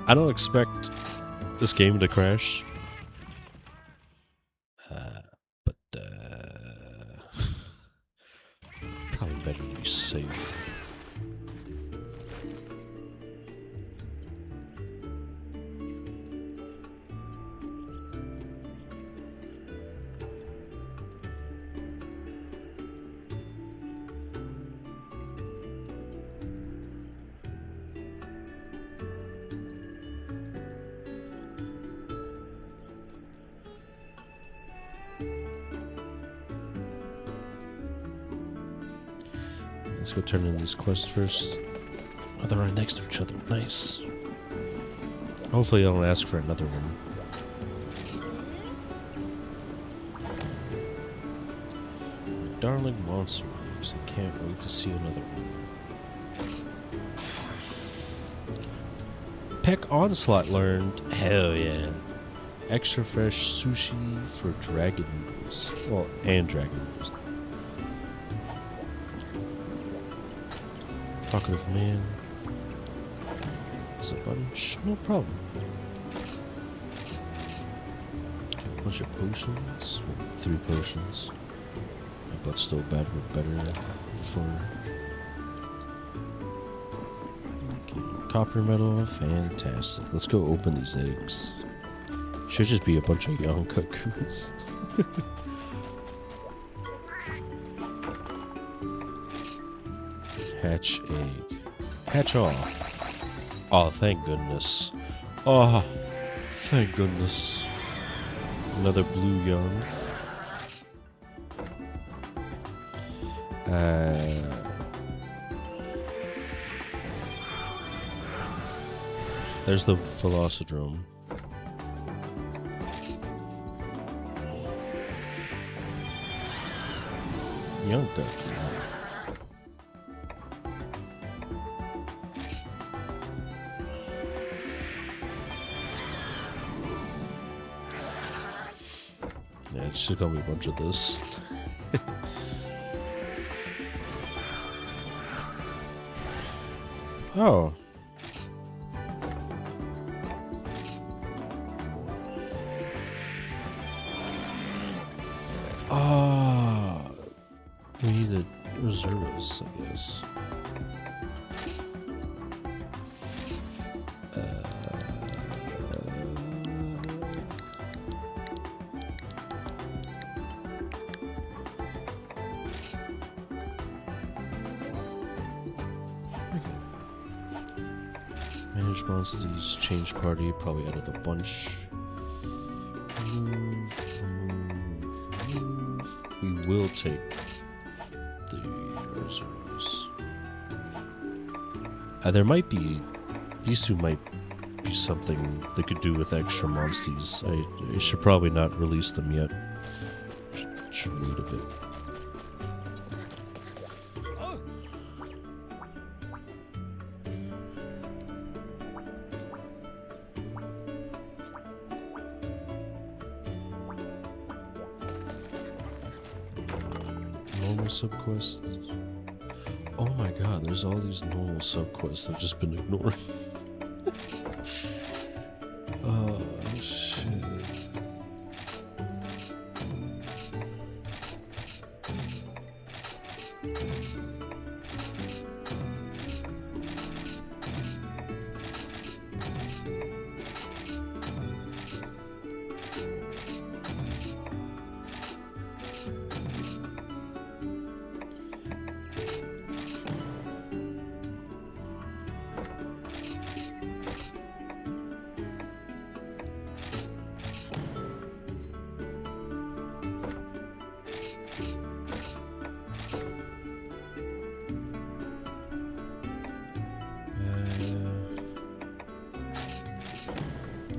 I don't expect this game to crash. better be safe. Let's go turn in these quests first. Oh, they're right next to each other. Nice. Hopefully I don't ask for another one. My darling monster waves. I can't wait to see another one. Peck Onslaught learned. Hell yeah. Extra fresh sushi for dragon noodles. Well, and dragon noodles. Talkative man. There's a bunch. No problem. Bunch of potions. 3 potions. My butt's still bad, but better before. Okay. Copper metal. Fantastic. Let's go open these eggs. Should just be a bunch of young cocoons. Hatch egg. Hatch all. Oh, thank goodness. Oh, thank goodness. Another blue young. There's the Velocidrome. Young duck. Yeah, it's just gonna be a bunch of this. Oh. Ah. We need the reserves, I guess. Manage monsters, change party, probably added a bunch. Remove. We will take the reserves. There might be, these two might be something they could do with extra monsters. I should probably not release them yet. Should wait a bit. Normal subquests. Oh my god, there's all these normal subquests I've just been ignoring. Oh shit.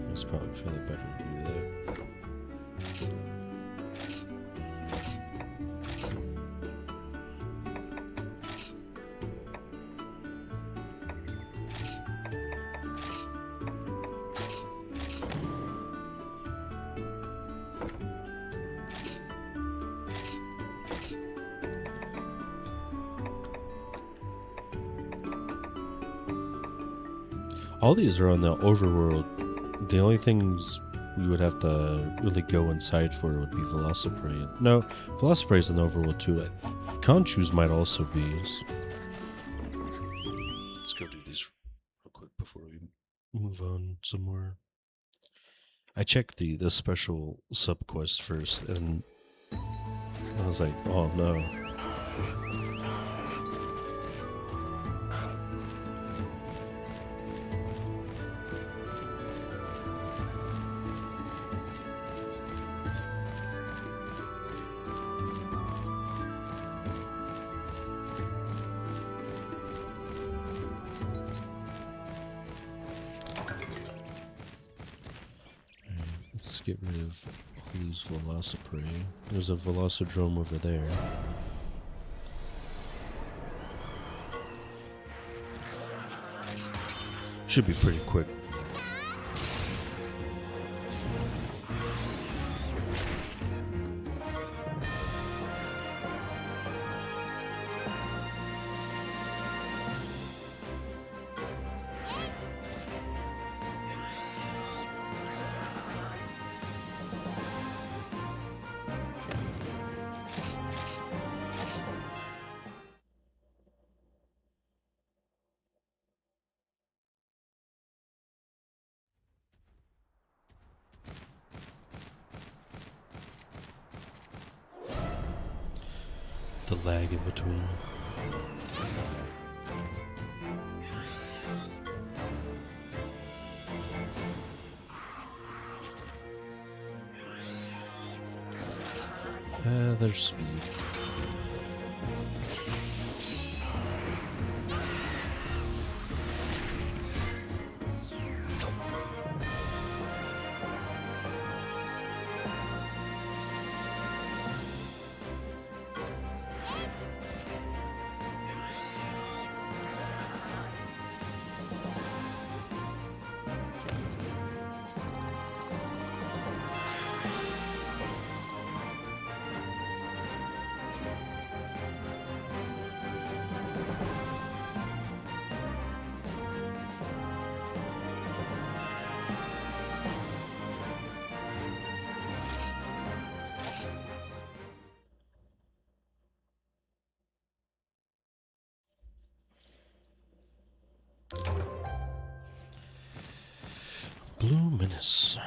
It's probably fairly better to do that. All these are on the overworld. The only things we would have to really go inside for would be Velociprey. No, Velociprey is an overworld too. conchus might also be. Let's go do these real quick before we move on some more. I checked the special sub quest first, and I was like, oh no. Let's get rid of all these Velociprey. There's a Velocidrome over there. Should be pretty quick. The lag in between. Their speed. Blue Menace.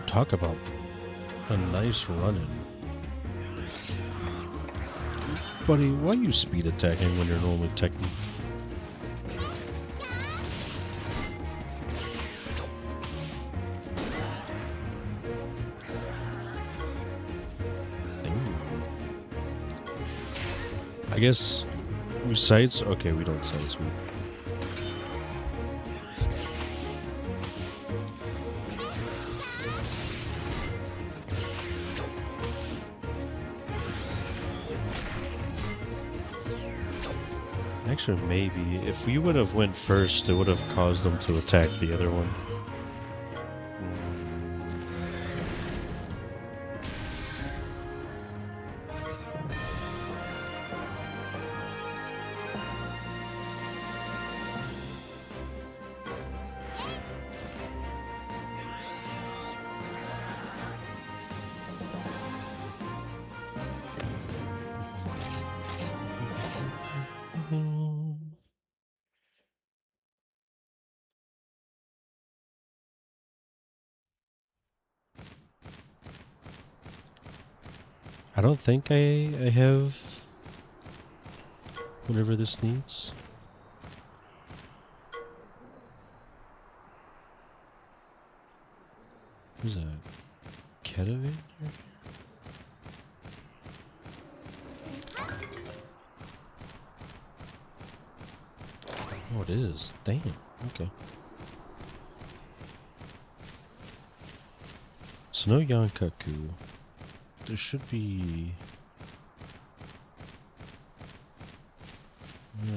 Talk about a nice run-in. Buddy, why are you speed attacking when you're normally attacking? I guess we sights? Okay, we don't sights. Actually, maybe. If we would have went first, it would have caused them to attack the other one. I don't think I have whatever this needs. Who's that? Ketavin? Oh, it is. Damn. Okay. Snow Yankaku. There should be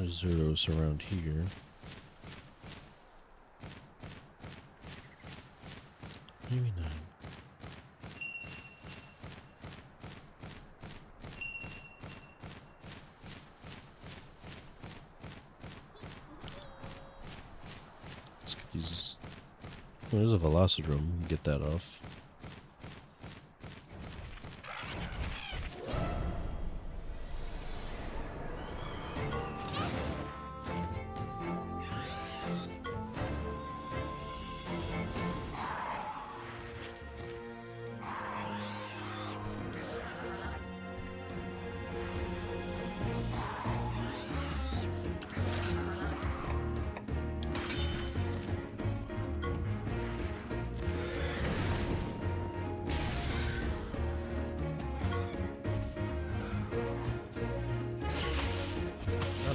Zeros around here. Maybe not. Let's get these. Oh, there's a Velociraptor. Get that off.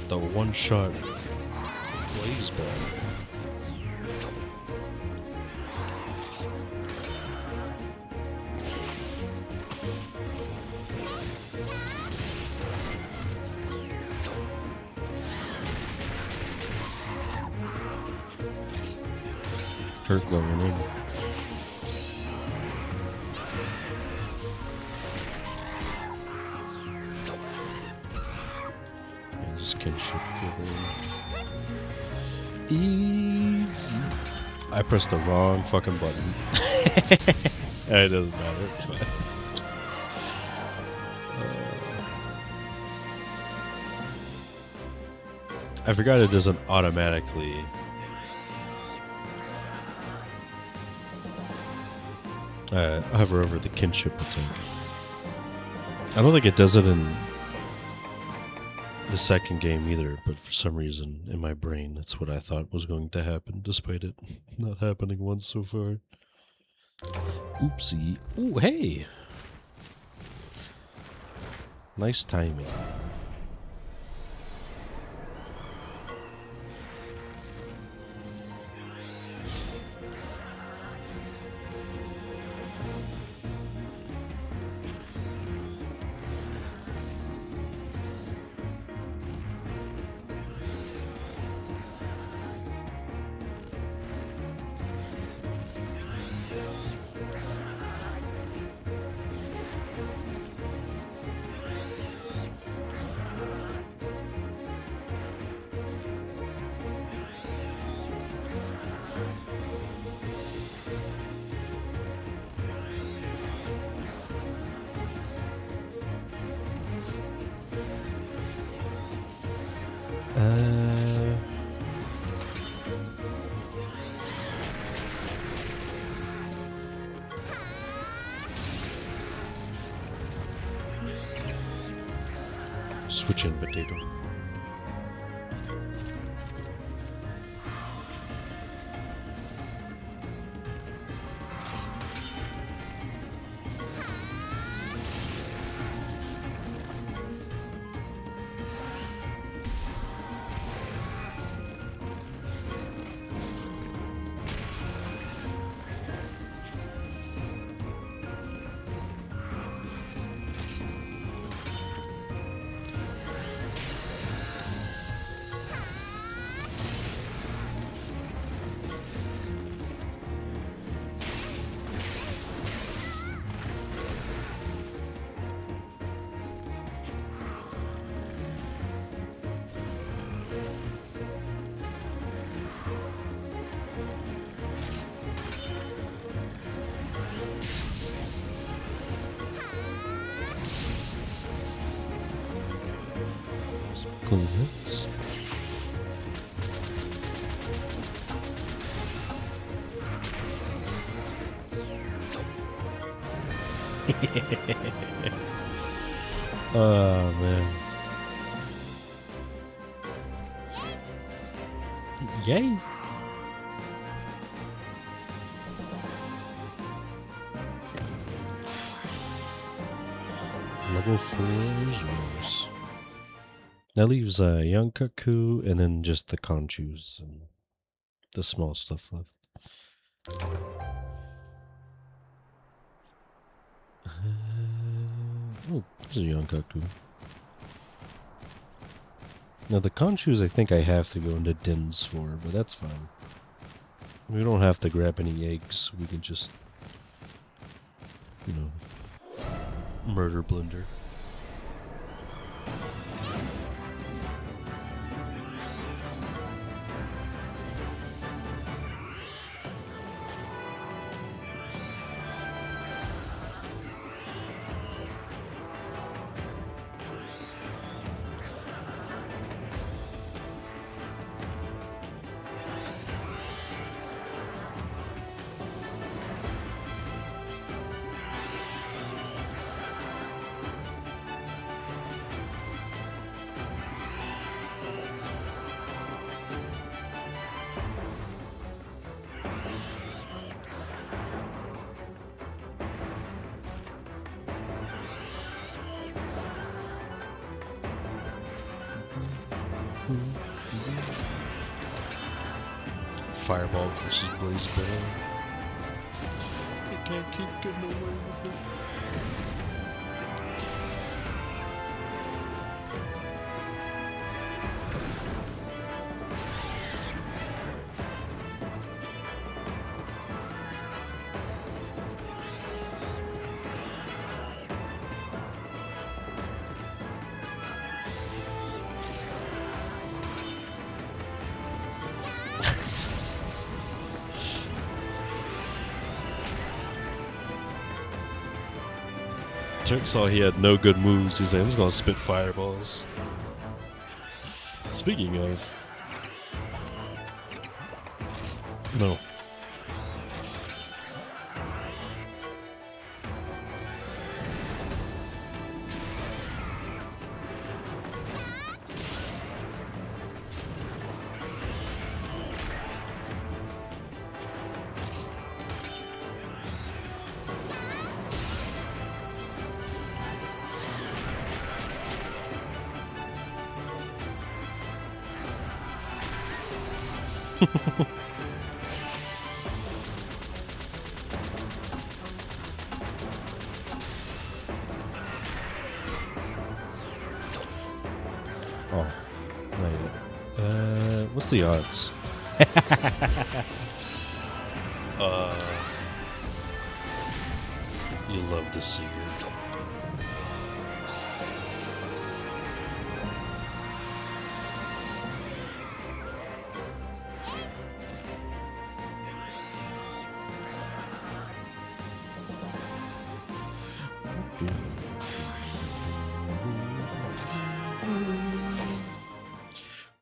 The one shot blaze ball. Kurt going in. Kinship easy. I pressed the wrong fucking button. It doesn't matter. It's fine. I forgot it doesn't automatically. Hover over the kinship button. I don't think it does it in the second game either, but for some reason in my brain that's what I thought was going to happen, despite it not happening once so far. Oopsie. Ooh, hey! Nice timing. Switch in potato. Clean hits. Oh man. Yay. Level 4 is yours. That leaves young cuckoo and then just the conchus and the small stuff left. Oh, there's a young cuckoo. Now the conchus I think I have to go into dens for, but that's fine. We don't have to grab any eggs. We can just you know, murder blender. Fireball versus Blaze Bell. You can't keep getting away with it. Turk saw he had no good moves. He's like, I'm just gonna spit fireballs. Speaking of, no. Oh, not yet. What's the odds? You love to see it.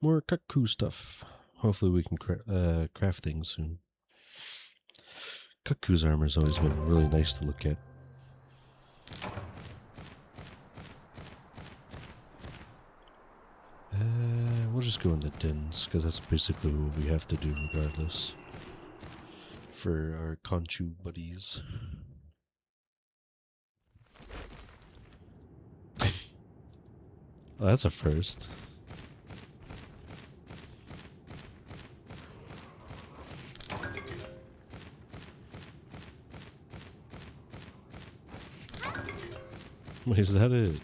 More cuckoo stuff. Hopefully we can craft things soon. Cuckoo's armor's always been really nice to look at. We'll just go in the dens, because that's basically what we have to do regardless. For our Conchu buddies. Oh, that's a first. Wait, is that it?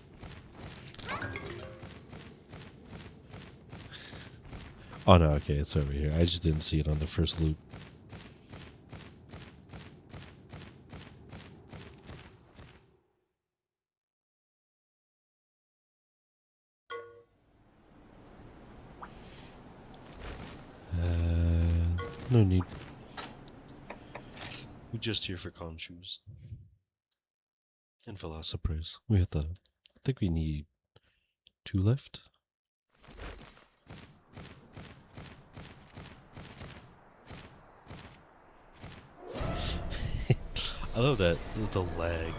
Oh no, okay, it's over here. I just didn't see it on the first loop. No need. We're just here for Conchus. And Velocipres. We have to. I think we need 2 left. I love that, the lag.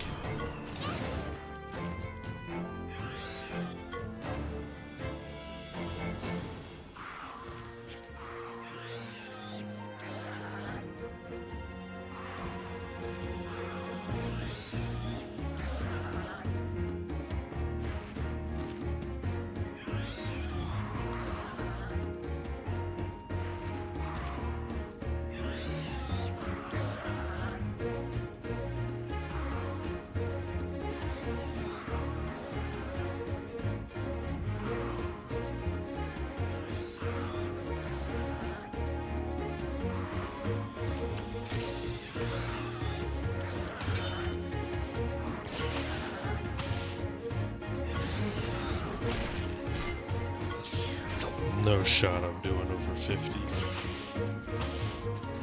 No shot I'm doing over 50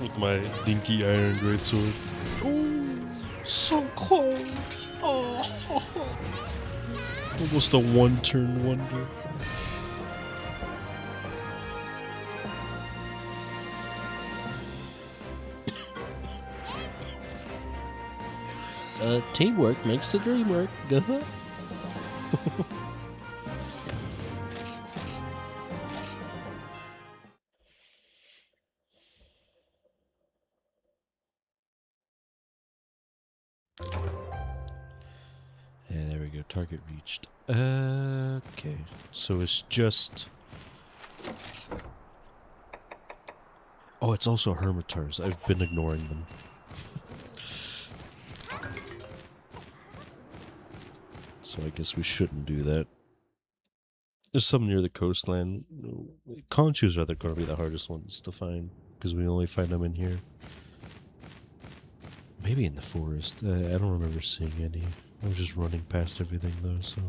with my dinky iron greatsword. Oh, so close. Oh, almost a one-turn wonder. Teamwork makes the dream work. Uh-huh. Yeah, there we go. Target reached. Okay, so it's just... Oh, it's also Hermitars. I've been ignoring them. So I guess we shouldn't do that. There's some near the coastline. Conchus are going to be the hardest ones to find, because we only find them in here. Maybe in the forest. I don't remember seeing any. I was just running past everything though, so...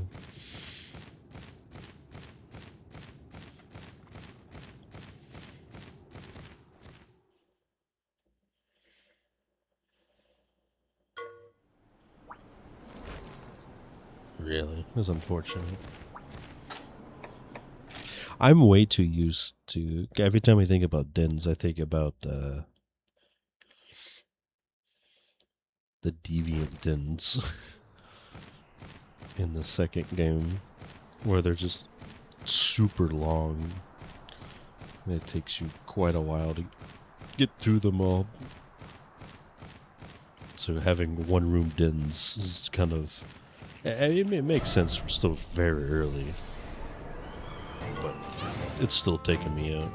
Really? That's unfortunate. I'm way too used to... Every time I think about dens, I think about the deviant dens in the second game, where they're just super long. It takes you quite a while to get through them all. So having one-room dens is kind of... It makes sense. We're still very early, but it's still taking me out.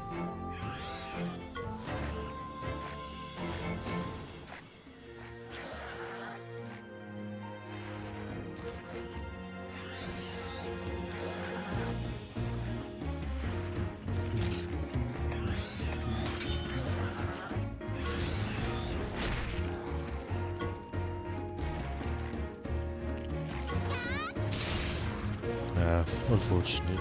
Unfortunate.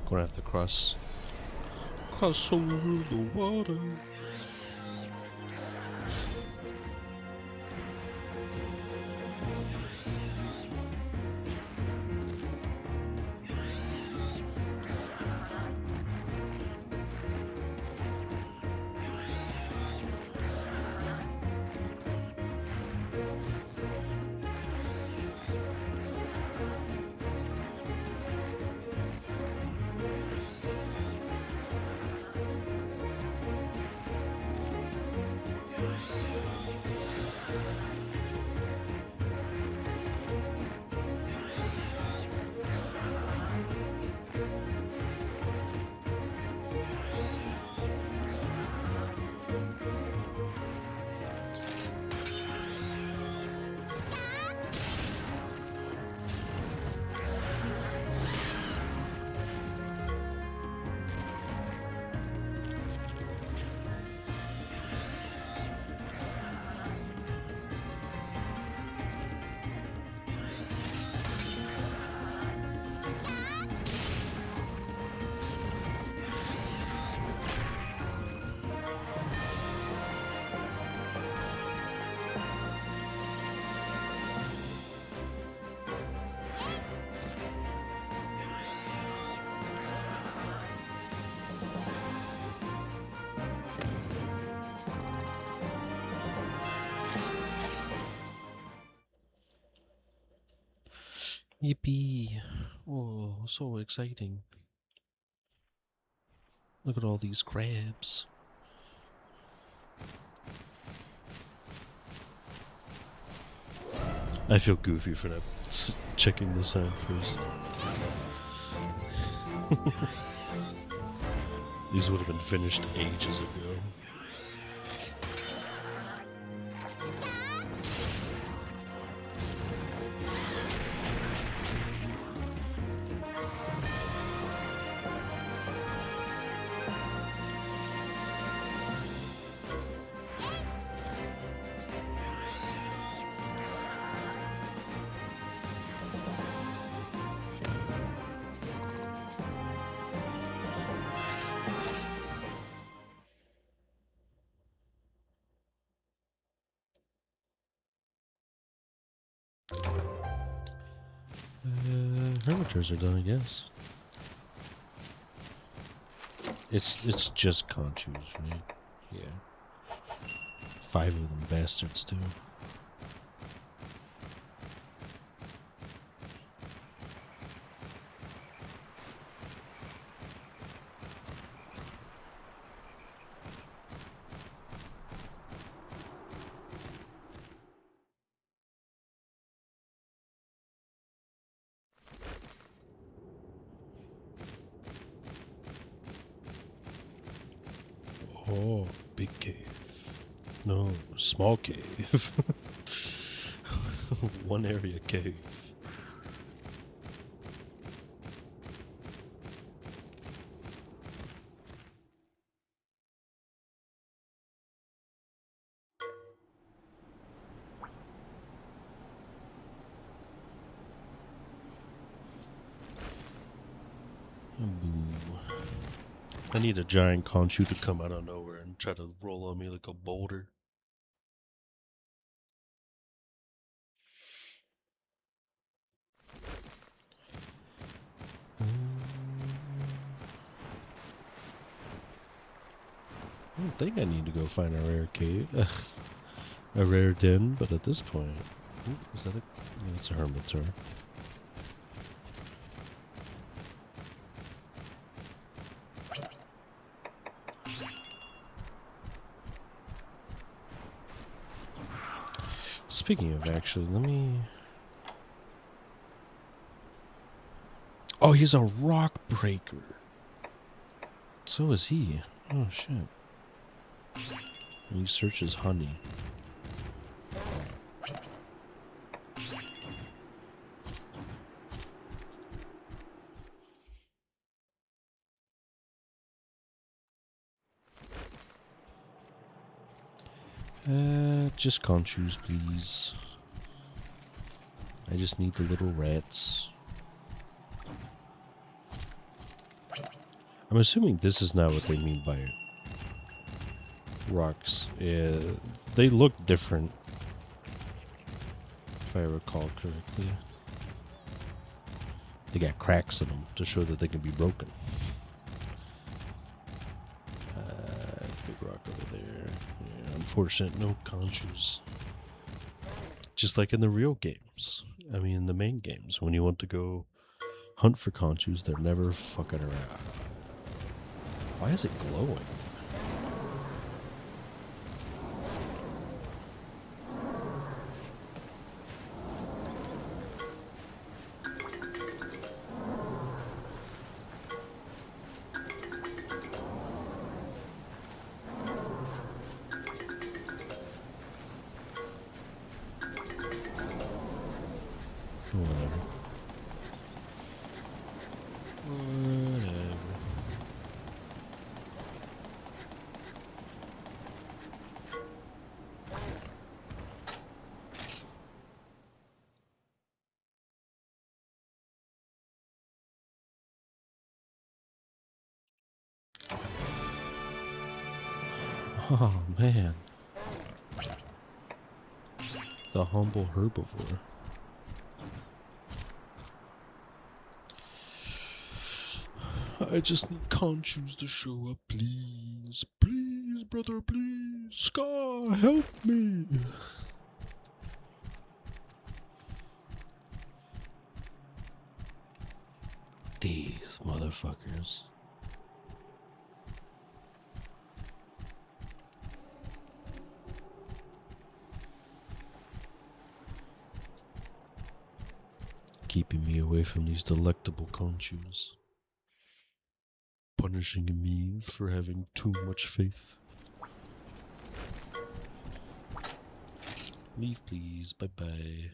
Gonna have to cross over the water. Yippee! Oh, so exciting. Look at all these crabs. I feel goofy for not checking this out first. These would have been finished ages ago. Hermiters are done, I guess. It's just conchus, right? Yeah. 5 of them bastards too. Oh, big cave. No, small cave. One area cave. Boo. I need a giant conchu to come out of nowhere and try to roll on me like a boulder. I don't think I need to go find a rare cave, a rare den, but at this point, ooh, is that a? Yeah, it's a hermitor. Speaking of, actually, let me. Oh, he's a rock breaker. So is he. Oh shit. And he searches honey. Just conchus, please. I just need the little rats. I'm assuming this is not what they mean by rocks. They look different, if I recall correctly. They got cracks in them to show that they can be broken. Big rock over there. Yeah, unfortunate, no conchus. Just like in the real games. I mean, in the main games, when you want to go hunt for conchus, they're never fucking around. Why is it glowing? Whatever. Oh man. The humble herbivore. I just need conchus to show up, please. Please, brother, please. Scar, help me. motherfuckers. Keeping me away from these delectable conchus. Punishing me for having too much faith. Leave, please. Bye-bye.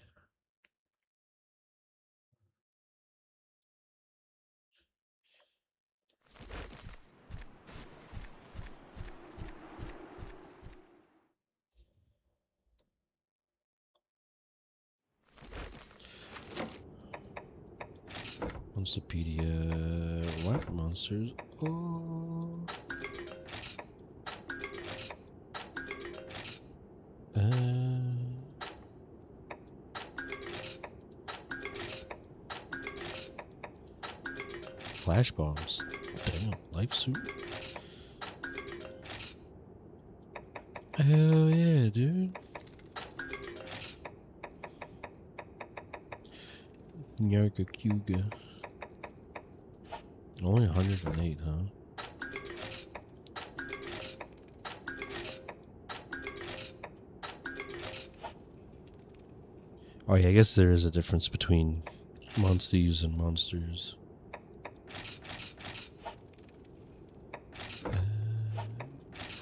Monsterpedia. What monsters? Oh. Flash bombs. Damn, life suit. Hell yeah, dude. Nyarka Kuga. Only 108, huh? Oh yeah, I guess there is a difference between monsties and monsters.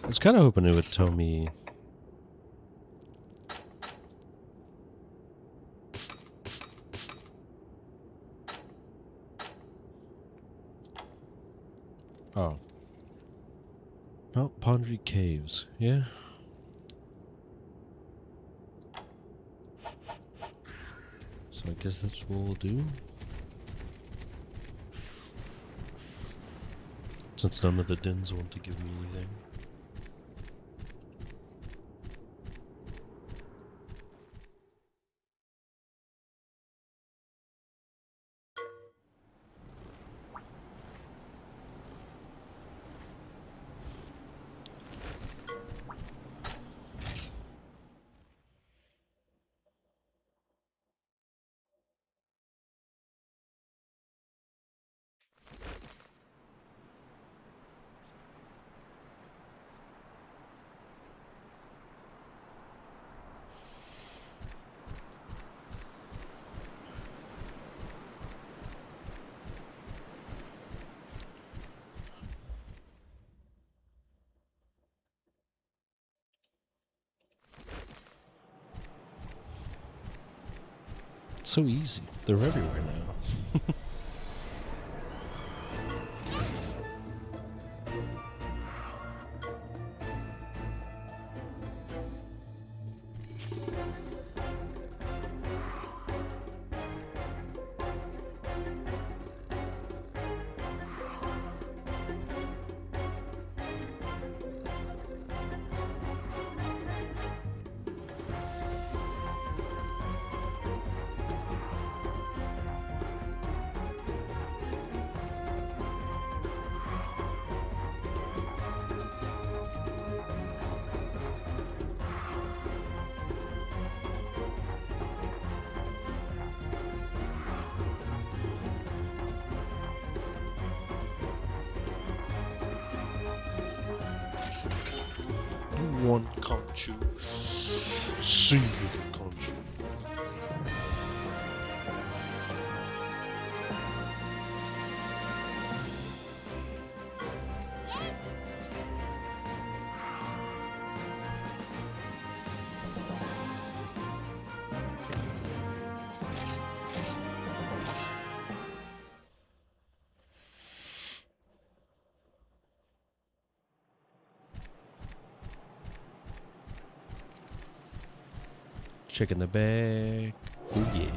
I was kind of hoping it would tell me. Oh. Mount Pondry Caves, yeah? So I guess that's what we'll do. Since none of the dens want to give me anything. It's so easy. They're everywhere now. One conchu, single conchu. Check in the back. Oh yeah.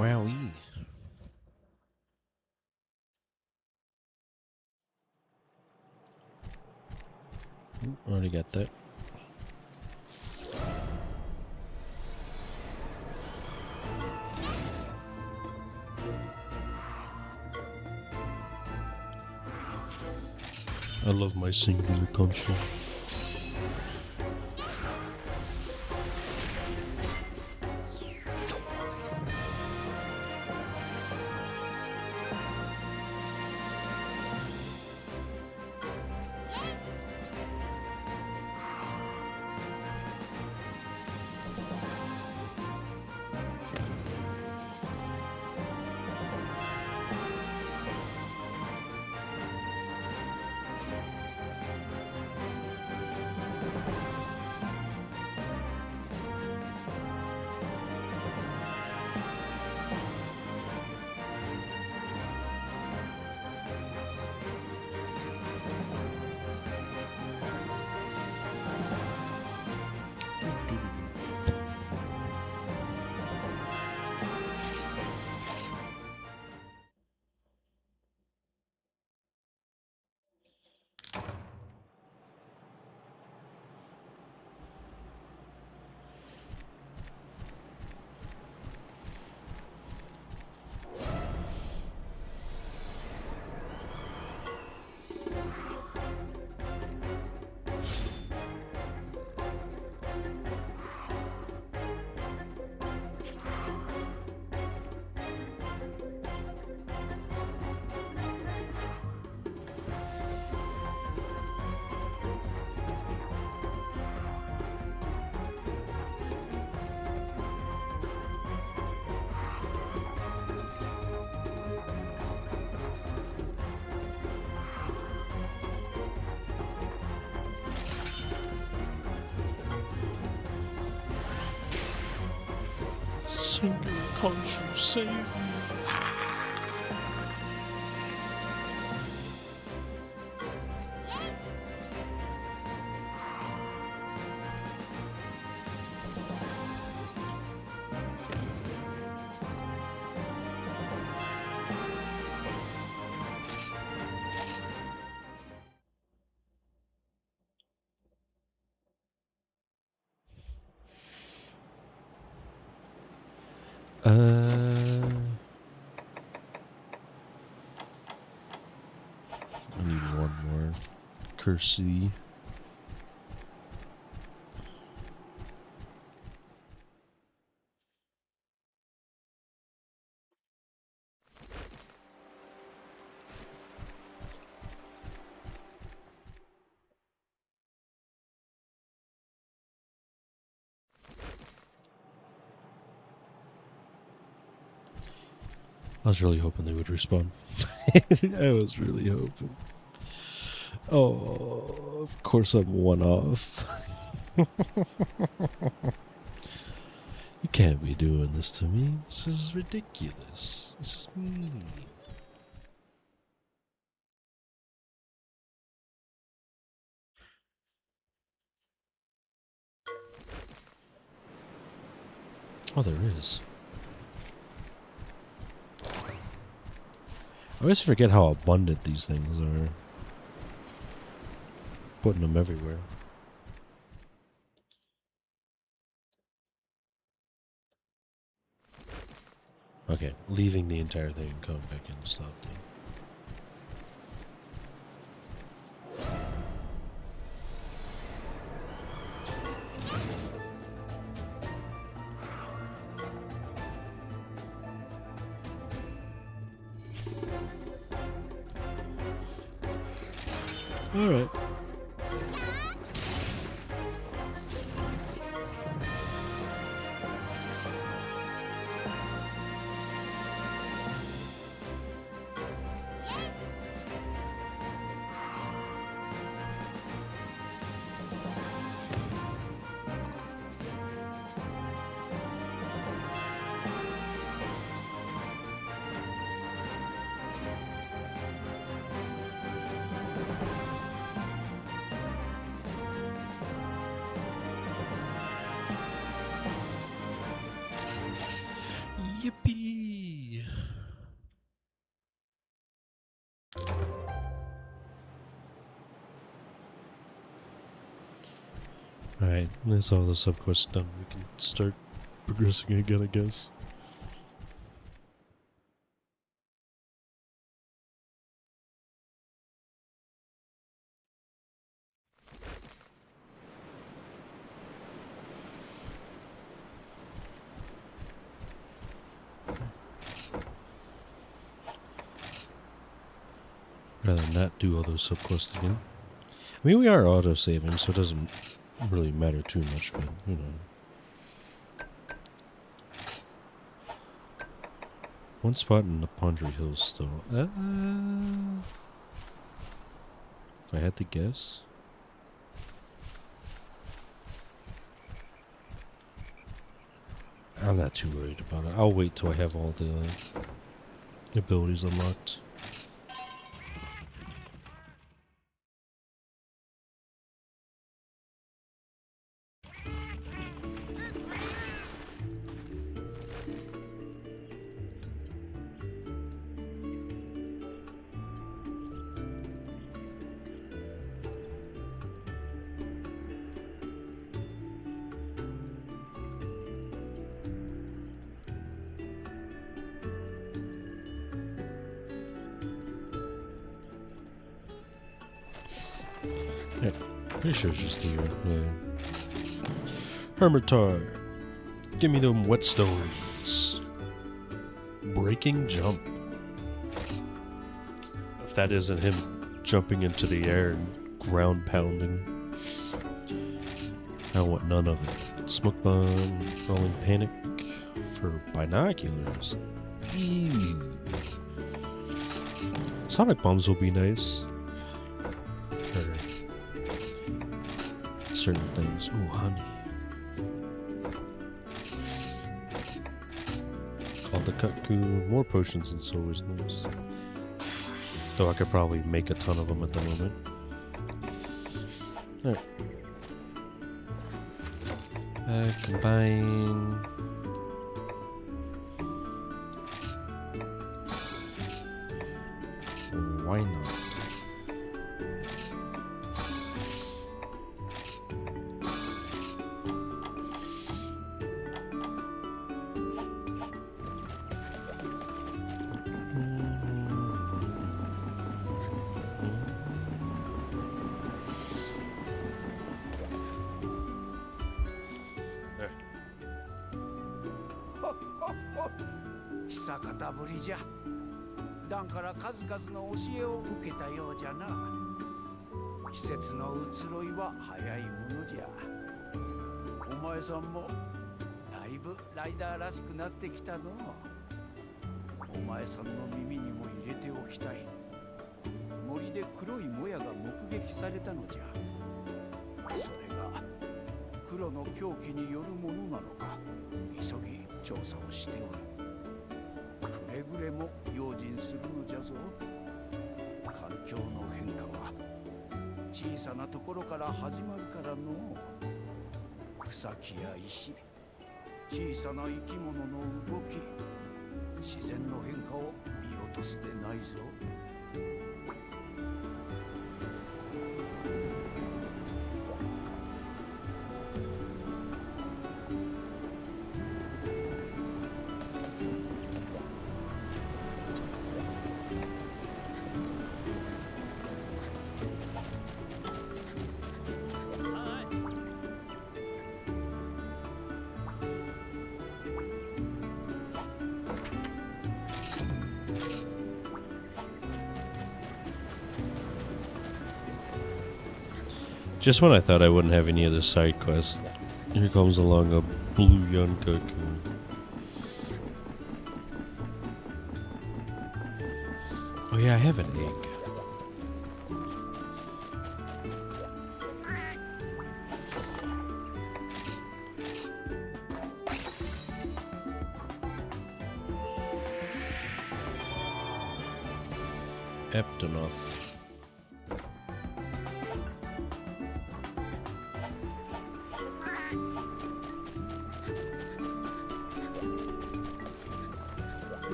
Wowee. Already got that. I love my singular console. Singular console save me. I need one more. Cursey. I was really hoping they would respawn. I was really hoping. Oh, of course I'm one off. You can't be doing this to me. This is ridiculous. This is mean. Oh, there is. I always forget how abundant these things are. Putting them everywhere. Okay, leaving the entire thing and coming back in and stop it. Alright. Yippee! Alright, that's all the subquests done. We can start progressing again, I guess. Rather not do all those subquests again. I mean, we are auto-saving, so it doesn't really matter too much, but, you know. One spot in the Pondry Hills still. If I had to guess. I'm not too worried about it. I'll wait till I have all the abilities unlocked. Yeah, pretty sure it's just here. Yeah. Hermitar, give me them whetstones. Breaking jump. If that isn't him jumping into the air and ground pounding, I want none of it. Smoke bomb, rolling panic for binoculars. Ew. Sonic bombs will be nice. Certain things. Ooh, honey. Call the cuckoo. More potions and soul wisdoms. Though I could probably make a ton of them at the moment. Alright. Combine. Why not?久方ぶりじゃ。ダンから数々の教えを受けたようじゃな。季節の移ろいは早いものじゃ。お前さんもだいぶライダーらしくなってきたの。お前さんの耳にも入れておきたい。森で黒いもやが目撃されたのじゃ。それが黒の狂気によるものなのか、急ぎ調査をしておる。くれぐれも用心するのじゃぞ。環境の変化は小さなところから始まるからの。草木や石、小さな生き物の動き、自然の変化を見落とすでないぞ。Just when I thought I wouldn't have any other side quests, here comes along a blue young cuckoo. Oh yeah, I have an egg. Eptonoth.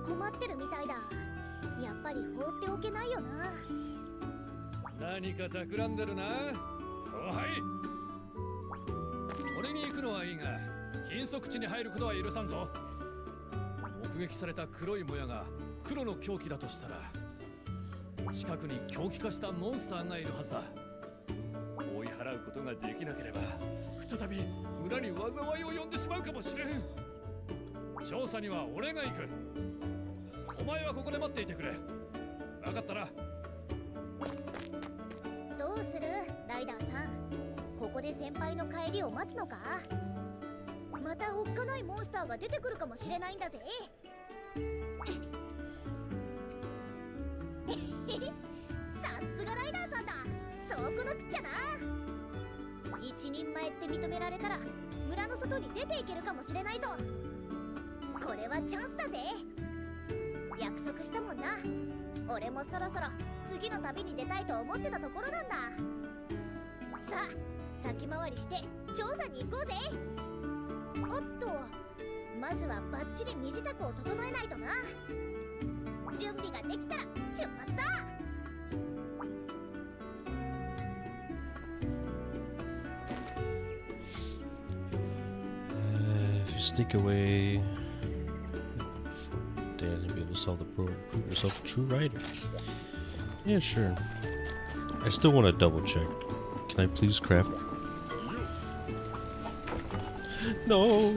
困ってるみたいだ。やっぱり放っておけないよな。何か企んでるな、後輩。俺に行くのはいいが、禁足地に入ることは許さんぞ。目撃された黒いもやが黒の凶器だとしたら、近くに狂気化したモンスターがいるはずだ。追い払うことができなければ、再び村に災いを呼んでしまうかもしれん。調査には俺が行く。お前はここで待っていてくれ。分かったな。どうするライダーさん、ここで先輩の帰りを待つのか。またおっかないモンスターが出てくるかもしれないんだぜ。さすがライダーさんだ。そうこなくっちゃな。一人前って認められたら村の外に出ていけるかもしれないぞ。これはチャンスだぜ。約束したもんな。俺もそろそろ次の旅に出たいと思ってたところなんだ。さあ先回りして調査に行こうぜ。おっと、まずはバッチリ身支度を整えないとな。準備ができたら出発だ。If you sneak away, Dan, you'll be able to solve the problem. Prove yourself a true writer. Yeah, sure. I still want to double check. Can I please craft? No.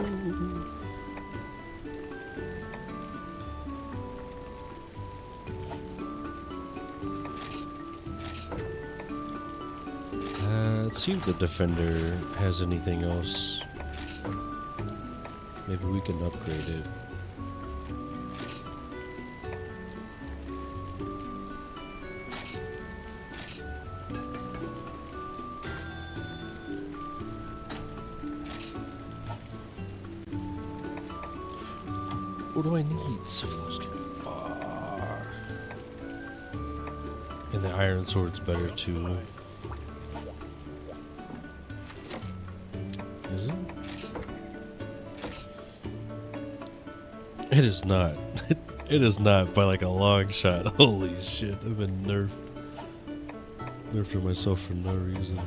Let's see if the defender has anything else. Maybe we can upgrade it. What do I need? Syphilis getting far. And the iron sword's better too. Is it? It is not. It is not by like a long shot. Holy shit, I've been nerfed. Nerfing myself for no reason.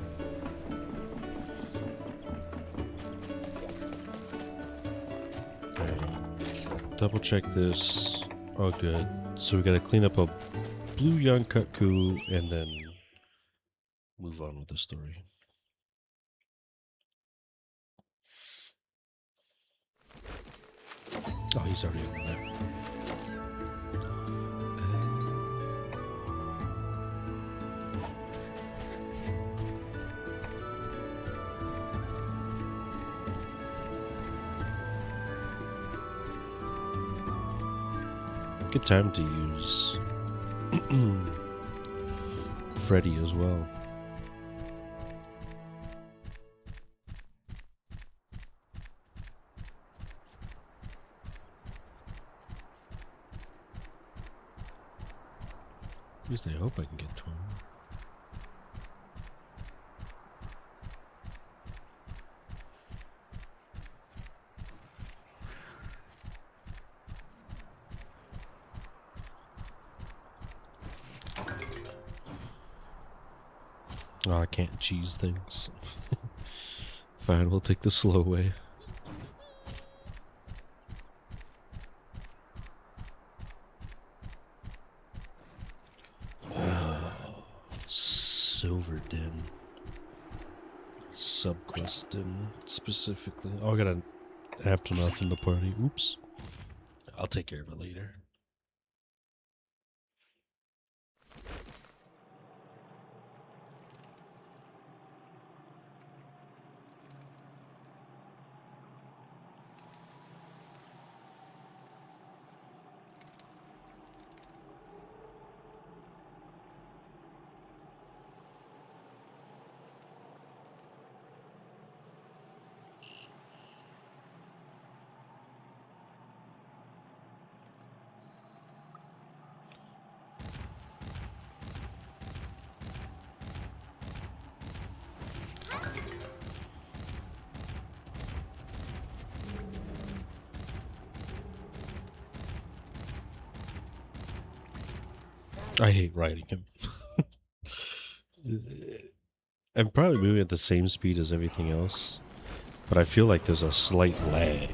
Double check this. Oh, good. So we gotta clean up a blue young cuckoo and then move on with the story. Oh, he's already on there. Good time to use Freddy as well. At least I hope I can get to him. Oh, I can't cheese things. Fine, we'll take the slow way. Silver Den. Subquest Den, specifically. Oh, I got an Aptonoth in the party. Oops. I'll take care of it later. I hate riding him. I'm probably moving at the same speed as everything else, but I feel like there's a slight lag.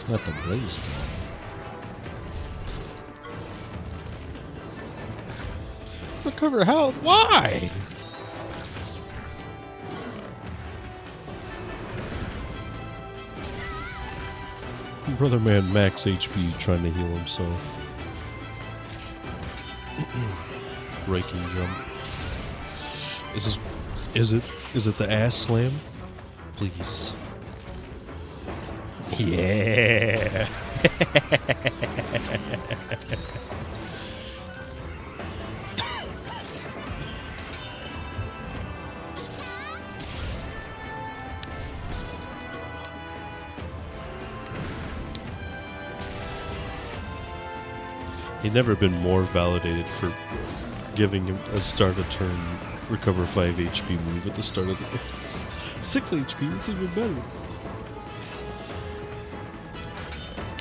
Not the blaze gun. Recover health? Why? Brother man max HP trying to heal himself. Breaking jump. Is it the ass slam? Please. Yeah. He'd never been more validated for giving him a start a turn recover 5 HP move at the start of the 6 HP, it's even better.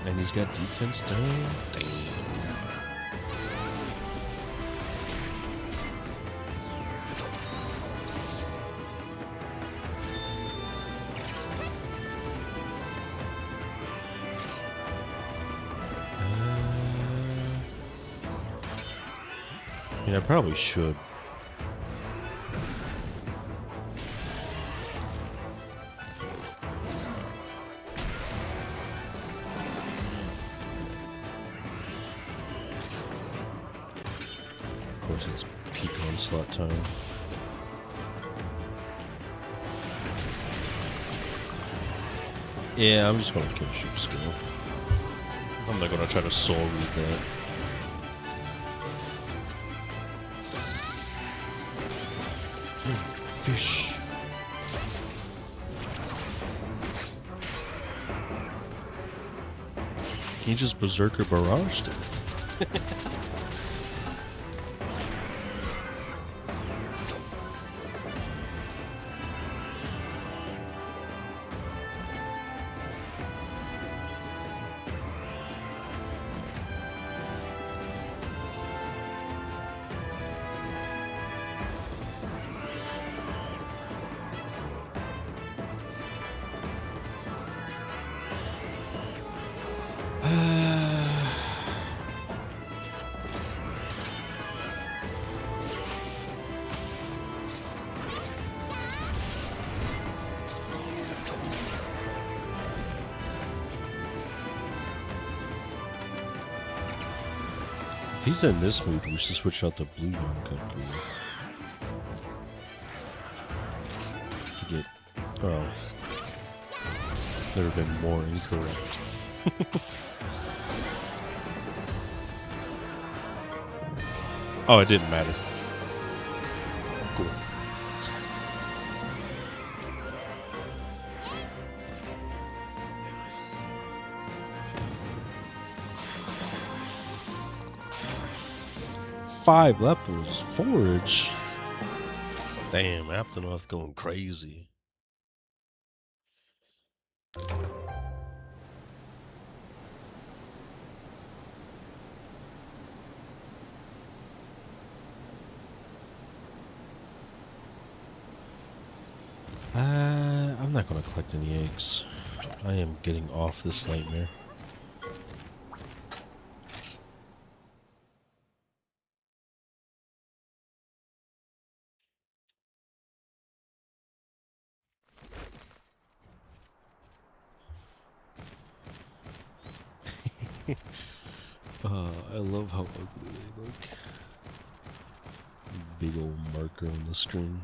And he's got defense down. Damn. I mean, I probably should. Of course, it's peak onslaught time. Yeah, I'm just gonna kill Ship Skill. I'm not gonna try to soul read that. Fish. He just berserker barraged it. If he's in this mood, we should switch out the blue Yonkaku. To get... Oh. Never been more incorrect. Oh, it didn't matter. Cool. Five levels. Forage. Damn, Aptonoth going crazy. I'm not going to collect any eggs. I am getting off this nightmare. I love how ugly they look. Big old marker on the screen.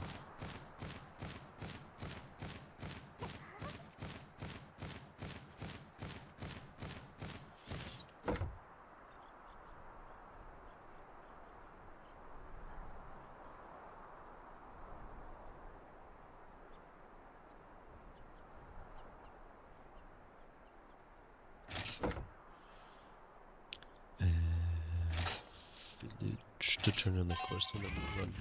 Village to turn in the quest and then we'll run.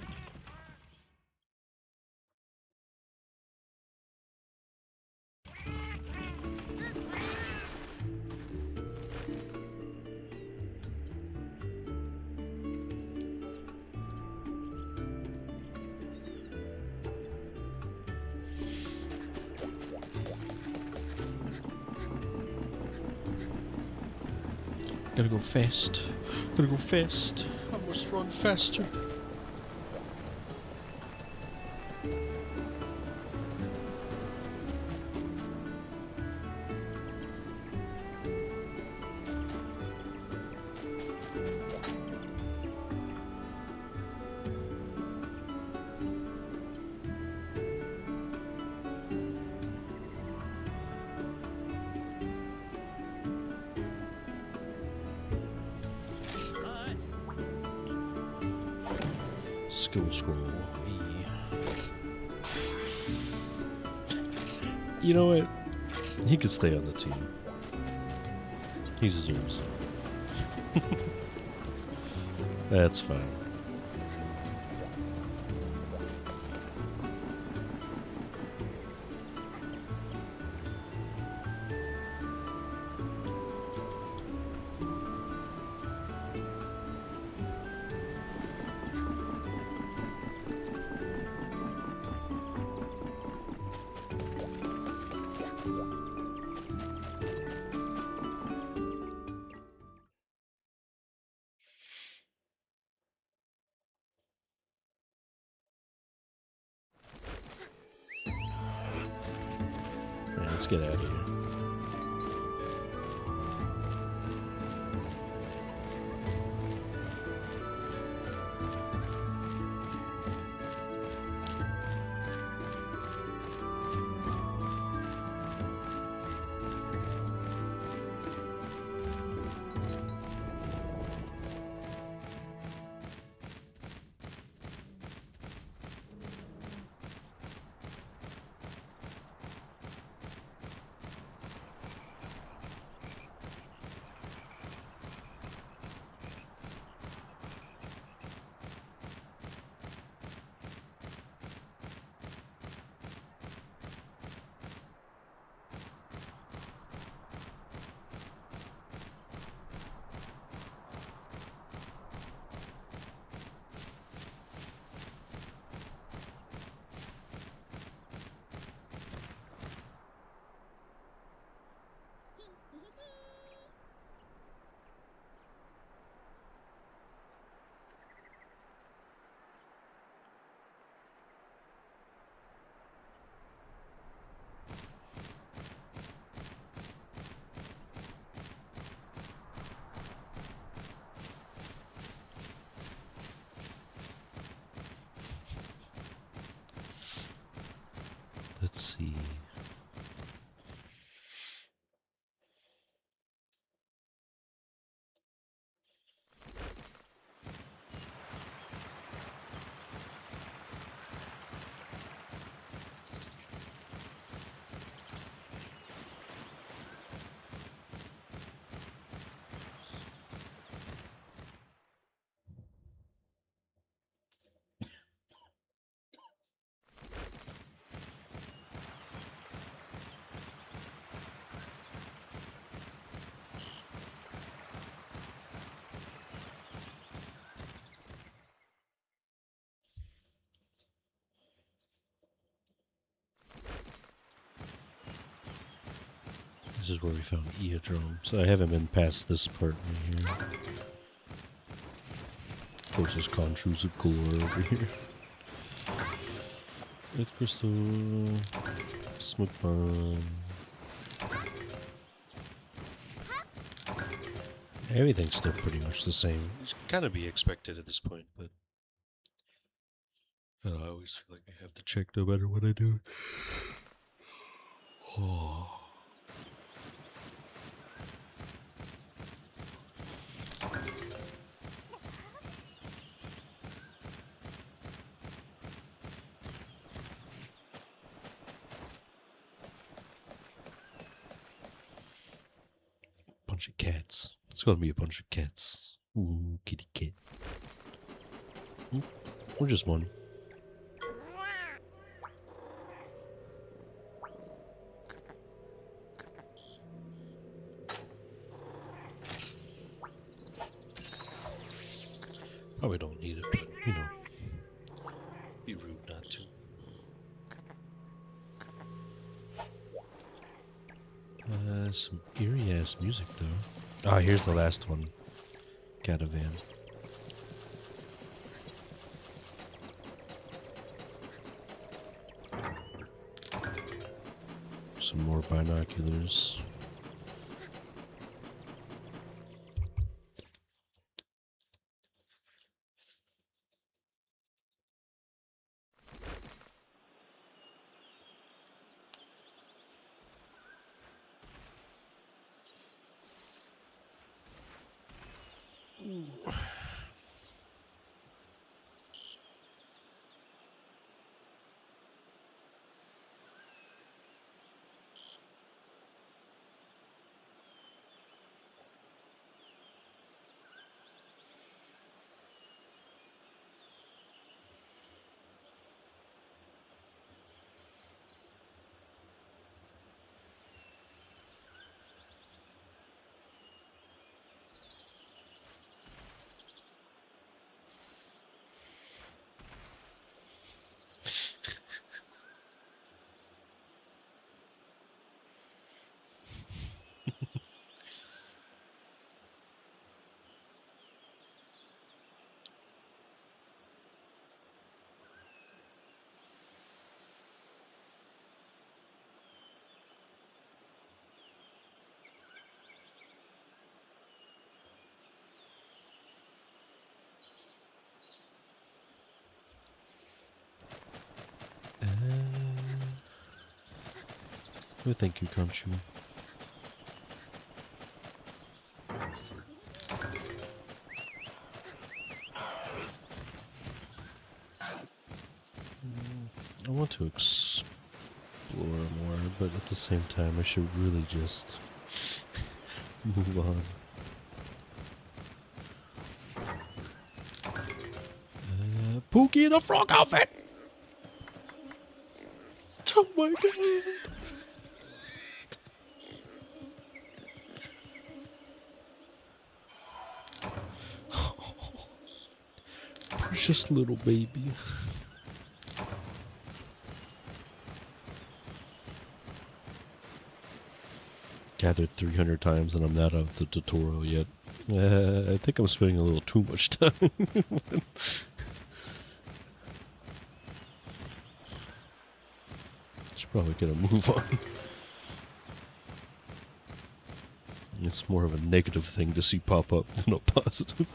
Gotta go fast. Gotta go fast. I must run faster. Skill scroll. You know what? He could stay on the team. He deserves it. That's fine. Alright, let's get out of here. Let's see. This is where we found Eodrome, so I haven't been past this part right here. Of course, there's Conchu's of Core over here. Earth Crystal, Smoke Bomb. Everything's still pretty much the same. It's kind of be expected at this point, but I always feel like I have to check no matter what I do. Oh. Bunch of cats. It's gonna be a bunch of cats. Ooh, kitty cat. Or just one. Probably don't need it, but you know, be rude not to. Some eerie ass music though. Ah, here's the last one. Catavan. Some more binoculars. Well, thank you, Conchu. I want to explore more, but at the same time, I should really just move on. Pookie in a frog outfit! Oh my god! Precious little baby. Gathered 300 times and I'm not out of the tutorial yet. I think I'm spending a little too much time. Should probably get a move on. It's more of a negative thing to see pop up than a positive.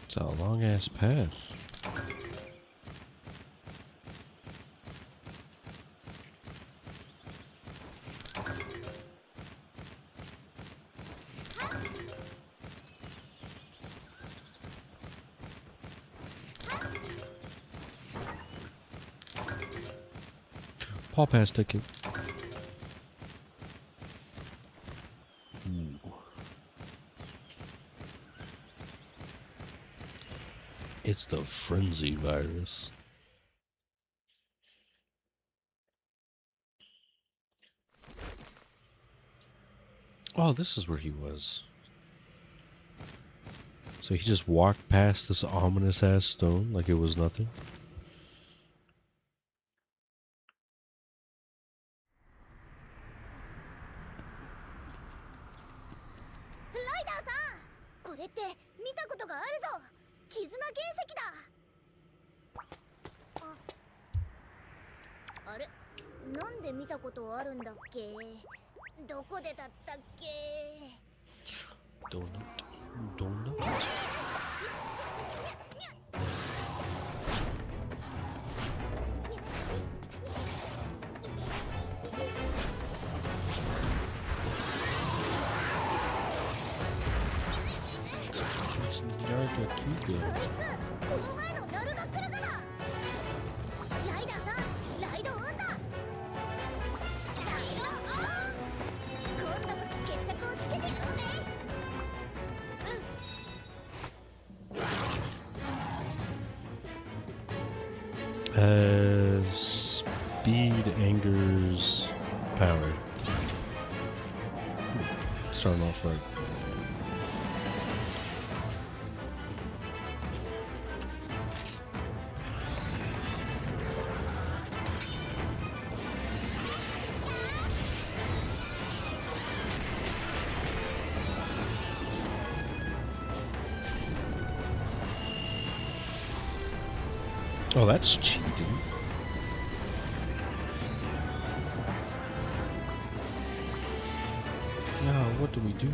It's a long ass path. Paw pass ticket. Ooh. It's the frenzy virus. Oh, this is where he was. So he just walked past this ominous ass stone like it was nothing. ーさん、これって見たことがあるぞ。絆原石だ。あれ、なんで見たことあるんだっけ。どこでだったっけ。ドーナツ。ドーナツ。あいつ、この前のナルガクルガだ。ライダーさん、ライドオンだ。ライドオン。今度こそ決着をつけてやろうぜ。Speed angers power. Starting off right. Oh, that's cheating. Now, what do we do?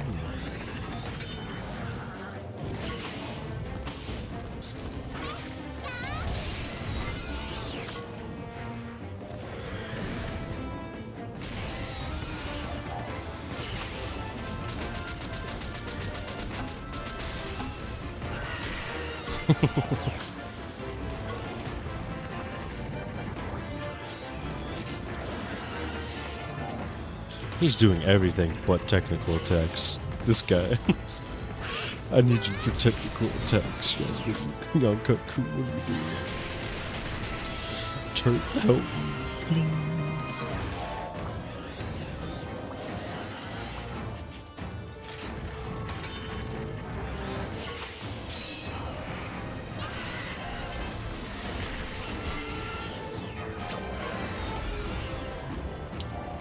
He's doing everything but technical attacks. This guy. I need you for technical attacks. Y'all cut cool. What are you doing? Turret, help me, please.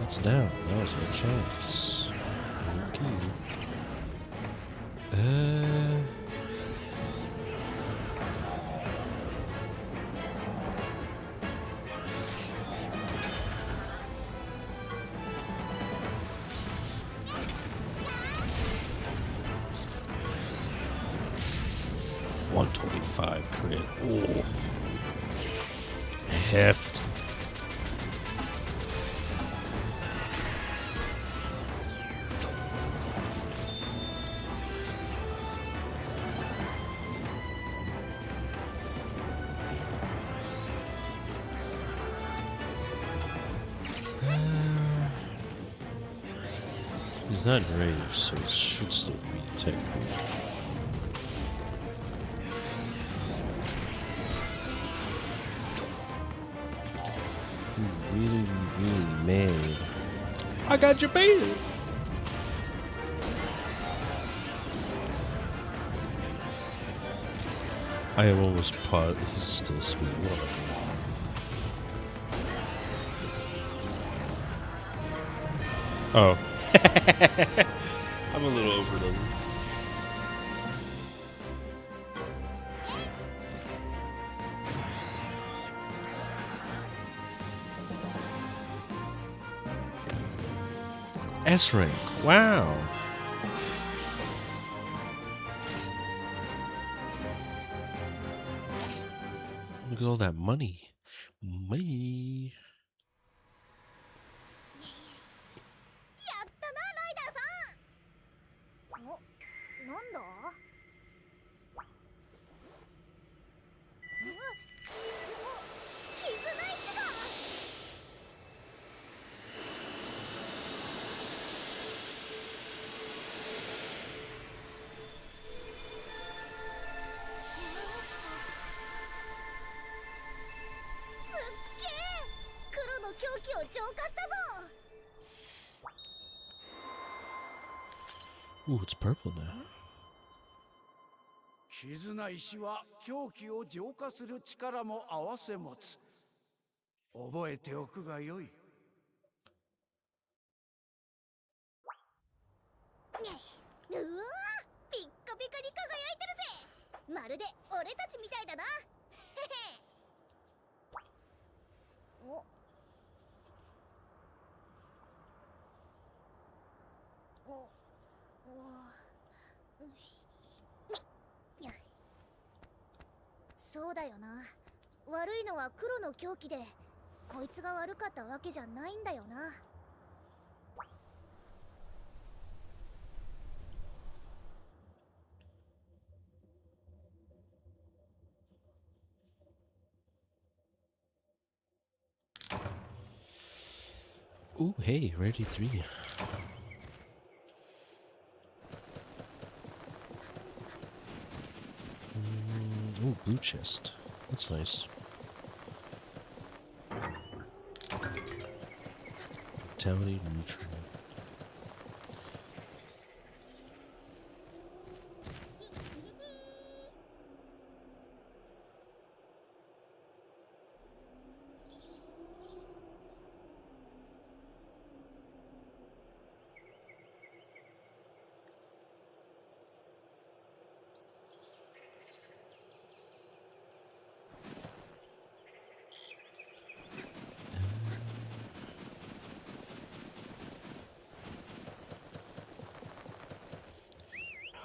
It's down. That was no chance. Okay. $125 crit. Oh. Heft. He's not enraged, so it should still be technical. Really, really mad. I got your baby! I am almost paused. He's still sweet. Oh. I'm a little overdone. S rank. Wow. Look at all that money. Money. やったな、ライダーさん。なんだ。絆石だ。すっげえ。黒の狂気を浄化したぞ。 Ooh, it's purple now. 絆石は狂気を浄化する力も併せ持つ。覚えておくがよい。うわ、るで俺たちみたいだな。へへ。おおそうだよな。悪いのは黒の狂気で、こいつが悪かったわけじゃないんだよな。Ooh, hey, ready 3. Ooh, blue chest. That's nice. Vitality neutral.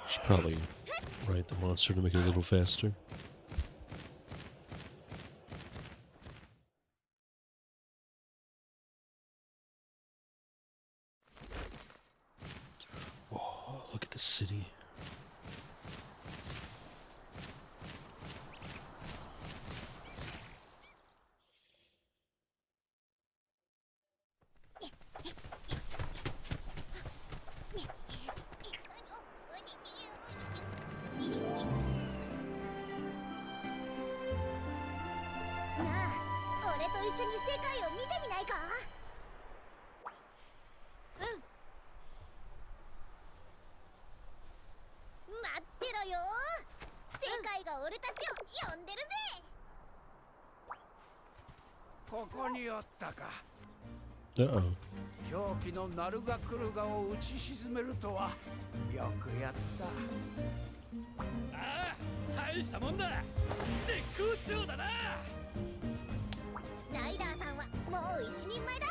Should probably ride the monster to make it a little faster. Oh, look at the city. Uh-oh. 狂気のナルガクルガを打ち沈めるとはよくやった。ああ、大したもんだ。絶好調だな。ライダーさんはもう一人前だ。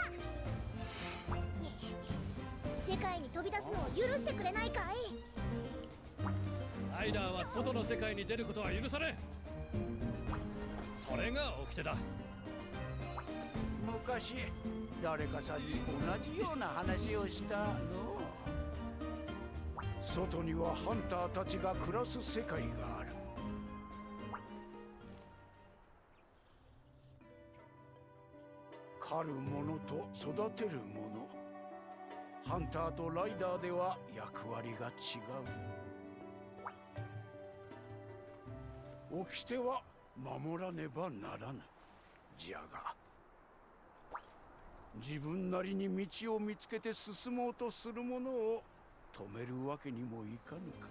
世界に飛び出すのを許してくれないかい。ライダーは外の世界に出ることは許されん。それが掟だ。昔誰かさんに同じような話をしたの。外にはハンターたちが暮らす世界がある。狩る者と育てる者。ハンターとライダーでは役割が違う。掟は守らねばならぬ。じゃが自分なりに道を見つけて進もうとする者を止めるわけにもいかぬか。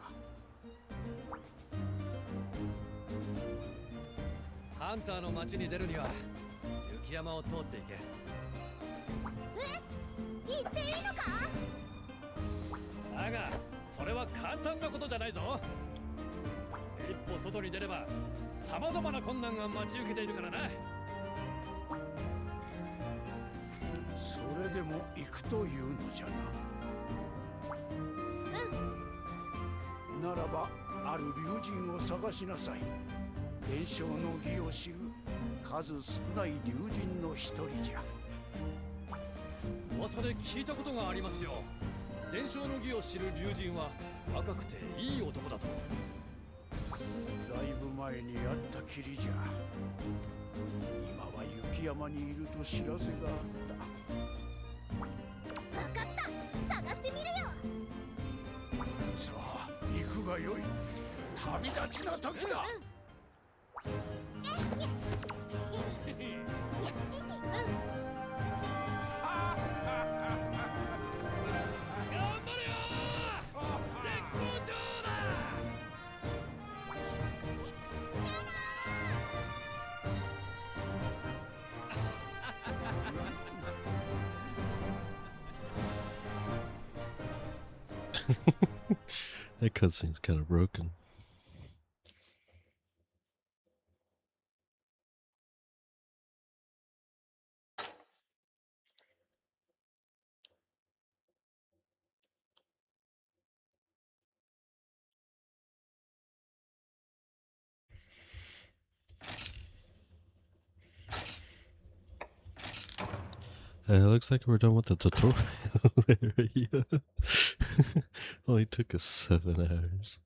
ハンターの町に出るには雪山を通っていけ。行っていいのか。だがそれは簡単なことじゃないぞ。一歩外に出れば様々な困難が待ち受けているからな。それでも行くというのじゃな。ならばある龍神を探しなさい。伝承の儀を知る数少ない龍神の一人じゃ。噂で聞いたことがありますよ。伝承の儀を知る龍神は若くていい男だと。だいぶ前に会ったきりじゃ。今は雪山にいると知らせがあった。分かった、探してみるよ。さあ行くがよい。旅立ちの時だ。That cutscene's kind of broken. Looks like we're done with the tutorial area. Only took us 7 hours.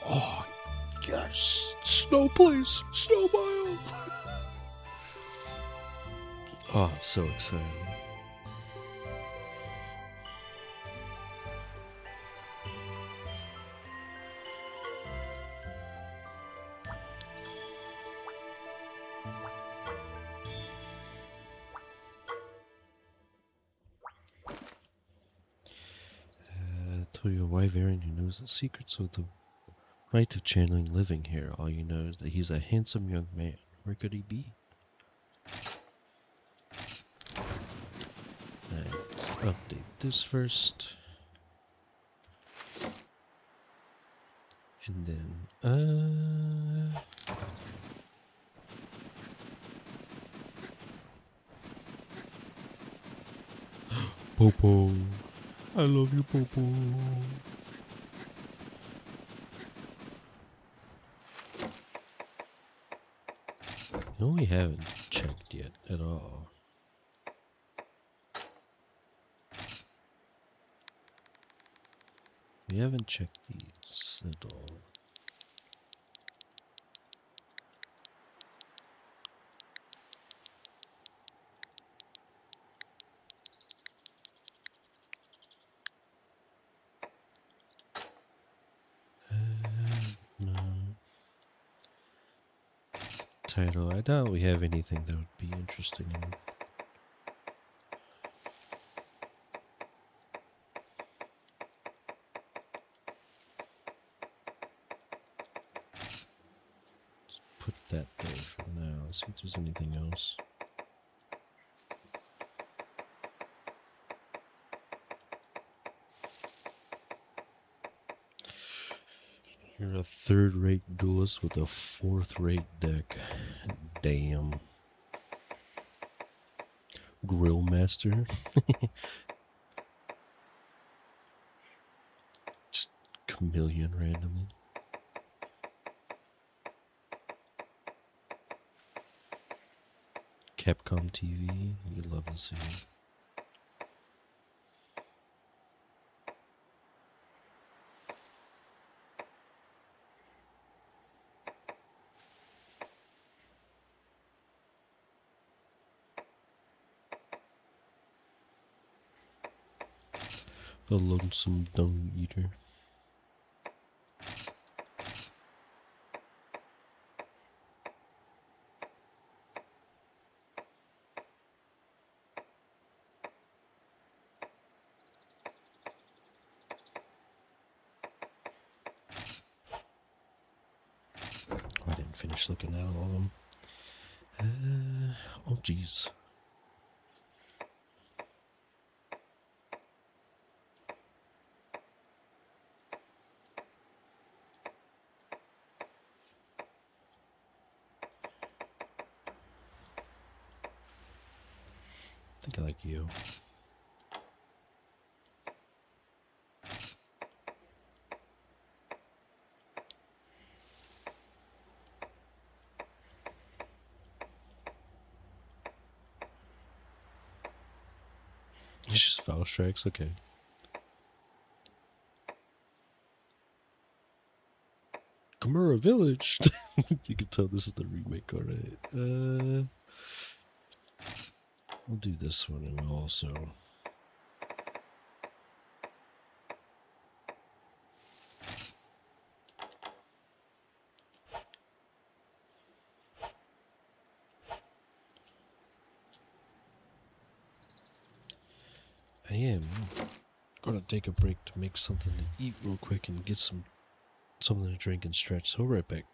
Oh, yes! Snow place! Snow mile! Oh, I'm so excited. Tell your wyvern who knows the secrets of the right of channeling living here. All you know is that he's a handsome young man. Where could he be? Alright, let's update this first. And then, Popo. I love you, Popo. No, we haven't checked yet at all. We haven't checked these at all. No. Title. I doubt we have anything that would be interesting in. Put that there for now. Let's see if there's anything else. You're a third-rate duelist with a fourth-rate deck. Damn. Grill master. Just chameleon randomly. Capcom TV. You love to see it. The lonesome dung eater. Oh, I didn't finish looking at all of them. Oh jeez. I think I like you. It's just foul strikes, okay. Gamura Village! You can tell this is the remake, alright. We'll do this one and we'll also... I am gonna take a break to make something to eat real quick and get something to drink and stretch, so right back.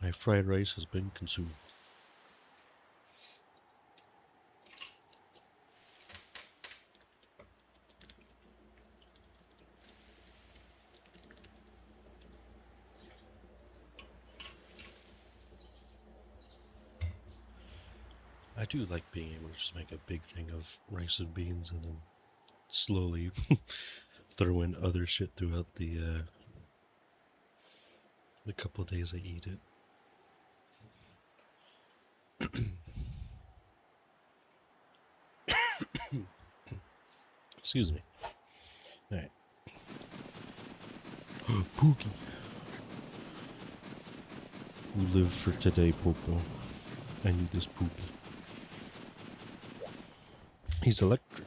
My fried rice has been consumed. I do like being able to just make a big thing of rice and beans and then slowly throw in other shit throughout the couple of days I eat it. Excuse me. Alright. Pookie. We live for today, Popo. I need this Pookie. He's electric.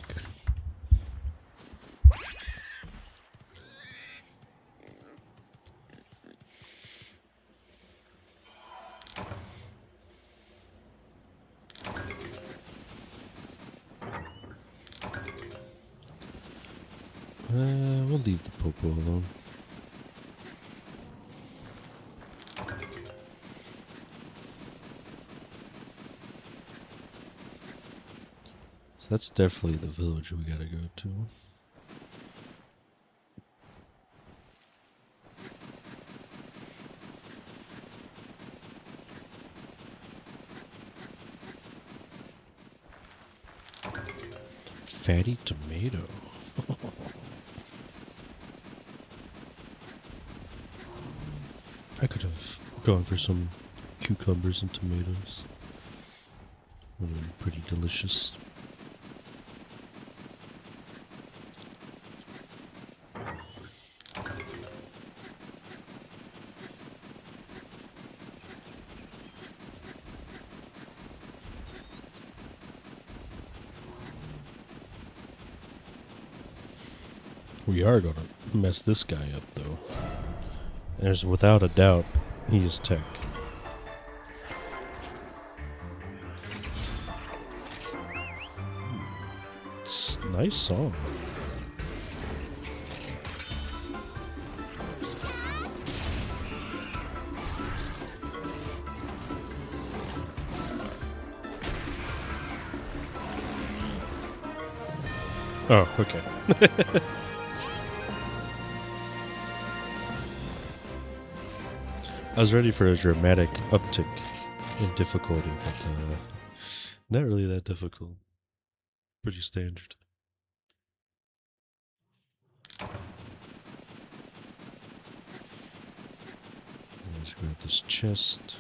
We'll leave the Popo alone. So that's definitely the village we gotta go to. Fatty tomato. I could have gone for some cucumbers and tomatoes. Would have been pretty delicious. We are gonna mess this guy up, though. There's without a doubt, he is tech. It's a nice song. Oh, okay. I was ready for a dramatic uptick in difficulty, but not really that difficult. Pretty standard. Let's grab this chest.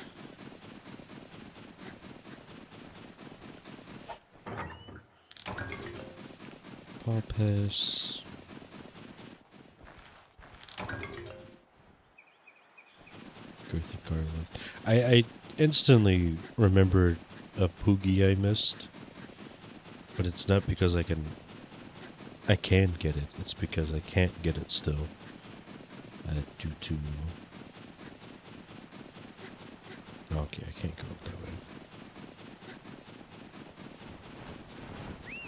Paw pass. I instantly remembered a Poogie I missed, but it's not because I can get it. It's because I can't get it still. Due to okay, I can't go up that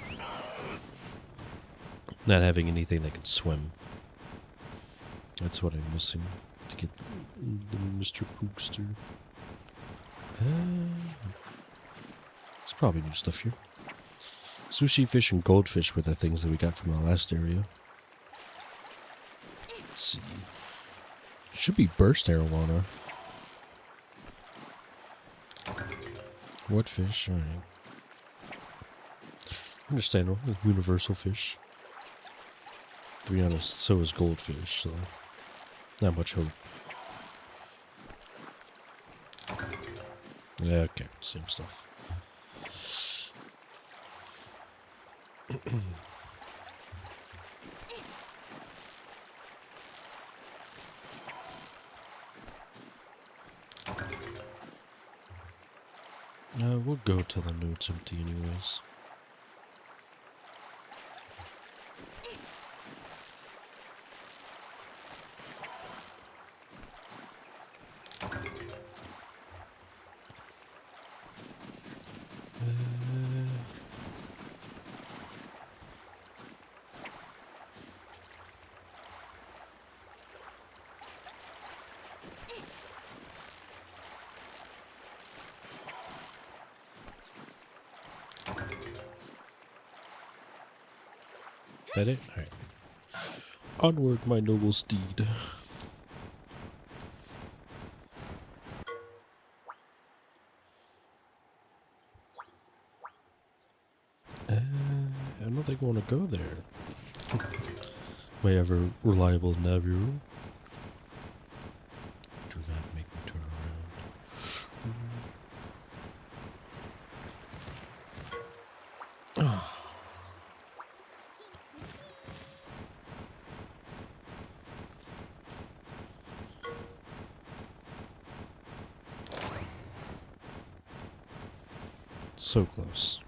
way. Not having anything that can swim. That's what I'm missing to get the Mr. Pookster. There's probably new stuff here. Sushi fish and goldfish were the things that we got from the last area. Let's see. Should be burst arowana. What fish? Alright. Understandable. Universal fish. To be honest, so is goldfish, so not much hope. Yeah, okay, same stuff. We'll go till the note's empty anyways. That it? Alright. Onward, my noble steed. I don't think I want to go there. My ever reliable Naviru. Do not make me turn around. Ah. So close.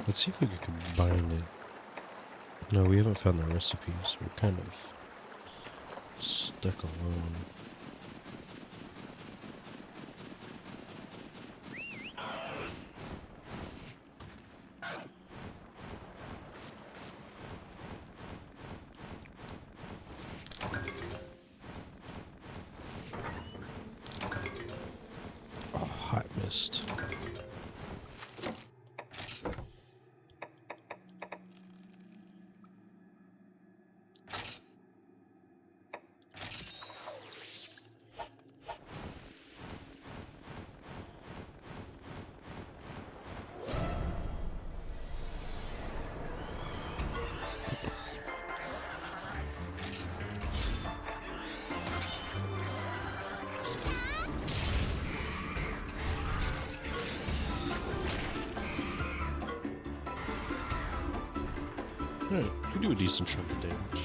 Let's see if we can combine it. No, we haven't found the recipes. We're kind of stuck alone. Oh, hot mist. Alright, we do a decent chunk of damage.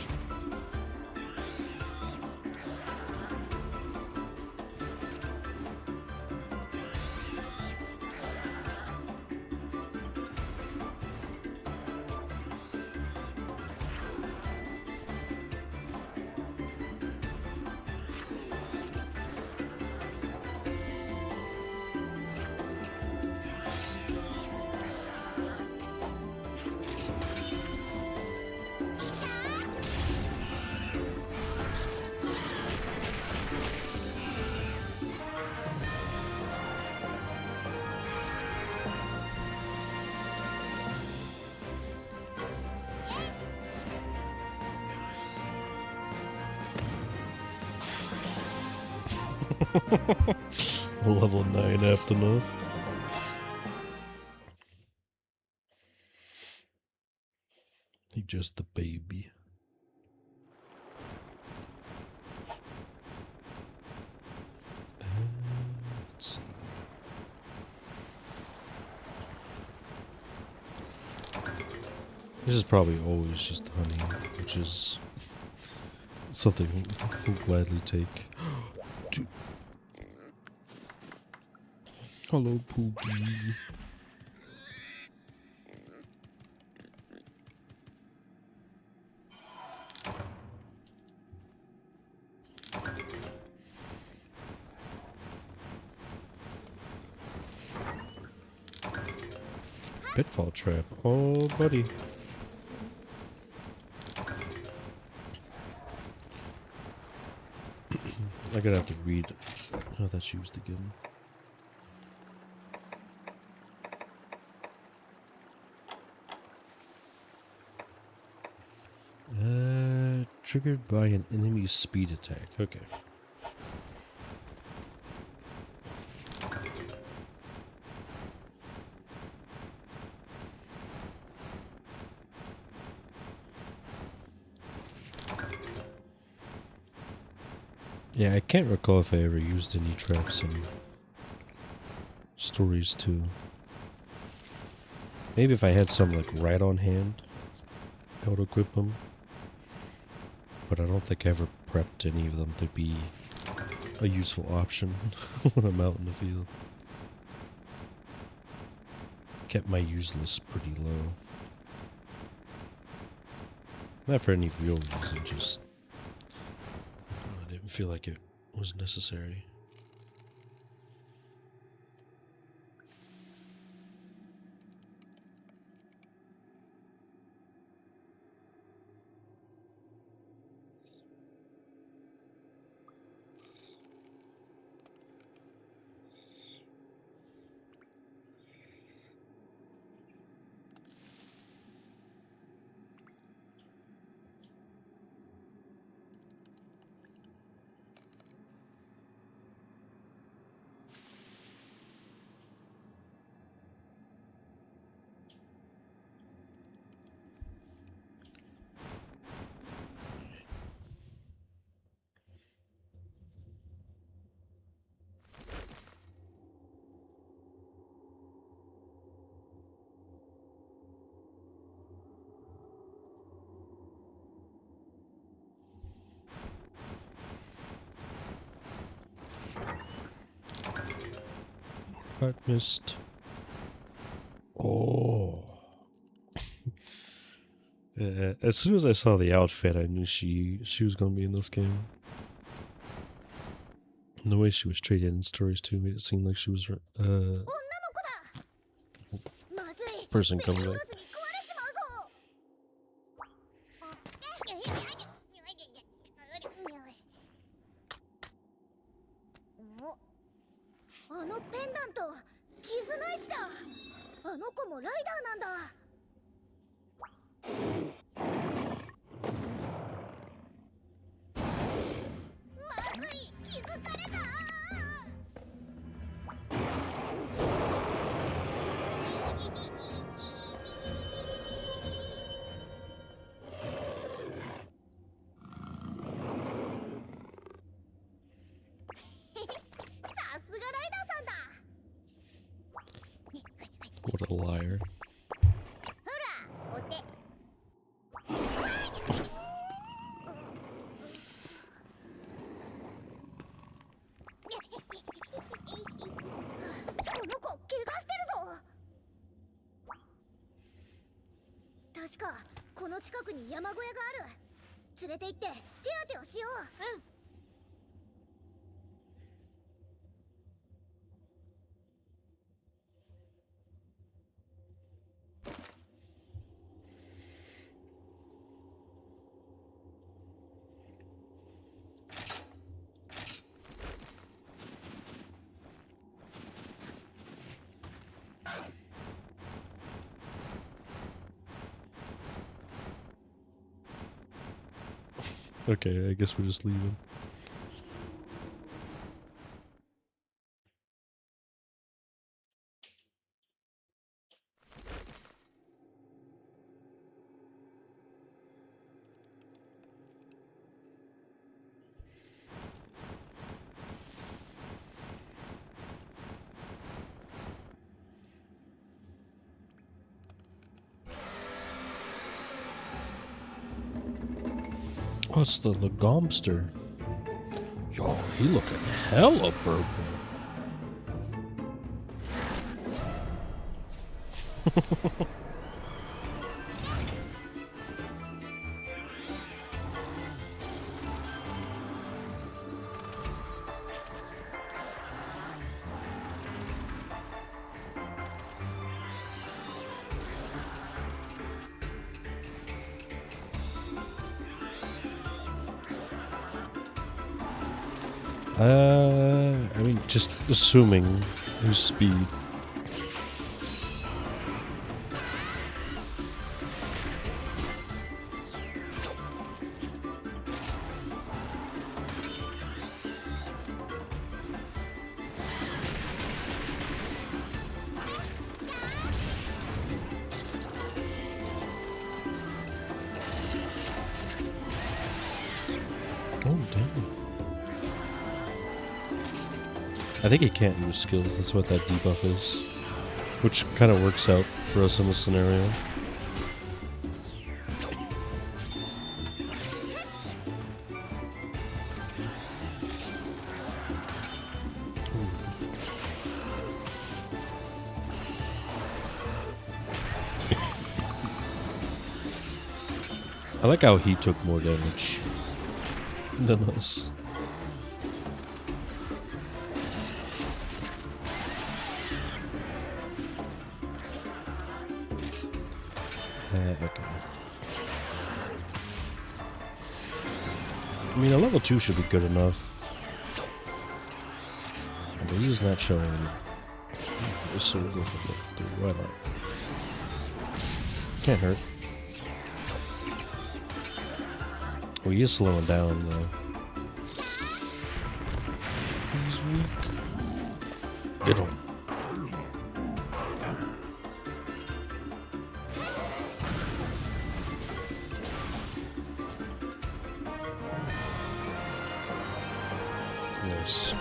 Level 9 aftermath. He just a baby. Let's see. This is probably always just honey, which is something we'll gladly take. Dude. Hello, Poogie. Pitfall trap. Oh, buddy. I'm gonna have to read how that's used again. Triggered by an enemy's speed attack. Okay. Yeah, I can't recall if I ever used any traps in Stories 2. Maybe if I had some like right on hand, I would equip them. But I don't think I ever prepped any of them to be a useful option when I'm out in the field. Kept my use list pretty low. Not for any real reason, just I didn't feel like it was necessary. Heart mist. Oh. As soon as I saw the outfit, I knew she was gonna be in this game. And the way she was treated in stories too made it seem like she was person coming back. あのペンダント、絆石だ。あの子もライダーなんだ。まずい、気づかれた。さすがライダーさんだ。 What a liar. ほら、お手。この子、怪我してるぞ。確か、この近くに山小屋がある。連れて行って、手当てをしよう。うん。 Okay, I guess we're just leaving. What's the Meownster? Yo, he looking hella purple. I mean, just assuming his speed. Oh, damn. I think he can't use skills, that's what that debuff is. Which kind of works out for us in this scenario. I like how he took more damage than us. Okay. I mean, a level 2 should be good enough. But he's not showing. So we'll go for level 3. Why not? Can't hurt. Well, he is slowing down, though. He's weak. Get him. Nice.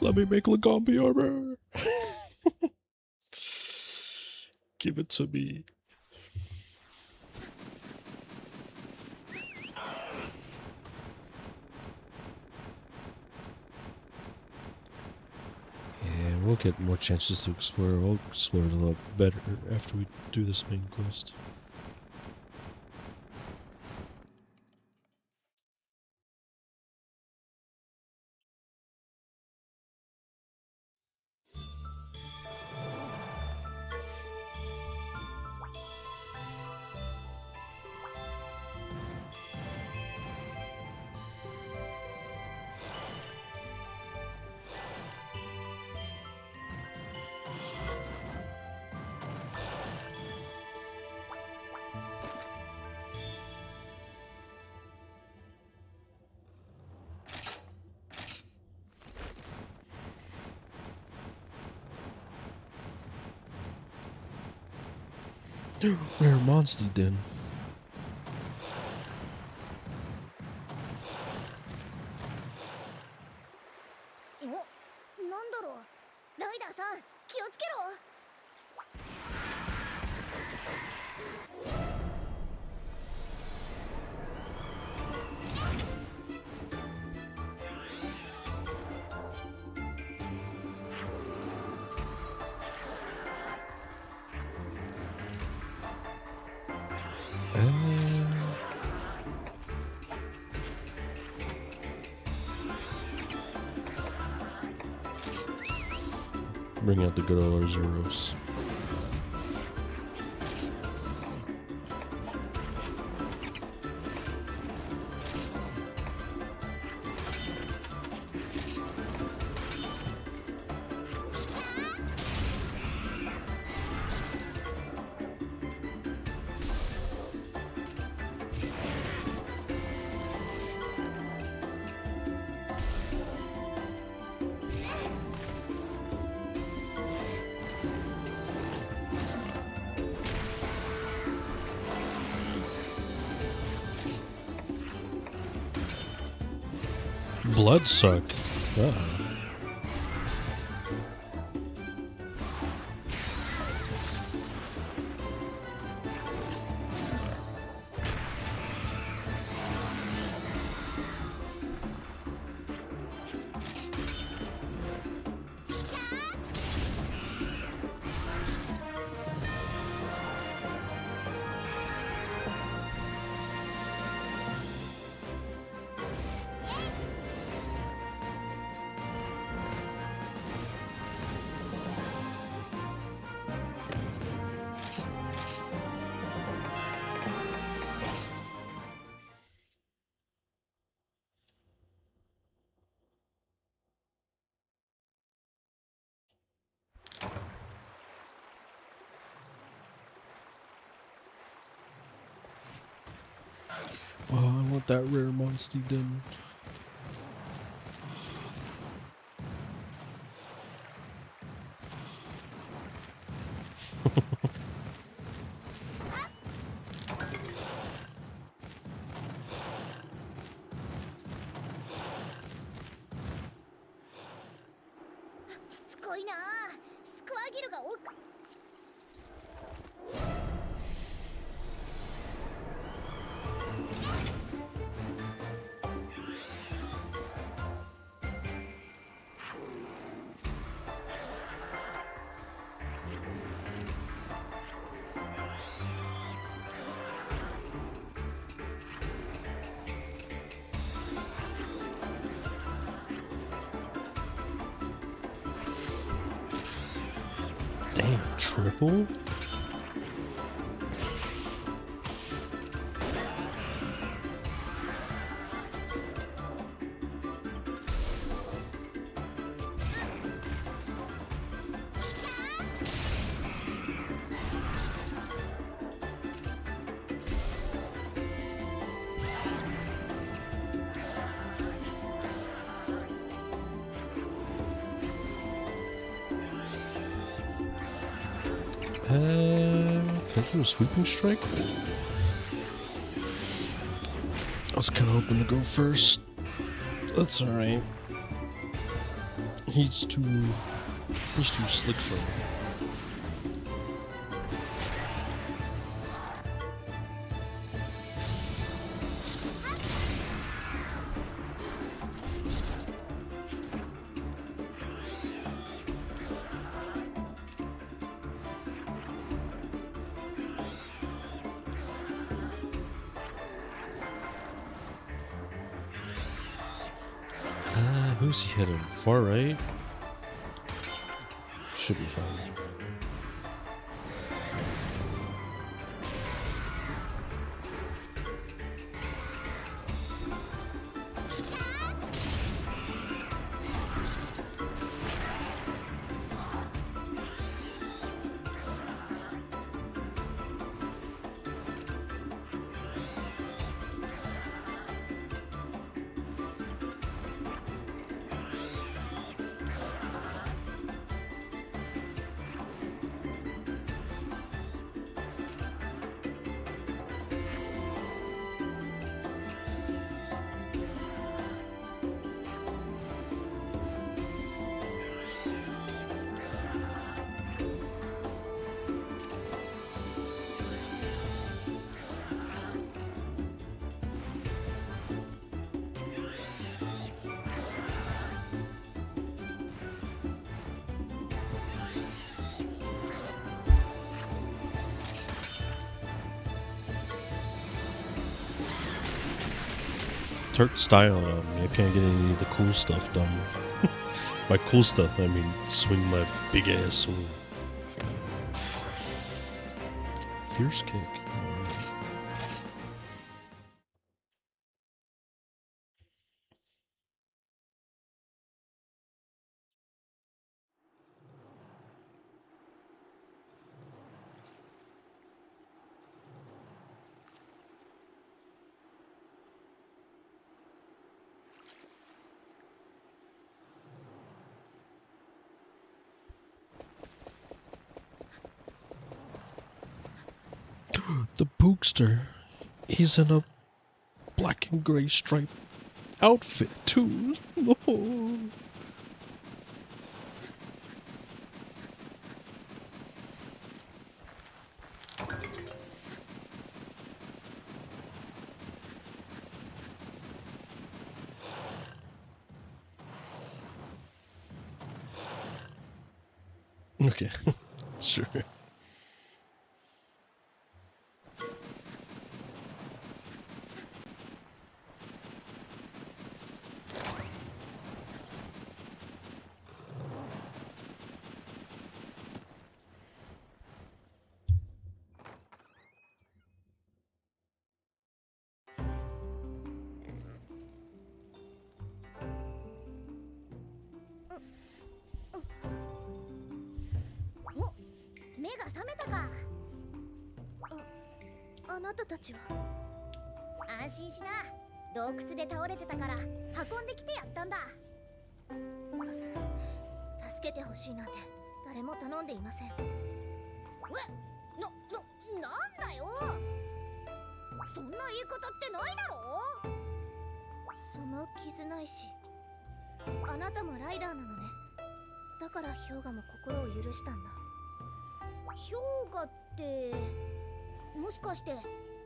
Let me make Lagombi armor. Give it to me. Yeah, we'll get more chances to explore. We'll explore it a lot better after we do this main quest. Rare monster den. お、なんだろう。ライダーさん、気をつけろ。Bring out the good old Zeros. Bloodsuck. Uh-oh. Oh, I want that rare monster den. ごいな。スクワギルが追っか。Damn, triple? Can I do a sweeping strike? I was kind of hoping to go first. That's alright. He's too slick for me. Who's he hitting? Far right? Should be fine. Turk style on me. I can't get any of the cool stuff done. By cool stuff, I mean swing my big ass swing. Fierce kick. The Bookster. He's in a black and gray striped outfit too. Oh. Okay, sure.あなたたちは。安心しな。洞窟で倒れてたから運んできてやったんだ。助けてほしいなんて誰も頼んでいません。なんだよ。そんな言い方ってないだろ。その傷ないし、あなたもライダーなのね。だから氷河も心を許したんだ。氷河ってもしかして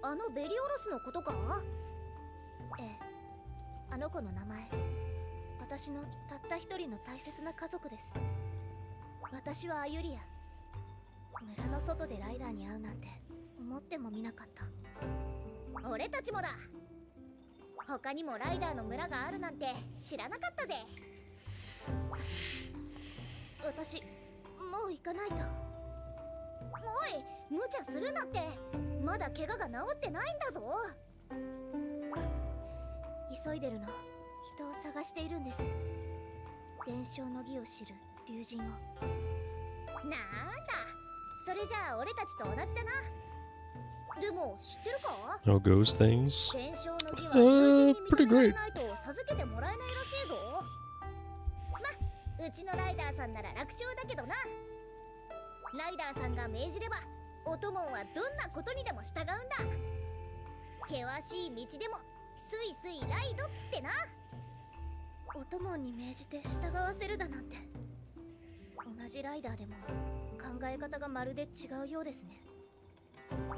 あのベリオロスのことか？ええ、あの子の名前、私のたった一人の大切な家族です。私はアユリア。村の外でライダーに会うなんて思ってもみなかった。俺たちもだ。他にもライダーの村があるなんて知らなかったぜ。私もう行かないと。おい、無茶するなって。まだ怪我が治ってないんだぞ。急いでるの。人を探しているんです。伝承の儀を知る龍神を。なんだ、それじゃあ俺たちと同じだな。でも知ってるか？ How goes things? 伝承の儀は龍神 pretty に認められ great. ないと授けてもらえないらしいぞ。ま、うちのライダーさんなら楽勝だけどな。ライダーさんが命じればお供はどんなことにでも従うんだ。険しい道でもスイスイライドってな。お供に命じて従わせるだなんて。同じライダーでも考え方がまるで違うようですね。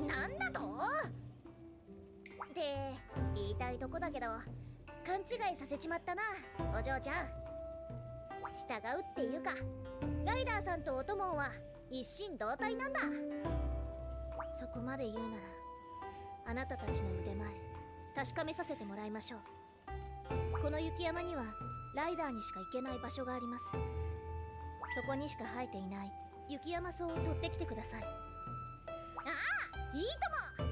なんだと？って言いたいとこだけど勘違いさせちまったな、お嬢ちゃん。従うっていうか、ライダーさんとお供は一心同体なんだ。そこまで言うならあなたたちの腕前確かめさせてもらいましょう。この雪山にはライダーにしか行けない場所があります。そこにしか生えていない雪山草を取ってきてください。ああ、いいとも。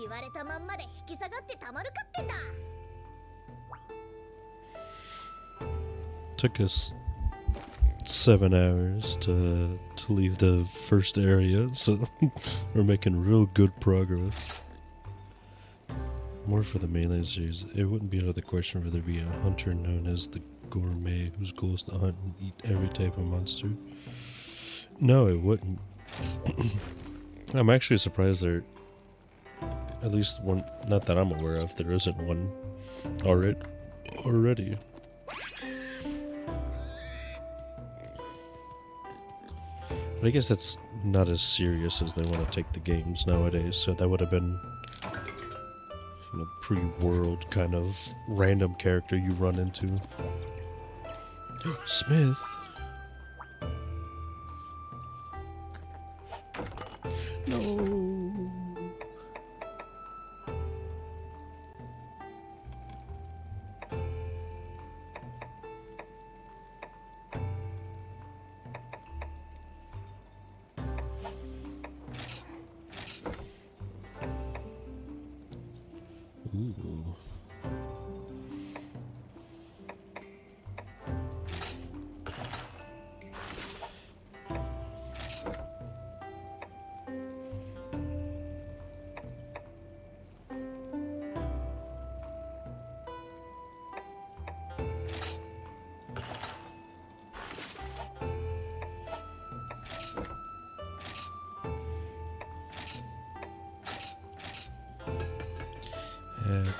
言われたまんまで引き下がってたまるかってんだ。 Took us 7 hours to leave the first area, so we're making real good progress. More for the melee series. It wouldn't be out of the question for there to be a hunter known as the gourmet whose goal is to hunt and eat every type of monster. No, it wouldn't. I'm actually surprised there, at least one, not that I'm aware of, there isn't one already. But I guess that's not as serious as they want to take the games nowadays, so that would have been, you know, pre-world kind of random character you run into. Smith? No. Ooh.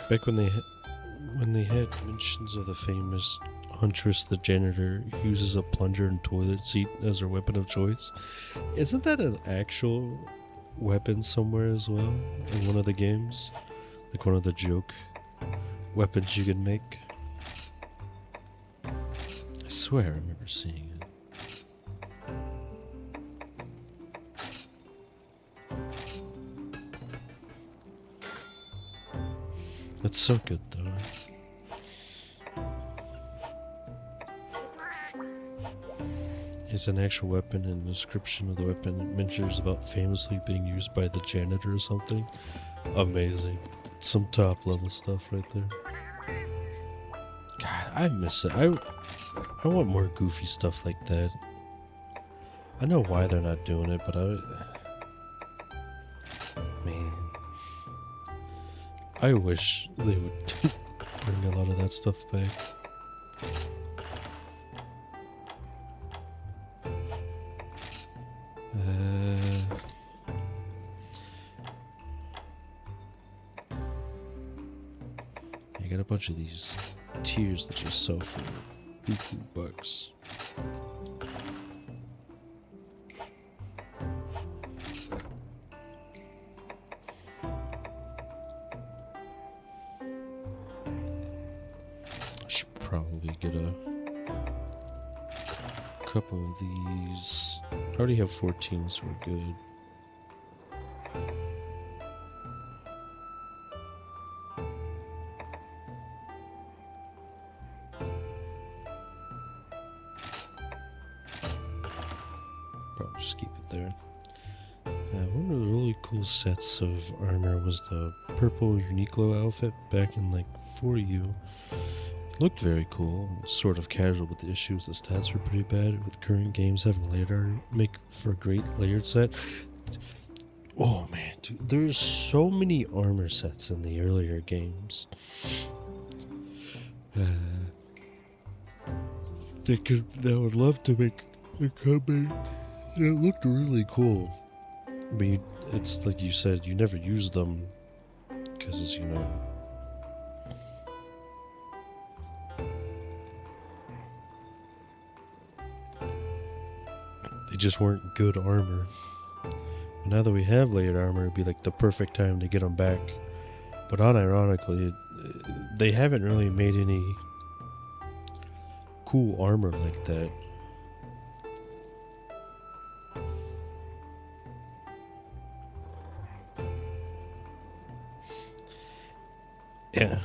Back when they had mentions of the famous huntress, the janitor who uses a plunger and toilet seat as her weapon of choice. Isn't that an actual weapon somewhere as well in one of the games? Like one of the joke weapons you can make? I swear I remember seeing it. That's so good, though. It's an actual weapon, and the description of the weapon mentions about famously being used by the janitor or something. Amazing. Some top level stuff right there. God, I miss it. I want more goofy stuff like that. I know why they're not doing it, but man. I wish they would bring a lot of that stuff back. I got a bunch of these tiers that are so full. Buku bucks. I should probably get a couple of these. I already have 14, so we're good. Probably just keep it there. One of the really cool sets of armor was the purple Uniqlo outfit back in like 4U. It looked very cool, sort of casual, but the issue was the stats were pretty bad. With current games having layered armor make for a great layered set. Oh man, dude, there's so many armor sets in the earlier games. That would love to make a comeback. It looked really cool. But it's like you said, you never use them because, you know, they just weren't good armor. But now that we have layered armor, it'd be like the perfect time to get them back. But unironically, they haven't really made any cool armor like that. Yeah.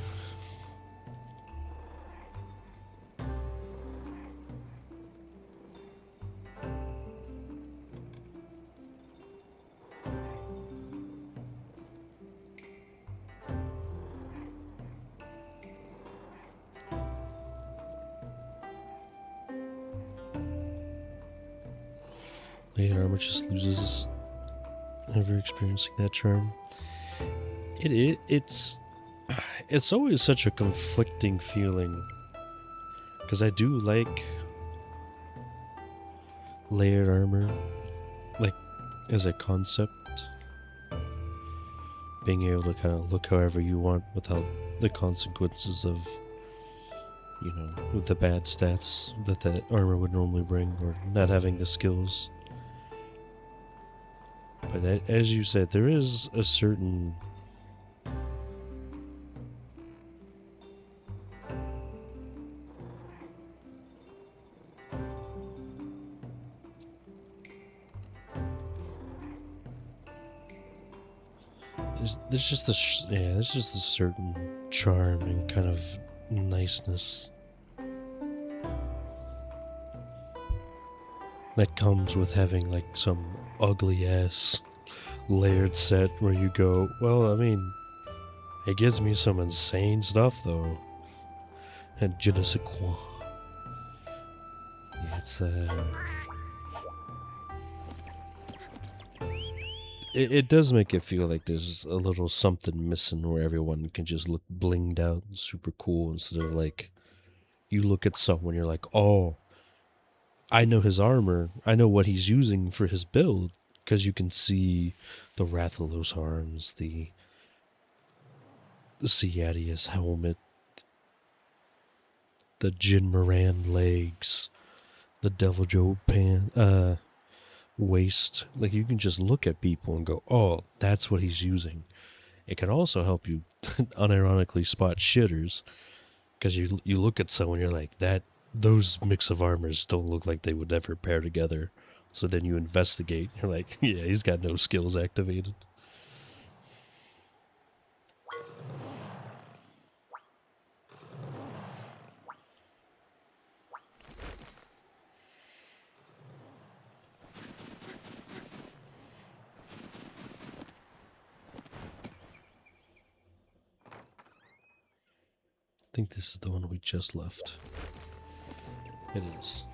Layered armor just loses ever experiencing that charm. It's always such a conflicting feeling, because I do like layered armor, like as a concept, being able to kind of look however you want without the consequences of, you know, the bad stats that that armor would normally bring, or not having the skills. But as you said, there is a certain there's just there's just a certain charm and kind of niceness that comes with having like some ugly ass layered set where you go, well, I mean, it gives me some insane stuff though, and je ne sais quoi. Yeah, it's it does make it feel like there's a little something missing where everyone can just look blinged out and super cool, instead of like you look at someone, you're like, oh, I know his armor, I know what he's using for his build, because you can see the Rathalos arms, the Ciadius helmet, the Jin Moran legs, the Devil Joe waist. Like, you can just look at people and go, oh, that's what he's using. It can also help you unironically spot shitters, because you look at someone, you're like, those mix of armors don't look like they would ever pair together. So then you investigate, you're like, yeah, he's got no skills activated. I think this is the one we just left. It is.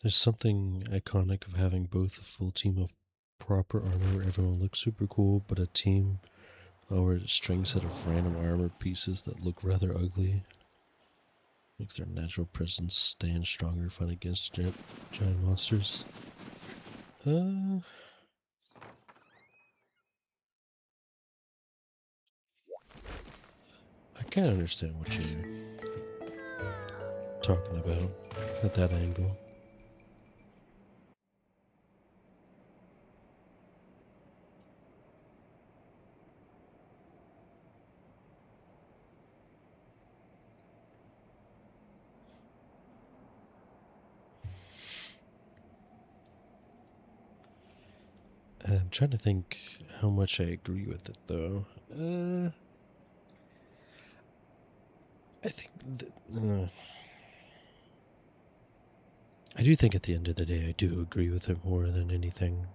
There's something iconic of having both a full team of proper armor where everyone looks super cool, but a team or a string set of random armor pieces that look rather ugly. Makes their natural presence stand stronger fight against giant monsters. I kind of understand what you mean. talking about at that angle. I'm trying to think how much I agree with it, though. I think I do think at the end of the day I do agree with it more than anything.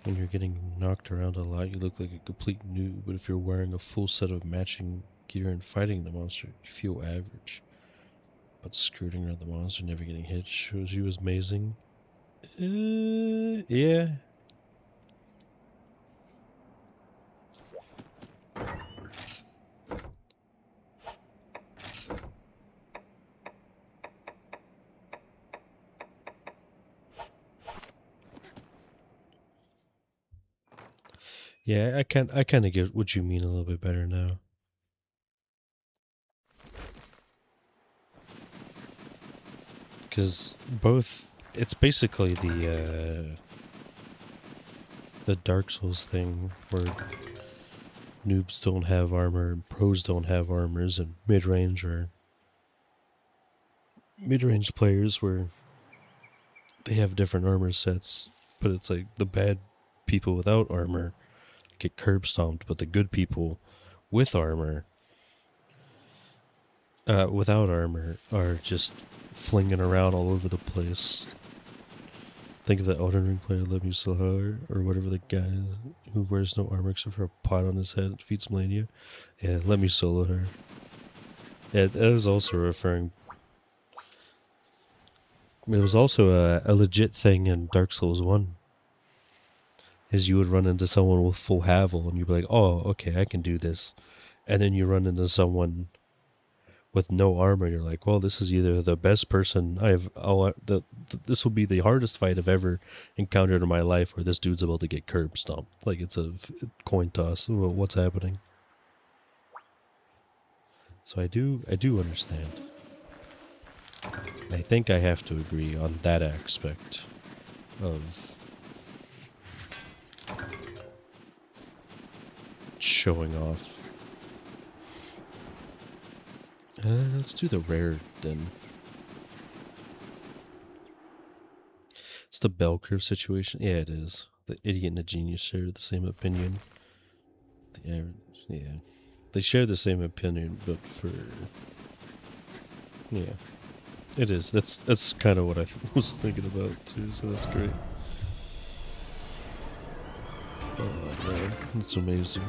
When you're getting knocked around a lot, you look like a complete noob, but if you're wearing a full set of matching gear and fighting the monster, you feel average. But skirting around the monster, never getting hit, shows you as amazing. Yeah. Yeah, I kind of get what you mean a little bit better now. Because both, it's basically the Dark Souls thing where noobs don't have armor, and pros don't have armors, and mid-range players where they have different armor sets, but it's like the bad people without armor get curb stomped, but the good people with armor, without armor, are just flinging around all over the place. Think of the Elden Ring player, Let Me Solo, or whatever the guy who wears no armor except for a pot on his head, defeats Melania. Yeah, Let Me Solo her. Yeah, that is also referring. It was also a legit thing in Dark Souls 1. Is you would run into someone with full Havel and you'd be like, oh, okay, I can do this. And then you run into someone with no armor, and you're like, well, this is either the best person this will be the hardest fight I've ever encountered in my life, or this dude's about to get curb stomped. Like, it's a coin toss. What's happening? So I do understand. I think I have to agree on that aspect of showing off. Let's do the rare then. It's the bell curve situation. Yeah, it is. The idiot and the genius share the same opinion. The average, yeah. They share the same opinion, but for... Yeah. It is. That's kind of what I was thinking about, too, so that's great. Oh, man. That's amazing.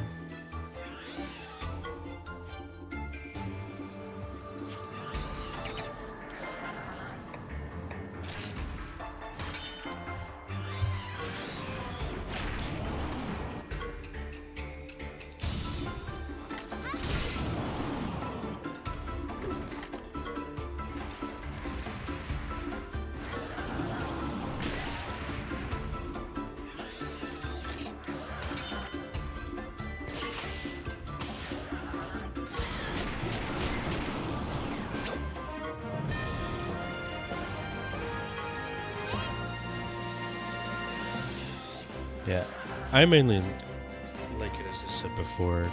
Yeah, I mainly like it, as I said before,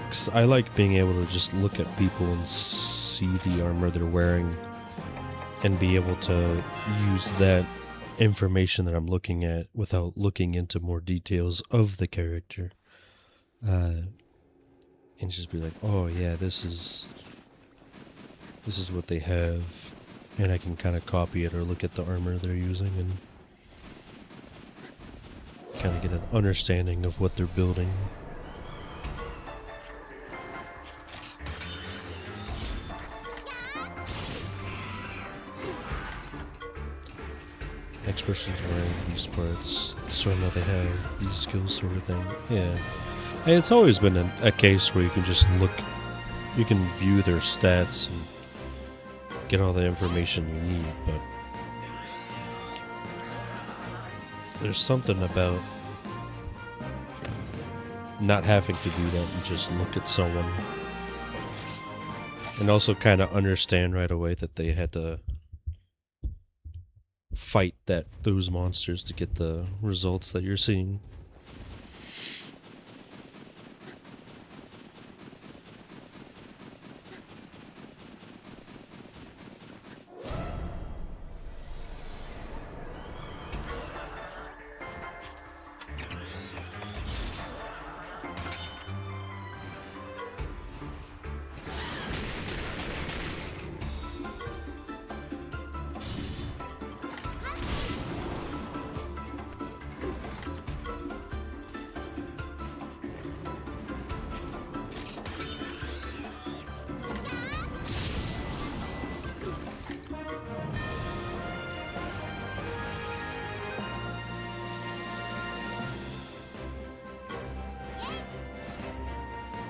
because I like being able to just look at people and see the armor they're wearing and be able to use that information that I'm looking at without looking into more details of the character. And just be like, oh yeah, this is what they have, and I can kind of copy it or look at the armor they're using and kind of get an understanding of what they're building. Next person's wearing these parts, so I know they have these skills, sort of thing. Yeah. And it's always been a case where you can just look, you can view their stats and get all the information you need, but there's something about not having to do that and just look at someone and also kind of understand right away that they had to fight those monsters to get the results that you're seeing.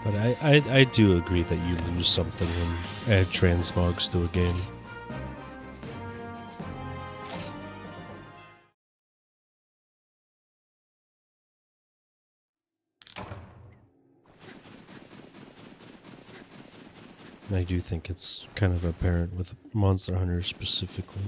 But I do agree that you lose something when add transmogs to a game. I do think it's kind of apparent with Monster Hunter specifically.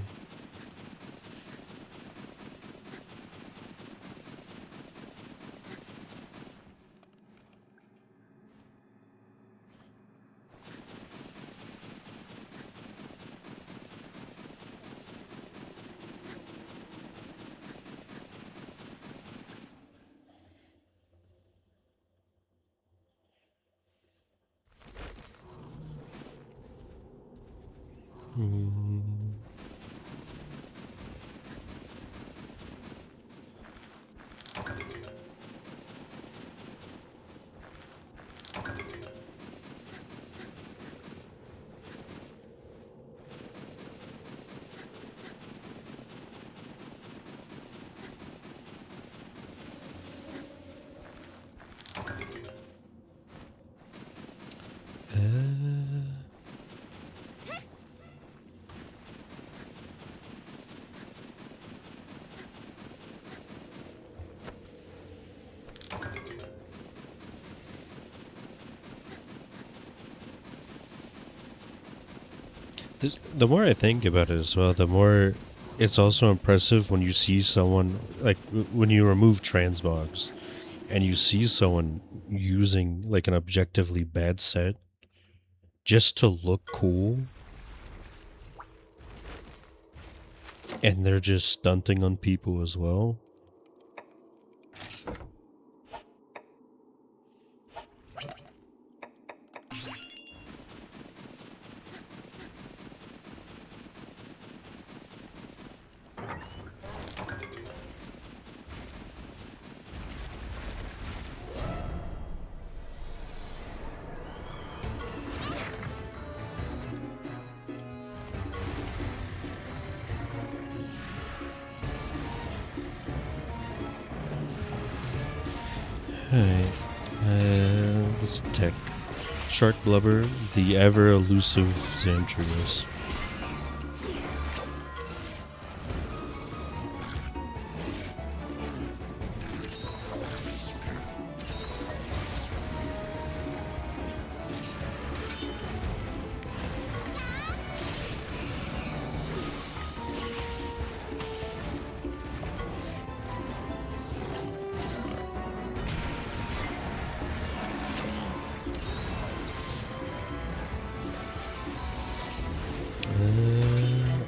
The more I think about it as well, the more it's also impressive when you see someone, like when you remove transmogs and you see someone using like an objectively bad set just to look cool, and they're just stunting on people as well. This tech. Shark Blubber, the ever elusive Zamtrius.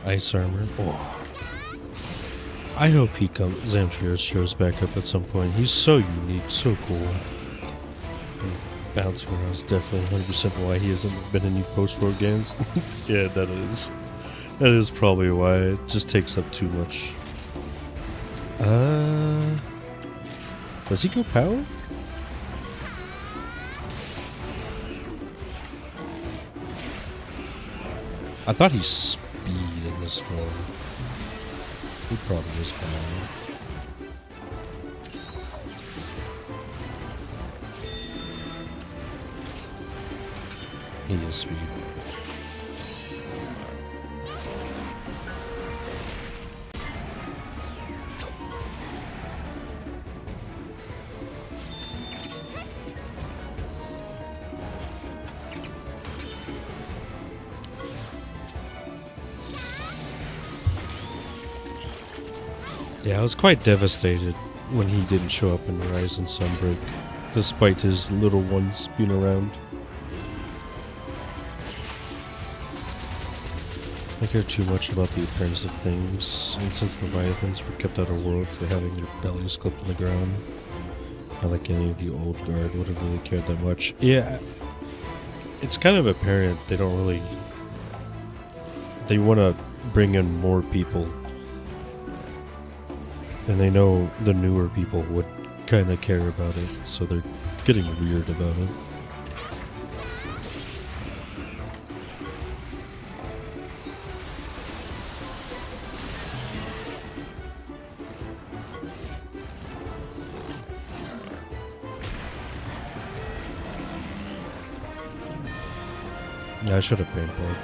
Ice armor. Oh. I hope Zamtrios shows back up at some point. He's so unique, so cool. And bouncing around is definitely 100% why he hasn't been in any post-war games. Yeah, that is probably why. It just takes up too much. Does he go power? I thought he's speed in this form. He probably is power. He is speed. Yeah, I was quite devastated when he didn't show up in Horizon Sunbreak, despite his little ones being around. I care too much about the appearance of things, and since Leviathans were kept out of world for having their bellies clipped in the ground, not like any of the old guard would have really cared that much. Yeah, it's kind of apparent they don't really... They want to bring in more people, and they know the newer people would kind of care about it, so they're getting weird about it. Yeah, I should have paintballed.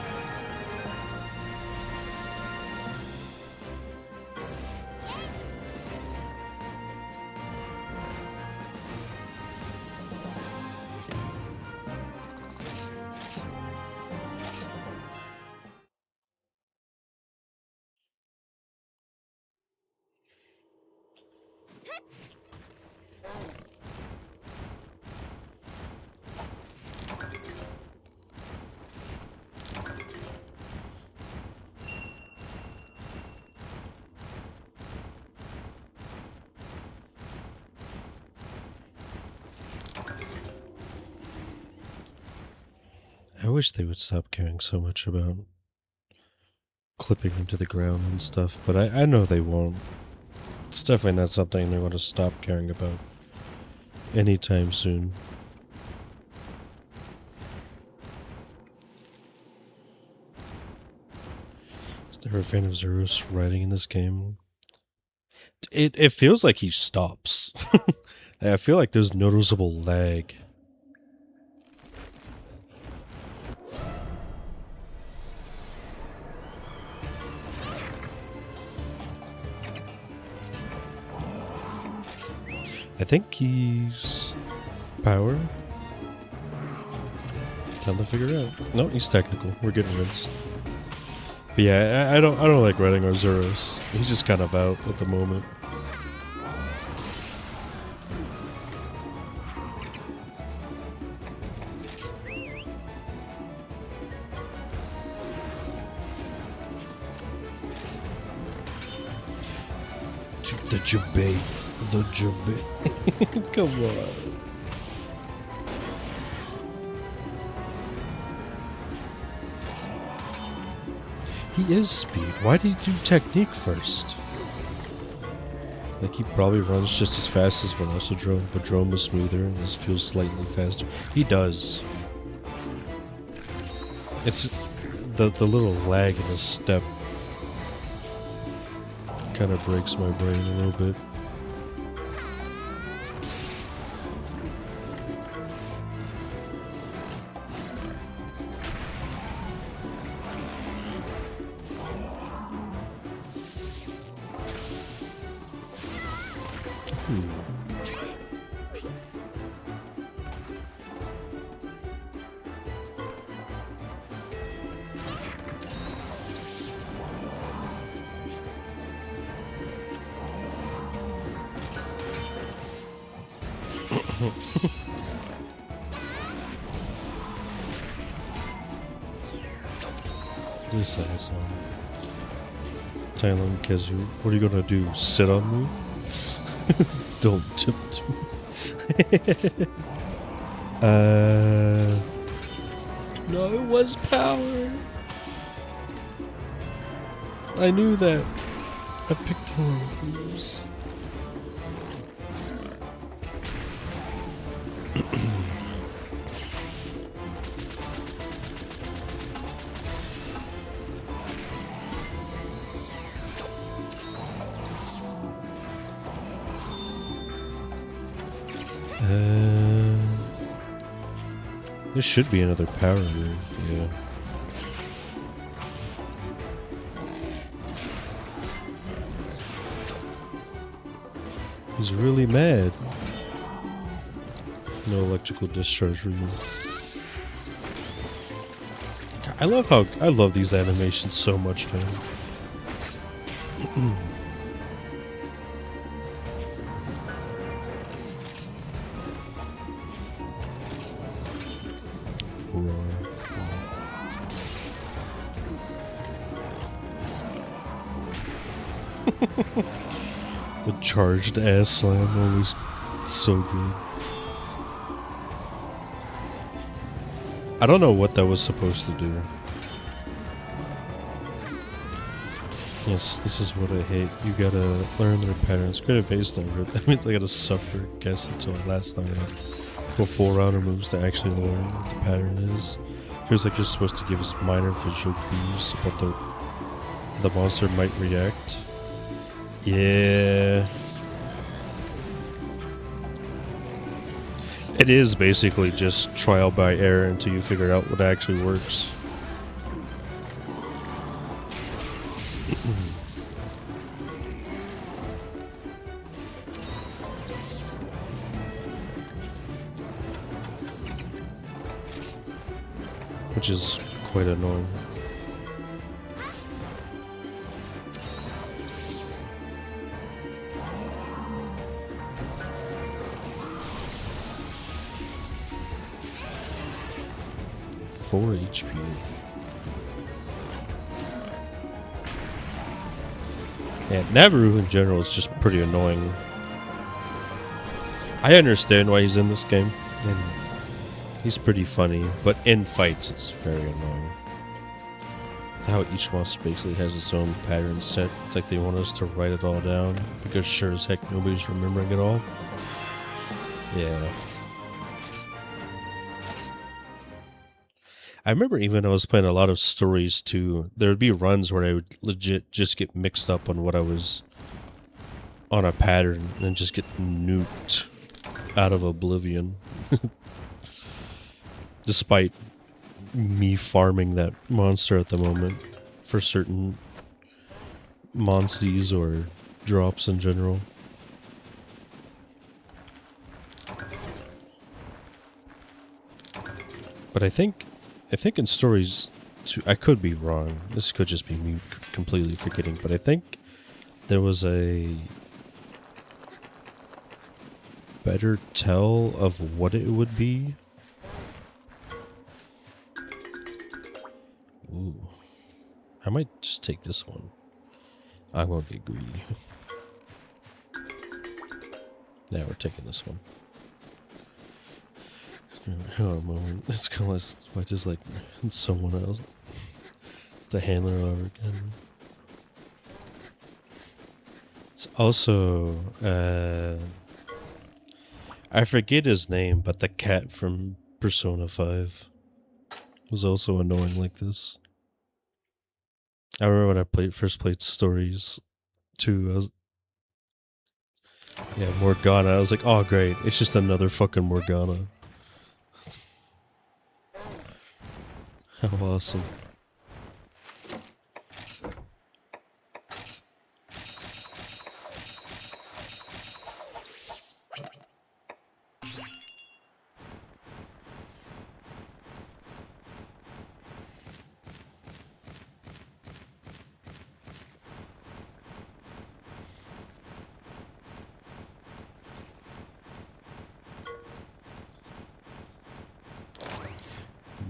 I wish they would stop caring so much about clipping them to the ground and stuff, but I know they won't. It's definitely not something they want to stop caring about anytime soon. I was never a fan of Zerus riding in this game. It feels like he stops. I feel like there's noticeable lag. I think he's power. Time to figure out. No, he's technical. We're getting rinsed. But yeah, I don't like riding Arzuros. He's just kind of out at the moment. The Jabate. The Jabate. Come on. He is speed. Why did he do technique first? Like, he probably runs just as fast as Velocidrome, but Drome is smoother and just feels slightly faster. He does. It's the little lag in his step kind of breaks my brain a little bit. This asshole. Thailand Kezu, what are you gonna do? Sit on me? Don't tempt me. No, it was power. I knew that. I picked the wrong moves. This should be another power move, yeah. He's really mad. No electrical discharge removal. I love these animations so much, man. The charged ass slam, always so good. I don't know what that was supposed to do. Yes, this is what I hate. You gotta learn their patterns. Credit based on it. That means I gotta suffer, guess, until I last long enough for 4 rounder moves to actually learn what the pattern is. Feels like you're supposed to give us minor visual cues, but the monster might react. Yeah. It is basically just trial by error until you figure out what actually works. Which is quite annoying. HP. Yeah, Nabaru in general is just pretty annoying. I understand why he's in this game, and he's pretty funny, but in fights it's very annoying. How each monster basically has its own pattern set. It's like they want us to write it all down, because sure as heck nobody's remembering it all. Yeah. I remember even I was playing a lot of stories too. There would be runs where I would legit just get mixed up on what I was on a pattern and just get nuked out of oblivion. Despite me farming that monster at the moment for certain monsties or drops in general. But I think in stories, too, I could be wrong. This could just be me completely forgetting, but I think there was a better tell of what it would be. Ooh. I might just take this one. I'm gonna get greedy. Yeah, we're taking this one. Hang on a moment. It's kind of like just like someone else. It's the handler over again. It's also I forget his name, but the cat from Persona 5 was also annoying like this. I remember when I first played Stories 2. Yeah, Morgana. I was like, oh great, it's just another fucking Morgana. How awesome.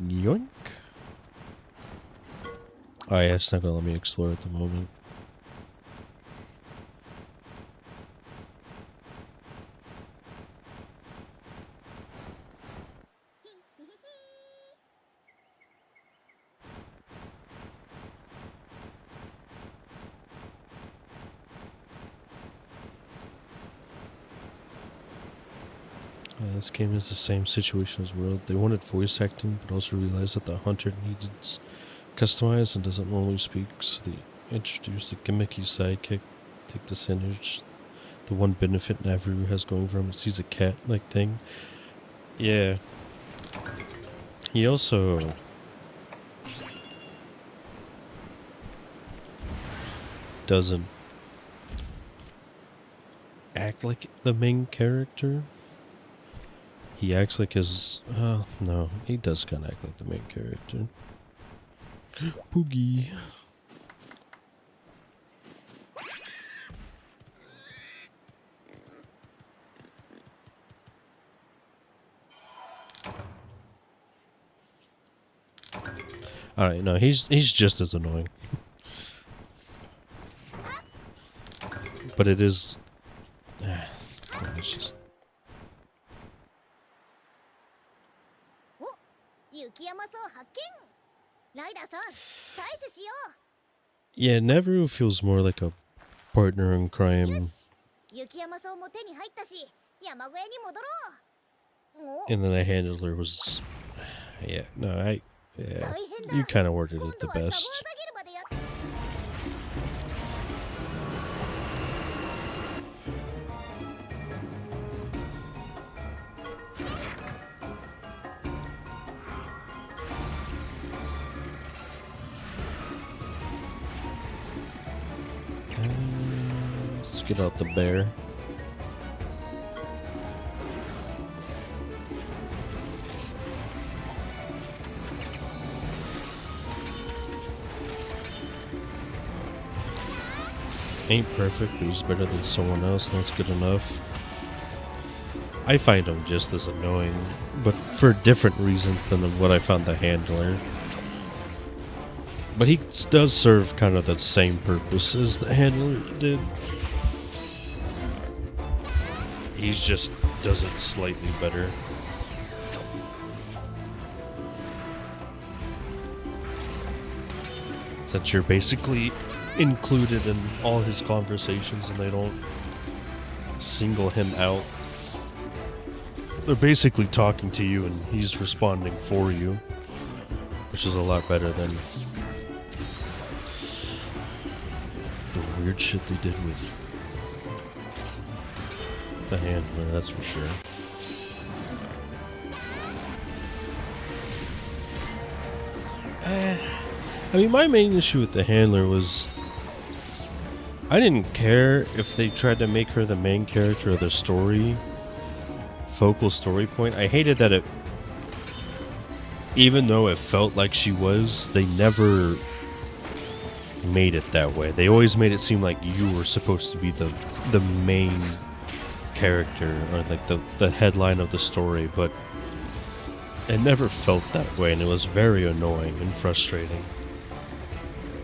Yoink. Oh yeah, it's not gonna let me explore at the moment. This game is the same situation as World. They wanted voice acting, but also realized that the hunter needed customized and doesn't normally speak, so they introduced a gimmicky sidekick. Take this image. The one benefit Naviru has going for him is he's a cat-like thing. Yeah. He also doesn't act like the main character. He acts like his... no, he does kind of act like the main character. Poogie. Alright, no, he's just as annoying. But it is... it's just... 雪山草発見ライダーさん採取しよ Yeah, Neveru feels more like a partner in う crime. よし雪山草も手に入ったし山小屋に戻ろう And then a handler was... Yeah, no, yeah, 大変だ you kind of worded 今 it 度 the はサボア best. ザゲルまでやっ Let's get out the bear. Ain't perfect, but he's better than someone else, and that's good enough. I find him just as annoying, but for different reasons than what I found the handler. But he does serve kind of the same purpose as the handler did. He just does it slightly better. Since you're basically included in all his conversations and they don't single him out. They're basically talking to you and he's responding for you, which is a lot better than the weird shit they did with the handler, that's for sure. I mean, my main issue with the handler was I didn't care if they tried to make her the main character of the story, focal story point. I hated that even though it felt like she was, they never made it that way. They always made it seem like you were supposed to be the main character, or like the headline of the story, but it never felt that way, and it was very annoying and frustrating.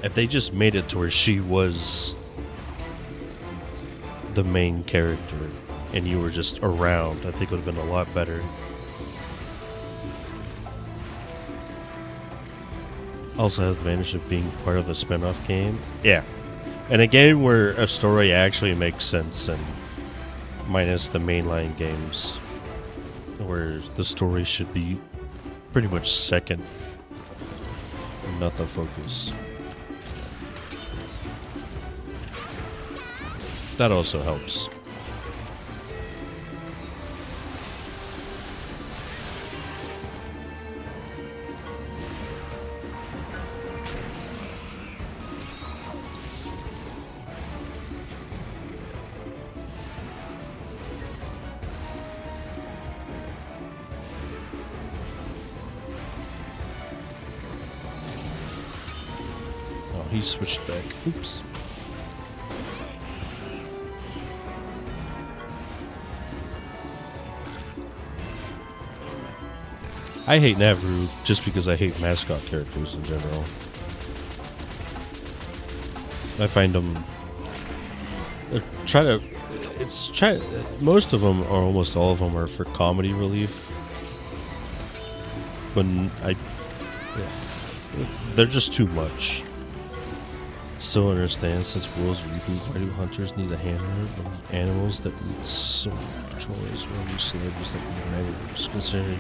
If they just made it to where she was the main character and you were just around, I think it would have been a lot better. Also has the advantage of being part of the spin-off game. Yeah. And a game where a story actually makes sense, and minus the mainline games where the story should be pretty much second, not the focus. That also helps. Oh, he switched back. Oops. I hate Navroo just because I hate mascot characters in general. I find them... most of them, or almost all of them, are for comedy relief. But they're just too much. Still understand, since worlds reboot, why do hunters need a handler? But animals that eat so many choice, where we celebrities that we never was considered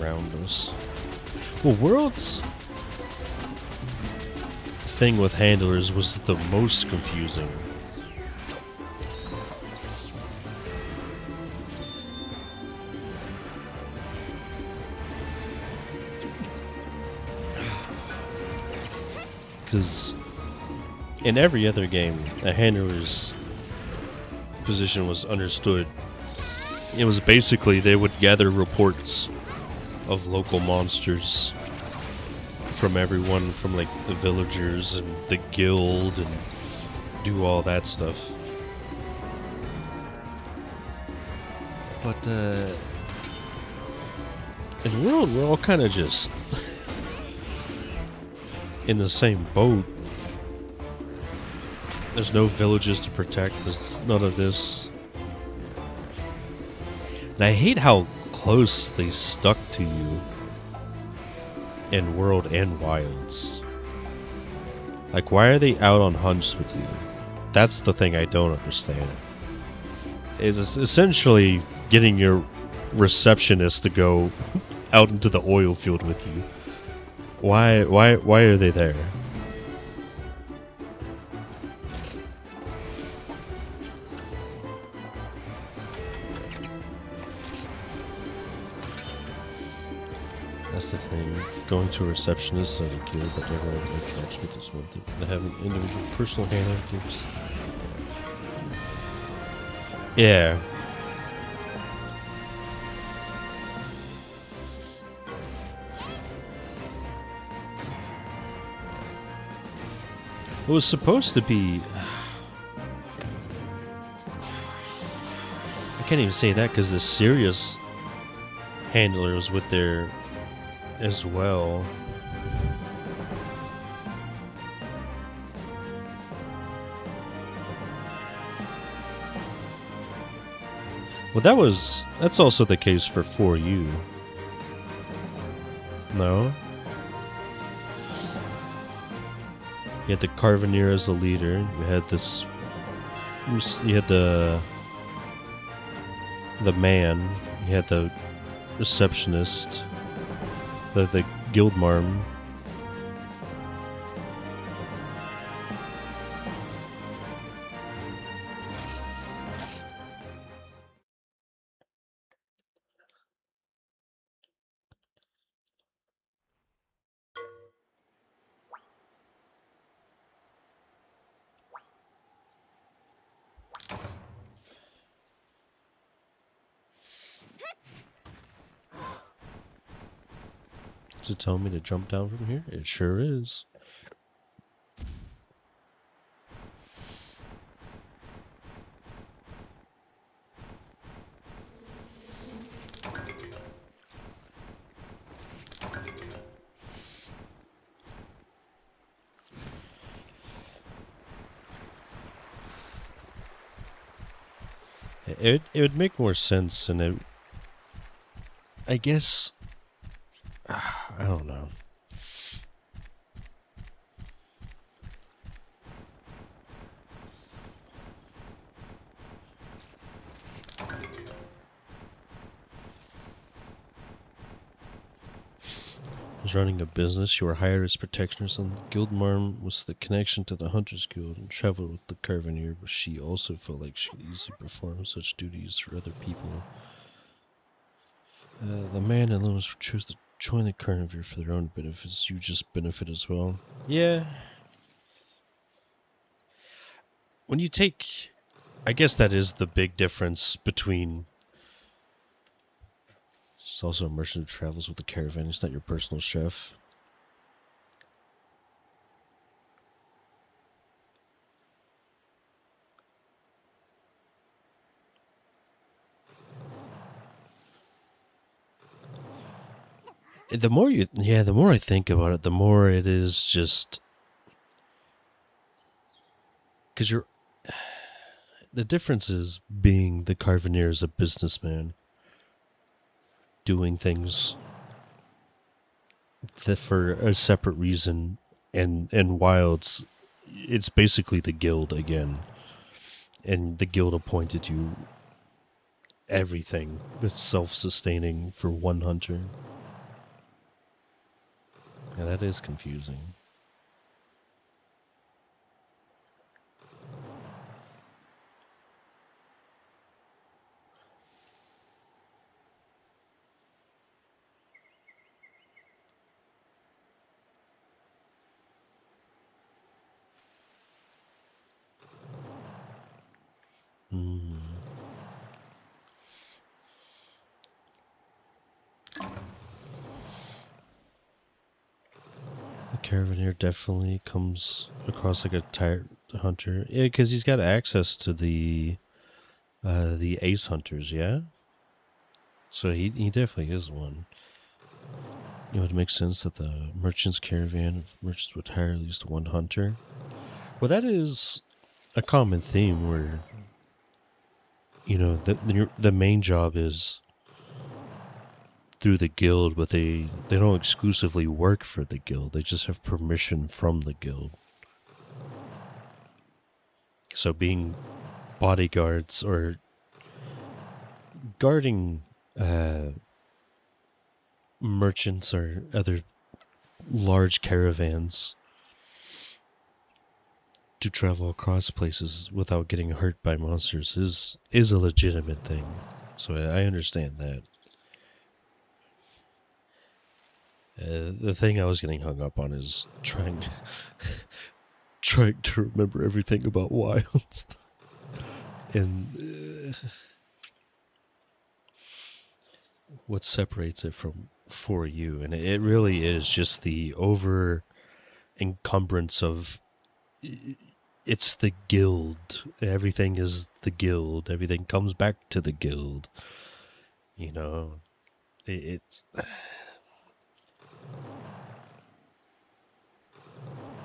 around us. Well, World's thing with handlers was the most confusing. Because in every other game, a handler's position was understood. It was basically they would gather reports of local monsters from everyone, from like the villagers and the guild, and do all that stuff. But in the world, we're all kind of just in the same boat. There's no villages to protect. There's none of this. And I hate how close they stuck to you in World and Wilds. Like, why are they out on hunts with you? That's the thing I don't understand. Is essentially getting your receptionist to go out into the oil field with you. Why are they there? That's the thing. Going to a receptionist at a guild that everyone interacts with is one thing. They have an individual personal handler gives. Yeah. It was supposed to be... I can't even say that because the serious handler was with there as well. Well, that's also the case for 4U. No? You had the Carveneer as the leader. You had this... You had the man. You had the receptionist. The guildmarm. Does it tell me to jump down from here? It sure is. It would make more sense, and I guess I don't know. Was running a business. You were hired as protectionist, and Guildmarm was the connection to the Hunters Guild and traveled with the Carveneer, but she also felt like she could easily perform such duties for other people. The man and Lewis chose to join the Carveneer for their own benefits. You just benefit as well. Yeah. When you take... I guess that is the big difference between... It's also a merchant who travels with the caravan. It's not your personal chef. The more I think about it, the more it is just... Because the difference is being the Carveneer as a businessman. Doing things that for a separate reason, and Wilds, it's basically the guild again, and the guild appointed you everything that's self-sustaining for one hunter. Yeah, that is confusing. Mm. The Caravaneer definitely comes across like a tired hunter. Yeah, because he's got access to the ace hunters, yeah? So he definitely is one. You know, it makes sense that the merchant's caravan of merchants would hire at least one hunter. Well, that is a common theme where, you know, the main job is through the guild, but they don't exclusively work for the guild. They just have permission from the guild. So being bodyguards or guarding merchants or other large caravans to travel across places without getting hurt by monsters is a legitimate thing. So I understand that. The thing I was getting hung up on is trying to remember everything about Wilds. And what separates it from For You, and it really is just the over encumbrance of it's the guild. Everything is the guild. Everything comes back to the guild. You know, it's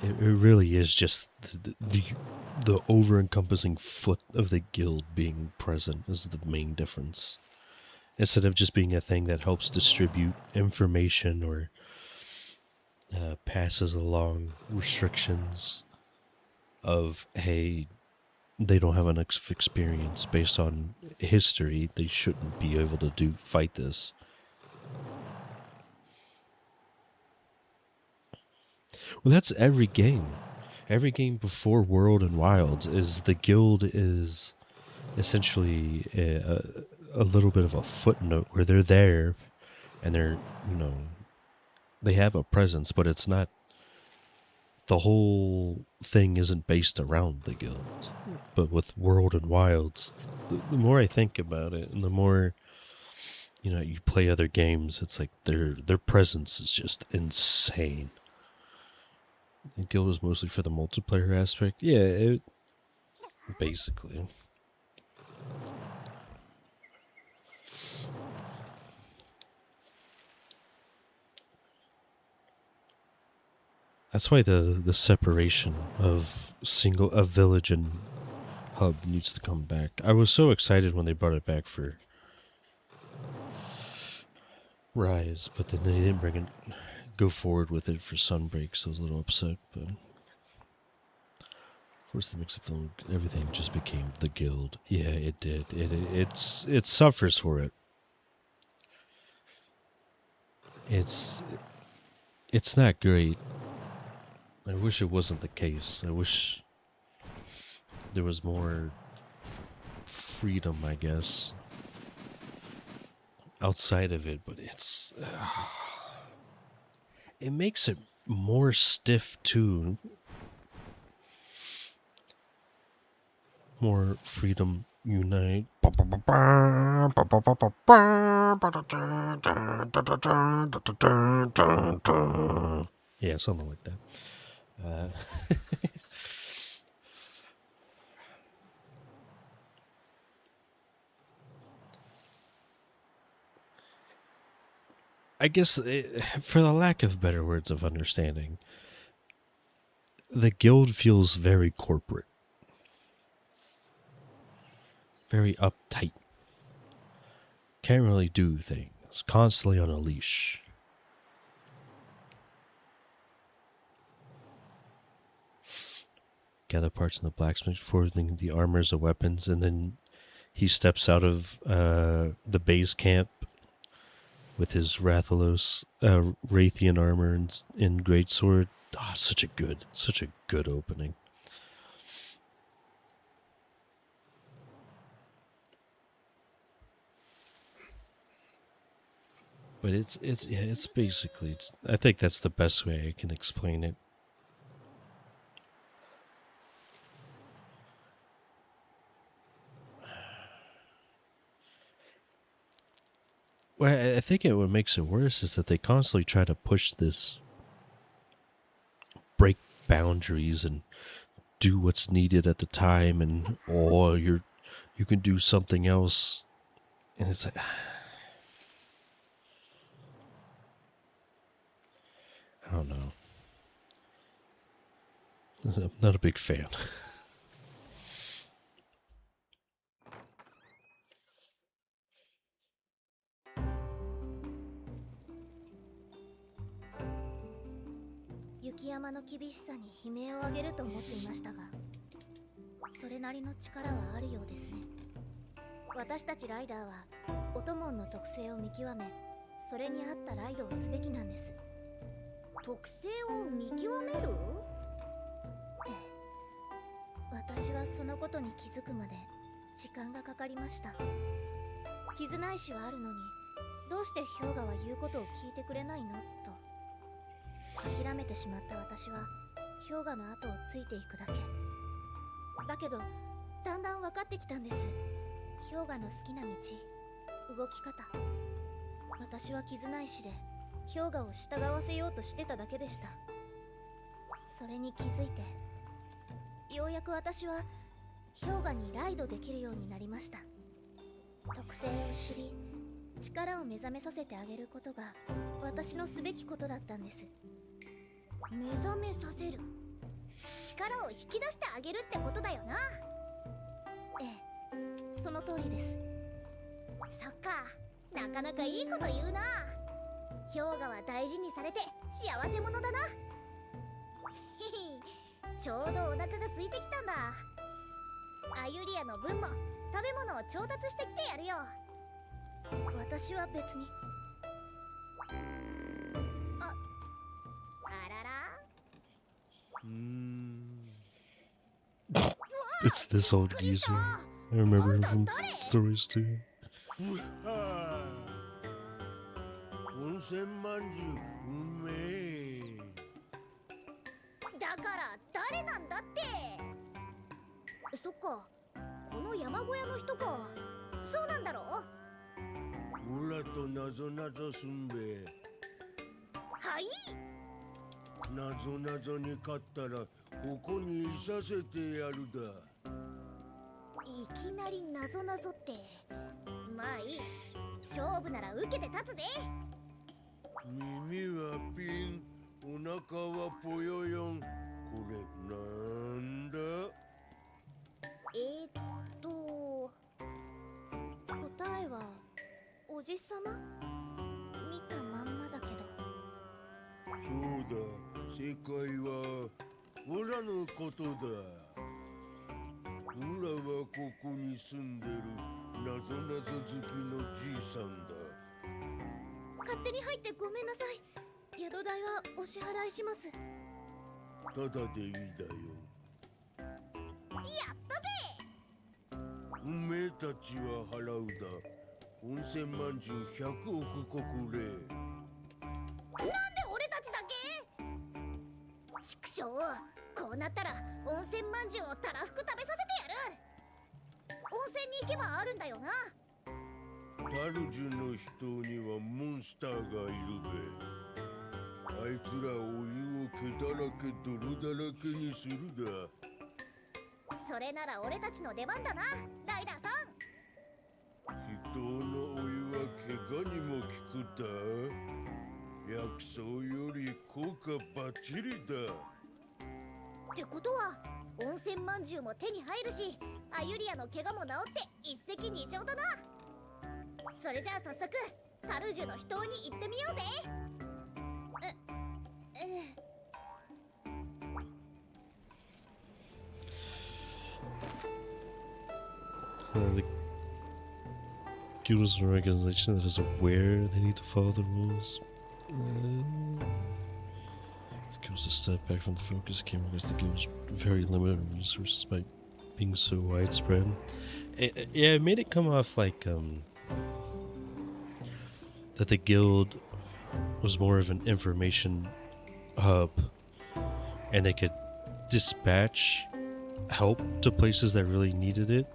it really is just the over encompassing foot of the guild being present is the main difference. Instead of just being a thing that helps distribute information or passes along restrictions of, hey, they don't have enough experience based on history, they shouldn't be able to fight this. Well, that's every game. Every game before World and Wilds is the guild is essentially a little bit of a footnote where they're there and they're, you know, they have a presence, but it's not, the whole thing isn't based around the guild. But with World and Wilds, the more I think about it and the more, you know, you play other games, it's like their presence is just insane. The guild is mostly for the multiplayer aspect. Yeah, basically. That's why the separation of village and hub needs to come back. I was so excited when they brought it back for Rise, but then they didn't go forward with it for Sunbreak, so I was a little upset. But of course, the mix of film, everything just became the guild. Yeah, it did. It suffers for it. It's not great. I wish it wasn't the case. I wish there was more freedom, I guess, outside of it, but it makes it more stiff too. More freedom unite. Yeah, something like that. I guess, for the lack of better words of understanding, the guild feels very corporate. Very uptight. Can't really do things. Constantly on a leash. Gather parts in the blacksmith, forging the armors and weapons, and then he steps out of the base camp with his Rathalos Raytheon armor and greatsword. Oh, such a good opening. But it's basically, I think that's the best way I can explain it. Well, I think what makes it worse is that they constantly try to push this, break boundaries and do what's needed at the time, and you can do something else, and it's like, I don't know. I'm not a big fan. 雪山の厳しさに悲鳴を上げると思っていましたが、それなりの力はあるようですね。私たちライダーはオトモンの特性を見極め、それに合ったライドをすべきなんです。特性を見極める？ええ、私はそのことに気づくまで時間がかかりました。絆石はあるのに、どうして氷河は言うことを聞いてくれないのと諦めてしまった私は氷河の後をついていくだけ。だけどだんだん分かってきたんです。氷河の好きな道、動き方。私は絆石で氷河を従わせようとしてただけでした。それに気づいて、ようやく私は氷河にライドできるようになりました。特性を知り、力を目覚めさせてあげることが私のすべきことだったんです。目覚めさせる、力を引き出してあげるってことだよな。ええ、その通りです。そっか、なかなかいいこと言うな。氷河は大事にされて幸せ者だな。ちょうどお腹が空いてきたんだ。アユリアの分も食べ物を調達してきてやるよ。私は別に。あらら。It's this old geezer. I remember him from stories too. 温泉まんじゅううめえ。だから誰なんだって。そっか、この山小屋の人か。そうなんだろう。オラとなぞなぞすんべ。はい。なぞなぞに勝ったらここにいさせてやるだ。いきなりなぞなぞって。まあいい、勝負なら受けて立つぜ。耳はピン、お腹はぽよよん。これなんだ？答えはおじさま？見たまんまだけど。そうだ、正解はオラのことだ。オラはここに住んでるなぞなぞ好きのじいさんだ。勝手に入ってごめんなさい。宿代はお支払いします。ただでいいだよ。やったぜ。おめえたちは払うだ。温泉まんじゅう100億個くれ。なんで俺たちだけ？ちくしょう、こうなったら温泉まんじゅうをたらふく食べさせてやる。温泉に行けばあるんだよな。タルジュの人にはモンスターがいるべ。あいつらお湯を毛だらけ泥だらけにするだ。それなら俺たちの出番だな、ライダーさん。人のお湯は怪我にも効くだ。薬草より効果バッチリだ。ってことは温泉まんじゅうも手に入るし、アユリアの怪我も治って一石二鳥だな。それじゃあ早速タルジュの秘湯に行ってみようぜ。The guild is an organization that is aware they need to follow the rules. The guild's a step back from the focus came because the guild's very limited resources by being so widespread. Yeah, it made it come off like that the guild was more of an information hub, and they could dispatch help to places that really needed it,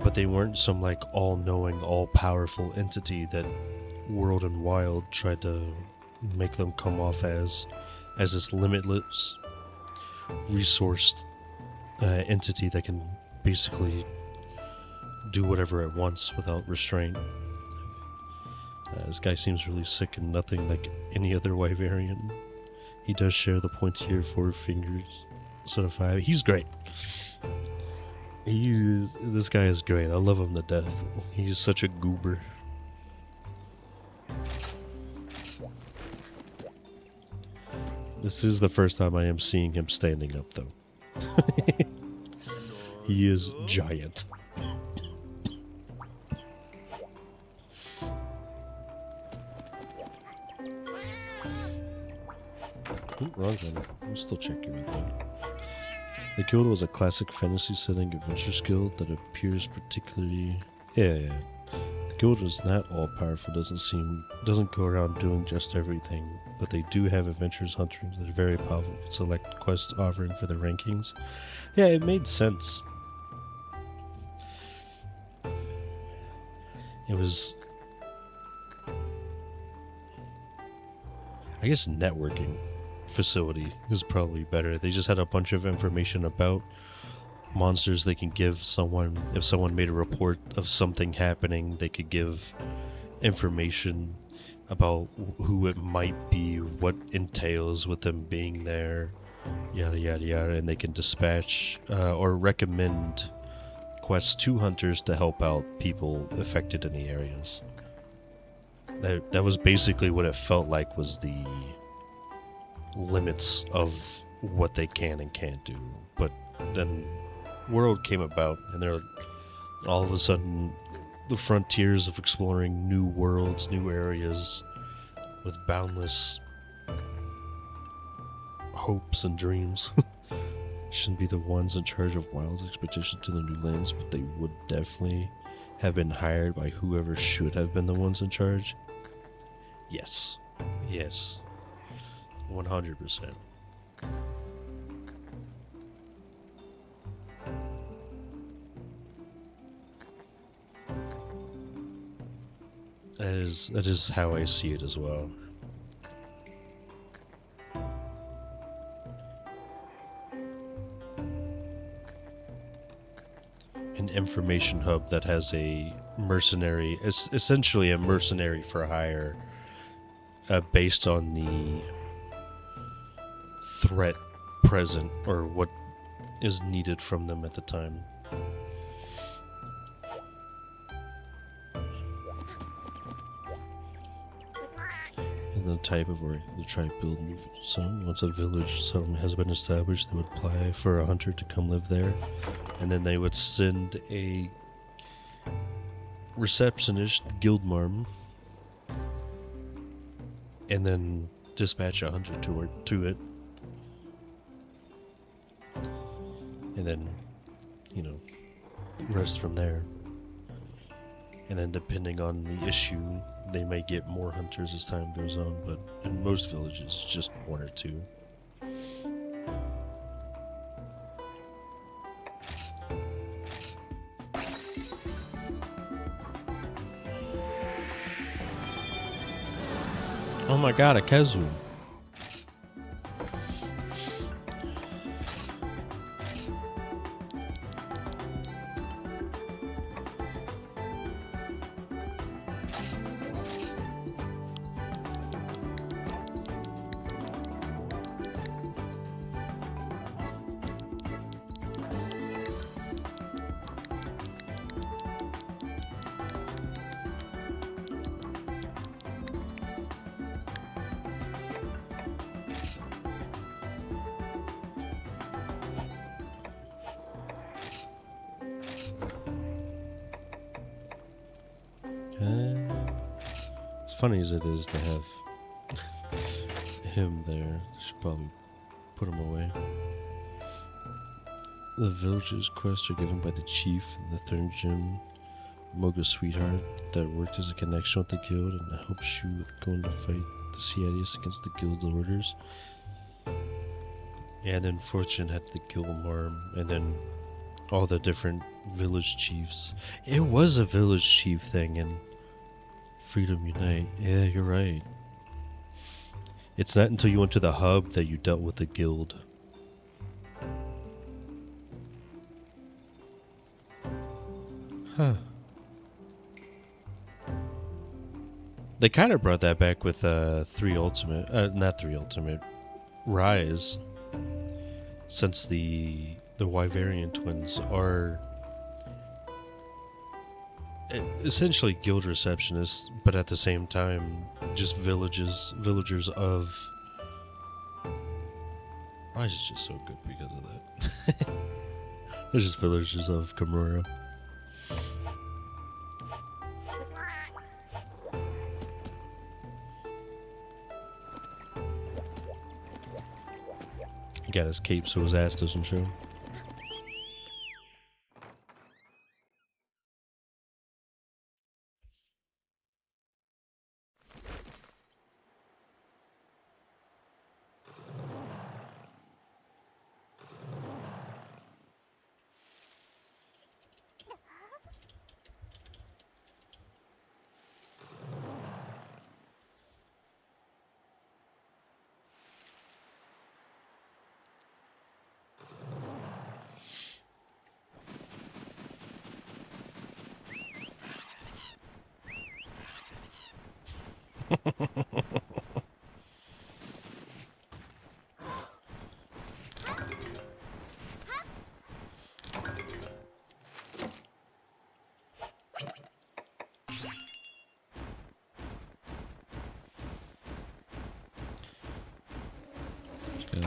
but they weren't some like all-knowing, all-powerful entity that World and Wild tried to make them come off as this limitless, resourced entity that can basically do whatever it wants without restraint. This guy seems really sick and nothing like any other Wyverian. He does share the pointier four fingers. Sort of 5. He's great. This guy is great. I love him to death. He's such a goober. This is the first time I am seeing him standing up, though. He is giant. Ooh, wrong one. I'll still check your thing. The guild was a classic fantasy setting adventure guild that appears particularly... Yeah. The guild was not all powerful, doesn't go around doing just everything, but they do have adventurers, hunters that are very powerful, select quest offering for the rankings. Yeah, it made sense. It was... I guess networking facility is probably better. They just had a bunch of information about monsters they can give someone. If someone made a report of something happening, they could give information about who it might be, what entails with them being there, yada yada yada, and they can dispatch or recommend quests to hunters to help out people affected in the areas. That was basically what it felt like was the limits of what they can and can't do. But then World came about, and they're all of a sudden the frontiers of exploring new worlds, new areas with boundless hopes and dreams. Shouldn't be the ones in charge of Wild's expedition to the new lands, but they would definitely have been hired by whoever should have been the ones in charge. Yes. 100%. That is how I see it as well. An information hub that has a mercenary, essentially a mercenary for hire, based on the threat present or what is needed from them at the time. And the type of work the tribe build new settlement. Once a village settlement has been established, they would apply for a hunter to come live there, and then they would send a receptionist, guildmarm, and then dispatch a hunter to it. And then, rest from there. And then depending on the issue, they may get more hunters as time goes on, but in most villages, it's just one or two. Oh my god, a Kazu. As funny as it is to have him there, I should probably put him away. The village's quests are given by the chief and the third gym, Moga's sweetheart, that worked as a connection with the guild and helps you with going to fight the Ciadius against the guild orders. And then Fortune had the guild marm, and then all the different village chiefs. It was a village chief thing in Freedom Unite. Yeah, you're right. It's not until you went to the hub that you dealt with the guild. Huh. They kind of brought that back with 3 Ultimate, not 3 Ultimate, Rise. Since the Wyverian twins are essentially guild receptionists, but at the same time, just villagers of. Rise is just so good because of that. They're just villagers of Kimura. He got his cape so his ass doesn't show.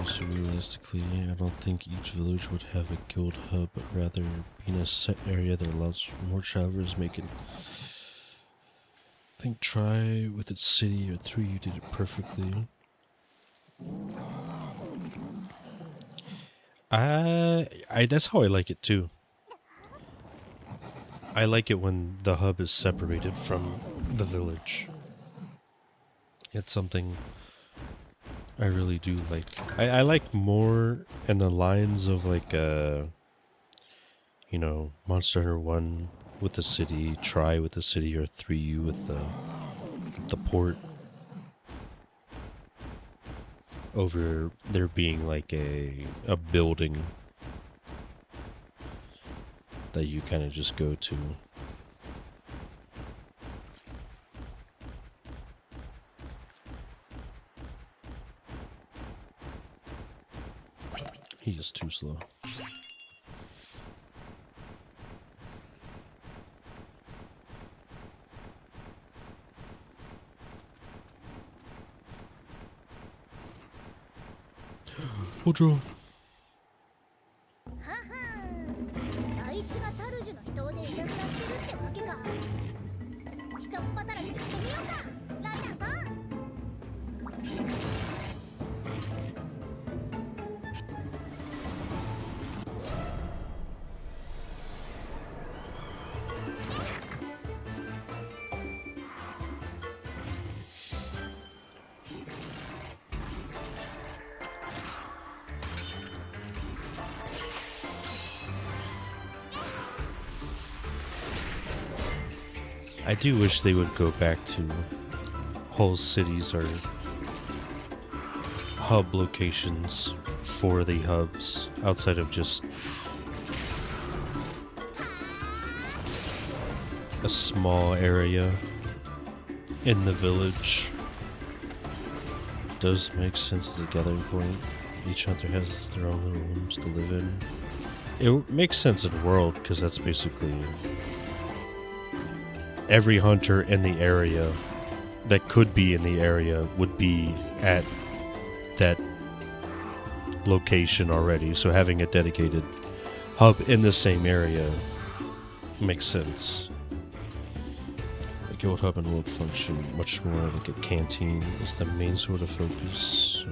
So realistically, I don't think each village would have a guild hub, but rather be in a set area that allows more travelers make it. I think try with its city or 3 you did it perfectly. That's how I like it too. I like it when the hub is separated from the village. It's something I really do like. I like more in the lines of like you know, Monster Hunter 1 with the city, Try with the city, or 3U with the port, over there being like a building that you kind of just go to. He's just too slow. Ojo. あいつがタルジュの人でいたずらしてるってわけか。ひとっ働きやってみようか、ライダーさん。I do wish they would go back to whole cities or hub locations for the hubs outside of just a small area in the village. Does make sense as a gathering point. Each hunter has their own little rooms to live in. It makes sense in world because that's basically every hunter in the area that could be in the area would be at that location already. So having a dedicated hub in the same area makes sense. The guild hub and world function much more like a canteen is the main sort of focus. So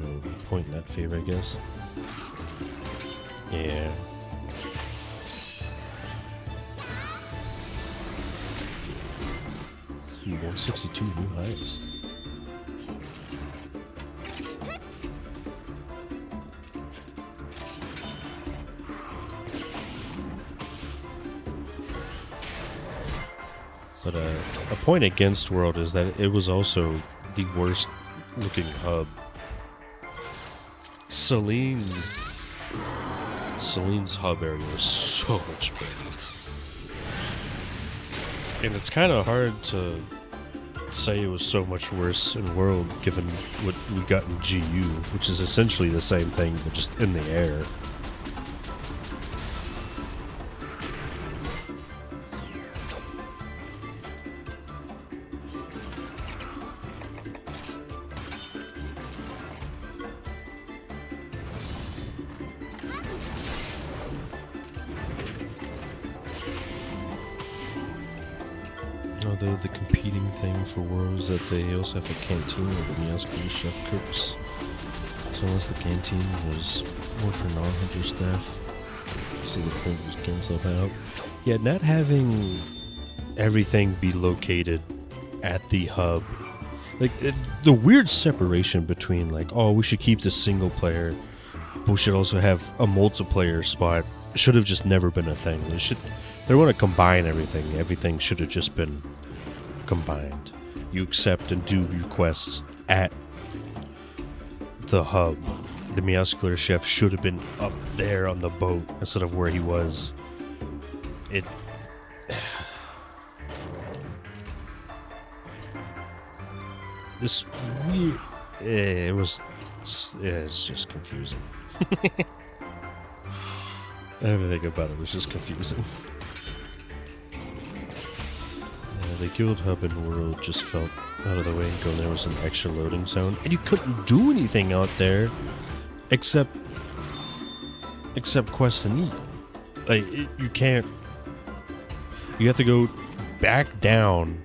point in that favor, I guess. Yeah. Ooh, 162 new highest. a point against World is that it was also the worst looking hub. Celine's hub area was so much better. And it's kind of hard to say it was so much worse in World given what we got in GU, which is essentially the same thing but just in the air. Although the competing thing for World is that they also have a canteen where the Meownster chef cooks. So unless the canteen was more for non-hunter staff, so the point was cancelled out. Yeah, not having everything be located at the hub, like the weird separation between like, oh, we should keep this single player, but we should also have a multiplayer spot, should have just never been a thing. They want to combine everything. Everything should have just been combined. You accept and do your quests at the hub. The Meowster chef should have been up there on the boat instead of where he was. It this weird. It's just confusing. Everything about it was just confusing. The guild hub in World just felt out of the way until there was an extra loading zone, and you couldn't do anything out there except quest and eat. Like you can't. You have to go back down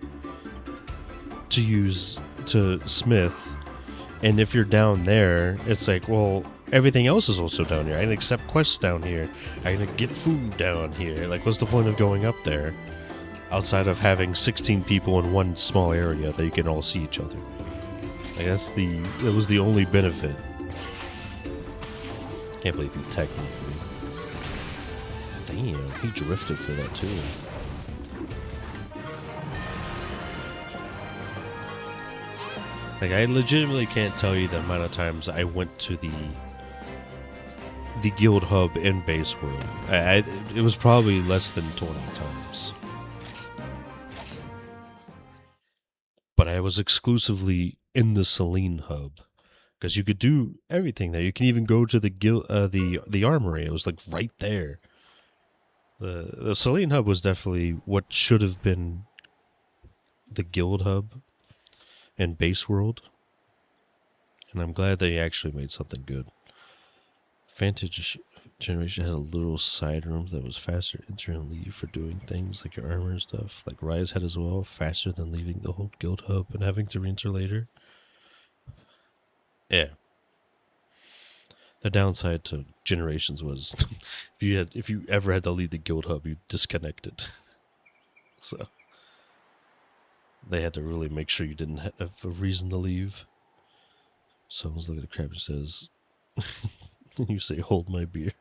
to Smith, and if you're down there, it's like, well, everything else is also down here. I can accept quests down here. I can get food down here. Like, what's the point of going up there? Outside of having 16 people in one small area that you can all see each other. Like, that was the only benefit. Can't believe he technically. Damn, he drifted for that too. Like, I legitimately can't tell you the amount of times I went to the guild hub in base world. It was probably less than 20 times. But I was exclusively in the Celine hub because you could do everything there. You can even go to the armory. It was like right there. The Celine hub was definitely what should have been the guild hub in base world, and I'm glad they actually made something good. Vantage Generation had a little side room that was faster enter and leave for doing things like your armor and stuff. Like Rise had as well, faster than leaving the whole guild hub and having to re-enter later. Yeah. The downside to Generations was if you ever had to leave the guild hub, you disconnected. So they had to really make sure you didn't have a reason to leave. Someone's looking at the crab and says, you say, hold my beer.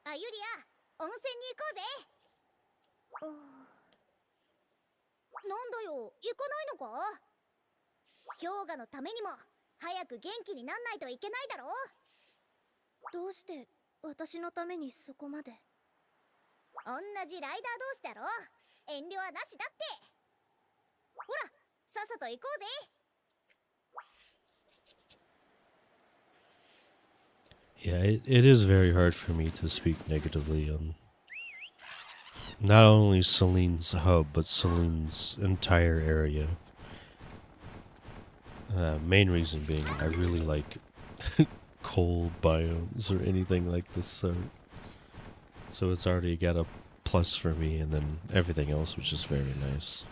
あ、ユリア、温泉に行こうぜ。なんだよ、行かないのか？氷河のためにも早く元気になんないといけないだろ。どうして私のためにそこまで？同じライダー同士だろ。遠慮はなしだって。ほら、さっさと行こうぜ。Yeah, it is very hard for me to speak negatively on not only Celine's hub, but Celine's entire area. Main reason being, I really like cold biomes or anything like this sort. So it's already got a plus for me, and then everything else was just very nice.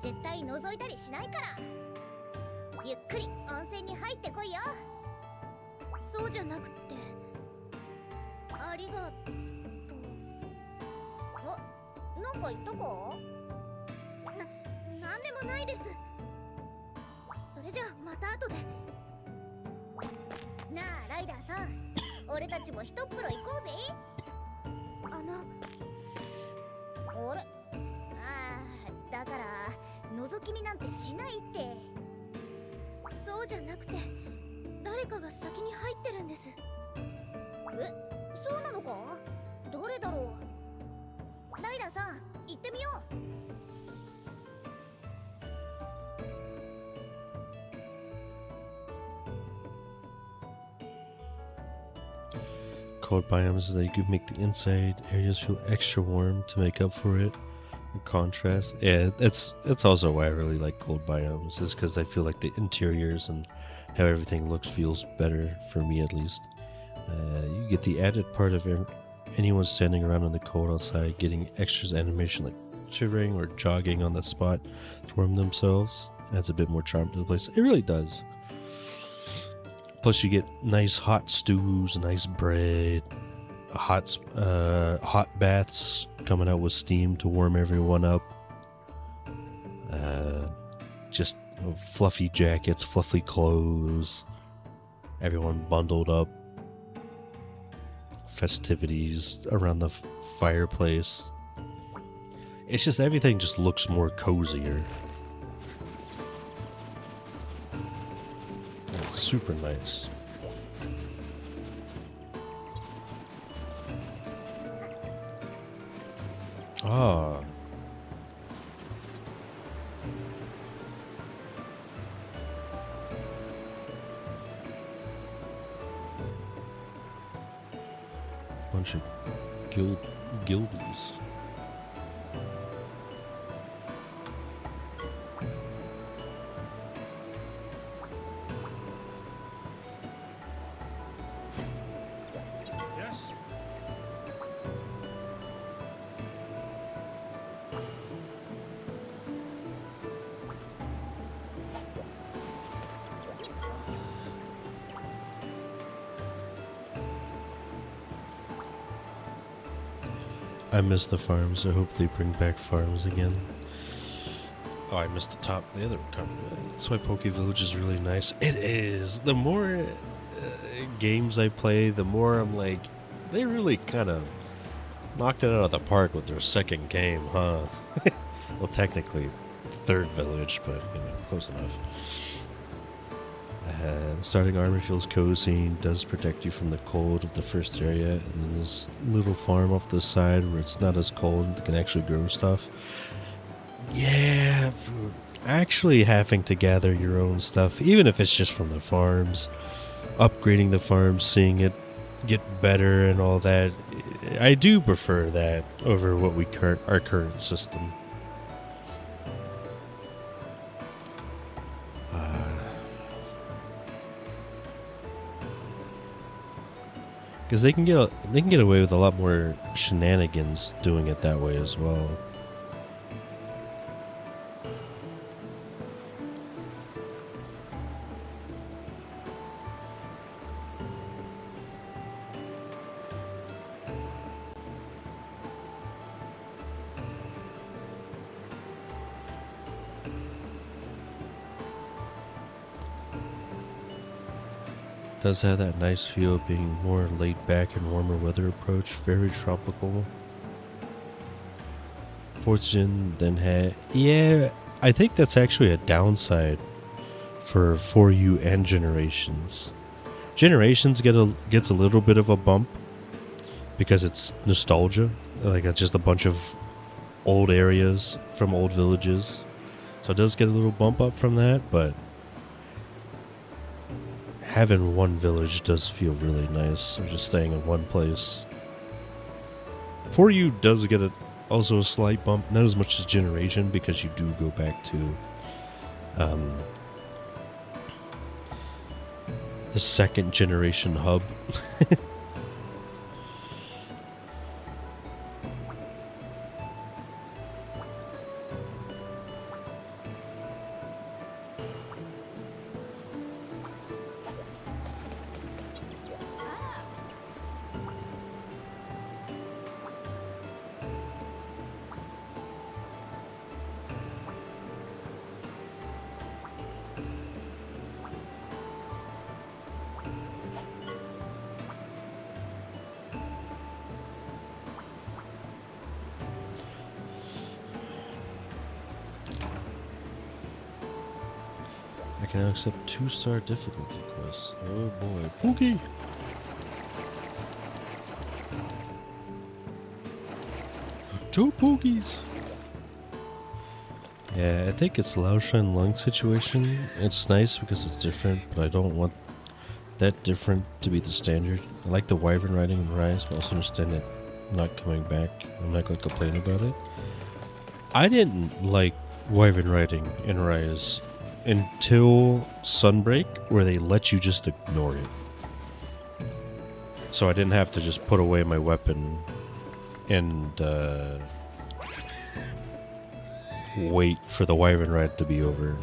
絶対覗いたりしないから。ゆっくり温泉に入ってこいよ。そうじゃなくって、ありがとう。なんか言ったか？なんでもないです。それじゃまた後で。なあライダーさん、俺たちもひとっ風呂行こうぜ。あれ、だから覗き見なんてしないって。そうじゃなくて、誰かが先に入ってるんです。そうなのか？誰だろう。ライダーさん、行ってみよう。Cold biomes is that you can make the inside areas feel extra warm to make up for it. In contrast, yeah, that's also why I really like cold biomes, is because I feel like the interiors and how everything looks feels better, for me at least. You get the added part of anyone standing around in the cold outside getting extras animation like shivering or jogging on the spot to warm themselves. Adds a bit more charm to the place. It really does. Plus, you get nice hot stews, nice bread, hot baths coming out with steam to warm everyone up. Just fluffy jackets, fluffy clothes, everyone bundled up. Festivities around the fireplace. It's just everything just looks more cozier. It's super nice. Ah. Bunch of guildies. Yes. I miss the farms. I hope they bring back farms again. Oh, I missed the other one. That's why Poke Village is really nice. It is. The more games I play, the more I'm like, they really kind of knocked it out of the park with their second game, huh? Well, technically, third village, but close enough. Starting armor feels cozy, does protect you from the cold of the first area, and then this little farm off the side where it's not as cold and can actually grow stuff. Yeah, actually having to gather your own stuff, even if it's just from the farms, upgrading the farms, seeing it get better and all that, I do prefer that over what our current system. Because they can get away with a lot more shenanigans doing it that way as well. Does have that nice feel of being more laid back and warmer weather approach, very tropical. Fortune then had, yeah, I think that's actually a downside for 4U and Generations. Generations gets a little bit of a bump because it's nostalgia, like it's just a bunch of old areas from old villages, so it does get a little bump up from that, but having one village does feel really nice, or just staying in one place. 4U does get also a slight bump, not as much as Generation, because you do go back to the second generation hub. I can now accept 2-star difficulty quests. Oh boy. Pookie! Two Pookies! Yeah, I think it's Laoshan Lung situation. It's nice because it's different, but I don't want that different to be the standard. I like the wyvern riding in Rise, but also understand it not coming back. I'm not going to complain about it. I didn't like wyvern riding in Rise until Sunbreak, where they let you just ignore it. So I didn't have to just put away my weapon and wait for the wyvern ride to be over.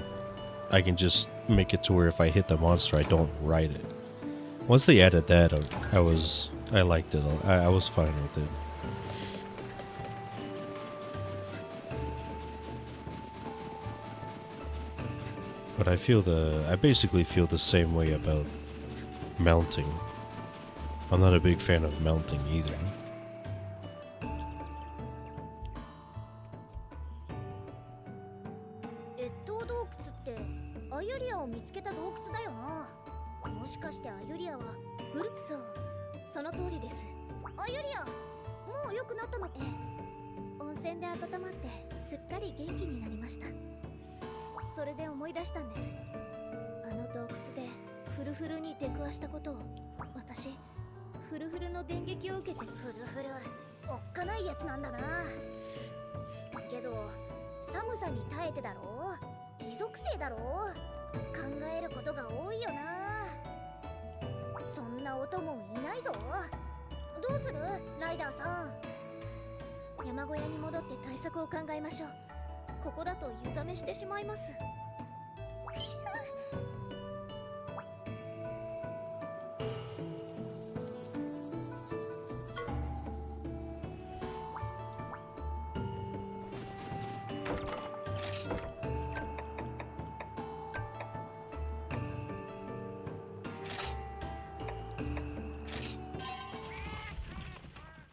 I can just make it to where if I hit the monster, I don't ride it. Once they added that, I liked it. I was fine with it. But I basically feel the same way about mounting. I'm not a big fan of mounting either.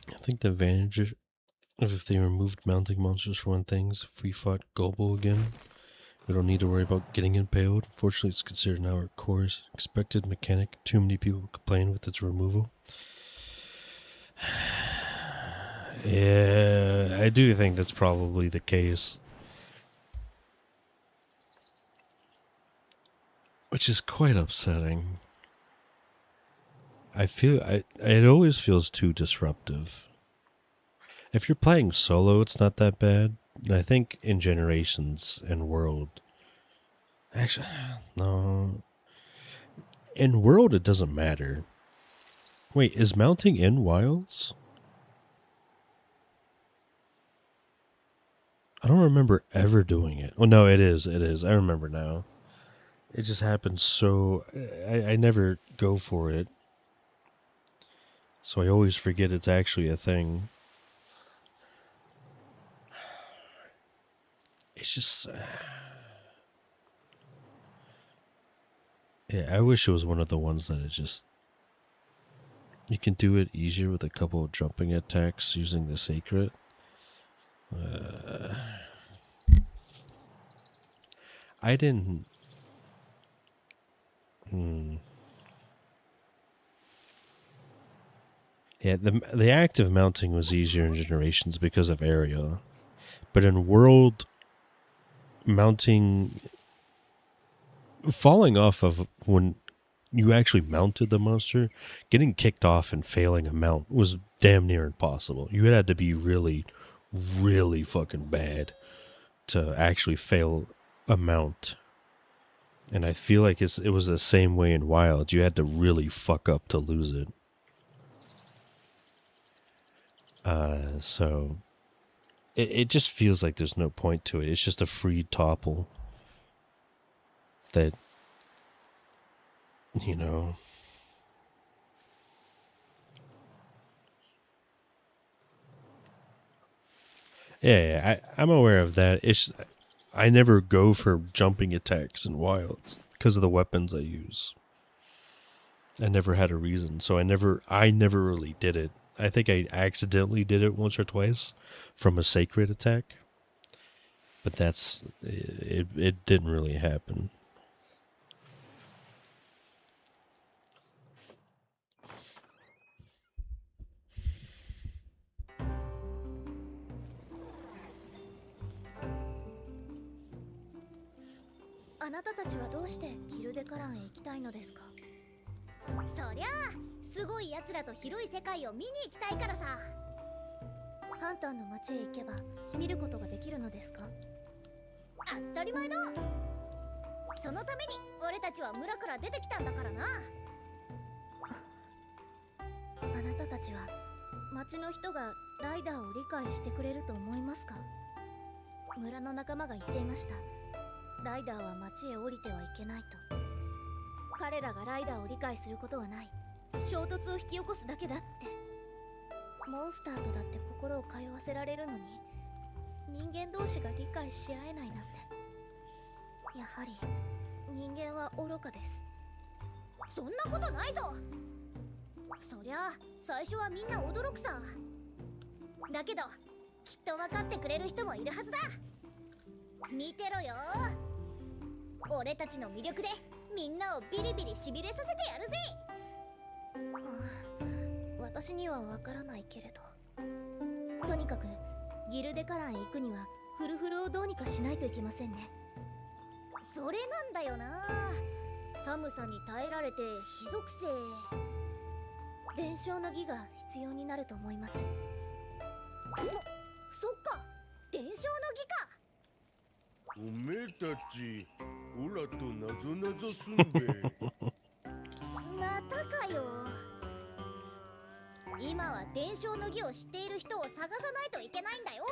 I think the advantage of if they removed mounting monsters for one thing is if we fought Gobble again, we don't need to worry about getting impaled. Fortunately, it's considered now our core's expected mechanic. Too many people complain with its removal. Yeah, I do think that's probably the case. Which is quite upsetting. It always feels too disruptive. If you're playing solo, it's not that bad. And I think in Generations and World... Actually, no. In World, it doesn't matter. Wait, is mounting in Wilds? I don't remember ever doing it. Oh, no, it is. It is. I remember now. It just happens so... I never go for it. So I always forget it's actually a thing. It's just... yeah, I wish it was one of the ones that it just... You can do it easier with a couple of jumping attacks using the Sacred. I didn't... Yeah, the active mounting was easier in Generations because of area. But in World, mounting... Falling off of when you actually mounted the monster, getting kicked off and failing a mount was damn near impossible. You had to be really, really fucking bad to actually fail a mount. And I feel like it was the same way in Wild. You had to really fuck up to lose it. So it just feels like there's no point to it. It's just a free topple that, you know. Yeah, I'm aware of that. I never go for jumping attacks in Wilds because of the weapons I use. I never had a reason, so I never really did it. I think I accidentally did it once or twice from a Sacred attack, but it didn't really happen. あなたたちはどうしてギルデカランへ行きたいのですか？そりゃあすごい奴らと広い世界を見に行きたいからさ。ハンターの町へ行けば見ることができるのですか？当たり前だ。そのために俺たちは村から出てきたんだからな。あなたたちは町の人がライダーを理解してくれると思いますか？村の仲間が言っていました。ライダーは町へ降りてはいけないと。彼らがライダーを理解することはない。衝突を引き起こすだけだって。モンスターとだって心を通わせられるのに、人間同士が理解し合えないなんて。やはり人間は愚かです。そんなことないぞ。そりゃあ最初はみんな驚くさ。だけどきっと分かってくれる人もいるはずだ。見てろよ。俺たちの魅力でみんなをビリビリしびれさせてやるぜ。私には分からないけれど、とにかくギルデカランへ行くにはフルフルをどうにかしないといけませんね。それなんだよな。寒さに耐えられて火属性。伝承の儀が必要になると思います。そっか、伝承の儀か。おめえたちオラとなぞなぞすんべ。またかよ。今は伝承の儀を知っている人を探さないといけないんだよ。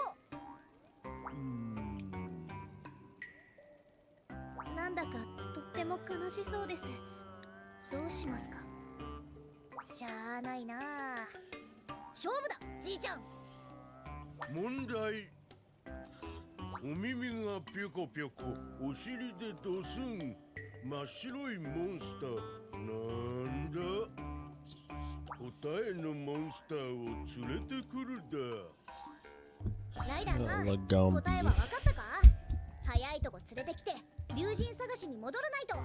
なんだかとっても悲しそうです。どうしますか？しゃあないな。勝負だじいちゃん。問題。お耳がぴょこぴょこ、お尻でドスン、真っ白いモンスター。なんだ？答えのモンスターを連れてくるだ。ライダーさん、答えは分かったか？早いとこ連れてきて竜神探しに戻らないと。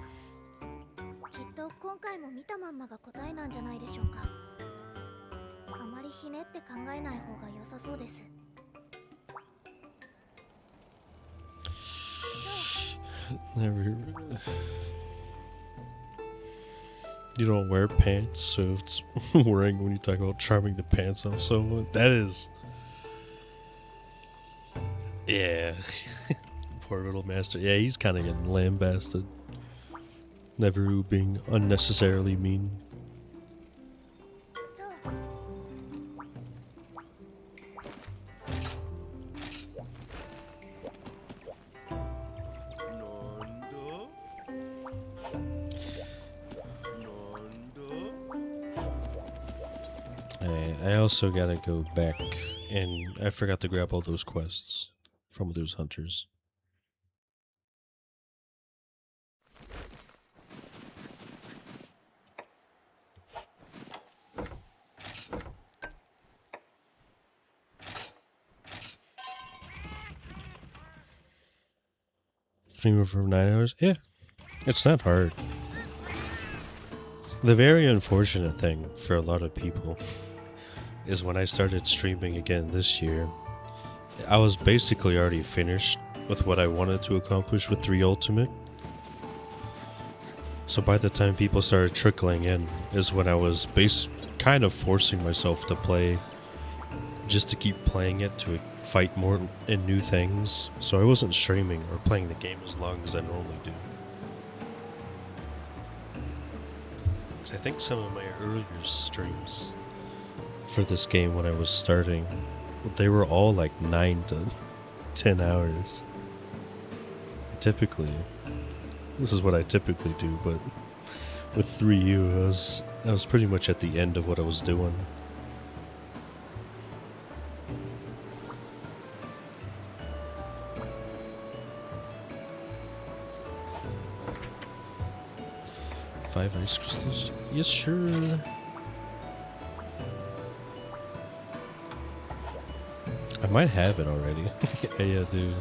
きっと今回も見たまんまが答えなんじゃないでしょうか。あまりひねって考えない方が良さそうです。Never. You don't wear pants, so it's wearing when you talk about charming the pants off someone. That is. Yeah. Poor little master. Yeah, he's kind of getting lambasted. Never being unnecessarily mean. I also gotta go back, and I forgot to grab all those quests from those hunters. Streamer for 9 hours? Yeah, it's not hard. The very unfortunate thing for a lot of people is when I started streaming again this year, I was basically already finished with what I wanted to accomplish with 3 Ultimate. So by the time people started trickling in is when I was kind of forcing myself to play just to keep playing it, to fight more in new things. So I wasn't streaming or playing the game as long as I normally do. I think some of my earlier streams for this game when I was starting, they were all like 9 to 10 hours. Typically, this is what I typically do, but with 3U, I was pretty much at the end of what I was doing. Five ice crystals? Yes, sure. I might have it already. Yeah, dude.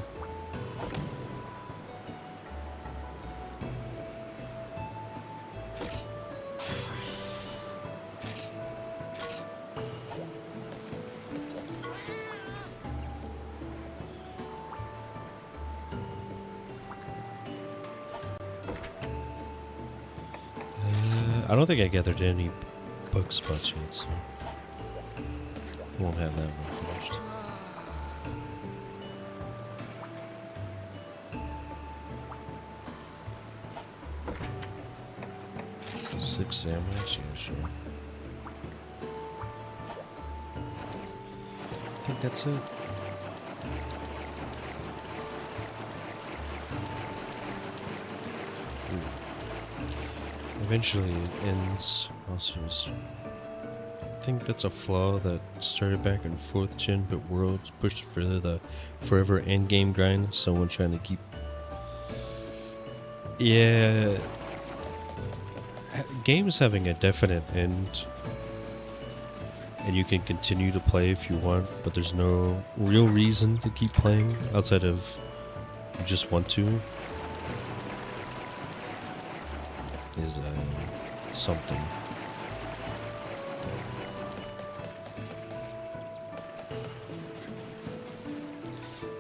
I don't think I gathered any bug spots yet, so won't have that one finished. Six sandwiches, yeah, sure. I think that's it. Eventually it ends. Also, I think that's a flaw that started back in 4th gen, but Worlds pushed further the forever endgame grind. Someone trying to keep. Yeah. Games having a definite end, and you can continue to play if you want, but there's no real reason to keep playing outside of you just want to. Is something.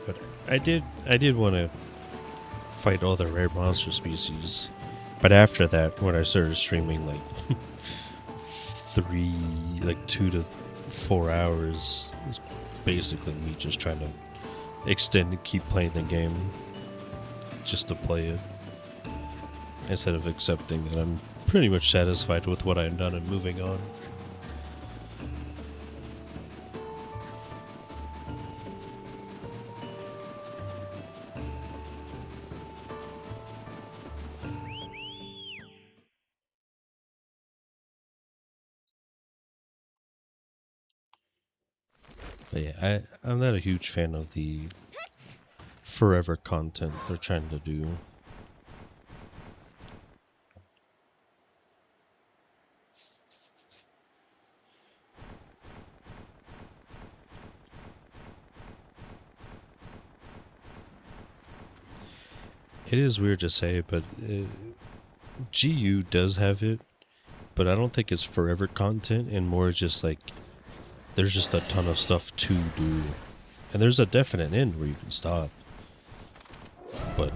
But I did want to fight all the rare monster species, but after that, when I started streaming like 2 to 4 hours, it's basically me just trying to extend and keep playing the game just to play it, instead of accepting that I'm pretty much satisfied with what I've done and moving on. But yeah, I'm not a huge fan of the forever content they're trying to do. It is weird to say, but GU does have it, but I don't think it's forever content, and more just like there's just a ton of stuff to do, and there's a definite end where you can stop, but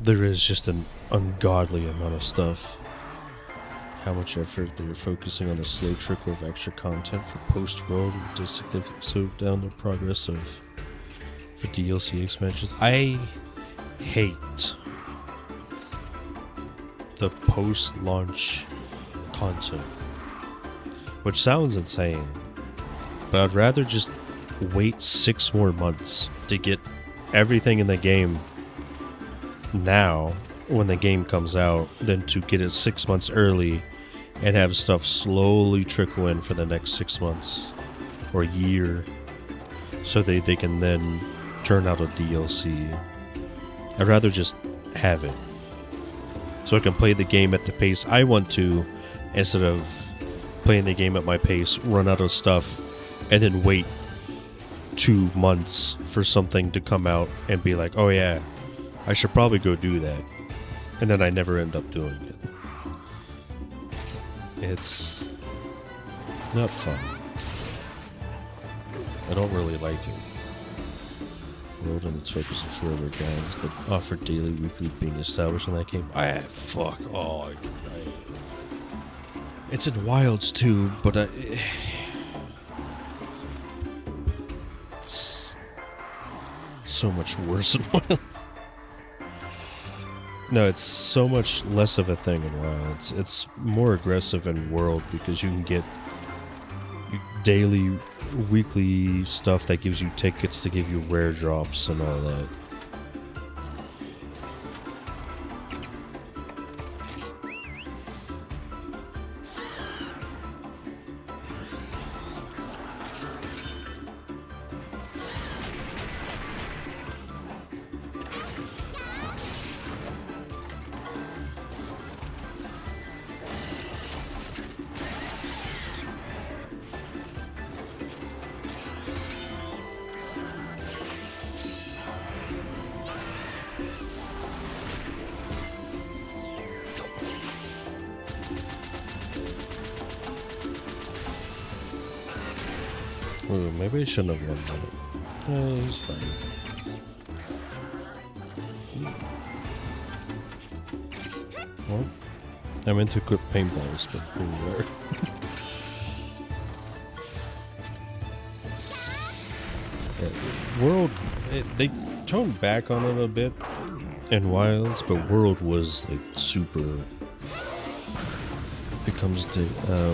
there is just an ungodly amount of stuff. How much effort they're focusing on the slow trickle of extra content for post-world to slow down the progress of for DLC expansions. I hate the post-launch content, which sounds insane, but I'd rather just wait 6 more months to get everything in the game now when the game comes out than to get it 6 months early and have stuff slowly trickle in for the next 6 months or a year so they can then turn out a DLC. I'd rather just have it so I can play the game at the pace I want to, instead of playing the game at my pace, run out of stuff, and then wait 2 months for something to come out and be like, oh yeah, I should probably go do that, and then I never end up doing it. It's not fun. I don't really like it. World and its focus on forever games that offer daily, weekly being established in that game. Fuck. Oh, it's in Wilds too, but it's so much worse in Wilds. No, it's so much less of a thing in Wilds. It's more aggressive in World because you can get daily, weekly stuff that gives you tickets to give you rare drops and all that. Ooh, maybe I shouldn't have won that. He's fine. Well, I meant to quit paintballs, but here we are. World, they toned back on it a bit in Wilds, but World was like super. Becomes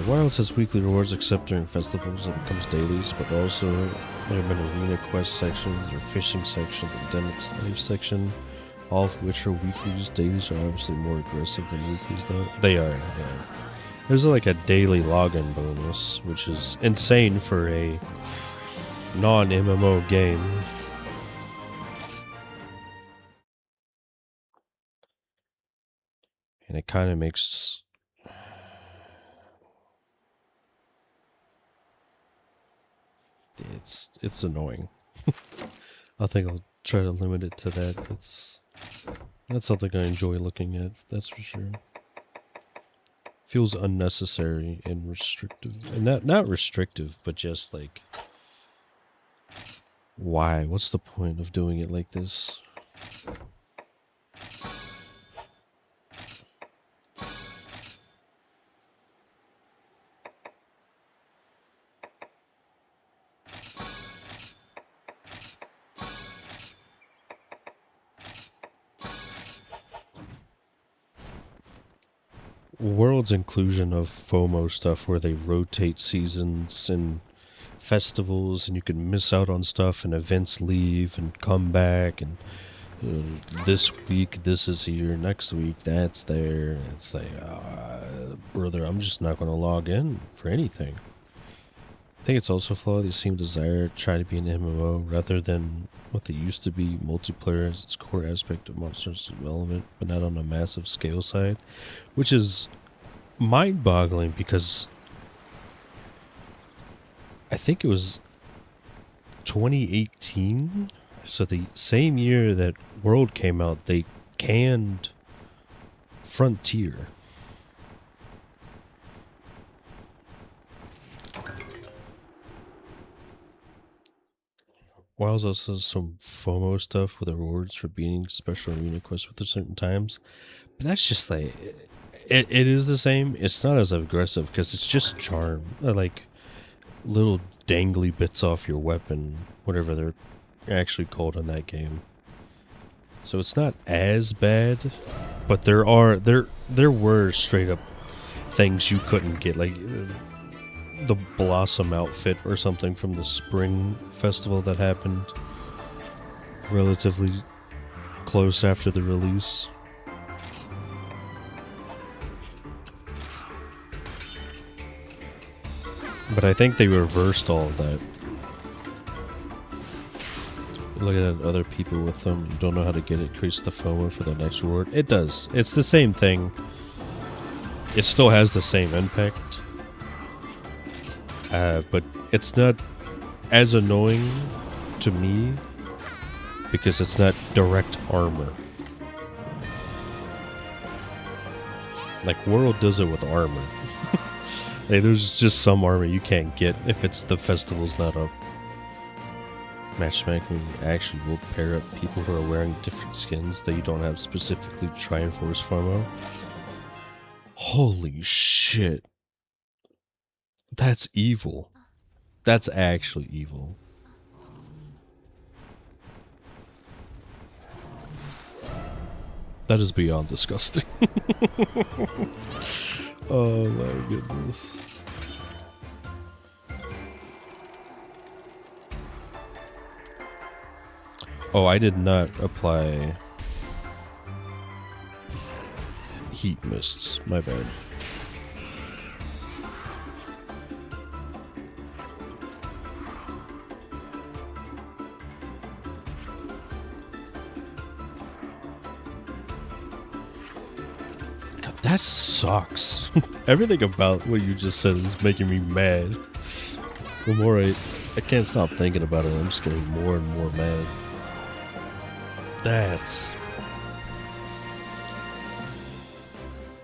Wilds has weekly rewards except during festivals. It becomes dailies, but also there have been arena quest sections, there are fishing section, endemic slave section, all of which are weeklies. Dailies are obviously more aggressive than weeklies, though. They are. Yeah. There's like a daily login bonus, which is insane for a non-MMO game. And it kind of makes... It's annoying. I think I'll try to limit it to that. That's something I enjoy looking at, that's for sure. Feels unnecessary and restrictive. And not restrictive, but just like... Why? What's the point of doing it like this? World's inclusion of FOMO stuff where they rotate seasons and festivals and you can miss out on stuff and events leave and come back and this week this is here, next week that's there. It's like, brother, I'm just not going to log in for anything. I think it's also flawed. They seem to desire try to be an MMO rather than what they used to be, multiplayer as its core aspect of Monster's development, but not on a massive scale side, which is mind-boggling because I think it was 2018, so the same year that World came out, they canned Frontier. Wilds also has some FOMO stuff with rewards for beating special arena quests within certain times. But that's just like... It is the same. It's not as aggressive because it's just charm. Like little dangly bits off your weapon, whatever they're actually called in that game. So it's not as bad, but there were straight up things you couldn't get, like the Blossom outfit or something from the Spring Festival that happened relatively close after the release. But I think they reversed all of that. Looking at other people with them, you don't know how to get it, creates the FOMO for the next reward. It does. It's the same thing. It still has the same impact. But it's not as annoying to me because it's not direct armor. Like World does it with armor. Hey, there's just some armor you can't get if it's the festival's not up. Matchmaking actually will pair up people who are wearing different skins that you don't have specifically to try and force FOMO. Holy shit. That's evil. That's actually evil. That is beyond disgusting. Oh my goodness. Oh, I did not apply heat mists. My bad. God, that sucks. Everything about what you just said is making me mad. The more I can't stop thinking about it, I'm just getting more and more mad. That's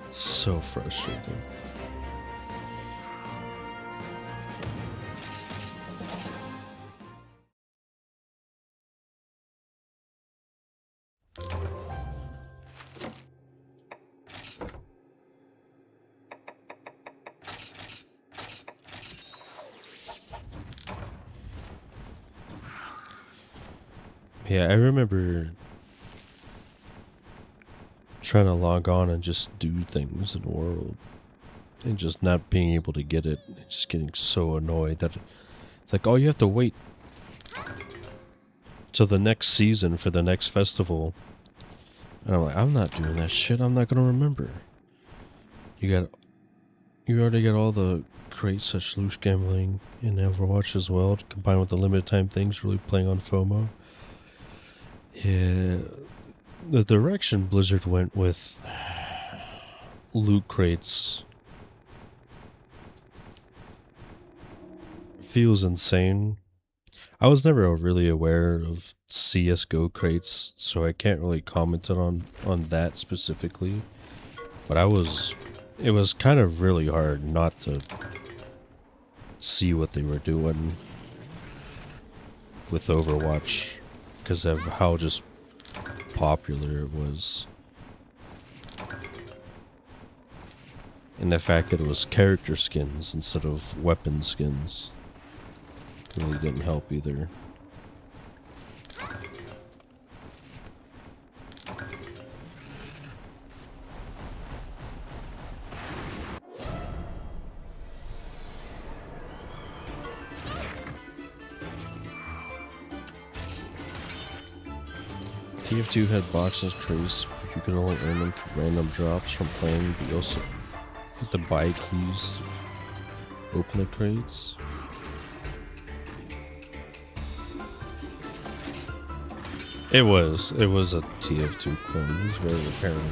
so frustrating. Yeah, I remember trying to log on and just do things in the world and just not being able to get it. Just getting so annoyed that it's like, oh, you have to wait till the next season for the next festival. And I'm like, I'm not doing that shit. I'm not gonna remember. You already got all the crates such loose gambling in Overwatch as well, combined with the limited time things really playing on FOMO. Yeah, the direction Blizzard went with loot crates feels insane. I was never really aware of CSGO crates, so I can't really comment on that specifically. But it was kind of really hard not to see what they were doing with Overwatch because of how just popular it was. And the fact that it was character skins instead of weapon skins really didn't help either. TF2 had boxes crates, but you could only earn them through random drops from playing, but you also had to buy keys to open the crates. It was a TF2 clone. It's very apparent.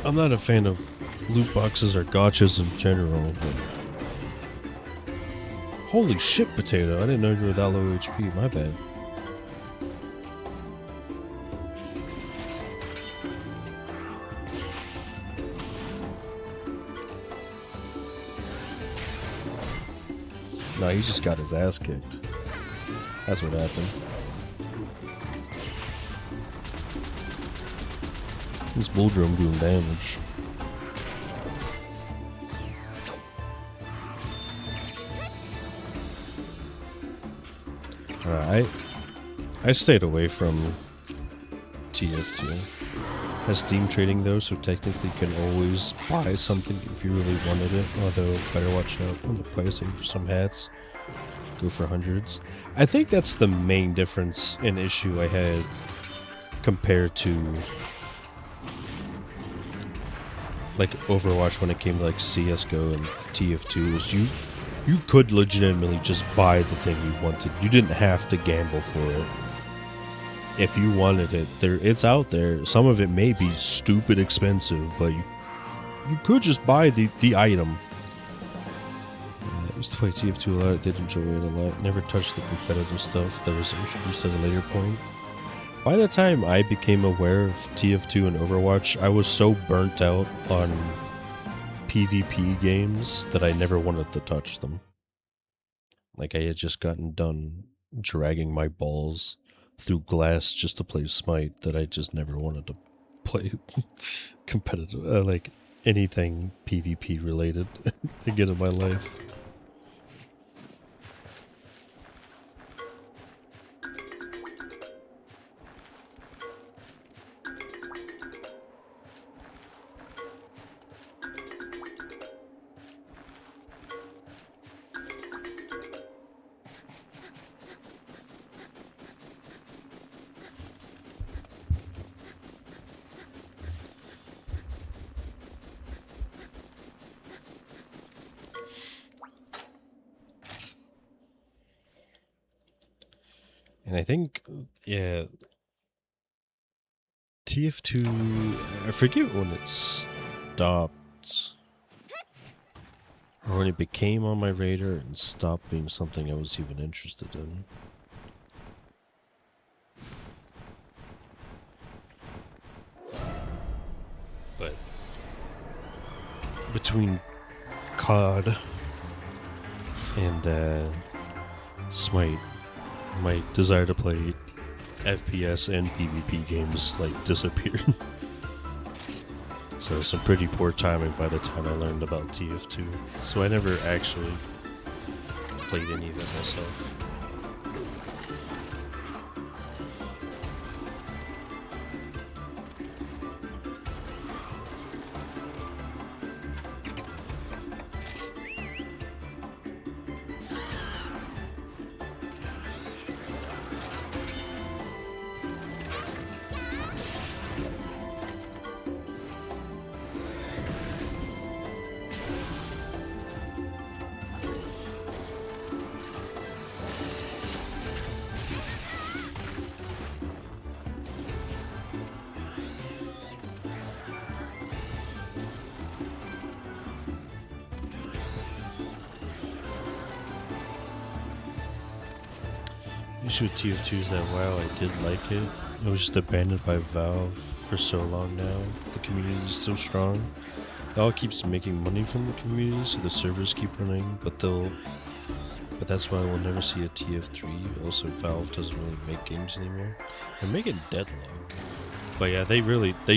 I'm not a fan of loot boxes or gotchas in general, but holy shit, Potato! I didn't know you were that low HP. My bad. No, he just got his ass kicked. That's what happened. This bull drum doing damage. Alright, I stayed away from TF2. Has Steam trading though, so technically you can always buy something if you really wanted it, although better watch out on the pricing for some hats. Go for hundreds. I think that's the main difference and issue I had compared to like Overwatch when it came to like CSGO and TF2 is you could legitimately just buy the thing you wanted. You didn't have to gamble for it. If you wanted it, it's out there. Some of it may be stupid expensive, but you could just buy the item. I used to play TF2 a lot, did enjoy it a lot. Never touched the competitive stuff that was introduced at a later point. By the time I became aware of TF2 and Overwatch, I was so burnt out on PvP games that I never wanted to touch them. Like I had just gotten done dragging my balls through glass just to play Smite that I just never wanted to play competitive, like anything PvP related again in my life. And I think, yeah, TF2, I forget when it stopped, or when it became on my radar and stopped being something I was even interested in. But between COD and Smite, my desire to play FPS and PvP games like disappeared. So some pretty poor timing by the time I learned about TF2. So I never actually played any of it myself. The issue with TF2 is that while I did like it, it was just abandoned by Valve for so long now. The community is so strong. Valve keeps making money from the community, so the servers keep running, but that's why we'll never see a TF3. Also, Valve doesn't really make games anymore. They're making Deadlock. But yeah, they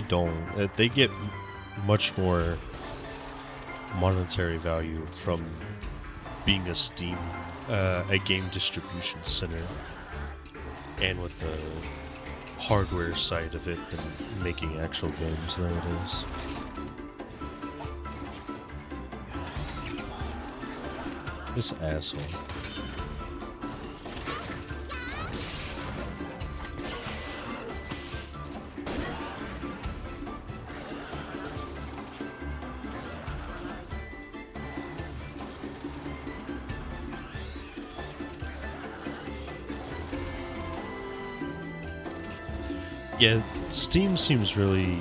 don't. They get much more monetary value from being a Steam, a game distribution center, and with the hardware side of it than making actual games nowadays. This asshole. Yeah, Steam seems really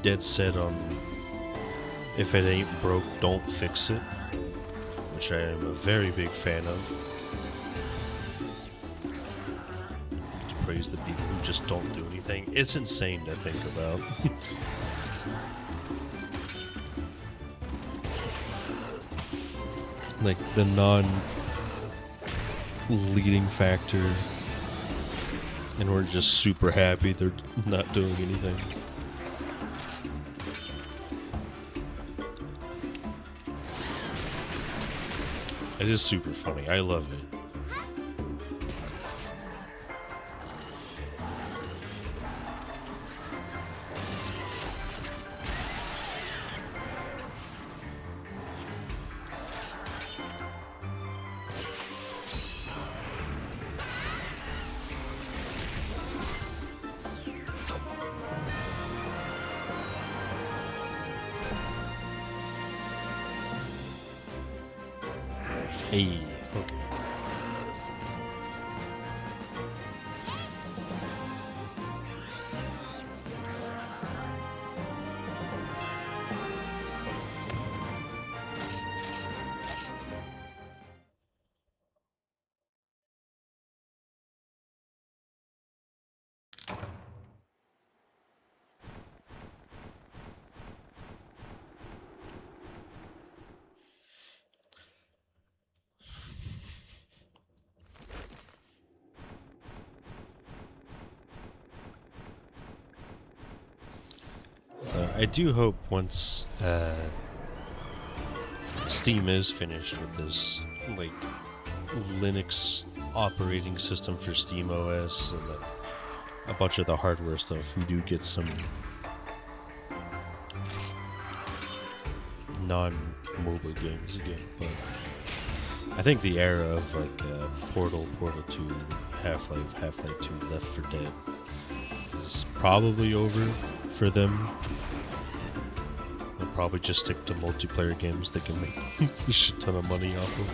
dead set on if it ain't broke, don't fix it, which I am a very big fan of. To praise the people who just don't do anything. It's insane to think about. Like the non-leading factor, and we're just super happy they're not doing anything. It is super funny. I love it. Hey, okay. I do hope once Steam is finished with this, like, Linux operating system for Steam OS and a bunch of the hardware stuff, we do get some non-mobile games again. But I think the era of like Portal, Portal 2, Half-Life, Half-Life 2, Left 4 Dead is probably over for them. They'll probably just stick to multiplayer games they can make a shit ton of money off of.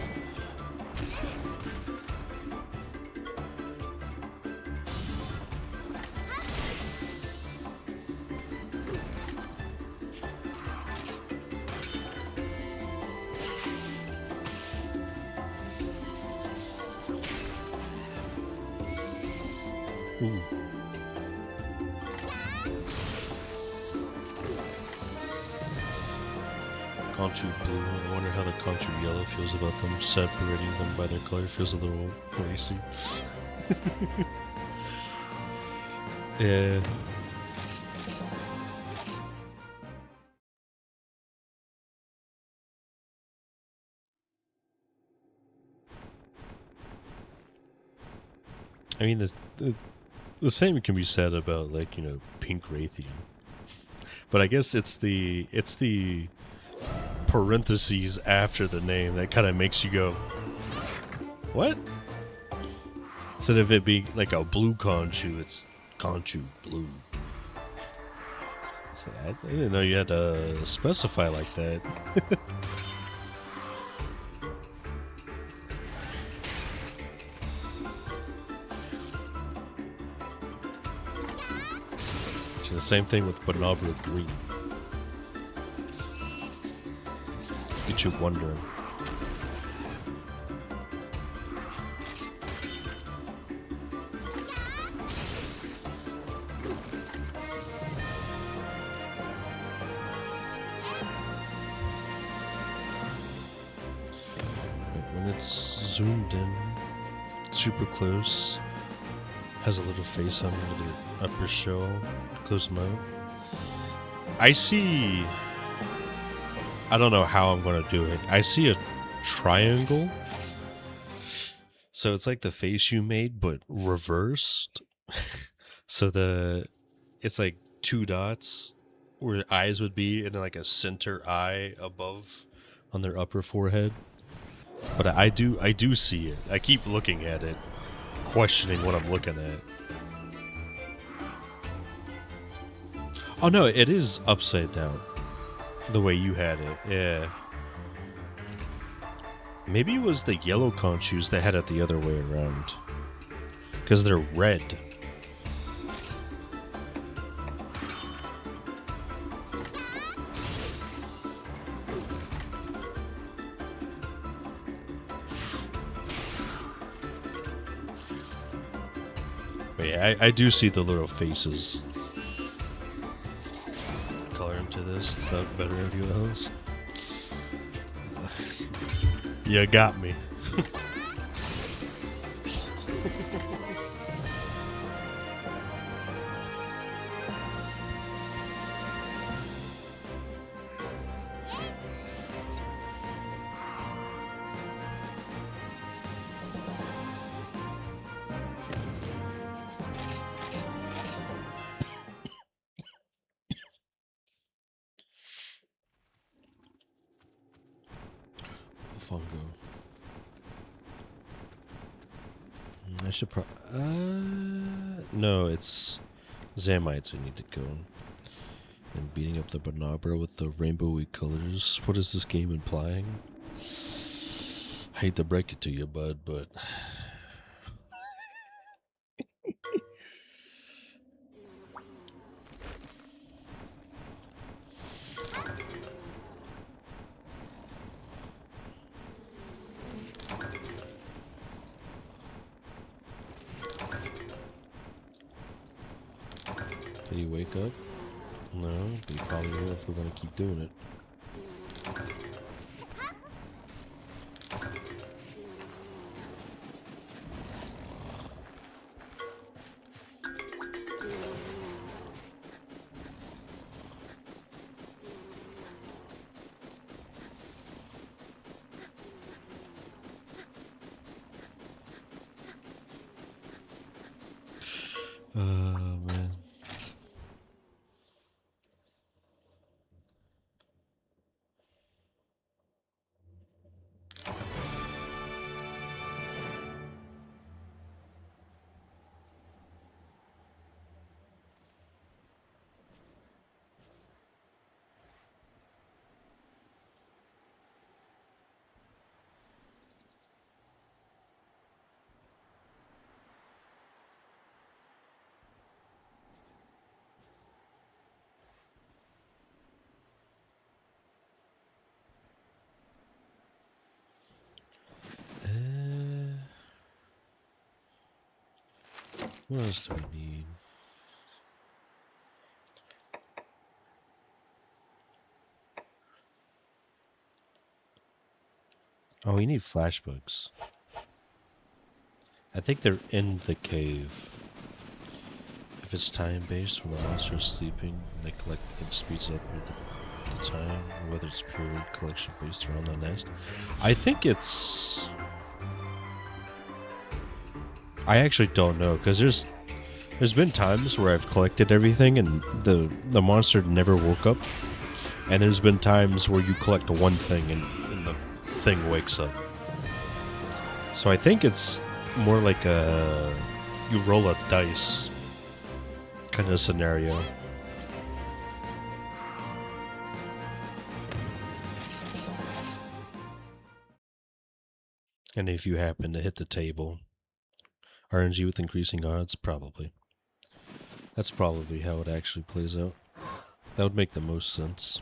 Ooh. Country blue. I wonder how the country yellow feels about them. Separating them by their color feels a little racy. Yeah. I mean, the same can be said about, like, you know, Pink Raytheon. But I guess it's the parentheses after the name that kind of makes you go, what? Instead of it being like a blue conchu, it's conchu blue. So I didn't know you had to specify like that. The same thing with Banabra Green. Get you wondering. When it's zoomed in, super close, has a little face on the upper shell, close mouth. I see. I don't know how I'm going to do it. I see a triangle. So it's like the face you made, but reversed. So it's like two dots where the eyes would be, and then like a center eye above on their upper forehead. But I do see it. I keep looking at it, questioning what I'm looking at. Oh no, it is upside down. The way you had it, yeah. Maybe it was the yellow conchus that had it the other way around. Because they're red. But yeah, I do see the little faces. Color into this, the better of you else. You got me. Fungo. I should no, it's Zamites I need to go. And beating up the Banabra with the rainbowy colors. What is this game implying? I hate to break it to you, bud, but did he wake up? No, but he probably will if we're gonna keep doing it. Man. What else do we need? Oh, we need flashbooks. I think they're in the cave. If if it's time-based, when the monster is sleeping, and they collect, it speeds up with the time, or whether it's purely collection-based around the nest. I think it's... I actually don't know, because there's been times where I've collected everything and the monster never woke up, and there's been times where you collect one thing and the thing wakes up. So I think it's more like you roll a dice kind of scenario. And if you happen to hit the table, RNG with increasing odds, probably. That's probably how it actually plays out. That would make the most sense.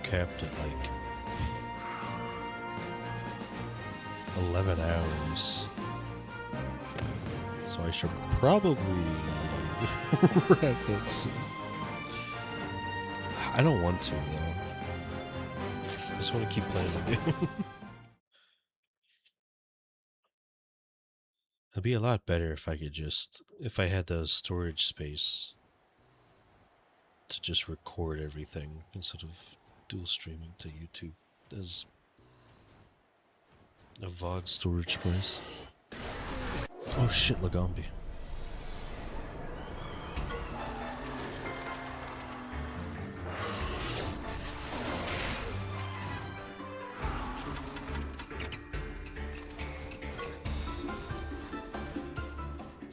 Capped at like 11 hours. So I should probably wrap up soon. I don't want to though. I just want to keep playing the game. It'd be a lot better if I could if I had the storage space to just record everything instead of dual streaming to YouTube as a VOD storage space. Oh shit, Lagambi.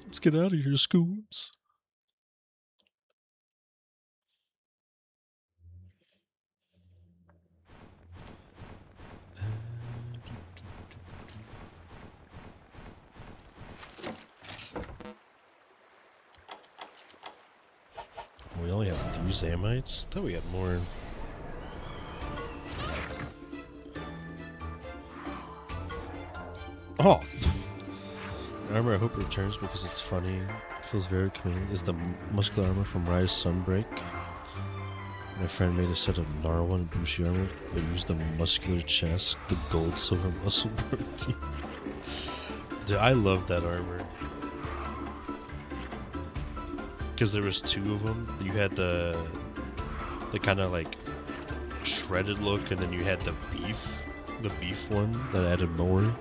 Let's get out of here, Scoobs. We only have 3 Zamites? I thought we had more. Oh! Armor I hope returns because it's funny. Feels very committed. Is the muscular armor from Rise Sunbreak. My friend made a set of Narwhal and Bushi armor, but used the muscular chest, the gold silver muscle protein. Dude, I love that armor. Because there was 2 of them. You had the kind of like shredded look, and then you had the beef one that added more.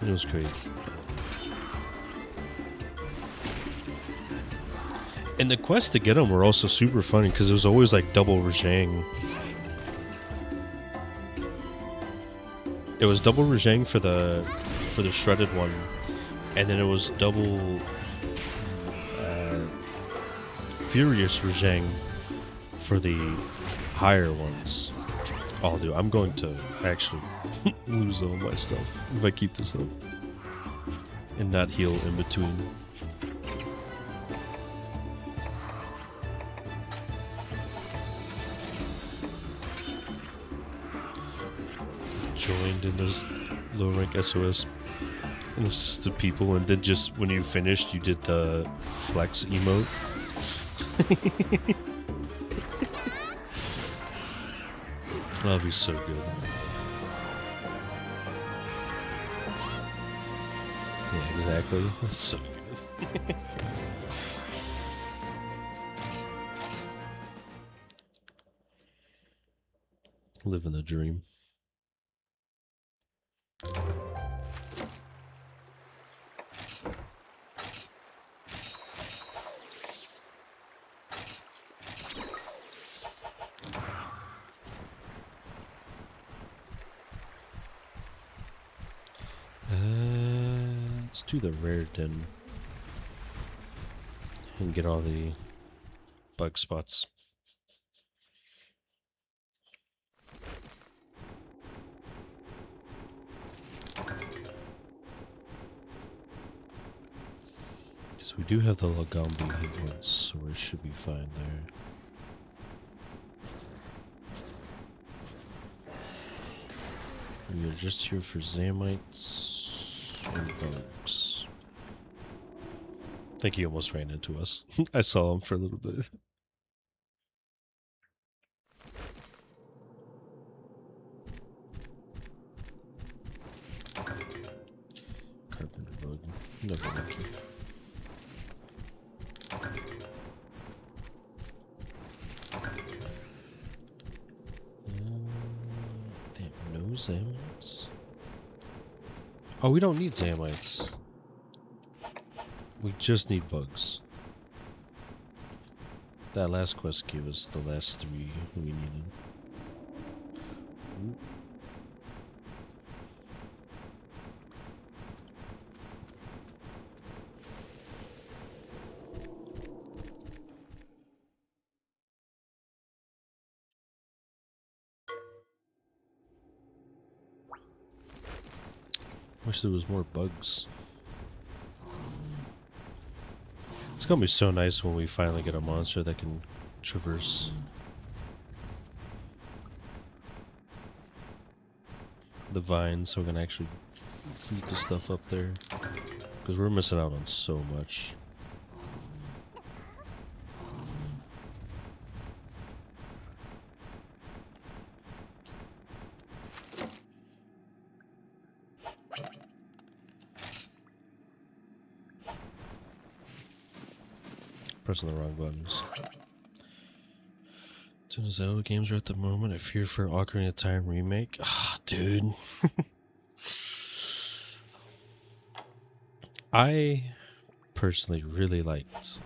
It was great. And the quests to get them were also super funny because it was always like double Rajang. It was double Rajang for the shredded one, and then it was double Furious Rajang for the higher ones. Oh, dude, I'm going to actually lose all my stuff if I keep this up and not heal in between. Joined in those low rank SOS and assisted people, and then just when you finished, you did the flex emote. That'll be so good. Yeah, exactly. That's so good. Living the dream. Let's do the rare den and get all the bug spots. So we do have the Lagambi ones, so we should be fine there. We are just here for Zamites and bugs. I think he almost ran into us. I saw him for a little bit. Carpenter bug. Never lucky. Damn, no Zamites? Oh, we don't need Zamites. We just need bugs. That last quest gave us the last 3 we needed. Ooh. Wish there was more bugs. It's gonna be so nice when we finally get a monster that can traverse the vines, so we can actually eat the stuff up there. Because we're missing out on so much. Pressing the wrong buttons. Two Zelda games are at the moment. I fear for Ocarina of Time remake. Ah, dude. I personally really liked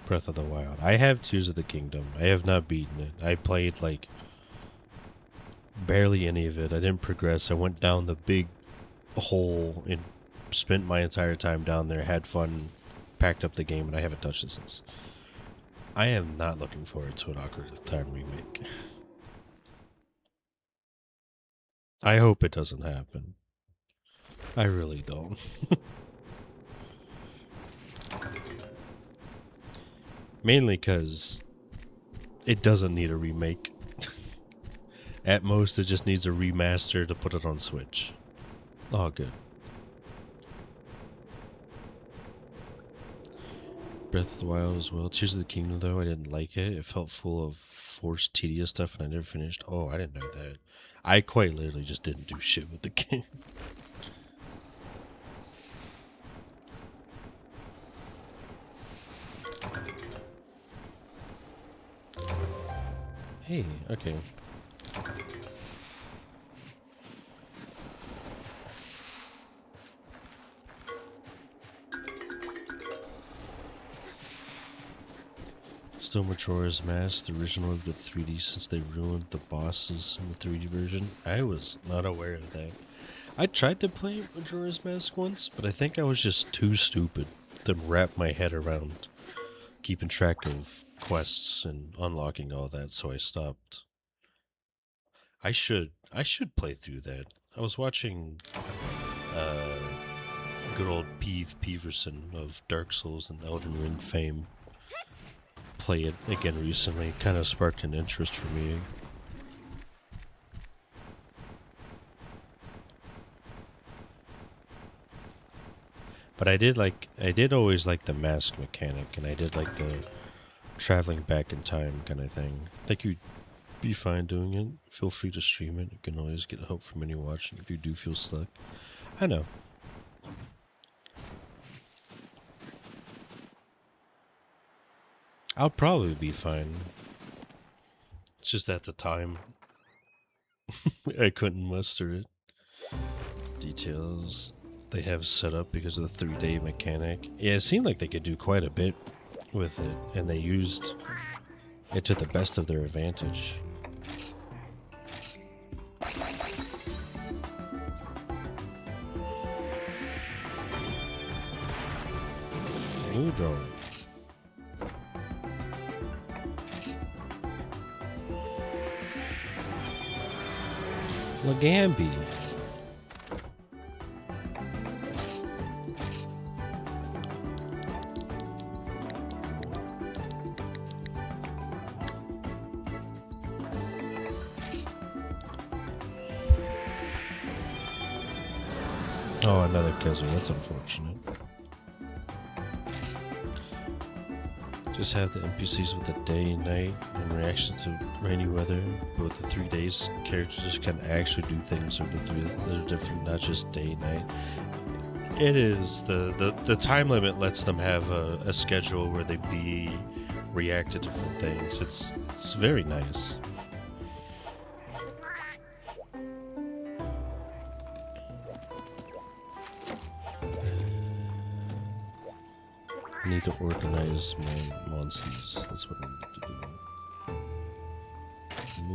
Breath of the Wild. I have Tears of the Kingdom. I have not beaten it. I played like barely any of it. I didn't progress. I went down the big hole and spent my entire time down there, had fun, packed up the game, and I haven't touched it since. I am not looking forward to an Ocarina of Time remake. I hope it doesn't happen. I really don't. Mainly because it doesn't need a remake. At most, it just needs a remaster to put it on Switch. Oh, good. Breath of the Wild as well. Tears of the Kingdom, though, I didn't like it. It felt full of forced, tedious stuff, and I never finished. Oh, I didn't know that. I quite literally just didn't do shit with the game. Hey, okay. Still Majora's Mask, the original of the 3D, since they ruined the bosses in the 3D version. I was not aware of that. I tried to play Majora's Mask once, but I think I was just too stupid to wrap my head around keeping track of quests and unlocking all that, so I stopped. I should play through that. I was watching good old Peverson of Dark Souls and Elden Ring fame play it again recently. Kind of sparked an interest for me. But I did always like the mask mechanic, and I did like the traveling back in time kind of thing. I think you'd be fine doing it. Feel free to stream it. You can always get help from anyone watching if you do feel stuck. I know. I'll probably be fine. It's just at the time I couldn't muster it. Details they have set up because of the 3-day mechanic. Yeah, it seemed like they could do quite a bit with it, and they used it to the best of their advantage. Blue drone. Lagambi. Oh, another Kezu. That's unfortunate. Just have the NPCs with the day and night in reaction to rainy weather. But with the 3 days, characters can actually do things over the three that are different, not just day and night. It is. The time limit lets them have a schedule where they react to different things. It's very nice. I need to organize my monsters. That's what I need to do.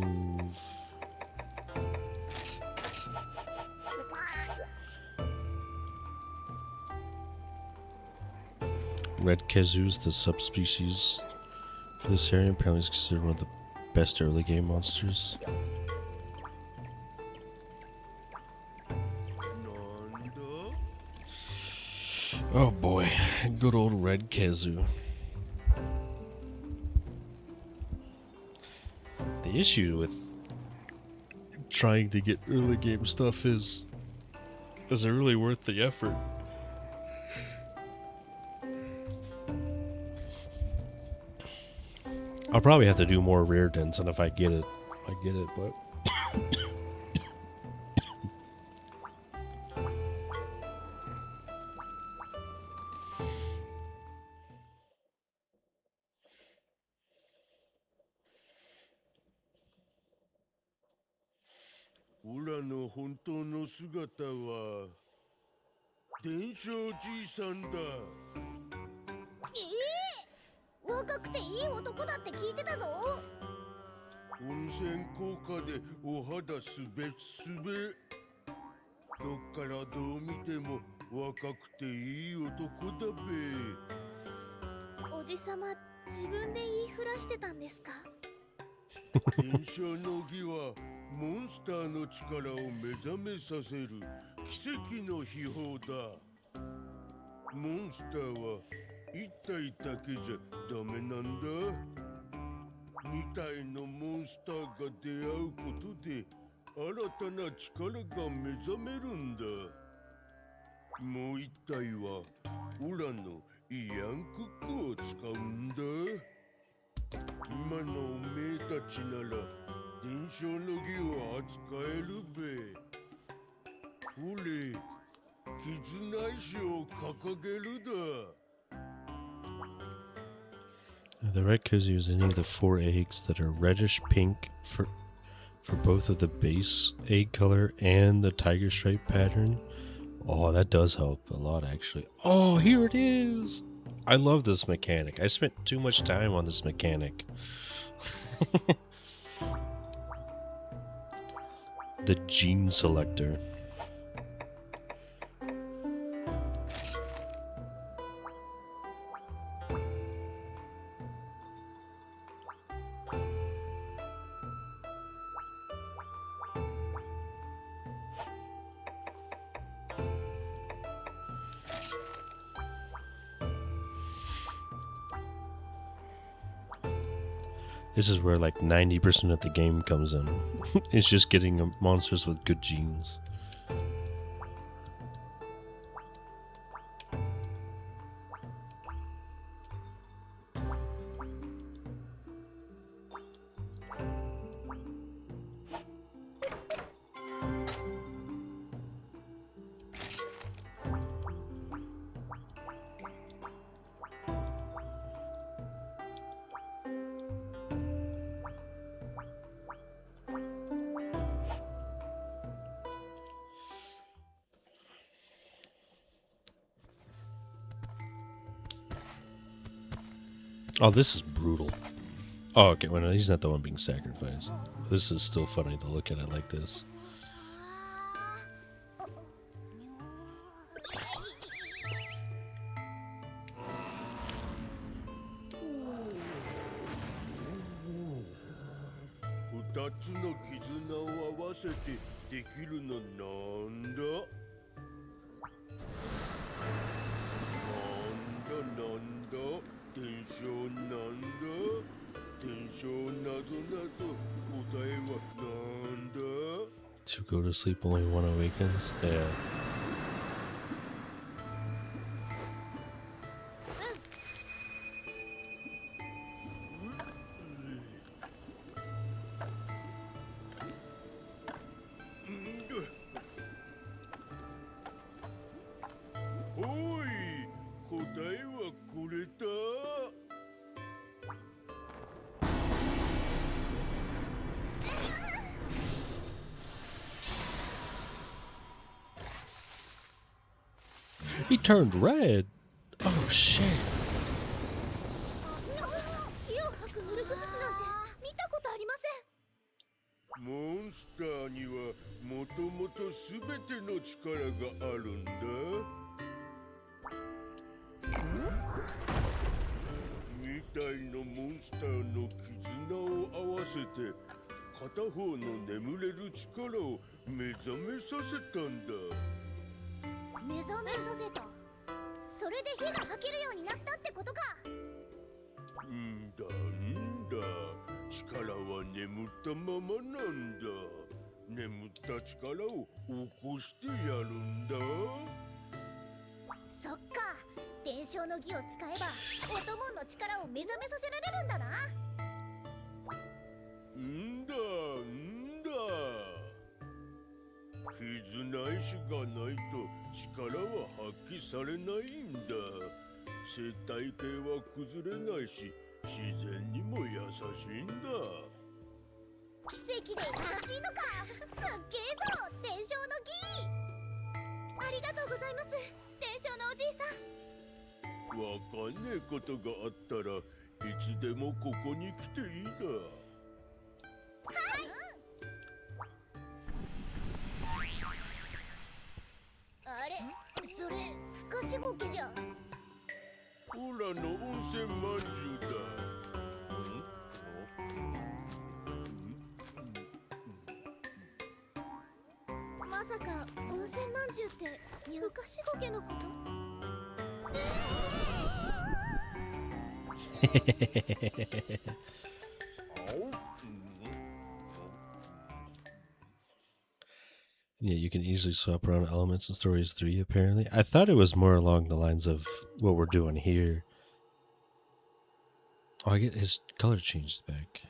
Move. Red Kezu's the subspecies for this area. Apparently, is considered one of the best early game monsters. Oh boy, good old Red Kezu. The issue with trying to get early game stuff is it really worth the effort? I'll probably have to do more rare dens, and if I get it, but... オラの本当の姿は伝承じいさんだ。若くていい男だって聞いてたぞ。温泉効果でお肌すべすべ。どっからどう見ても若くていい男だべ。おじさま、自分で言いふらしてたんですか？伝承の儀はモンスターの力を目覚めさせる奇跡の秘宝だ。モンスターは一体だけじゃダメなんだ。二体のモンスターが出会うことで新たな力が目覚めるんだ。もう一体はオラのイヤンクックを使うんだ。今のおめえたちなら伝承の儀を扱えるべ。俺、絆石を掲げるだ。The red Kezu is any of the 4 eggs that are reddish pink for both of the base egg color and the tiger stripe pattern. Oh, that does help a lot, actually. Oh, here it is! I love this mechanic. I spent too much time on this mechanic. The gene selector. This is where like 90% of the game comes in. It's just getting monsters with good genes. Oh, this is brutal. Oh, okay, well, no, he's not the one being sacrificed. This is still funny to look at it like this. 二つの絆を合わせてできるのなんだなんだ伝承なんだ伝承なぞなぞ答えはなんだ To go to sleep, only one awakens. Yeah.おい、答えはこれだ。He turned red. Oh shit. 火を吐くウルクススなんて見たことありません。モンスターにはもともとすべての力があるんだ。みたいのモンスターの絆を合わせて片方の眠れる力を目覚めさせたんだ。目覚めさせた。それで火が吐けるようになったってことか。んだ力は眠ったままなんだ。眠った力を起こしてやるんだ。そっか、伝承の儀を使えばお供の力を目覚めさせられるんだな。んだ絆石がないと力は発揮されないんだ。生態系は崩れないし自然にも優しいんだ。奇跡で優しいのか。すっげえぞ、伝承の儀。ありがとうございます、伝承のおじいさん。わかんねえことがあったらいつでもここに来ていいだ。あれ、それふかしごけじゃ。オラの温泉まんじゅうだ。まさか温泉まんじゅうってふかしごけのこと？Yeah, you can easily swap around elements in Stories 3, apparently. I thought it was more along the lines of what we're doing here. Oh, I get his color changed back.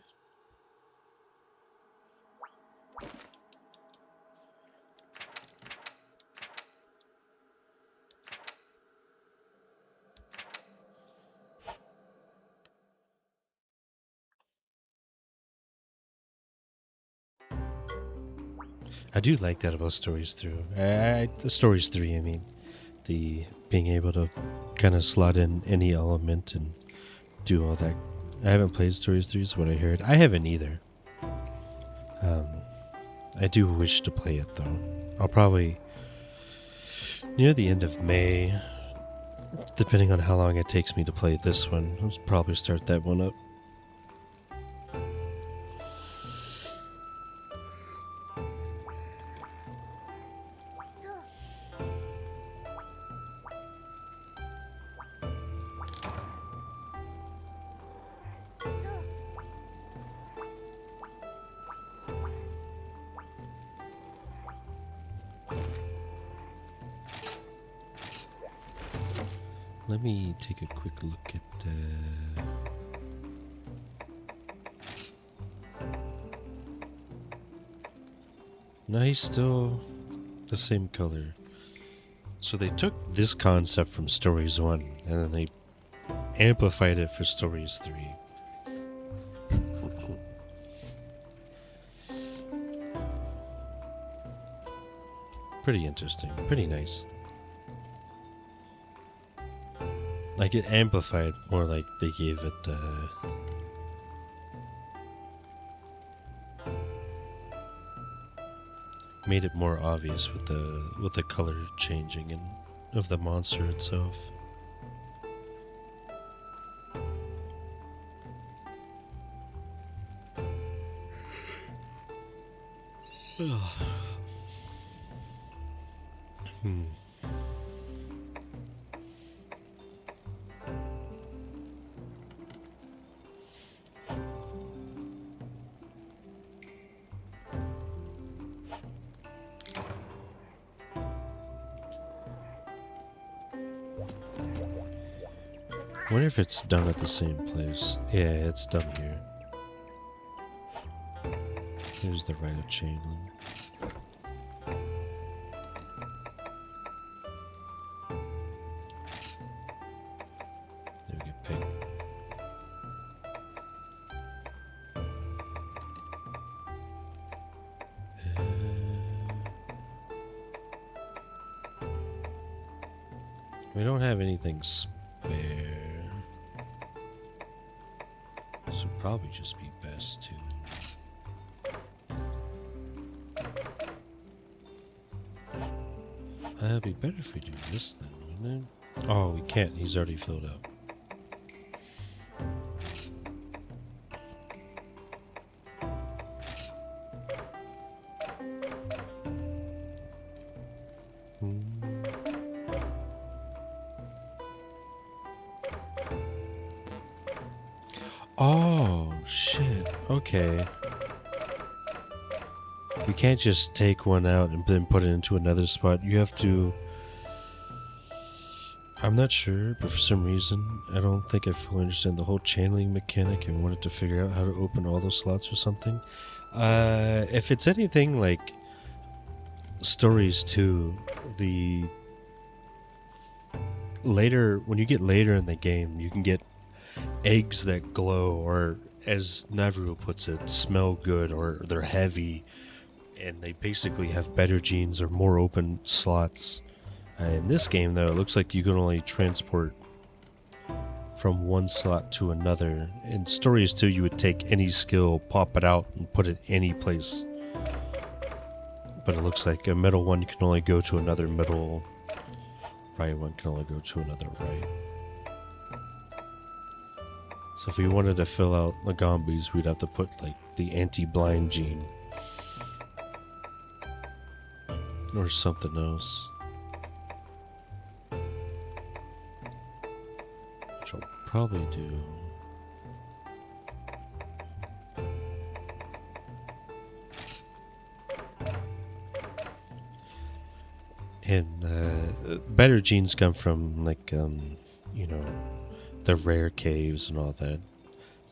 I do like that about Stories 3. Stories 3, I mean. The being able to kind of slot in any element and do all that. I haven't played Stories 3, so what I heard. I haven't either. I do wish to play it, though. I'll probably, near the end of May, depending on how long it takes me to play this one, I'll probably start that one up. Let me take a quick look at no, he's still the same color. So they took this concept from Stories 1 and then they amplified it for Stories 3. Pretty interesting, pretty nice. Like it amplified, more like they gave it made it more obvious with the color changing and of the monster itself. Hmm. I wonder if it's done at the same place. Yeah, it's done here. Here's the rite of channeling. There we get pink. We don't have anything spare. This would probably just be best to. It'd be better if we do this then, wouldn't it? Oh, we can't. He's already filled up. Oh, shit. Okay. You can't just take one out and then put it into another spot. You have to... I'm not sure, but for some reason, I don't think I fully understand the whole channeling mechanic and wanted to figure out how to open all those slots or something. If it's anything like Stories 2, the... Later, when you get later in the game, you can get eggs that glow, or as Navrul puts it, smell good, or they're heavy, and they basically have better genes or more open slots. In this game, though, it looks like you can only transport from one slot to another. In Stories 2, you would take any skill, pop it out, and put it any place. But it looks like a metal one can only go to another metal, right one can only go to another right. So if we wanted to fill out Lagombi's, we'd have to put like the anti-blind gene. Or something else. Which I'll probably do. And better genes come from like, you know, the rare caves and all that.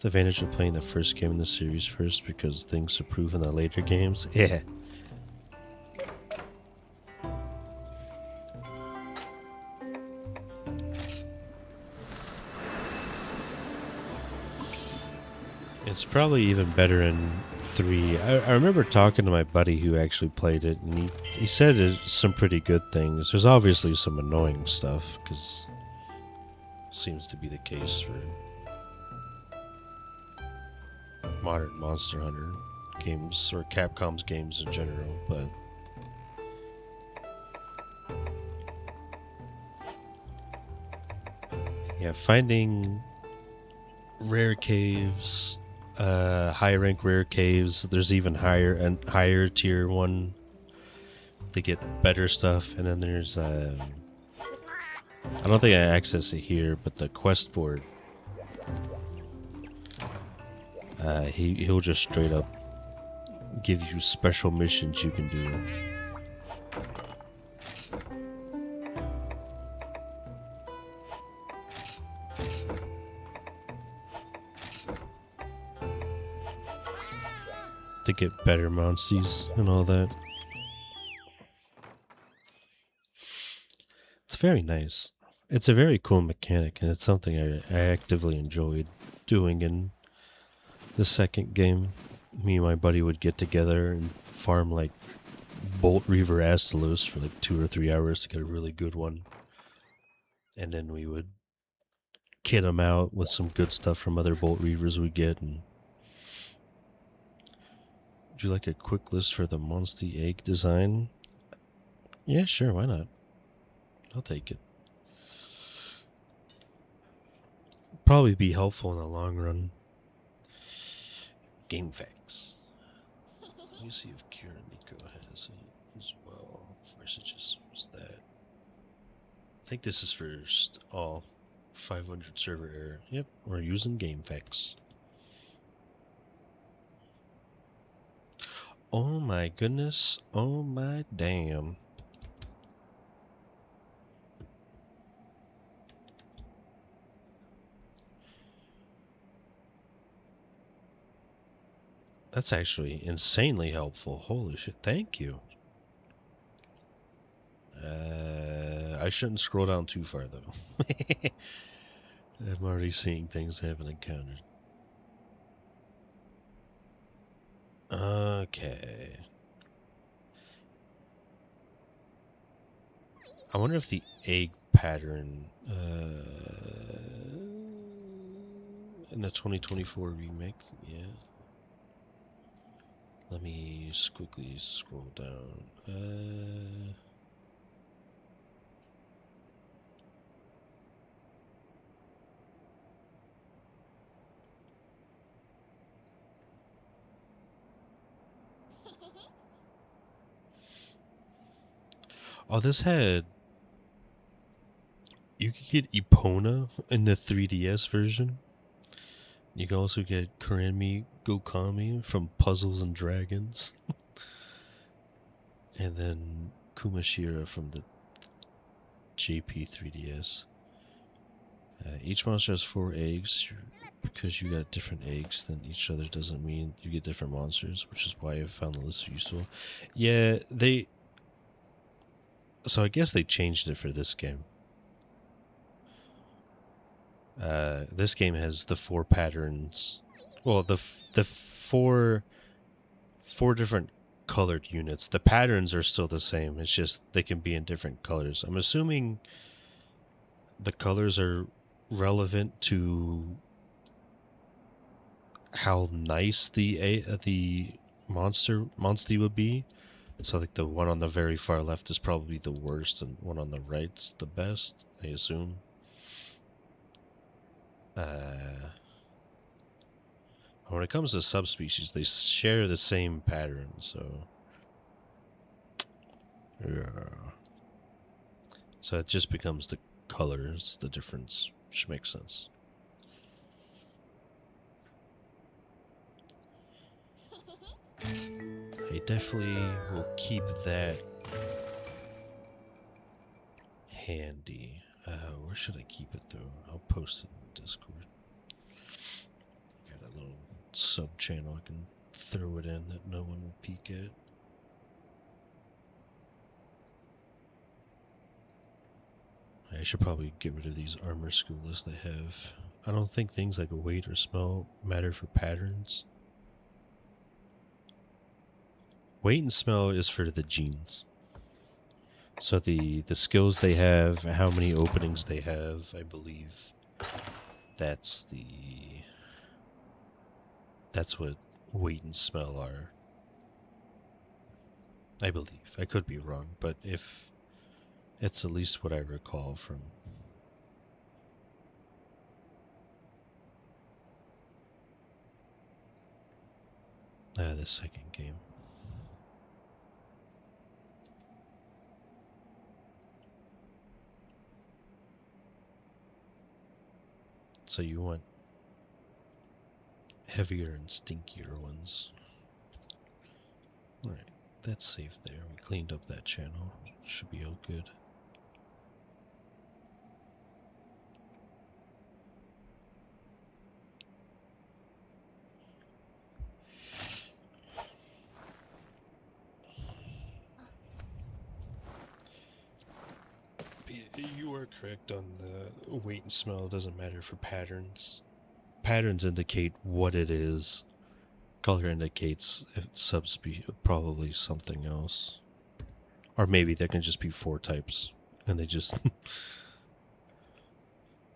The advantage of playing the first game in the series first because things improve in the later games. Yeah. It's probably even better in 3. I remember talking to my buddy who actually played it, and he said it's some pretty good things. There's obviously some annoying stuff, because seems to be the case for modern Monster Hunter games, or Capcom's games in general, but yeah, finding rare caves, high rank rare caves, there's even higher tier one to get better stuff, and then there's I don't think I access it here, but the quest board, he'll just straight up give you special missions you can do. To get better monsters and all that. It's very nice. It's a very cool mechanic, and it's something I actively enjoyed doing in the second game. Me and my buddy would get together and farm like Bolt Reaver Astalos for like 2 or 3 hours to get a really good one. And then we would kit them out with some good stuff from other Bolt Reavers we get. And would you like a quick list for the monster egg design? Yeah, sure, why not? I'll take it. Probably be helpful in the long run. Game facts. Let me see if Kira Nico has as well. First, it just was that. I think this is first. Oh, 500 server error. Yep, we're using GameFAQs. Oh my goodness. Oh my damn. That's actually insanely helpful. Holy shit. Thank you. I shouldn't scroll down too far, though. I'm already seeing things I haven't encountered. Okay. I wonder if the egg pattern in the 2024 remake, yeah. Let me just quickly scroll down. Oh, this had... You could get Epona in the 3DS version. You can also get Kurami Gokami from Puzzles and Dragons. And then Kumashira from the JP 3DS. Each monster has 4 eggs. Because you got different eggs than each other doesn't mean you get different monsters, which is why I found the list useful. Yeah, so I guess they changed it for this game. This game has the 4 patterns. Well, the 4 different colored units. The patterns are still the same. It's just they can be in different colors. I'm assuming the colors are relevant to how nice the monster would be. So like the one on the very far left is probably the worst, and one on the right's the best, I assume. When it comes to subspecies, they share the same pattern, so yeah. So it just becomes the colors, the difference, which makes sense. I definitely will keep that handy. Where should I keep it though? I'll post it in Discord. Got a little sub channel I can throw it in that no one will peek at. I should probably get rid of these armor school lists I have. I don't think things like weight or smell matter for patterns. Weight and smell is for the genes. So the skills they have, how many openings they have, I believe that's what weight and smell are. I believe. I could be wrong, but if it's at least what I recall from the second game. So you want heavier and stinkier ones. Alright, that's safe there. We cleaned up that channel. Should be all good. You are correct on the weight and smell. It doesn't matter for patterns. Patterns indicate what it is. Color indicates if subspecies, probably something else. Or maybe there can just be 4 types and they just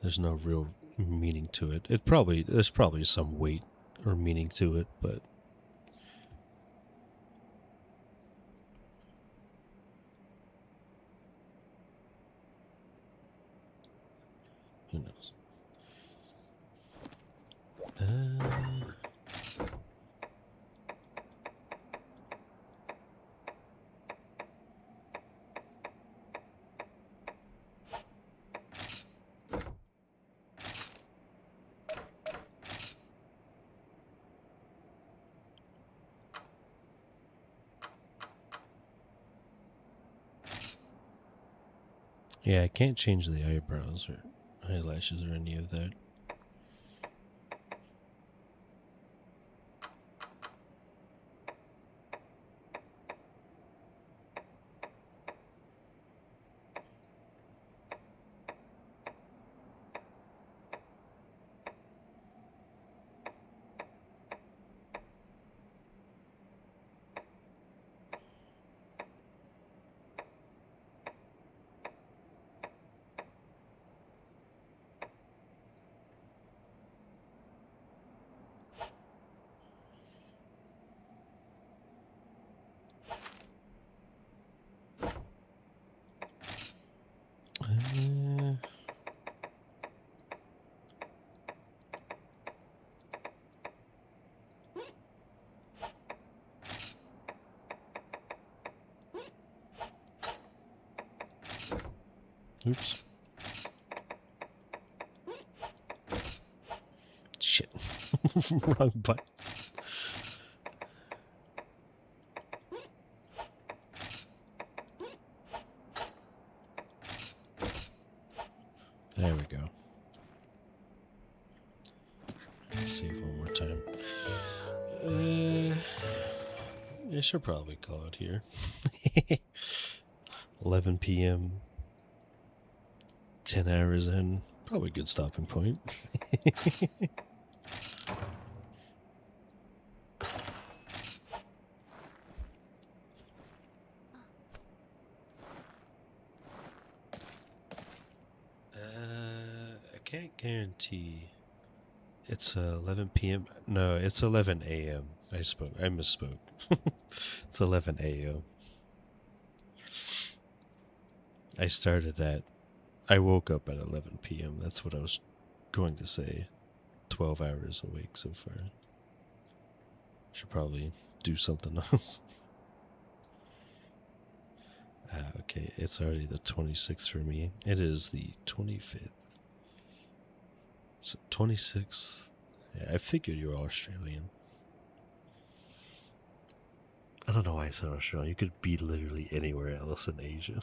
there's no real meaning to it. There's probably some weight or meaning to it, but who knows? Yeah, I can't change the eyebrows or eyelashes or any of that. Oops. Shit. Wrong button. There we go. Let's save one more time. I should probably call it here. 11 p.m. 10 hours in. Probably a good stopping point. I can't guarantee. It's 11 p.m. No, it's 11 a.m. I misspoke. It's 11 a.m. I woke up at 11 p.m. That's what I was going to say. 12 hours awake so far. Should probably do something else. Okay, it's already the 26th for me. It is the 25th. So 26th. Yeah, I figured you were Australian. I don't know why I said Australia. You could be literally anywhere else in Asia.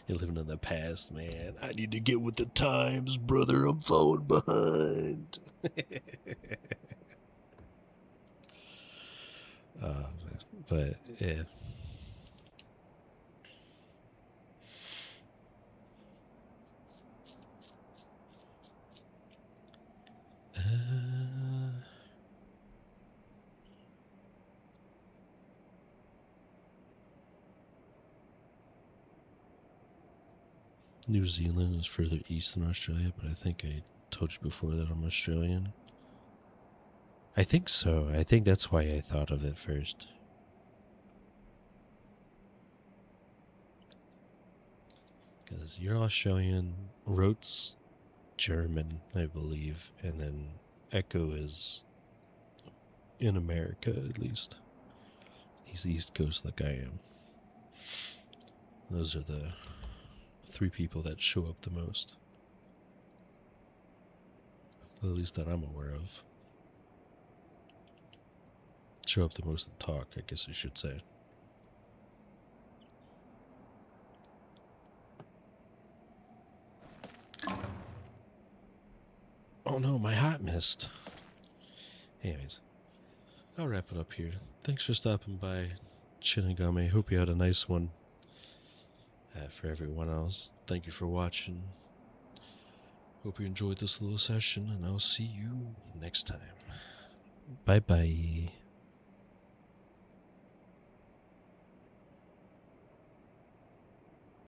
You're living in the past, man. I need to get with the times, brother. I'm falling behind. But yeah. New Zealand is further east than Australia, but I think I told you before that I'm Australian. I think so. I think that's why I thought of it first. Because you're Australian, Rote's German, I believe, and then Echo is in America, at least. He's East Coast like I am. Those are the 3 people that show up the most. At least that I'm aware of. Show up the most and talk, I guess I should say. Oh no, my hot mist. Anyways, I'll wrap it up here. Thanks for stopping by, Shinigami. Hope you had a nice one. For everyone else, thank you for watching. Hope you enjoyed this little session, and I'll see you next time. Bye-bye.